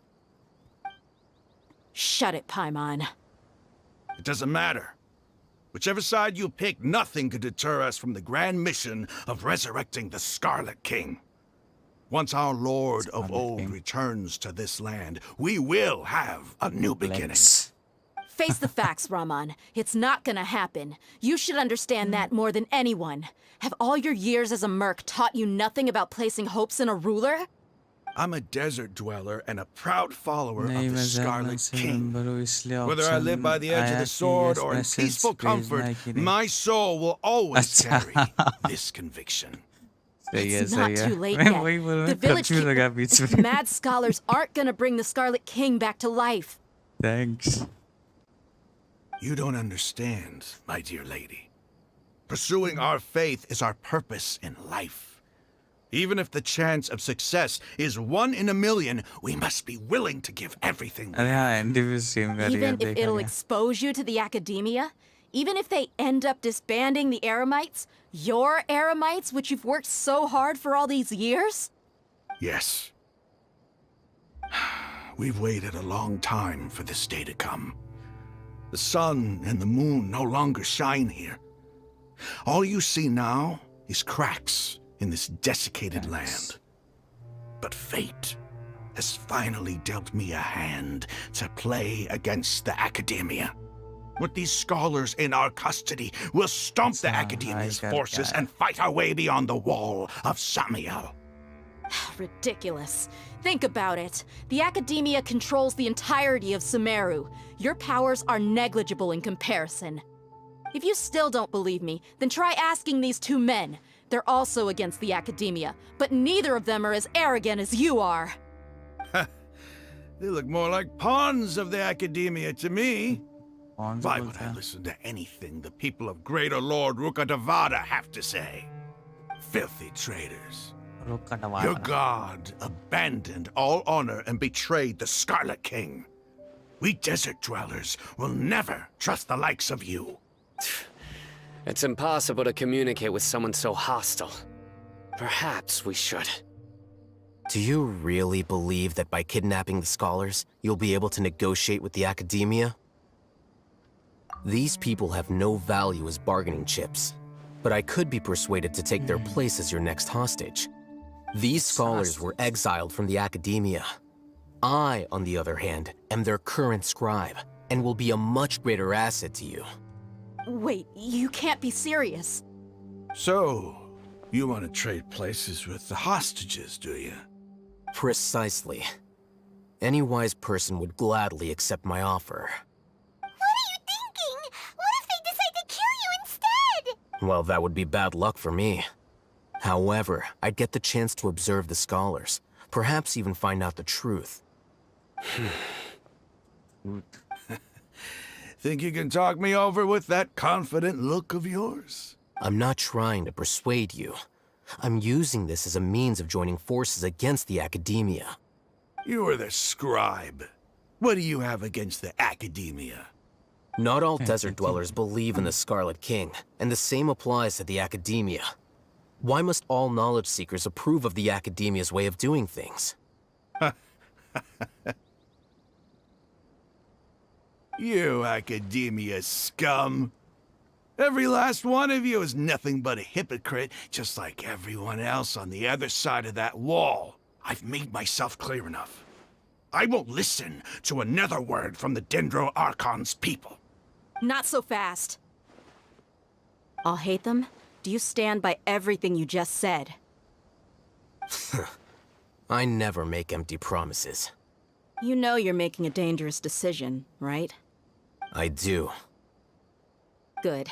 Shut it, Paimon. It doesn't matter. Whichever side you pick, nothing could deter us from the grand mission of resurrecting the Scarlet King. Once our Lord of Old returns to this land, we will have a new beginning. Face the facts, Raman. It's not gonna happen. You should understand that more than anyone. Have all your years as a merc taught you nothing about placing hopes in a ruler? I'm a desert dweller and a proud follower नहीं of the मैं Scarlet ज़्यादा King. Number इसलिए Whether I live by the edge of the sword or in peaceful comfort, my soul will always carry this conviction. It's not too late yet. The village mad scholars aren't gonna bring the Scarlet King back to life. Thanks. You don't understand, my dear lady. Pursuing our faith is our purpose in life. Even if the chance of success is 1 in a million, we must be willing to give everything. Even if it'll expose you to the academia, even if they end up disbanding the Eremites, your Eremites, which you've worked so hard for all these years? Yes. We've waited a long time for this day to come. The sun and the moon no longer shine here. All you see now is cracks in this desiccated land. But fate has finally dealt me a hand to play against the academia. With these scholars in our custody, we'll stomp the academia's forces and fight our way beyond the wall of Samiel. Ridiculous. Think about it. The Academia controls the entirety of Sumeru. Your powers are negligible in comparison. If you still don't believe me, then try asking these two men. They're also against the Academia, but neither of them are as arrogant as you are. They look more like pawns of the Academia to me. Why would I listen to anything the people of Greater Lord Rukkhadevata have to say? Filthy traitors. Your god abandoned all honor and betrayed the Scarlet King. We desert dwellers will never trust the likes of you. It's impossible to communicate with someone so hostile. Perhaps we should. Do you really believe that by kidnapping the scholars, you'll be able to negotiate with the Academia? These people have no value as bargaining chips, but I could be persuaded to take their place as your next hostage. These scholars were exiled from the Academia. I, on the other hand, am their current scribe, and will be a much greater asset to you. Wait, you can't be serious. So, you want to trade places with the hostages, do you? Precisely. Any wise person would gladly accept my offer. What are you thinking? What if they decide to kill you instead? Well, that would be bad luck for me. However, I'd get the chance to observe the scholars, perhaps even find out the truth. Think you can talk me over with that confident look of yours? I'm not trying to persuade you. I'm using this as a means of joining forces against the Academia. You are the scribe. What do you have against the Academia? Not all desert dwellers believe in the Scarlet King, and the same applies to the Academia. Why must all knowledge seekers approve of the Academia's way of doing things? You Academia scum. Every last one of you is nothing but a hypocrite, just like everyone else on the other side of that wall. I've made myself clear enough. I won't listen to another word from the Dendro Archon's people. Not so fast. I'll hate them. Do you stand by everything you just said? I never make empty promises. You know you're making a dangerous decision, right? I do. Good.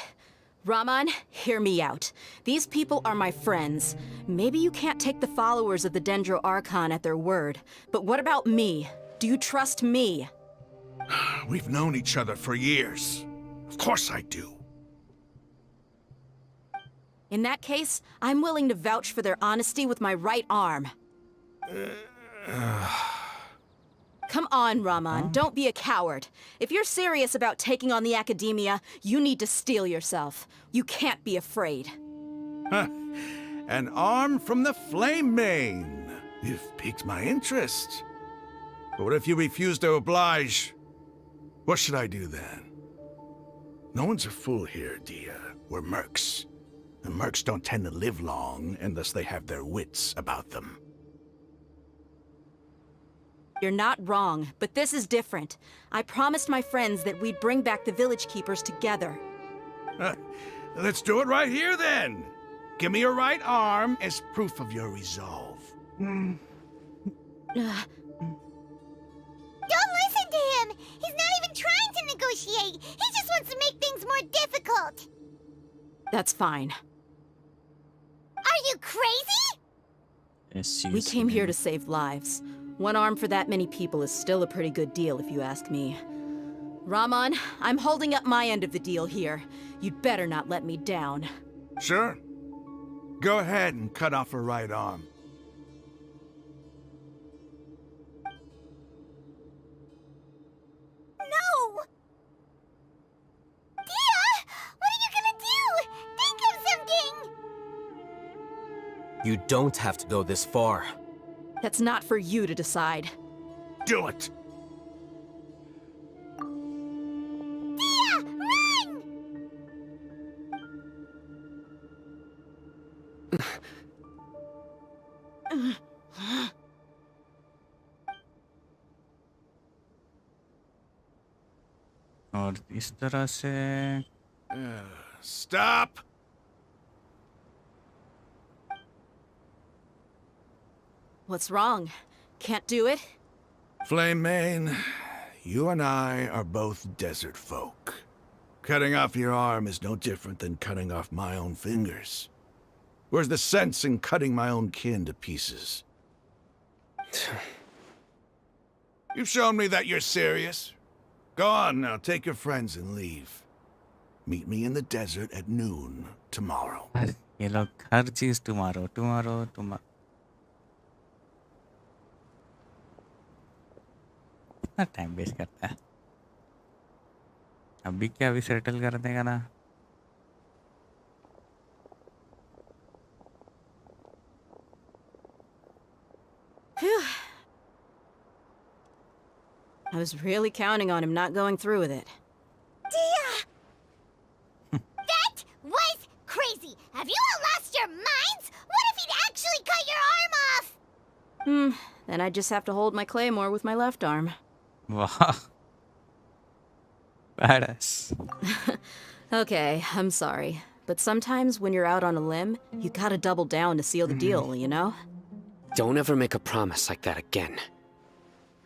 Raman, hear me out. These people are my friends. Maybe you can't take the followers of the Dendro Archon at their word, but what about me? Do you trust me? We've known each other for years. Of course I do. In that case, I'm willing to vouch for their honesty with my right arm. Come on, Raman, don't be a coward. If you're serious about taking on the Academia, you need to steel yourself. You can't be afraid. An arm from the Flame Mane. You've piqued my interest. But what if you refuse to oblige? What should I do then? No one's a fool here, Dia. We're mercs. And mercs don't tend to live long unless they have their wits about them. You're not wrong, but this is different. I promised my friends that we'd bring back the village keepers together. Let's do it right here, then. Give me your right arm as proof of your resolve. Don't listen to him! He's not even trying to negotiate! He just wants to make things more difficult! That's fine. Are you crazy? We came here to save lives. One arm for that many people is still a pretty good deal, if you ask me. Raman, I'm holding up my end of the deal here. You'd better not let me down. Sure. Go ahead and cut off her right arm. No! Dia! What are you gonna do? Think of something! You don't have to go this far. That's not for you to decide. Do it! Dia! Run! और इस तरह से Stop! What's wrong? Can't do it? Flame Mane, you and I are both desert folk. Cutting off your arm is no different than cutting off my own fingers. Where's the sense in cutting my own kin to pieces? You've shown me that you're serious. Go on now, take your friends and leave. Meet me in the desert at noon tomorrow. ये लोग हर चीज tomorrow. कितना time waste करता है. अभी क्या अभी settle कर देगा ना. Phew. I was really counting on him not going through with it. Dia! That was crazy! Have you all lost your minds? What if he'd actually cut your arm off? Then I'd just have to hold my claymore with my left arm. Wow. Badass. Okay, I'm sorry. But sometimes when you're out on a limb, you gotta double down to seal the deal, you know? Don't ever make a promise like that again.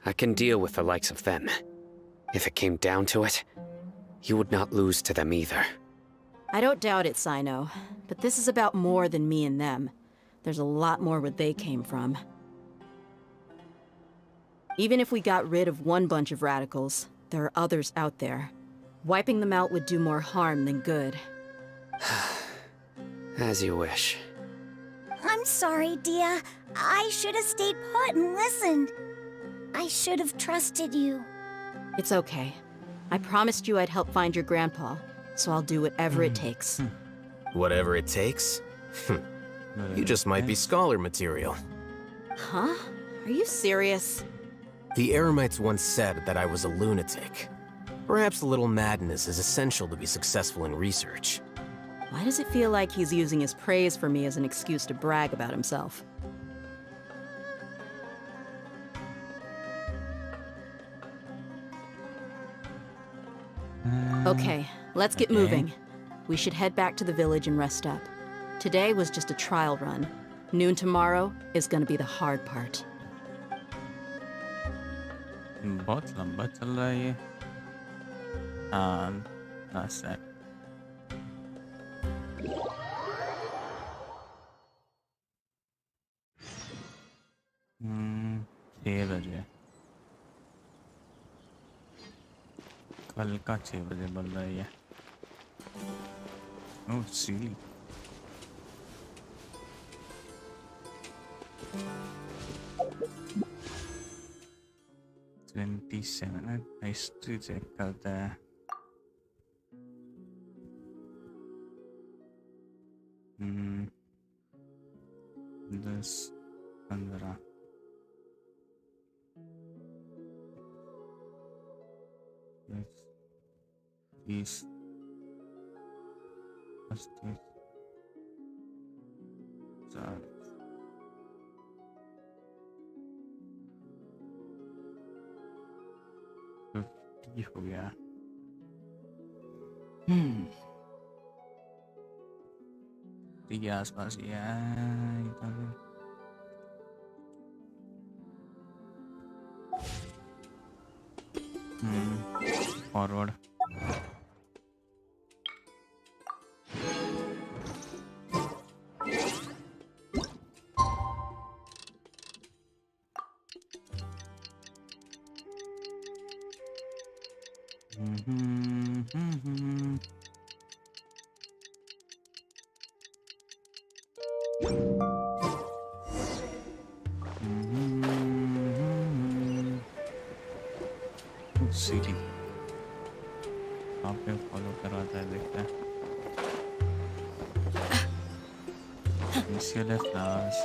I can deal with the likes of them. If it came down to it, you would not lose to them either. I don't doubt it, Cyno. But this is about more than me and them. There's a lot more where they came from. Even if we got rid of one bunch of radicals, there are others out there. Wiping them out would do more harm than good. As you wish. I'm sorry, Dia. I should have stayed put and listened. I should have trusted you. It's okay. I promised you I'd help find your grandpa, so I'll do whatever it takes. Whatever it takes? You just might be scholar material. Huh? Are you serious? The Eremites once said that I was a lunatic. Perhaps a little madness is essential to be successful in research. Why does it feel like he's using his praise for me as an excuse to brag about himself? Okay, let's get moving. We should head back to the village and rest up. Today was just a trial run. Noon tomorrow is gonna be the hard part. बहुत लंबा चल रहा है ये. Last set. कल का 6 बजे बोल रहा है ये. Oh, silly. हिस्ट्री चेक करते हैं. दस 15 20 30 50 हो गया. ये आसपास ही है. फॉरवर्ड. सीटी आप पे फॉलो करवाता है. देखते हैं. इसके फ्लावर्स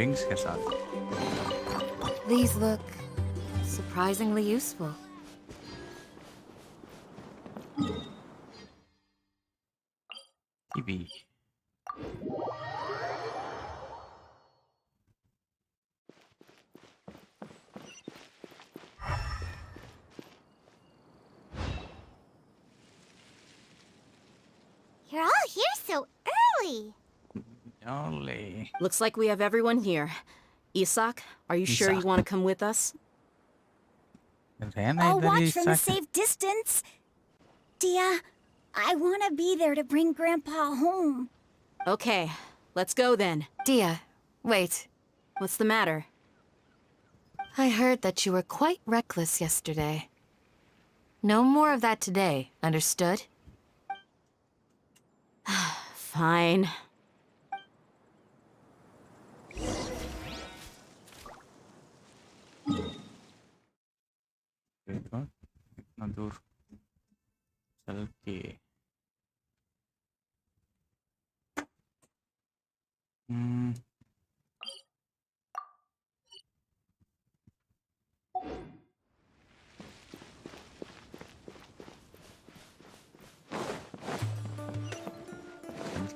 विंग्स के साथ। These look surprisingly useful. TV. You're all here so early. Only. Looks like we have everyone here. Isak, are you sure you Isak. want to come with us? I'll watch from a safe distance. Dia, I want to be there to bring Grandpa home. Okay, let's go then. Dia, wait. What's the matter? I heard that you were quite reckless yesterday. No more of that today, understood? Fine. इतना दूर चल के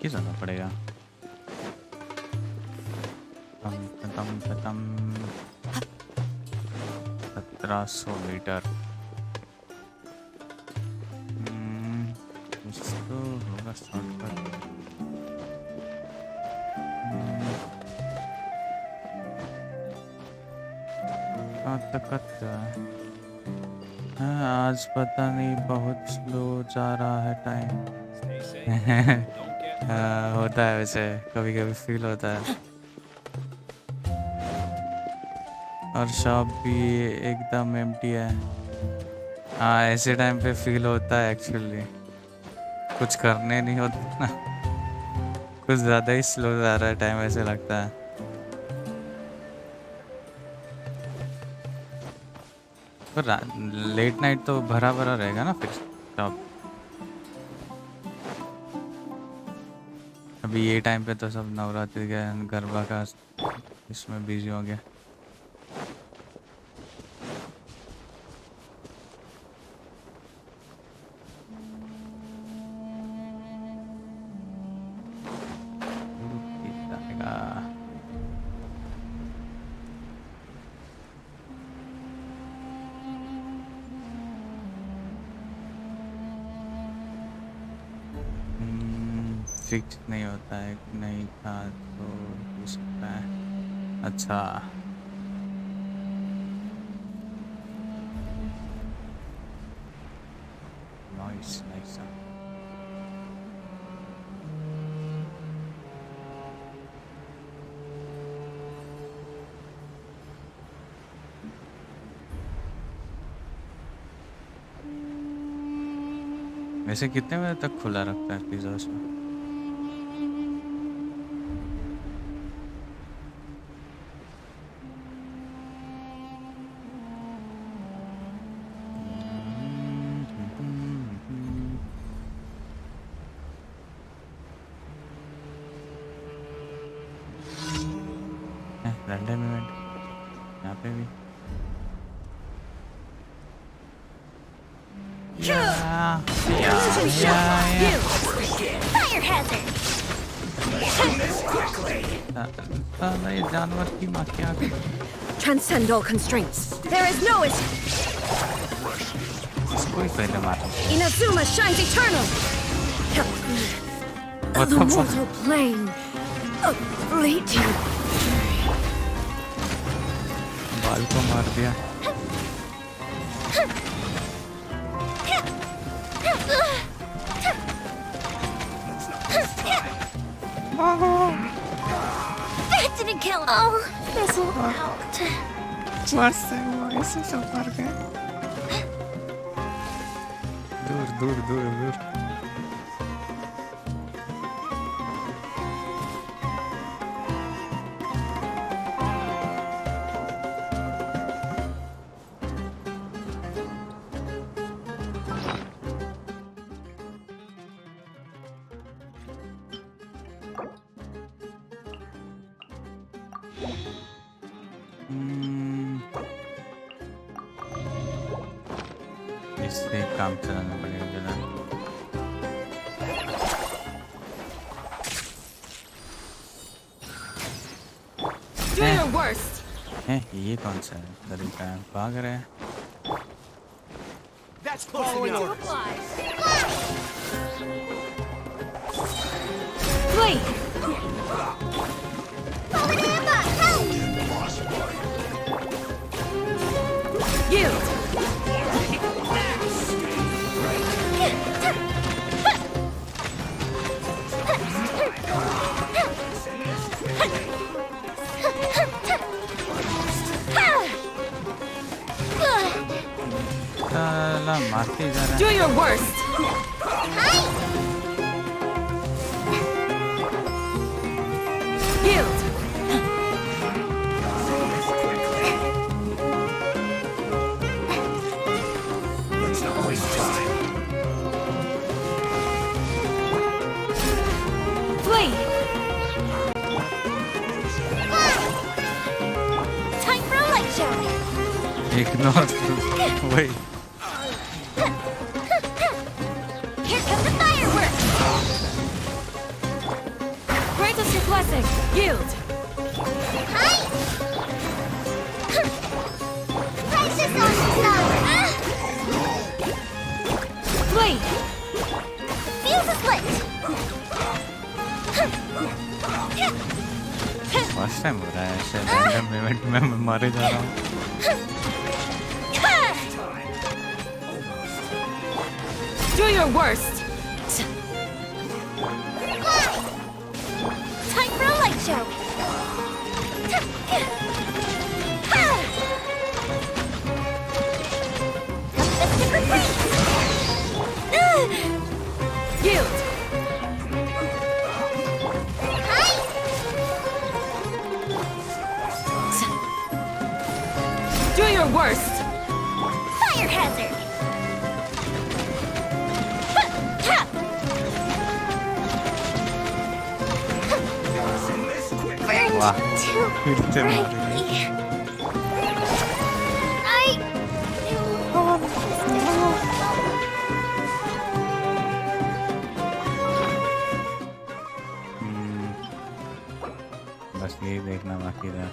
के जाना पड़ेगा। 1700 metre. कुछ तो होगा शॉर्टकट। आज पता नहीं बहुत स्लो जा रहा है टाइम। होता है वैसे, कभी कभी फील होता है। और शॉप भी एकदम एम्प्टी है। हाँ, ऐसे टाइम पे फील होता है एक्चुअली। कुछ करने नहीं होता ना, कुछ ज़्यादा ही स्लो जा रहा है टाइम, ऐसे लगता है। पर लेट नाइट तो भरा भरा रहेगा ना फिर शॉप। अभी ये टाइम पे तो सब नवरात्रि के गरबा का इसमें बिजी हो गया। फिक्स नहीं होता है, नहीं था तो हो सकता है। अच्छा, नाइस नाइस। वैसे कितने बजे तक खुला रखता है पिज़्ज़ा शॉप? रैंडम इवेंट यहाँ पे भी। Fire hazard! ये जानवर की माँ क्या? Transcend all constraints. There is no escape. इसको ही पहले मारो। Inazuma shines eternal. What The the fuck? mortal plane of fleeting. बाल को मार दिया। That didn't kill him. Oh, fizzle out. से वो ऐसे सब मर गए। दूर दूर दूर दूर। इससे काम चलाना पड़ेगा जरा। Do your worst. ये कौन सा तरीका है? भाग रहे हैं। That's close enough. Flee. Yield. साला मारते जा रहा है। Do your worst. Yield. Let's not waste time. Flee. Time for a light show. Ignore. Wait. Here come the fireworks. Grant us your blessing. Yield. Hi. Precious on the side. Flee. Fuse is lit. First time हो रहा है ऐसे random event में मैं मारे जा रहा हूँ। Do your worst. Time for a light show. A festive refrain. Yield. Do your worst. Fire hazard. वाह Too फिर से मारे। brightly. I बस ये देखना बाकी था।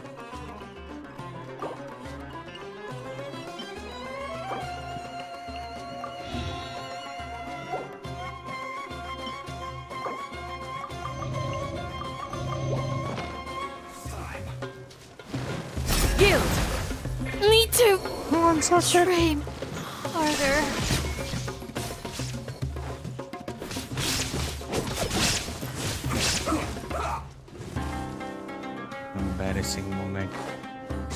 Yield. Need to train harder. Embarrassing moment.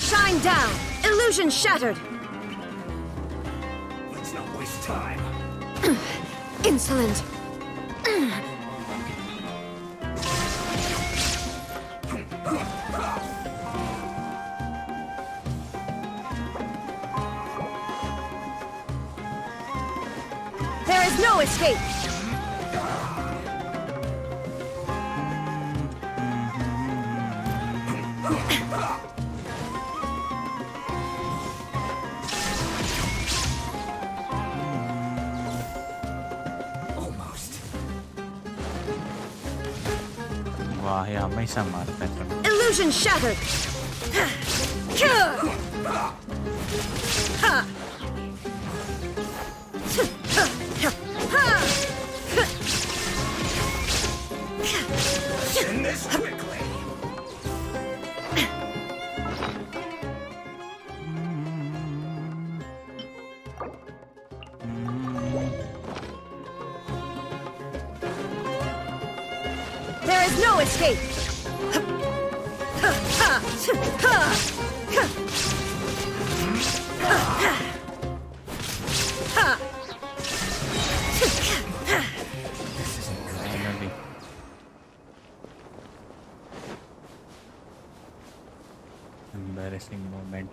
Shine down. Illusion shattered. Let's not waste time. Insolent. There is no escape. वाह ये हमेशा मारता है सब। Illusion shattered. End this quickly. There is no escape. Finally. Embarrassing moment.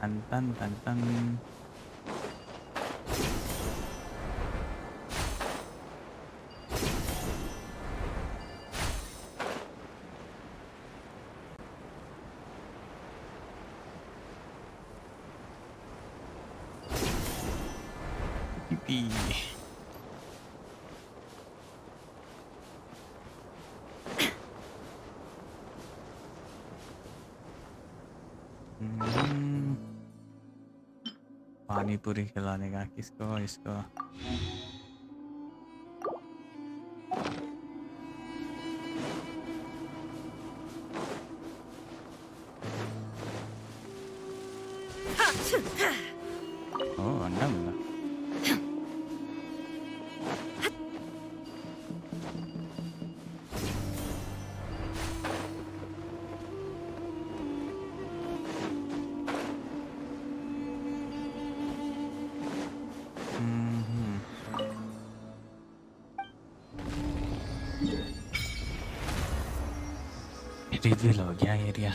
Tan tan tan tan. P पानी पूरी खिलाने का किसको इसको ओह अंडा मिला रिवील हो गया एरिया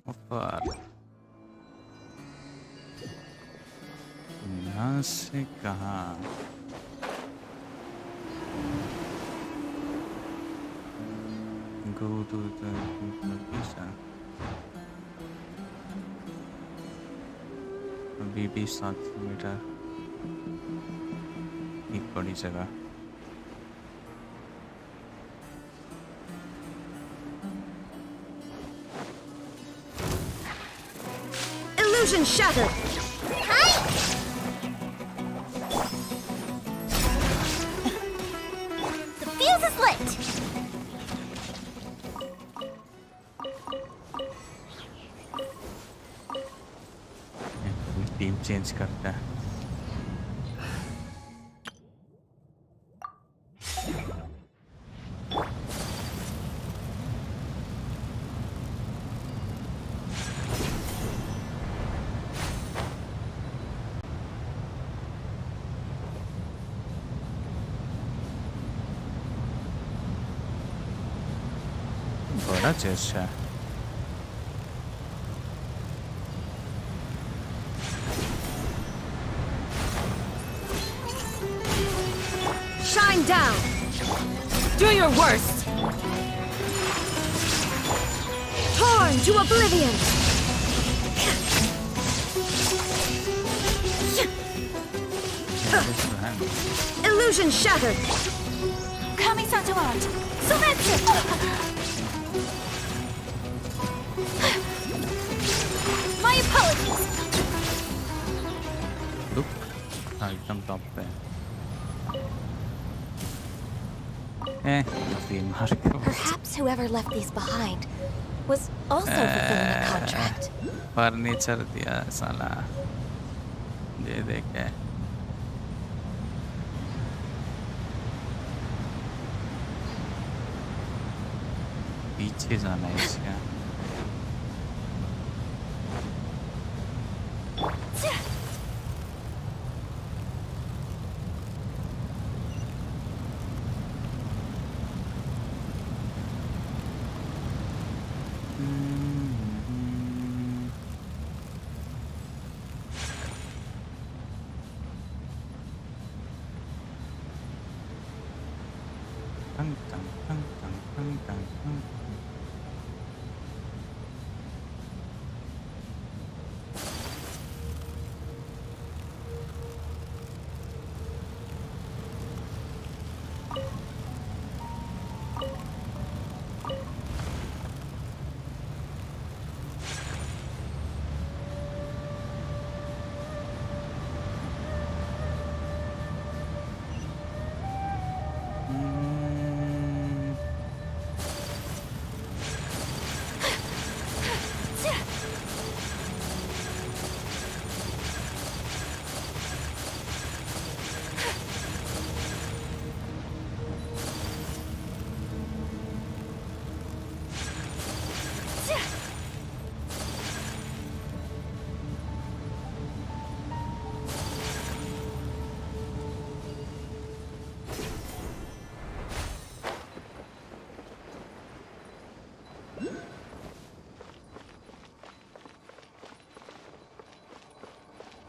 ऊपर यहाँ से कहाँ go to the location अभी भी 700 मीटर एक बड़ी जगह Illusion shattered. The fuse is lit. Team change करता है बड़ा चेस्ट है Shine down. Do your worst. Torn to oblivion. Illusion shattered. Kami-san to art. Sometsu. My apologies. Look, एकदम टॉप पे Perhaps whoever left these behind was also fulfilling a contract. Furniture दिया साला ये देखे पीछे जाना है इसका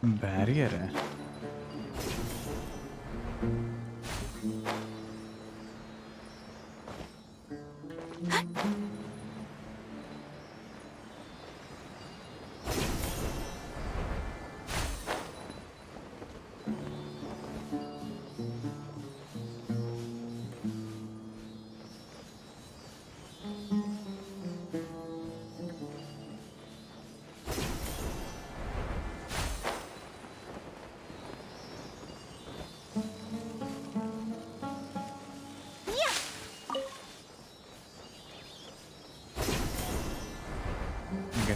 बैरियर है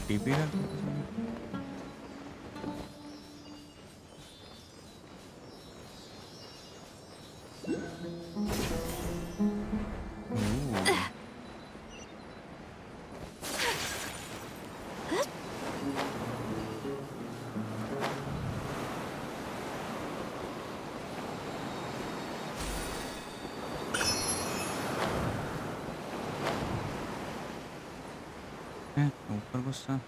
टीपी का ऊपर गुस्सा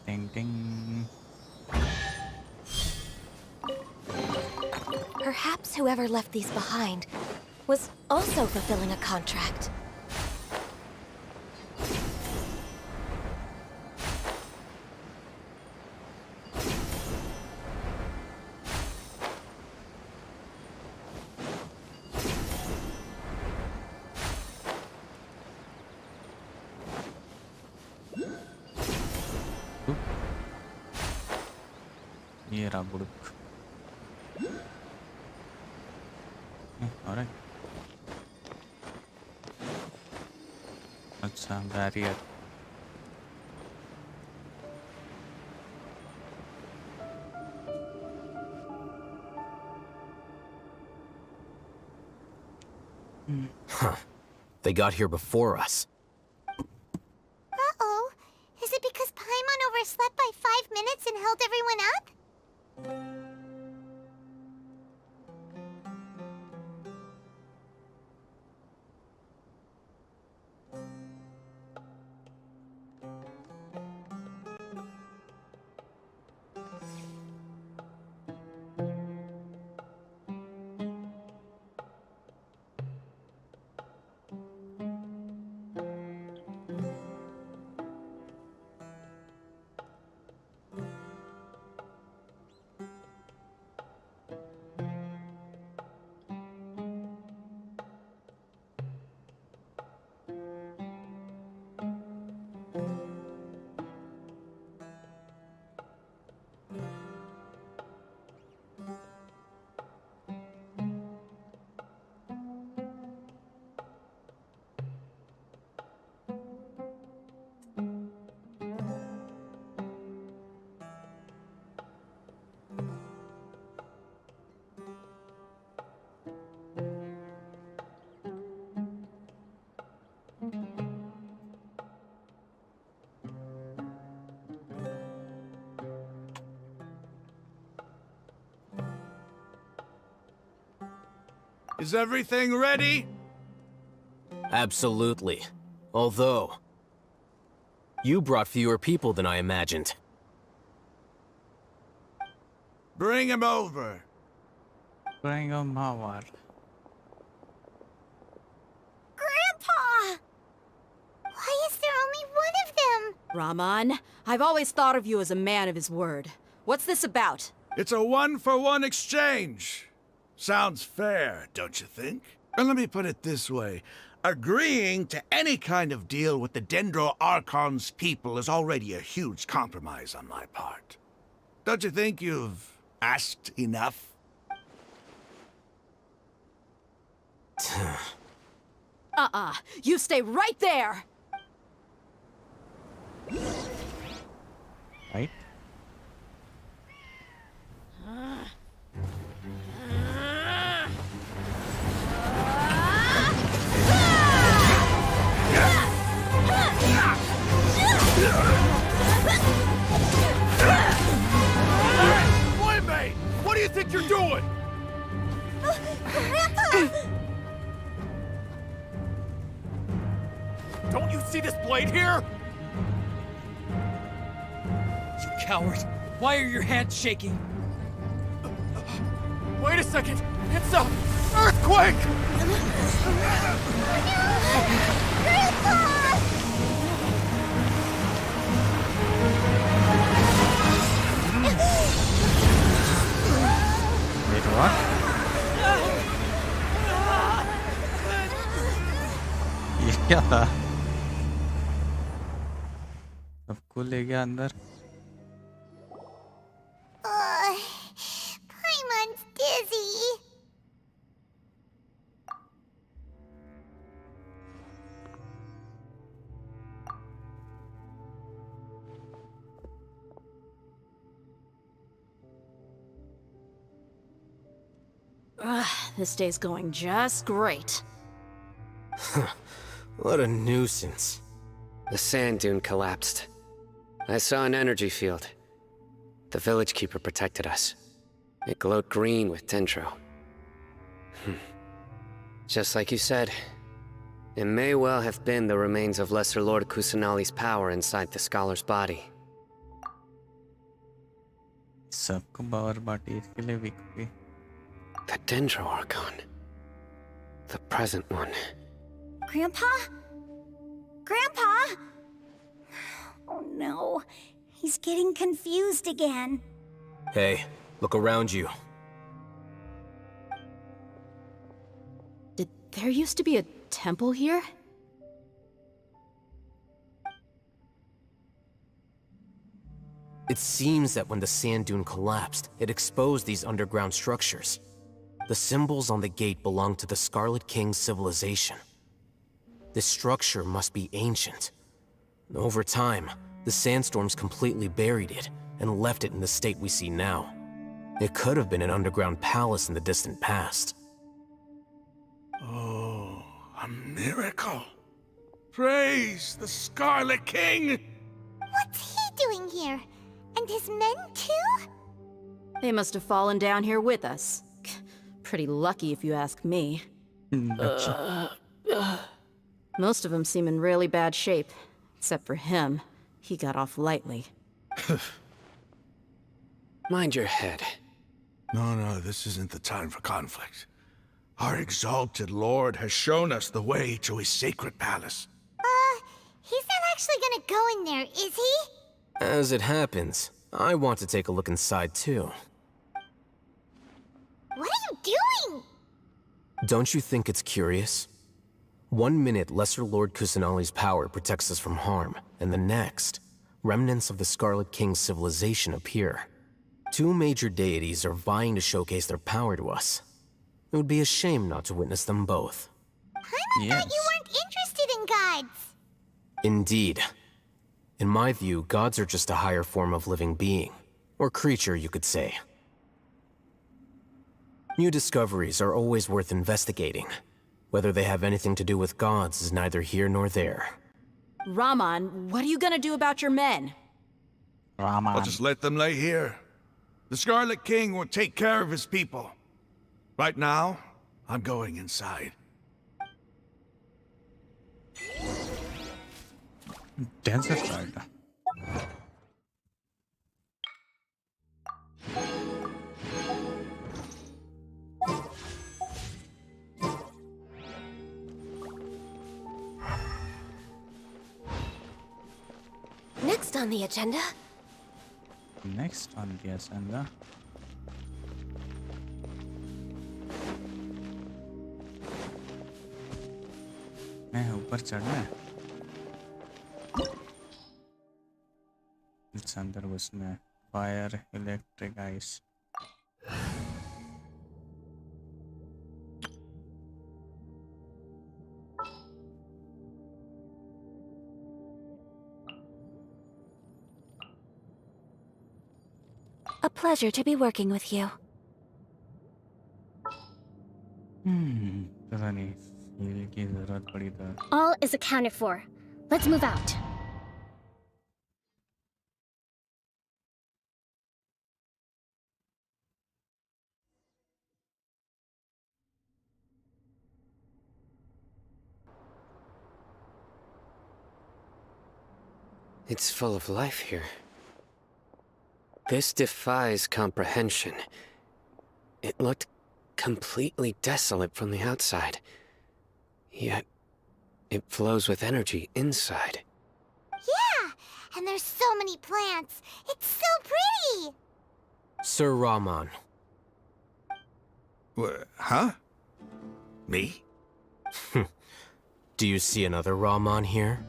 Ding ding. Perhaps whoever left these behind was also fulfilling a contract. ये रहा बुड़क और अच्छा barrier Huh. They got here before us. Uh-oh. Is it because Paimon overslept by 5 minutes and held everyone up? Is everything ready? Absolutely. Although, you brought fewer people than I imagined. Bring him over. Bring him over. Grandpa! Why is there only one of them? Rahman, I've always thought of you as a man of his word. What's this about? It's a one-for-one exchange. Sounds fair, don't you think? And let me put it this way. Agreeing to any kind of deal with the Dendro Archon's people is already a huge compromise on my part. Don't you think you've asked enough? You stay right there! Right? Boy, what do you think you're doing? Grandpa! Don't you see this blade here? You coward! Why are your hands shaking? Wait a second! It's a earthquake! Grandpa! क्या था? सबको ले गया अंदर. Paimon's dizzy. Ugh, this day's going just great. What a nuisance. The sand dune collapsed. I saw an energy field. The village keeper protected us. It glowed green with dendro. Just like you said, it may well have been the remains of Lesser Lord Kusanali's power inside the scholar's body. सबको power बांटी इसके लिए week हुई. The dendro archon. The present one. Grandpa? Grandpa? Oh no, he's getting confused again. Hey, look around you. Did there used to be a temple here? It seems that when the sand dune collapsed, it exposed these underground structures. The symbols on the gate belong to the Scarlet King's civilization. This structure must be ancient. Over time, the sandstorms completely buried it and left it in the state we see now. It could have been an underground palace in the distant past. Oh, a miracle. Praise the Scarlet King! What's he doing here? And his men too? They must have fallen down here with us. Pretty lucky if you ask me. Most of them seem in really bad shape. Except for him. He got off lightly. Mind your head. No, this isn't the time for conflict. Our exalted lord has shown us the way to his sacred palace. He's not actually gonna go in there, is he? As it happens, I want to take a look inside too. What are you doing? Don't you think it's curious? 1 minute, Lesser Lord Kusanali's power protects us from harm, and the next, remnants of the Scarlet King's civilization appear. 2 major deities are vying to showcase their power to us. It would be a shame not to witness them both. Paimon thought you weren't interested in gods. Indeed. In my view, gods are just a higher form of living being, or creature, you could say. New discoveries are always worth investigating. Whether they have anything to do with gods is neither here nor there. Raman, what are you gonna do about your men? I'll just let them lay here. The Scarlet King will take care of his people. Right now, I'm going inside. Desert card. Next on the agenda. Next on the agenda. मैं ऊपर चढ़ना है. इस अंदर घुसना है. Fire, electric, ice. A pleasure to be working with you. पता नहीं हील की जरूरत पड़ी तो. All is accounted for. Let's move out. It's full of life here. This defies comprehension. It looked completely desolate from the outside. Yet, it flows with energy inside. Yeah, and there's so many plants. It's so pretty. Sir Raman. Huh? Me? Do you see another Rahman here?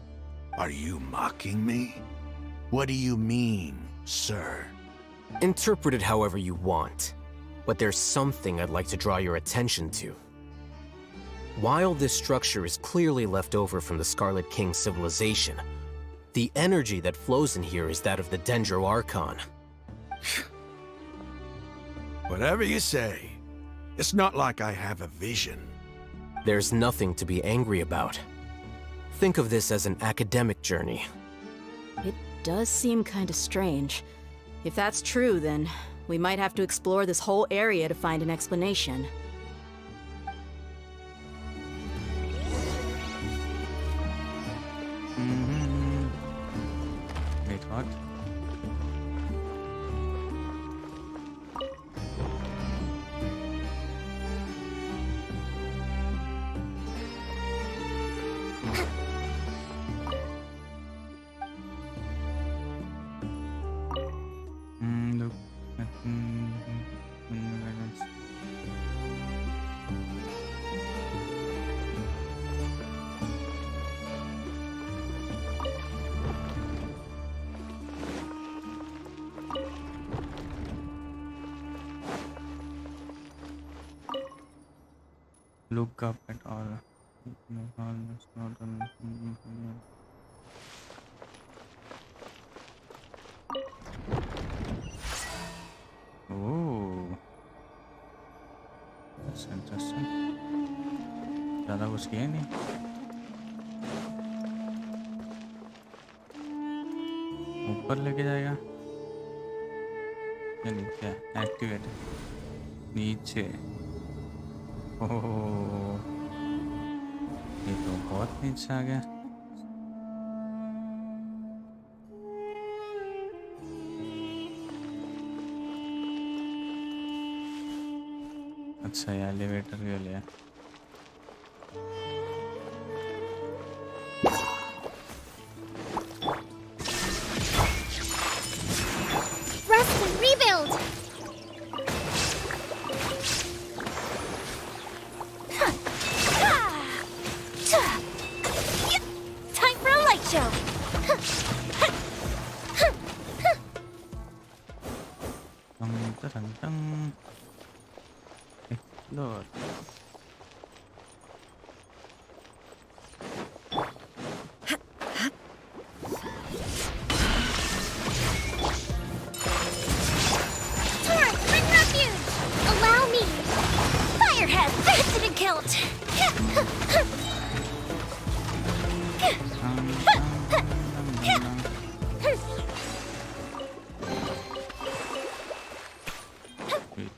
Are you mocking me? What do you mean, sir? Interpret it however you want, but there's something I'd like to draw your attention to. While this structure is clearly left over from the Scarlet King civilization, the energy that flows in here is that of the Dendro Archon. Whatever you say. It's not like I have a vision. There's nothing to be angry about. Think of this as an academic journey. It does seem kind of strange. If that's true, then we might have to explore this whole area to find an explanation. Wait, what? Look at look up at all. Oh, that's interesting. ज़्यादा कुछ किया नहीं. ऊपर लेके जाएगा या नीचे? Activate नीचे. ओह, ये तो बहुत नीचे आ गया. अच्छा, ये एलिवेटर के लिए. Rest and rebuild! Time for a light show! Explore. Torrent, bring refuge! Allow me! Firehead, resident kilt!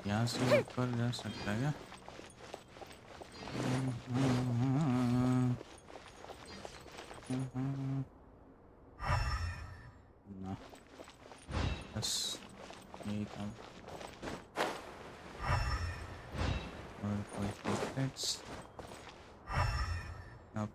यहाँ से ऊपर जा सकता है क्या? ना, बस यही था. और कोई secrets? Nope.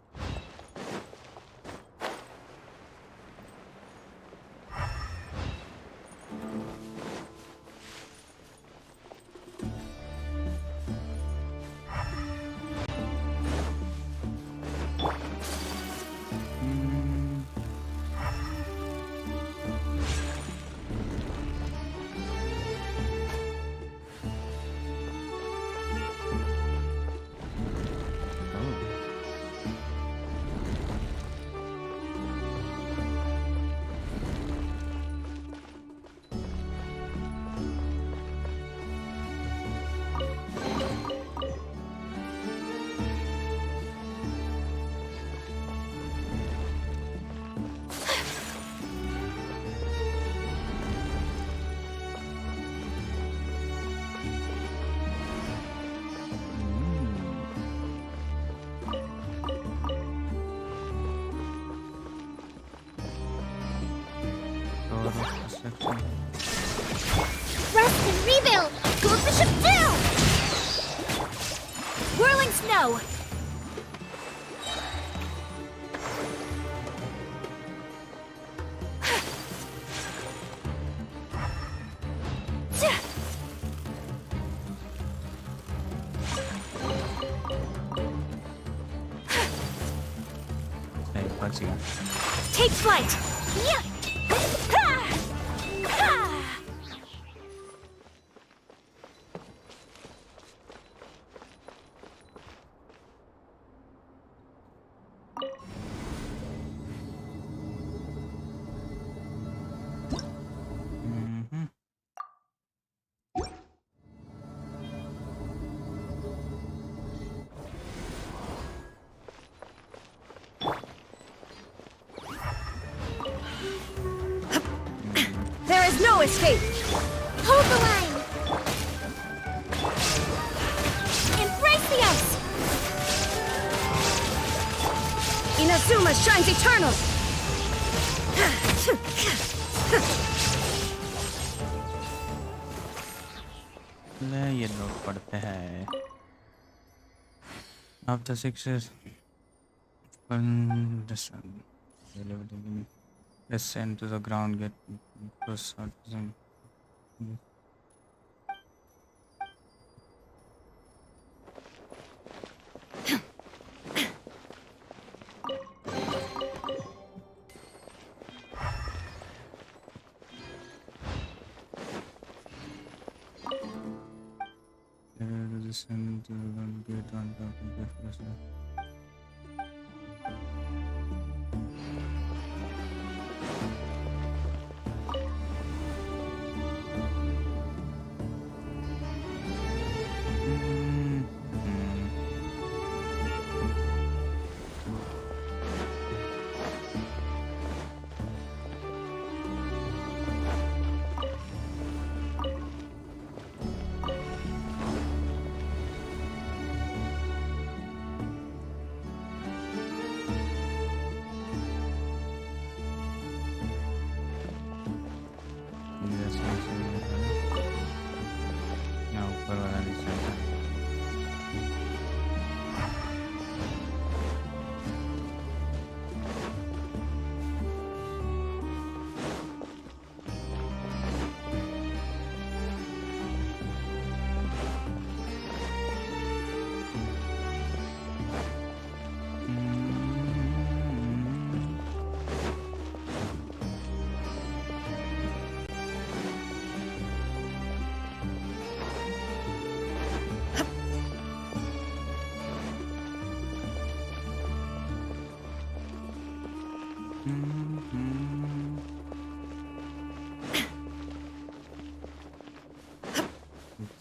Rest and rebuild! Go bishop down! Whirling snow! बच गया। Take flight! Yeah! Ha! Ha! There is no escape! Hold the line! Embrace the ice! Inazuma shines eternal! ले ये लोग पढ़ते हैं। After 6 years, descend to the ground, get close out. Descend to the ground, get on top of the person.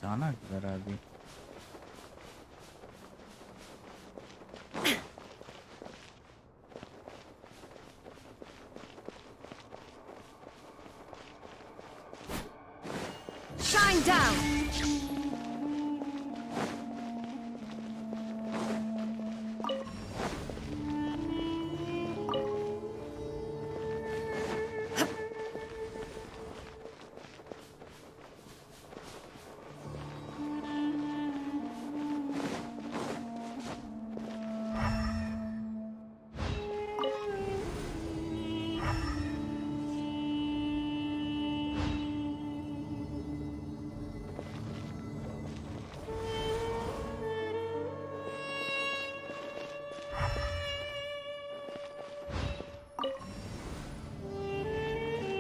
जाना किधर है अभी? Shine down!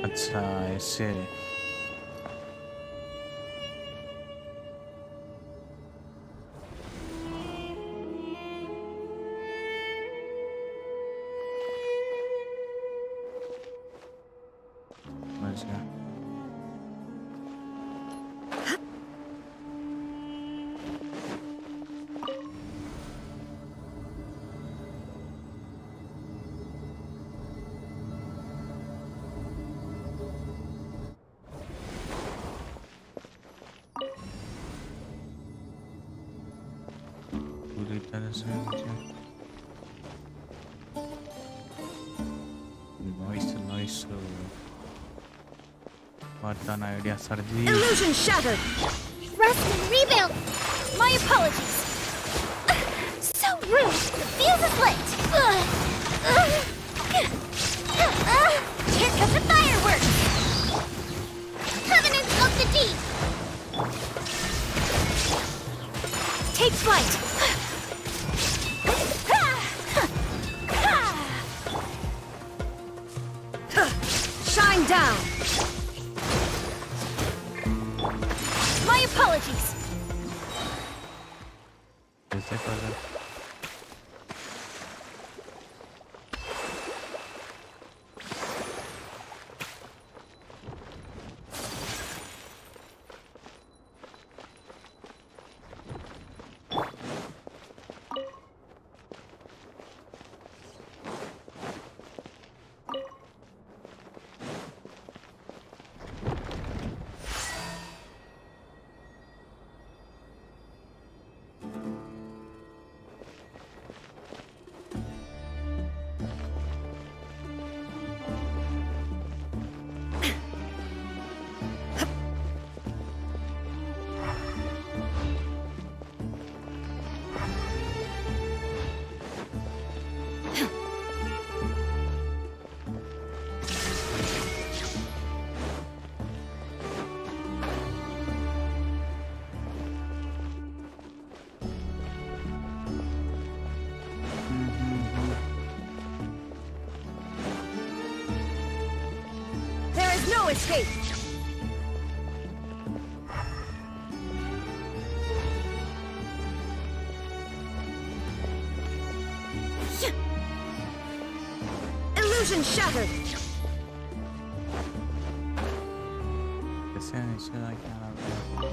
अच्छा ऐसे अच्छा पूरी तरह से nice what an idea Sarji. Illusion shattered! Rest and rebuild! My apologies! So rude! The fuse is lit! Here comes the fireworks! Covenant of the Deep! Take flight! down! My apologies! कैसे कर रहे? There is no escape! Illusion shattered! कैसे नीचे जाके आना पड़ेगा?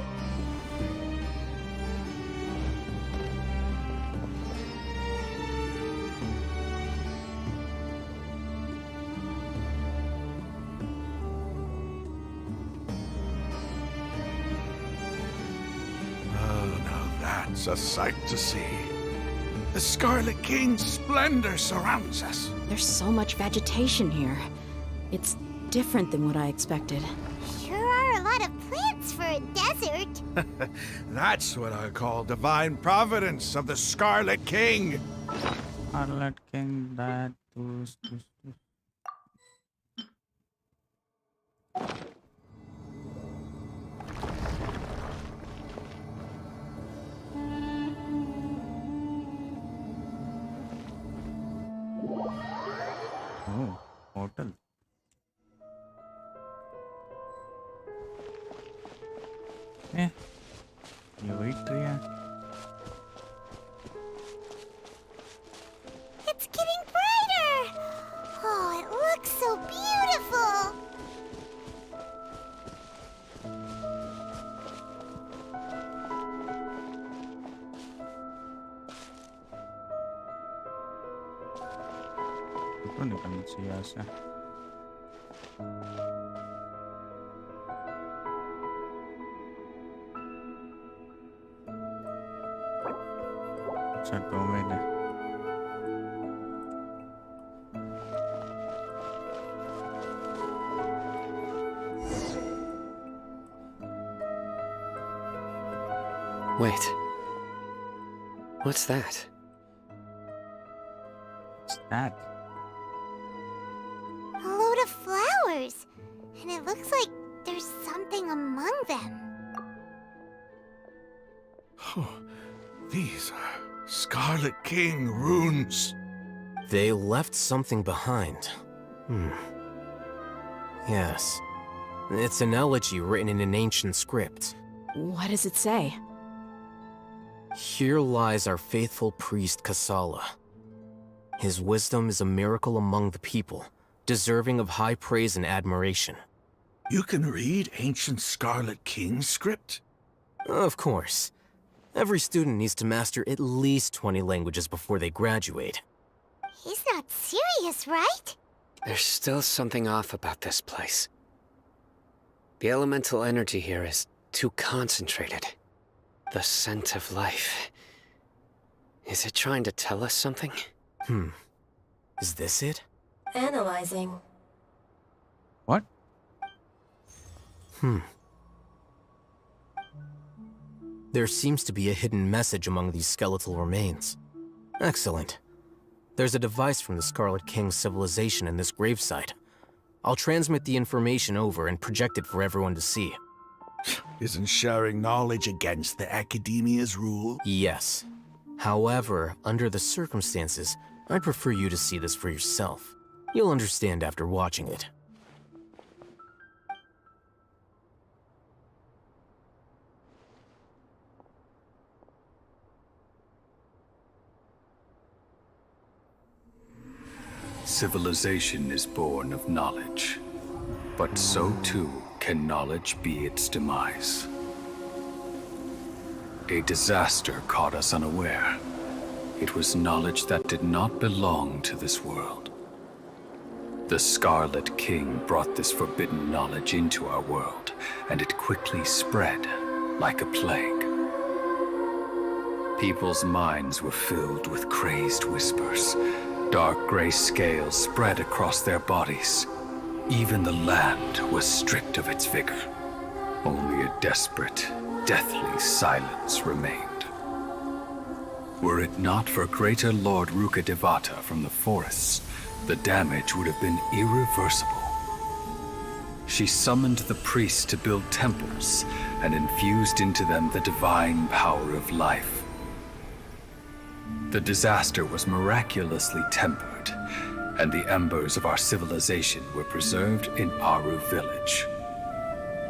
That's a sight to see. The Scarlet King's splendor surrounds us. There's so much vegetation here. It's different than what I expected. Sure are a lot of plants for a desert. That's what I call divine providence of the Scarlet King. Scarlet King that Oh, hotel. Yeah, you wait here. It's getting brighter! Oh, it looks so beautiful! तो निकलना चाहिए यहाँ से. अच्छा 2 महीने. Wait. What's that? What's that? A load of flowers. And it looks like there's something among them. Oh, these are Scarlet King runes. They left something behind. Yes. It's an elegy written in an ancient script. What does it say? Here lies our faithful priest Kasala. His wisdom is a miracle among the people, deserving of high praise and admiration. You can read ancient Scarlet King script? Of course. Every student needs to master at least 20 languages before they graduate. He's not serious, right? There's still something off about this place. The elemental energy here is too concentrated. The scent of life. Is it trying to tell us something? Is this it? Analyzing. What? There seems to be a hidden message among these skeletal remains. Excellent. There's a device from the Scarlet King's civilization in this gravesite. I'll transmit the information over and project it for everyone to see. Isn't sharing knowledge against the Academia's rule? Yes. However, under the circumstances, I'd prefer you to see this for yourself. You'll understand after watching it. Civilization is born of knowledge, but so too can knowledge be its demise. A disaster caught us unaware. It was knowledge that did not belong to this world. The Scarlet King brought this forbidden knowledge into our world, and it quickly spread like a plague. People's minds were filled with crazed whispers. Dark gray scales spread across their bodies. Even the land was stripped of its vigor. Only a desperate, deathly silence remained. Were it not for greater Lord Rukkhadevata from the forests, the damage would have been irreversible. She summoned the priests to build temples and infused into them the divine power of life. The disaster was miraculously tempered, and the embers of our civilization were preserved in Aru village.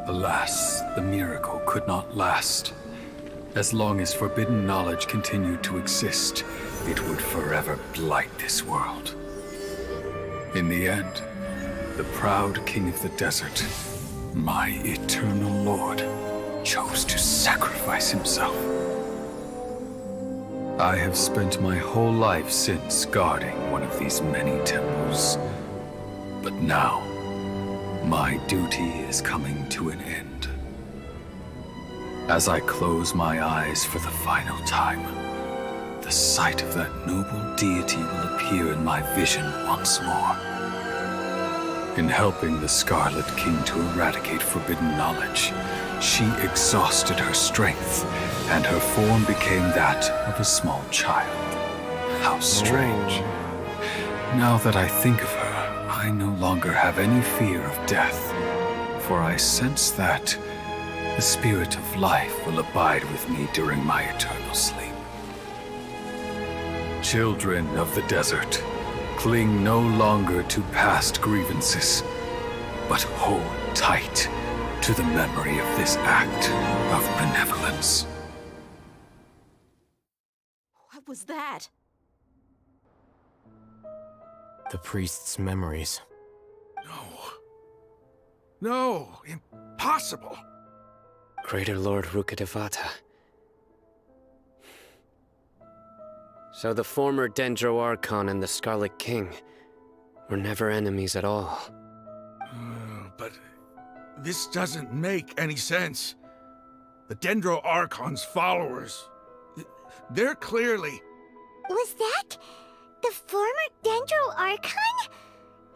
Alas, the miracle could not last. As long as forbidden knowledge continued to exist, it would forever blight this world. In the end, the proud king of the desert, my eternal lord, chose to sacrifice himself. I have spent my whole life since guarding one of these many temples. But now, my duty is coming to an end. As I close my eyes for the final time, the sight of that noble deity will appear in my vision once more. In helping the Scarlet King to eradicate forbidden knowledge, she exhausted her strength, and her form became that of a small child. How strange. Now that I think of her, I no longer have any fear of death, for I sense that the spirit of life will abide with me during my eternal sleep. Children of the desert, cling no longer to past grievances, but hold tight to the memory of this act of benevolence. What was that? The priest's memories. No, impossible. Greater Lord Rukkhadevata. So the former Dendro Archon and the Scarlet King were never enemies at all. But this doesn't make any sense. The Dendro Archon's followers, they're clearly... Was that the former Dendro Archon?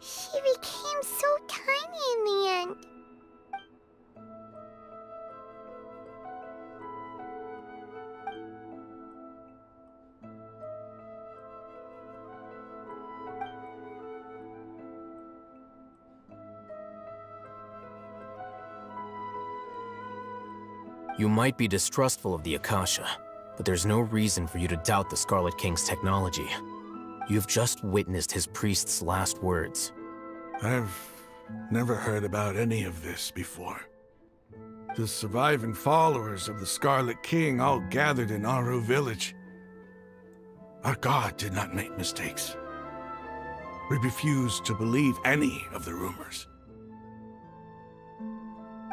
She became so tiny in the end. You might be distrustful of the Akasha, but there's no reason for you to doubt the Scarlet King's technology. You've just witnessed his priest's last words. I've never heard about any of this before. The surviving followers of the Scarlet King all gathered in Aru village. Our god did not make mistakes. We refused to believe any of the rumors.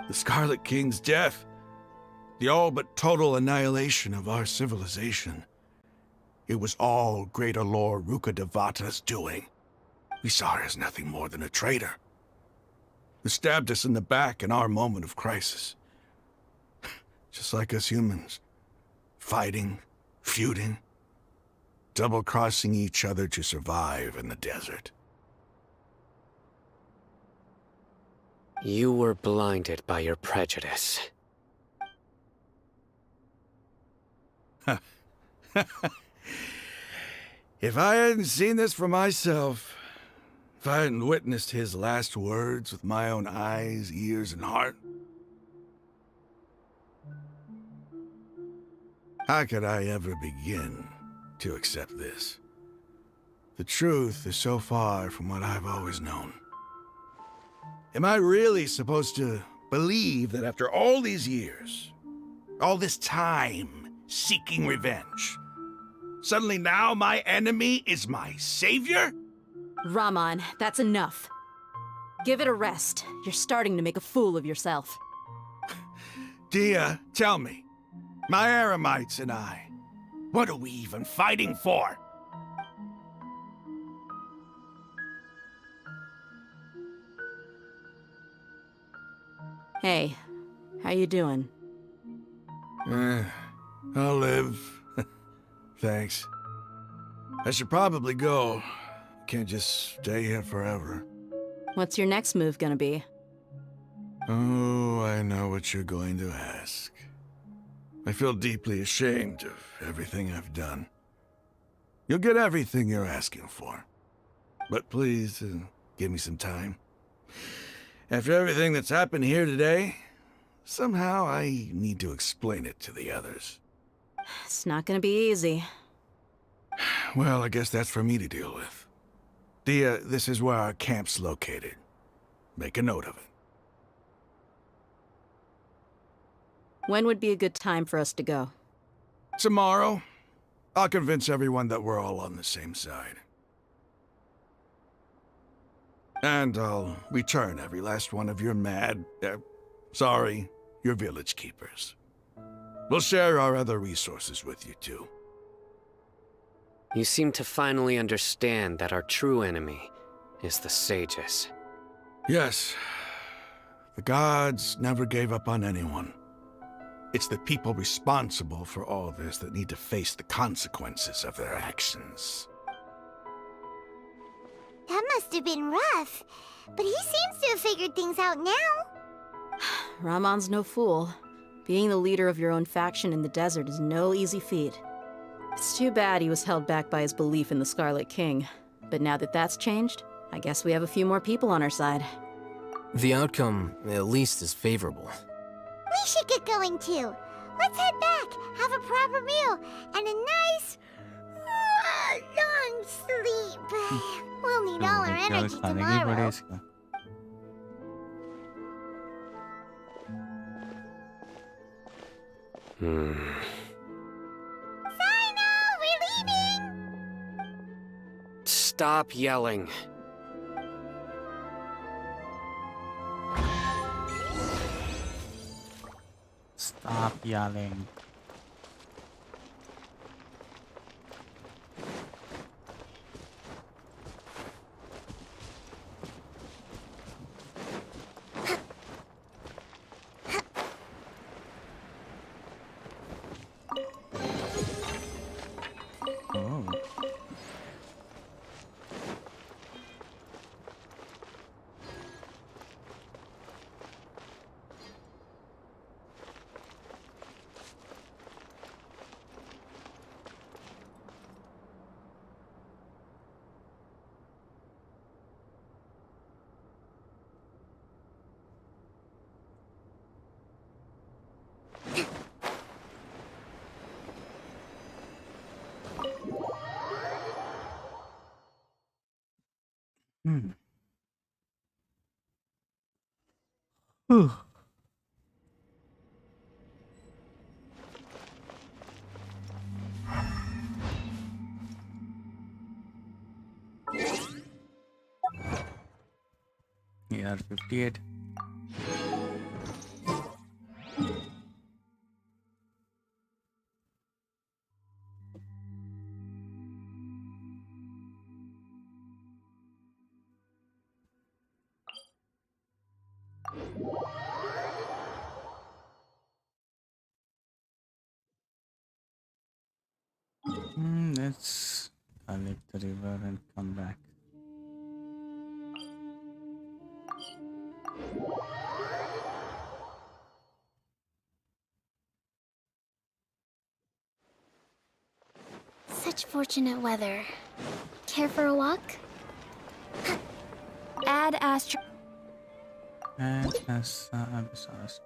The Scarlet King's death, the all but total annihilation of our civilization. It was all Greater Lord Rukkhadevata's doing. We saw her as nothing more than a traitor, who stabbed us in the back in our moment of crisis. Just like us humans, fighting, feuding, double-crossing each other to survive in the desert. You were blinded by your prejudice. If I hadn't seen this for myself, if I hadn't witnessed his last words with my own eyes, ears, and heart, how could I ever begin to accept this? The truth is so far from what I've always known. Am I really supposed to believe that after all these years, all this time seeking revenge, suddenly now my enemy is my savior? Rahman, that's enough. Give it a rest. You're starting to make a fool of yourself. Dia, tell me, my Eremites and I, what are we even fighting for? Hey, how you doing? I'll live. Thanks. I should probably go. Can't just stay here forever. What's your next move gonna be? Oh, I know what you're going to ask. I feel deeply ashamed of everything I've done. You'll get everything you're asking for. But please, give me some time. After everything that's happened here today, somehow I need to explain it to the others. It's not gonna be easy. Well, I guess that's for me to deal with. Dia, this is where our camp's located. Make a note of it. When would be a good time for us to go? Tomorrow, I'll convince everyone that we're all on the same side. And I'll return every last one of your your village keepers. We'll share our other resources with you too. You seem to finally understand that our true enemy is the sages. Yes. The gods never gave up on anyone. It's the people responsible for all this that need to face the consequences of their actions. That must have been rough, but he seems to have figured things out now. Rahman's no fool. Being the leader of your own faction in the desert is no easy feat. It's too bad he was held back by his belief in the Scarlet King. But now that that's changed, I guess we have a few more people on our side. The outcome, at least, is favorable. We should get going too. Let's head back, have a proper meal, and a nice, long sleep. We'll need all our energy tomorrow. Cyno, we're leaving! Stop yelling. Stop yelling. Oh. Whew. Yeah, 58. Let's leave the river and come back. Such fortunate weather. Care for a walk? Add astro. And as Abyssos.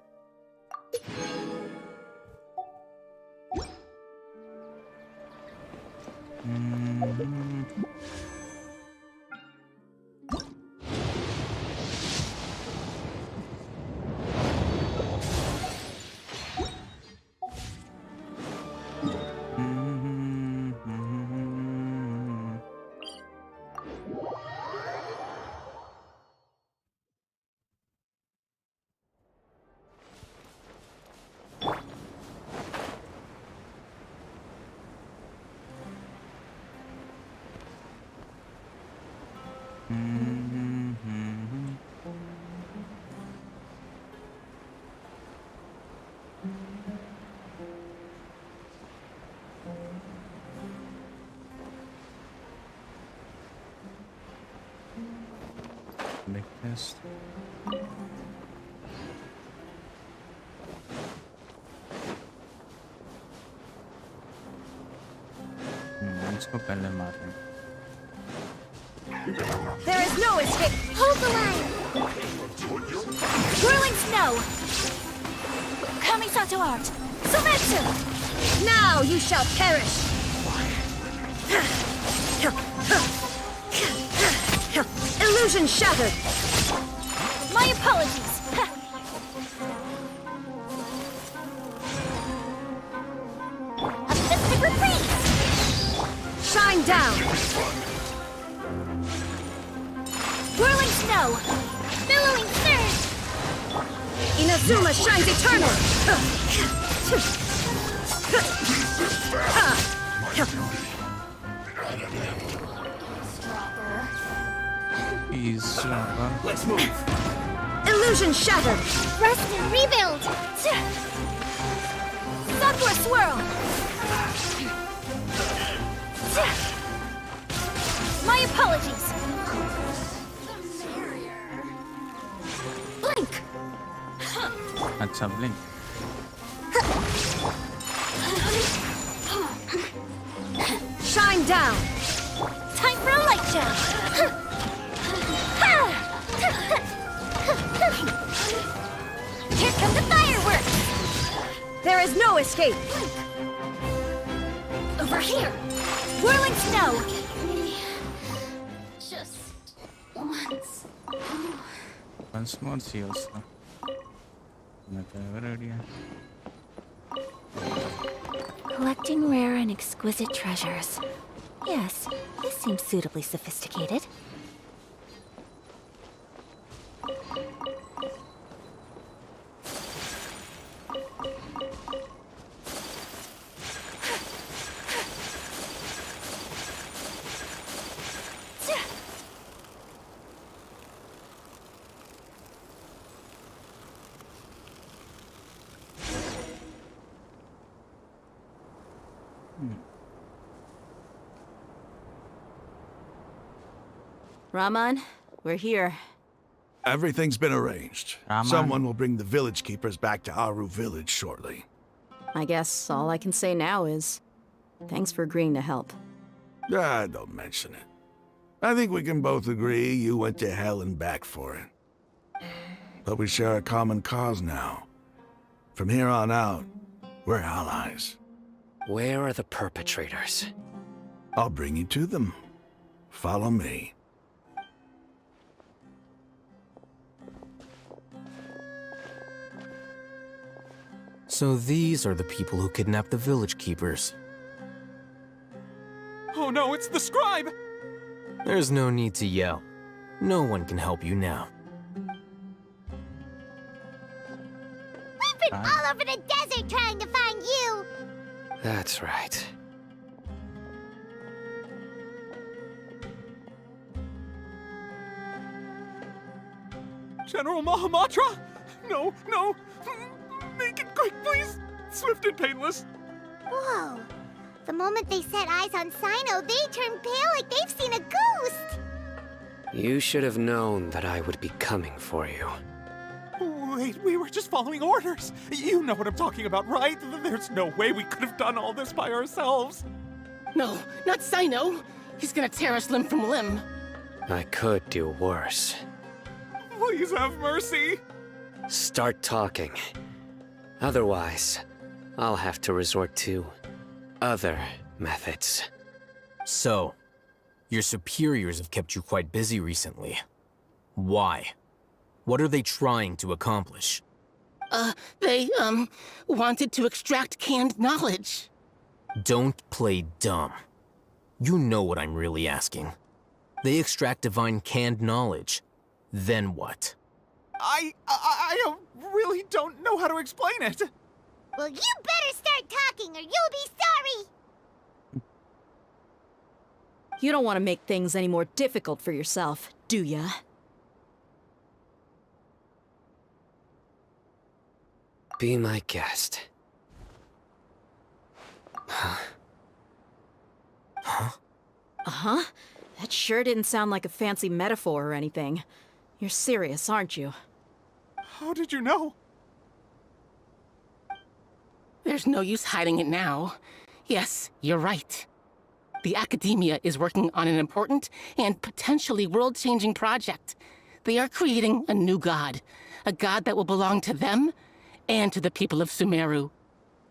public test. इसको पहले मारें. There is no escape. Hold the line. Whirling snow. Kamisato art. Sometsu. Now you shall perish. Illusion shattered. My apologies. A mystic reprise. Shine down. Whirling snow. Billowing surge. Inazuma shines eternal. He's Let's move. Illusion shattered. Rest and rebuild. Sunward swirl. My apologies. Blink. अच्छा blink. Shine down. Time for a light show. Here come the fireworks. There is no escape. Over here. Whirling snow. Just Once more seals. Collecting rare and exquisite treasures. Yes, this seems suitably sophisticated. Raman, we're here. Everything's been arranged. Raman. Someone will bring the village keepers back to Aru village shortly. I guess all I can say now is thanks for agreeing to help. Ah, don't mention it. I think we can both agree you went to hell and back for it. But we share a common cause now. From here on out, we're allies. Where are the perpetrators? I'll bring you to them. Follow me. So these are the people who kidnapped the village keepers. Oh no, it's the scribe! There's no need to yell. No one can help you now. We've been all over the desert trying to find you! That's right. General Mahamatra? No, no! Make it quick, please! Swift and painless! Whoa. The moment they set eyes on Cyno, they turn pale like they've seen a ghost! You should have known that I would be coming for you. Wait, we were just following orders. You know what I'm talking about, right? There's no way we could have done all this by ourselves. No, not Cyno. He's gonna tear us limb from limb. I could do worse. Please have mercy. Start talking. Otherwise, I'll have to resort to other methods. So, your superiors have kept you quite busy recently. Why? What are they trying to accomplish? They, wanted to extract canned knowledge. Don't play dumb. You know what I'm really asking. They extract divine canned knowledge. Then what? I really don't know how to explain it. Well, you better start talking or you'll be sorry! You don't want to make things any more difficult for yourself, do ya? Be my guest. Huh? Uh-huh. That sure didn't sound like a fancy metaphor or anything. You're serious, aren't you? How did you know? There's no use hiding it now. Yes, you're right. The Academia is working on an important and potentially world-changing project. They are creating a new god. A god that will belong to them and to the people of Sumeru.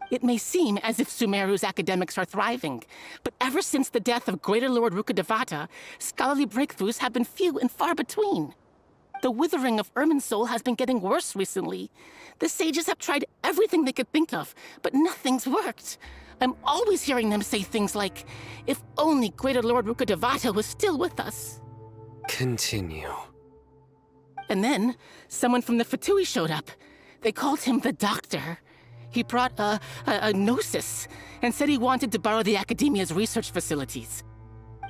It may seem as if Sumeru's academics are thriving, but ever since the death of Greater Lord Rukkhadevata, scholarly breakthroughs have been few and far between. The withering of Irminsul has been getting worse recently. The sages have tried everything they could think of, but nothing's worked. I'm always hearing them say things like, if only Greater Lord Rukkhadevata was still with us. Continue. And then, someone from the Fatui showed up. They called him the Doctor. He brought a gnosis and said he wanted to borrow the Academia's research facilities.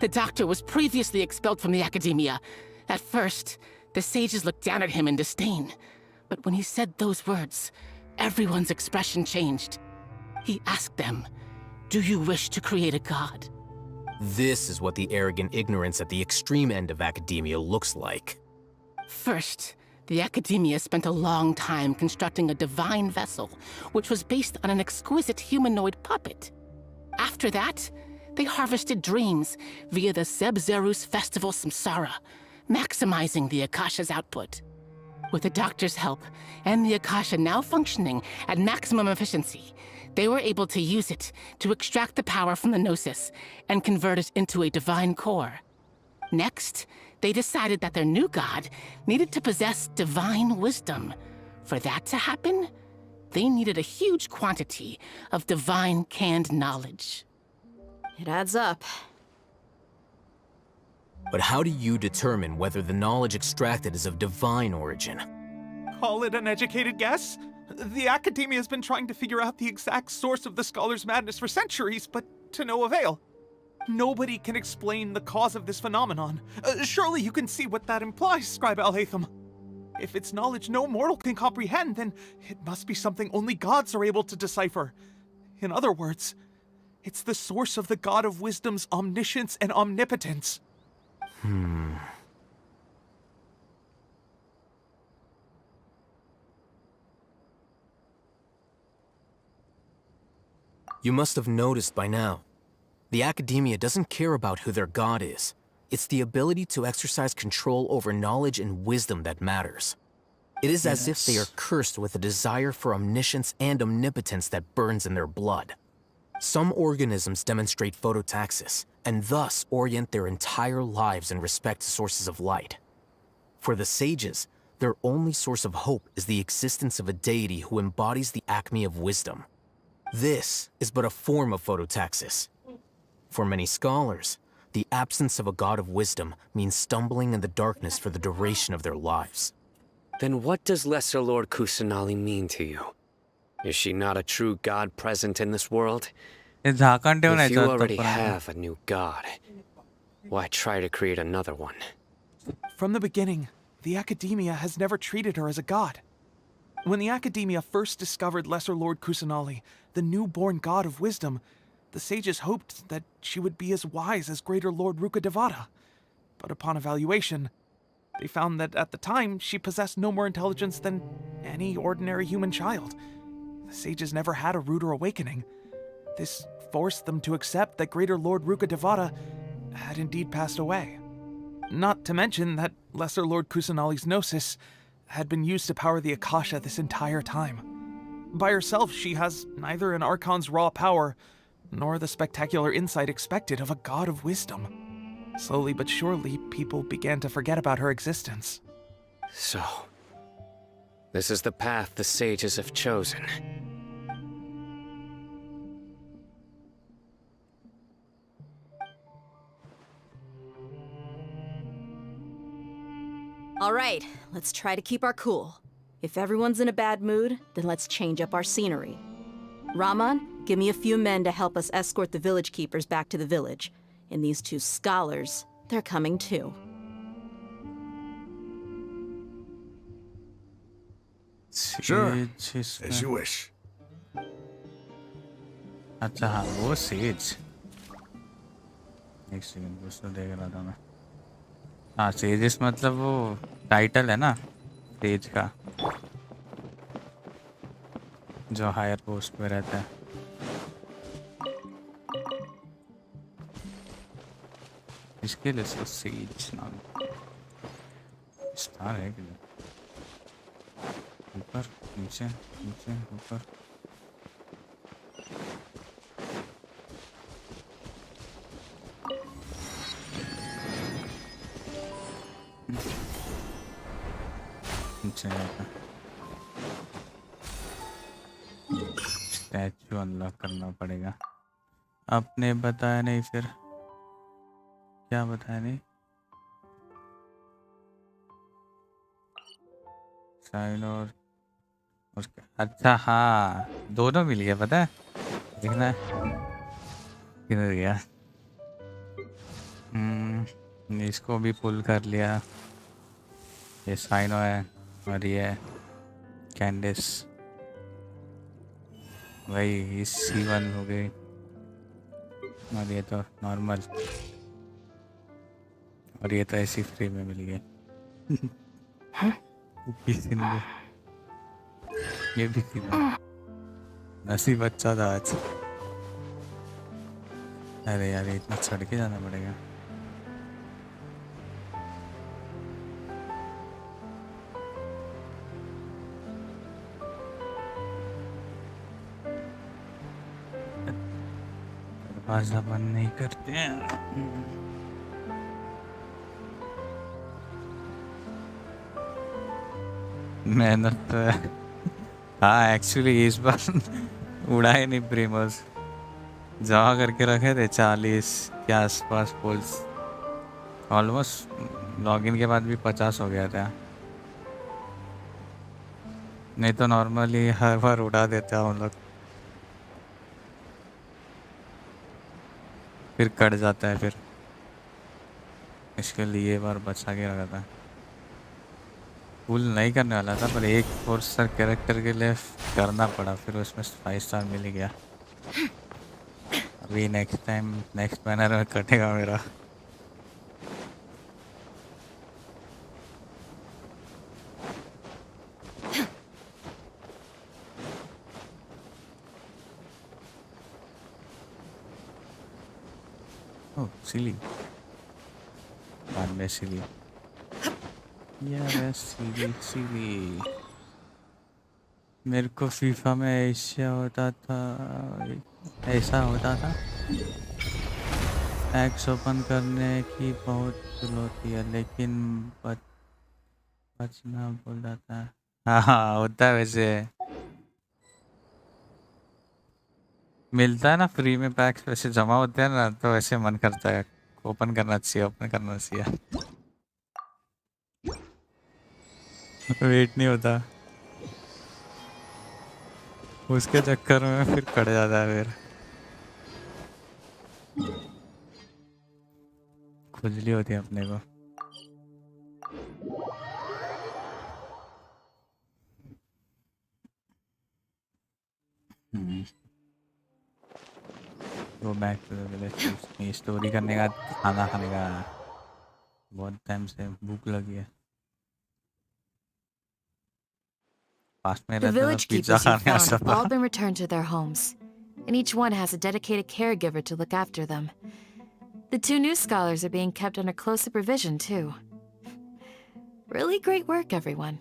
The Doctor was previously expelled from the Academia. At first, the sages looked down at him in disdain. But when he said those words, everyone's expression changed. He asked them, "Do you wish to create a god?" This is what the arrogant ignorance at the extreme end of academia looks like. First, the Academia spent a long time constructing a divine vessel, which was based on an exquisite humanoid puppet. After that, they harvested dreams via the Zeb-Zerus Festival Samsara, maximizing the Akasha's output. With the Doctor's help, and the Akasha now functioning at maximum efficiency, they were able to use it to extract the power from the Gnosis and convert it into a divine core. Next, they decided that their new god needed to possess divine wisdom. For that to happen, they needed a huge quantity of divine canned knowledge. It adds up. But how do you determine whether the knowledge extracted is of divine origin? Call it an educated guess? The Academia has been trying to figure out the exact source of the Scholar's madness for centuries, but to no avail. Nobody can explain the cause of this phenomenon. Surely you can see what that implies, Scribe Al-Haytham. If it's knowledge no mortal can comprehend, then it must be something only gods are able to decipher. In other words, it's the source of the God of Wisdom's omniscience and omnipotence. You must have noticed by now. The Academia doesn't care about who their god is. It's the ability to exercise control over knowledge and wisdom that matters. It is as if they are cursed with a desire for omniscience and omnipotence that burns in their blood. Some organisms demonstrate phototaxis, and thus orient their entire lives in respect to sources of light. For the sages, their only source of hope is the existence of a deity who embodies the acme of wisdom. This is but a form of phototaxis. For many scholars, the absence of a god of wisdom means stumbling in the darkness for the duration of their lives. Then what does Lesser Lord Kusanali mean to you? Is she not a true god present in this world? If you already have a new god, why try to create another one? From the beginning, the Academia has never treated her as a god. When the Academia first discovered Lesser Lord Kusanali, the newborn god of wisdom, the sages hoped that she would be as wise as Greater Lord Rukkhadevata. But upon evaluation, they found that at the time she possessed no more intelligence than any ordinary human child. The sages never had a ruder awakening. This forced them to accept that Greater Lord Rukkhadevata had indeed passed away. Not to mention that Lesser Lord Kusanali's gnosis had been used to power the Akasha this entire time. By herself, she has neither an Archon's raw power, nor the spectacular insight expected of a god of wisdom. Slowly but surely, people began to forget about her existence. So, this is the path the sages have chosen. All right, let's try to keep our cool. If everyone's in a bad mood, then let's change up our scenery. Raman, give me a few men to help us escort the village keepers back to the village. And these two scholars, they're coming too. Sure, as you wish. अच्छा हाँ वो says एक second कुछ तो देख रहा था मैं हाँ सेजिस मतलब वो टाइटल है ना सेज का, जो हायर पोस्ट पे रहता है। इसके लिए इसको सेज नाम स्टार है कि ऊपर नीचे नीचे ऊपर। नीचे स्टैचू अनलॉक करना पड़ेगा। आपने बताया नहीं फिर, क्या बताया नहीं? साइनो और उसके, अच्छा हाँ दोनों मिल गया, पता है देखना है किधर गया। इसको भी पुल कर लिया। ये साइनो है और ये कैंडिस, वही इस C1 हो गई और ये तो नॉर्मल, और ये तो ऐसी फ्री में मिल गया। किसी ने ये भी किया, नसीब अच्छा था आज। अरे यार इतना चढ़ के जाना पड़ेगा। दरवाजा बंद नहीं करते हैं। मेहनत तो है। हाँ एक्चुअली इस बार उड़ाए नहीं प्रीमोस, जमा करके रखे थे 40 के आसपास पोल्स। ऑलमोस्ट लॉगिन के बाद भी 50 हो गया था। नहीं तो नॉर्मली हर बार उड़ा देता हम लोग, फिर कट जाता है। फिर इसके लिए ये बार बचा के रखा था। फुल नहीं करने वाला था पर एक कोर्सर कैरेक्टर के लिए करना पड़ा, फिर उसमें 5 स्टार मिल गया। अभी नेक्स्ट टाइम नेक्स्ट बैनर में कटेगा मेरा। ओह सिली, बाद में सिली यार, सिली मेरे को फीफा में ऐसा होता था, एक्स ओपन करने की बहुत भूल होती है लेकिन बचना भूल जाता है। हाँ होता है वैसे, मिलता है ना फ्री में पैक्स, वैसे जमा होते हैं ना तो वैसे मन करता है ओपन करना चाहिए, ओपन करना चाहिए। वेट नहीं होता उसके चक्कर में, फिर कट जाता है। फिर खुजली होती है अपने को। Go back to the village. Story करने का, खाना खाने का बहुत टाइम से भूख लगी है। पास में The रहता तो village पिज्जा keepers you खाने आ found have सकता। all been returned to their homes, and each one has a dedicated caregiver to look after them. The 2 new scholars are being kept under close supervision, too. Really great work, everyone.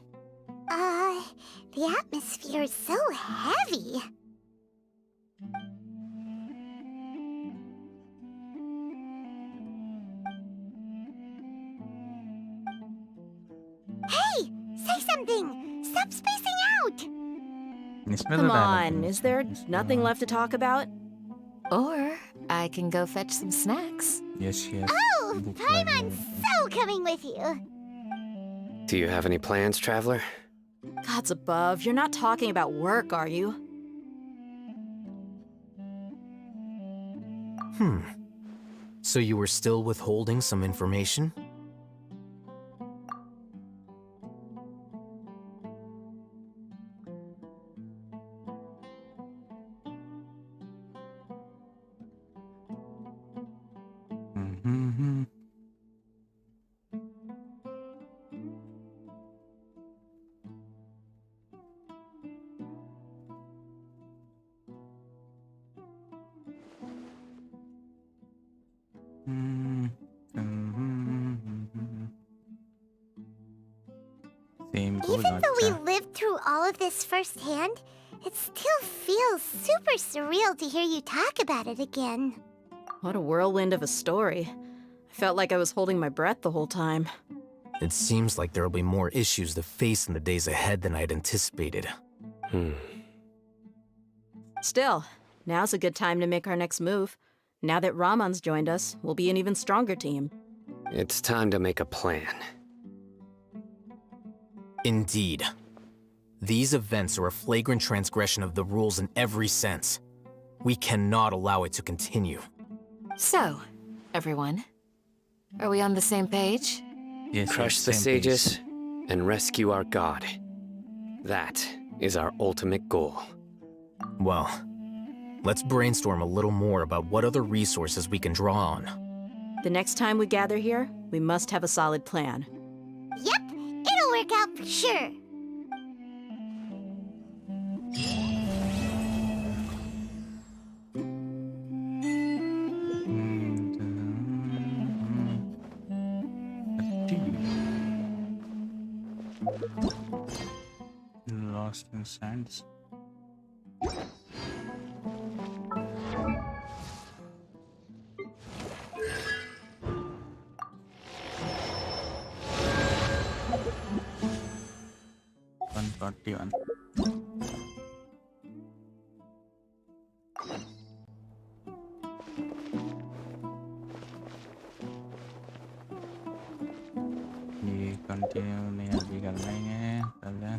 The atmosphere is so heavy. Hey! Say something! Stop spacing out! Come on, is there nothing left to talk about? Or I can go fetch some snacks. Yes, yes. Oh, Paimon's so coming with you. Do you have any plans, traveler? Gods above, you're not talking about work, are you? So you were still withholding some information? Same goal. Even though we अच्छा. lived through all of this firsthand, it still feels super surreal to hear you talk about it again. What a whirlwind of a story. I felt like I was holding my breath the whole time. It seems like there will be more issues to face in the days ahead than I had anticipated. Still, now's a good time to make our next move. Now that Ramon's joined us, we'll be an even stronger team. It's time to make a plan. Indeed. These events are a flagrant transgression of the rules in every sense. We cannot allow it to continue. So, everyone, are we on the same page? Yes, Crush yes, the same sages and rescue our god. That is our ultimate goal. Well, let's brainstorm a little more about what other resources we can draw on. The next time we gather here, we must have a solid plan. Yep, it'll work out for sure. Lost in sands. $141. ये continue नहीं अभी करना ही है पहले.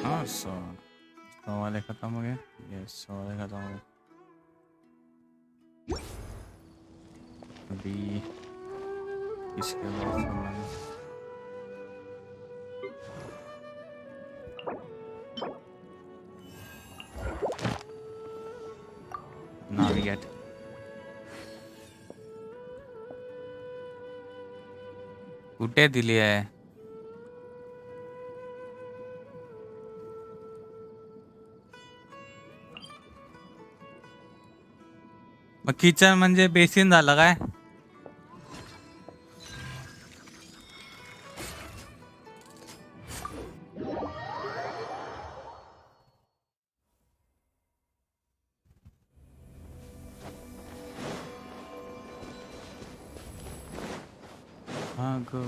हाँ 100 वाले खत्म हो गए. ये 100 वाले खत्म हो गए. अभी इसके बाद सामान navigate. कुठे दिली आहे? मग किचन म्हणजे बेसिन झालं काय? हाँ गो.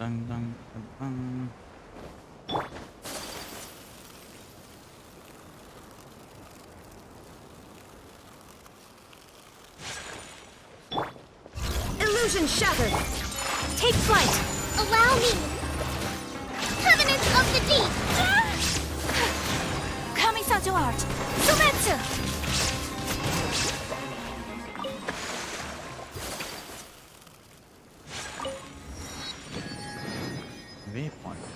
Dun, dun, dun, dun. Illusion shattered. Take flight. Allow me. Covenant of the Deep. Kamisato art. Sumetsu. Waypoint.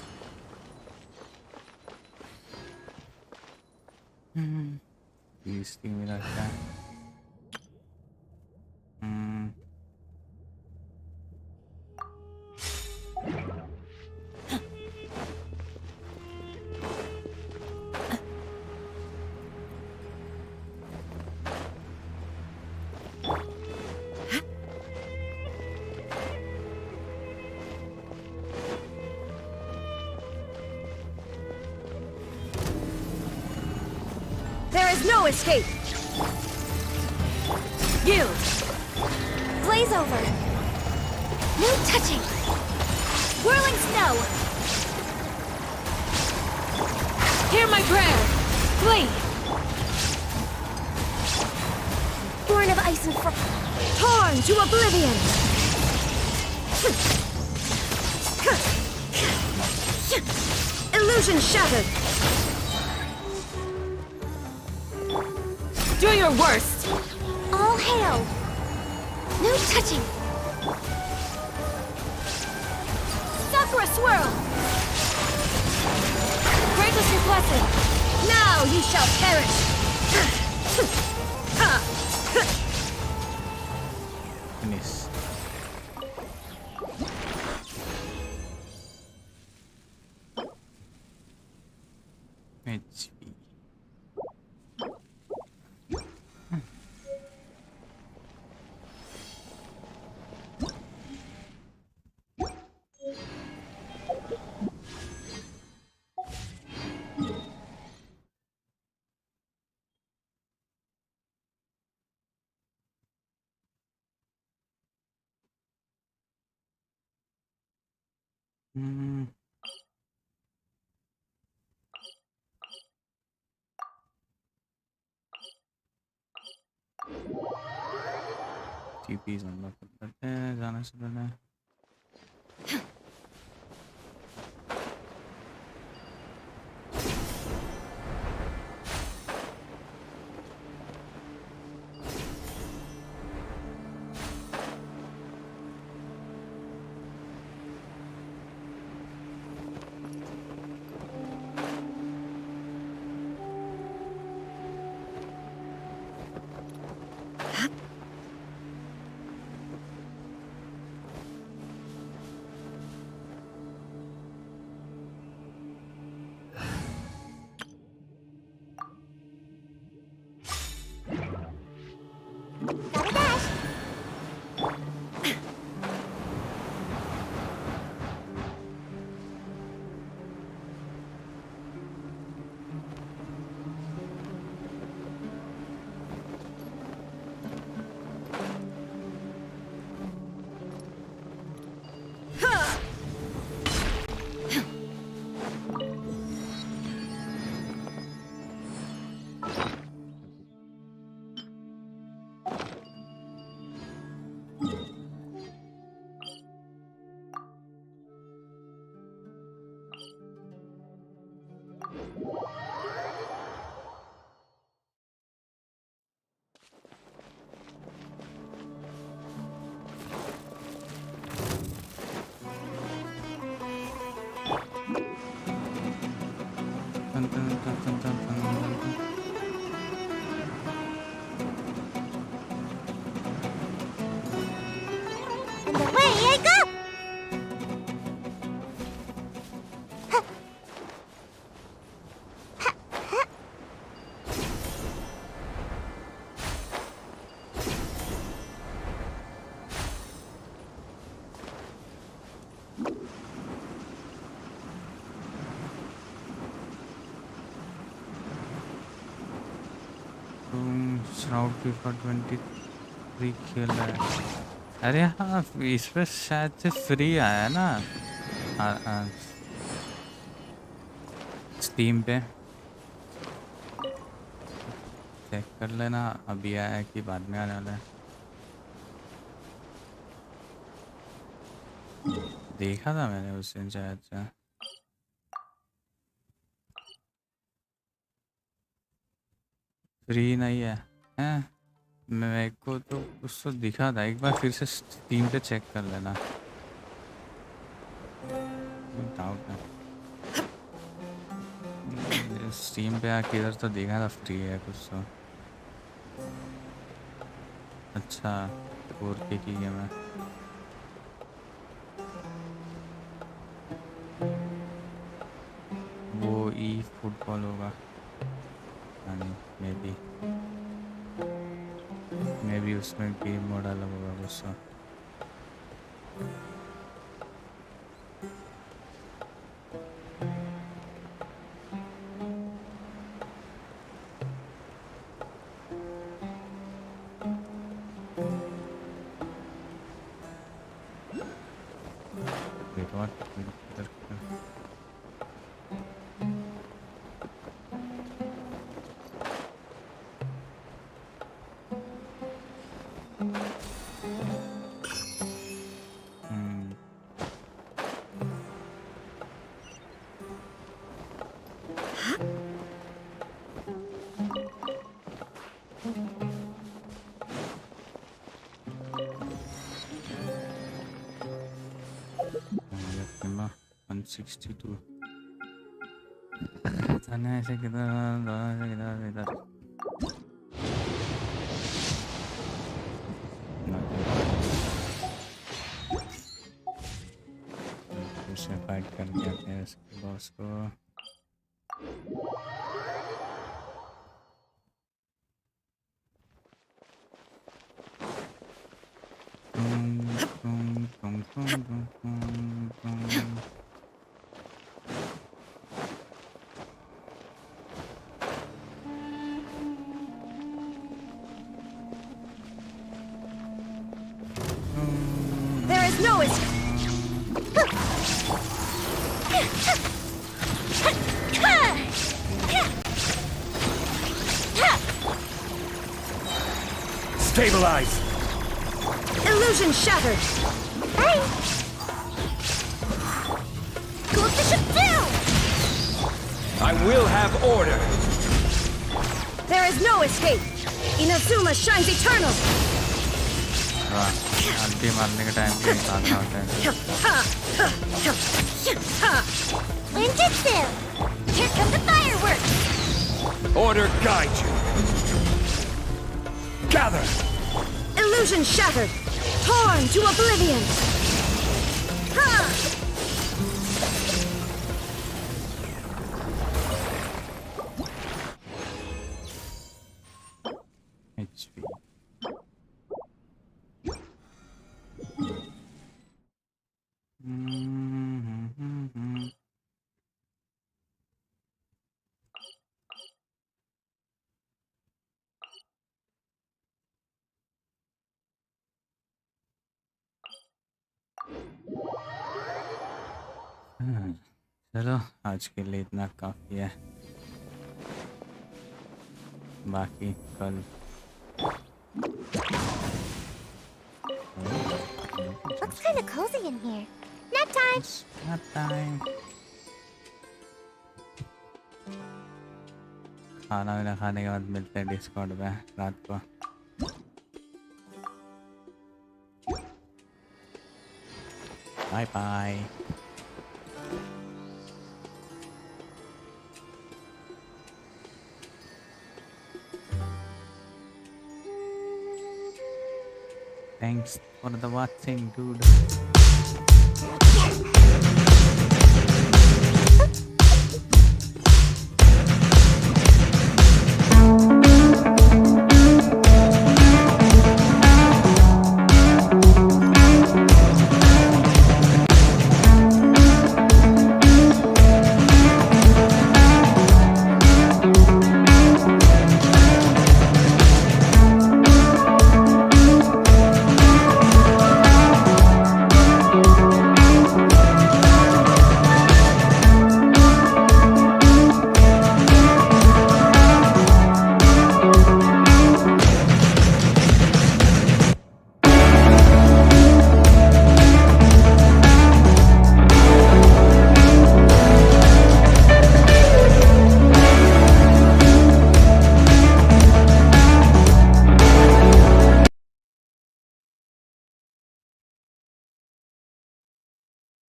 इसकी मेरा क्या There is no escape. Yield. Blaze over. No touching. Whirling snow. Hear my prayer. Flee. Born of ice and frost. Torn to oblivion. Illusion shattered. Do your worst. All hail. No touching. Sakura swirl. Greatness your blessing. Now you shall perish. finish HP TPs unlock करते हैं जाने से पहले And away I go! Shroud FIFA 23 खेल रहा है अरे हाँ इस पर शायद से फ्री आया ना स्टीम पे चेक कर लेना, अभी आया कि बाद में आने वाला है। देखा था मैंने उस दिन शायद से। फ्री नहीं है हैं? मेरे को तो उसको दिखा था, एक बार फिर से स्टीम पे चेक कर लेना। डाउट है, स्टीम पे आके इधर तो देखा था फ्री है कुछ तो। अच्छा 4K की गेम है। वो ई फुटबॉल होगा मे बी उसमें गेम मोड अलग होगा कुछ तो। ऐसे किधर इधर उससे फाइट करके अपने बॉस को। Stabilize! Illusion shattered! Hey! Close the ship down! I will have order! There is no escape! Inazuma shines eternal! Aunty मारने के टाइम पे निकालना होता है। Ninjutsu! Here come the fireworks! Order guide you! Gather! Illusion shattered! Torn to oblivion! Ha! HP. चलो आज के लिए इतना काफ़ी है, बाकी कल। Looks kind of cozy in here. Nap time! Nap time! खाना वाना खाने के बाद मिलते हैं डिस्कॉर्ड पे रात को। Bye bye. Thanks for the watching, dude.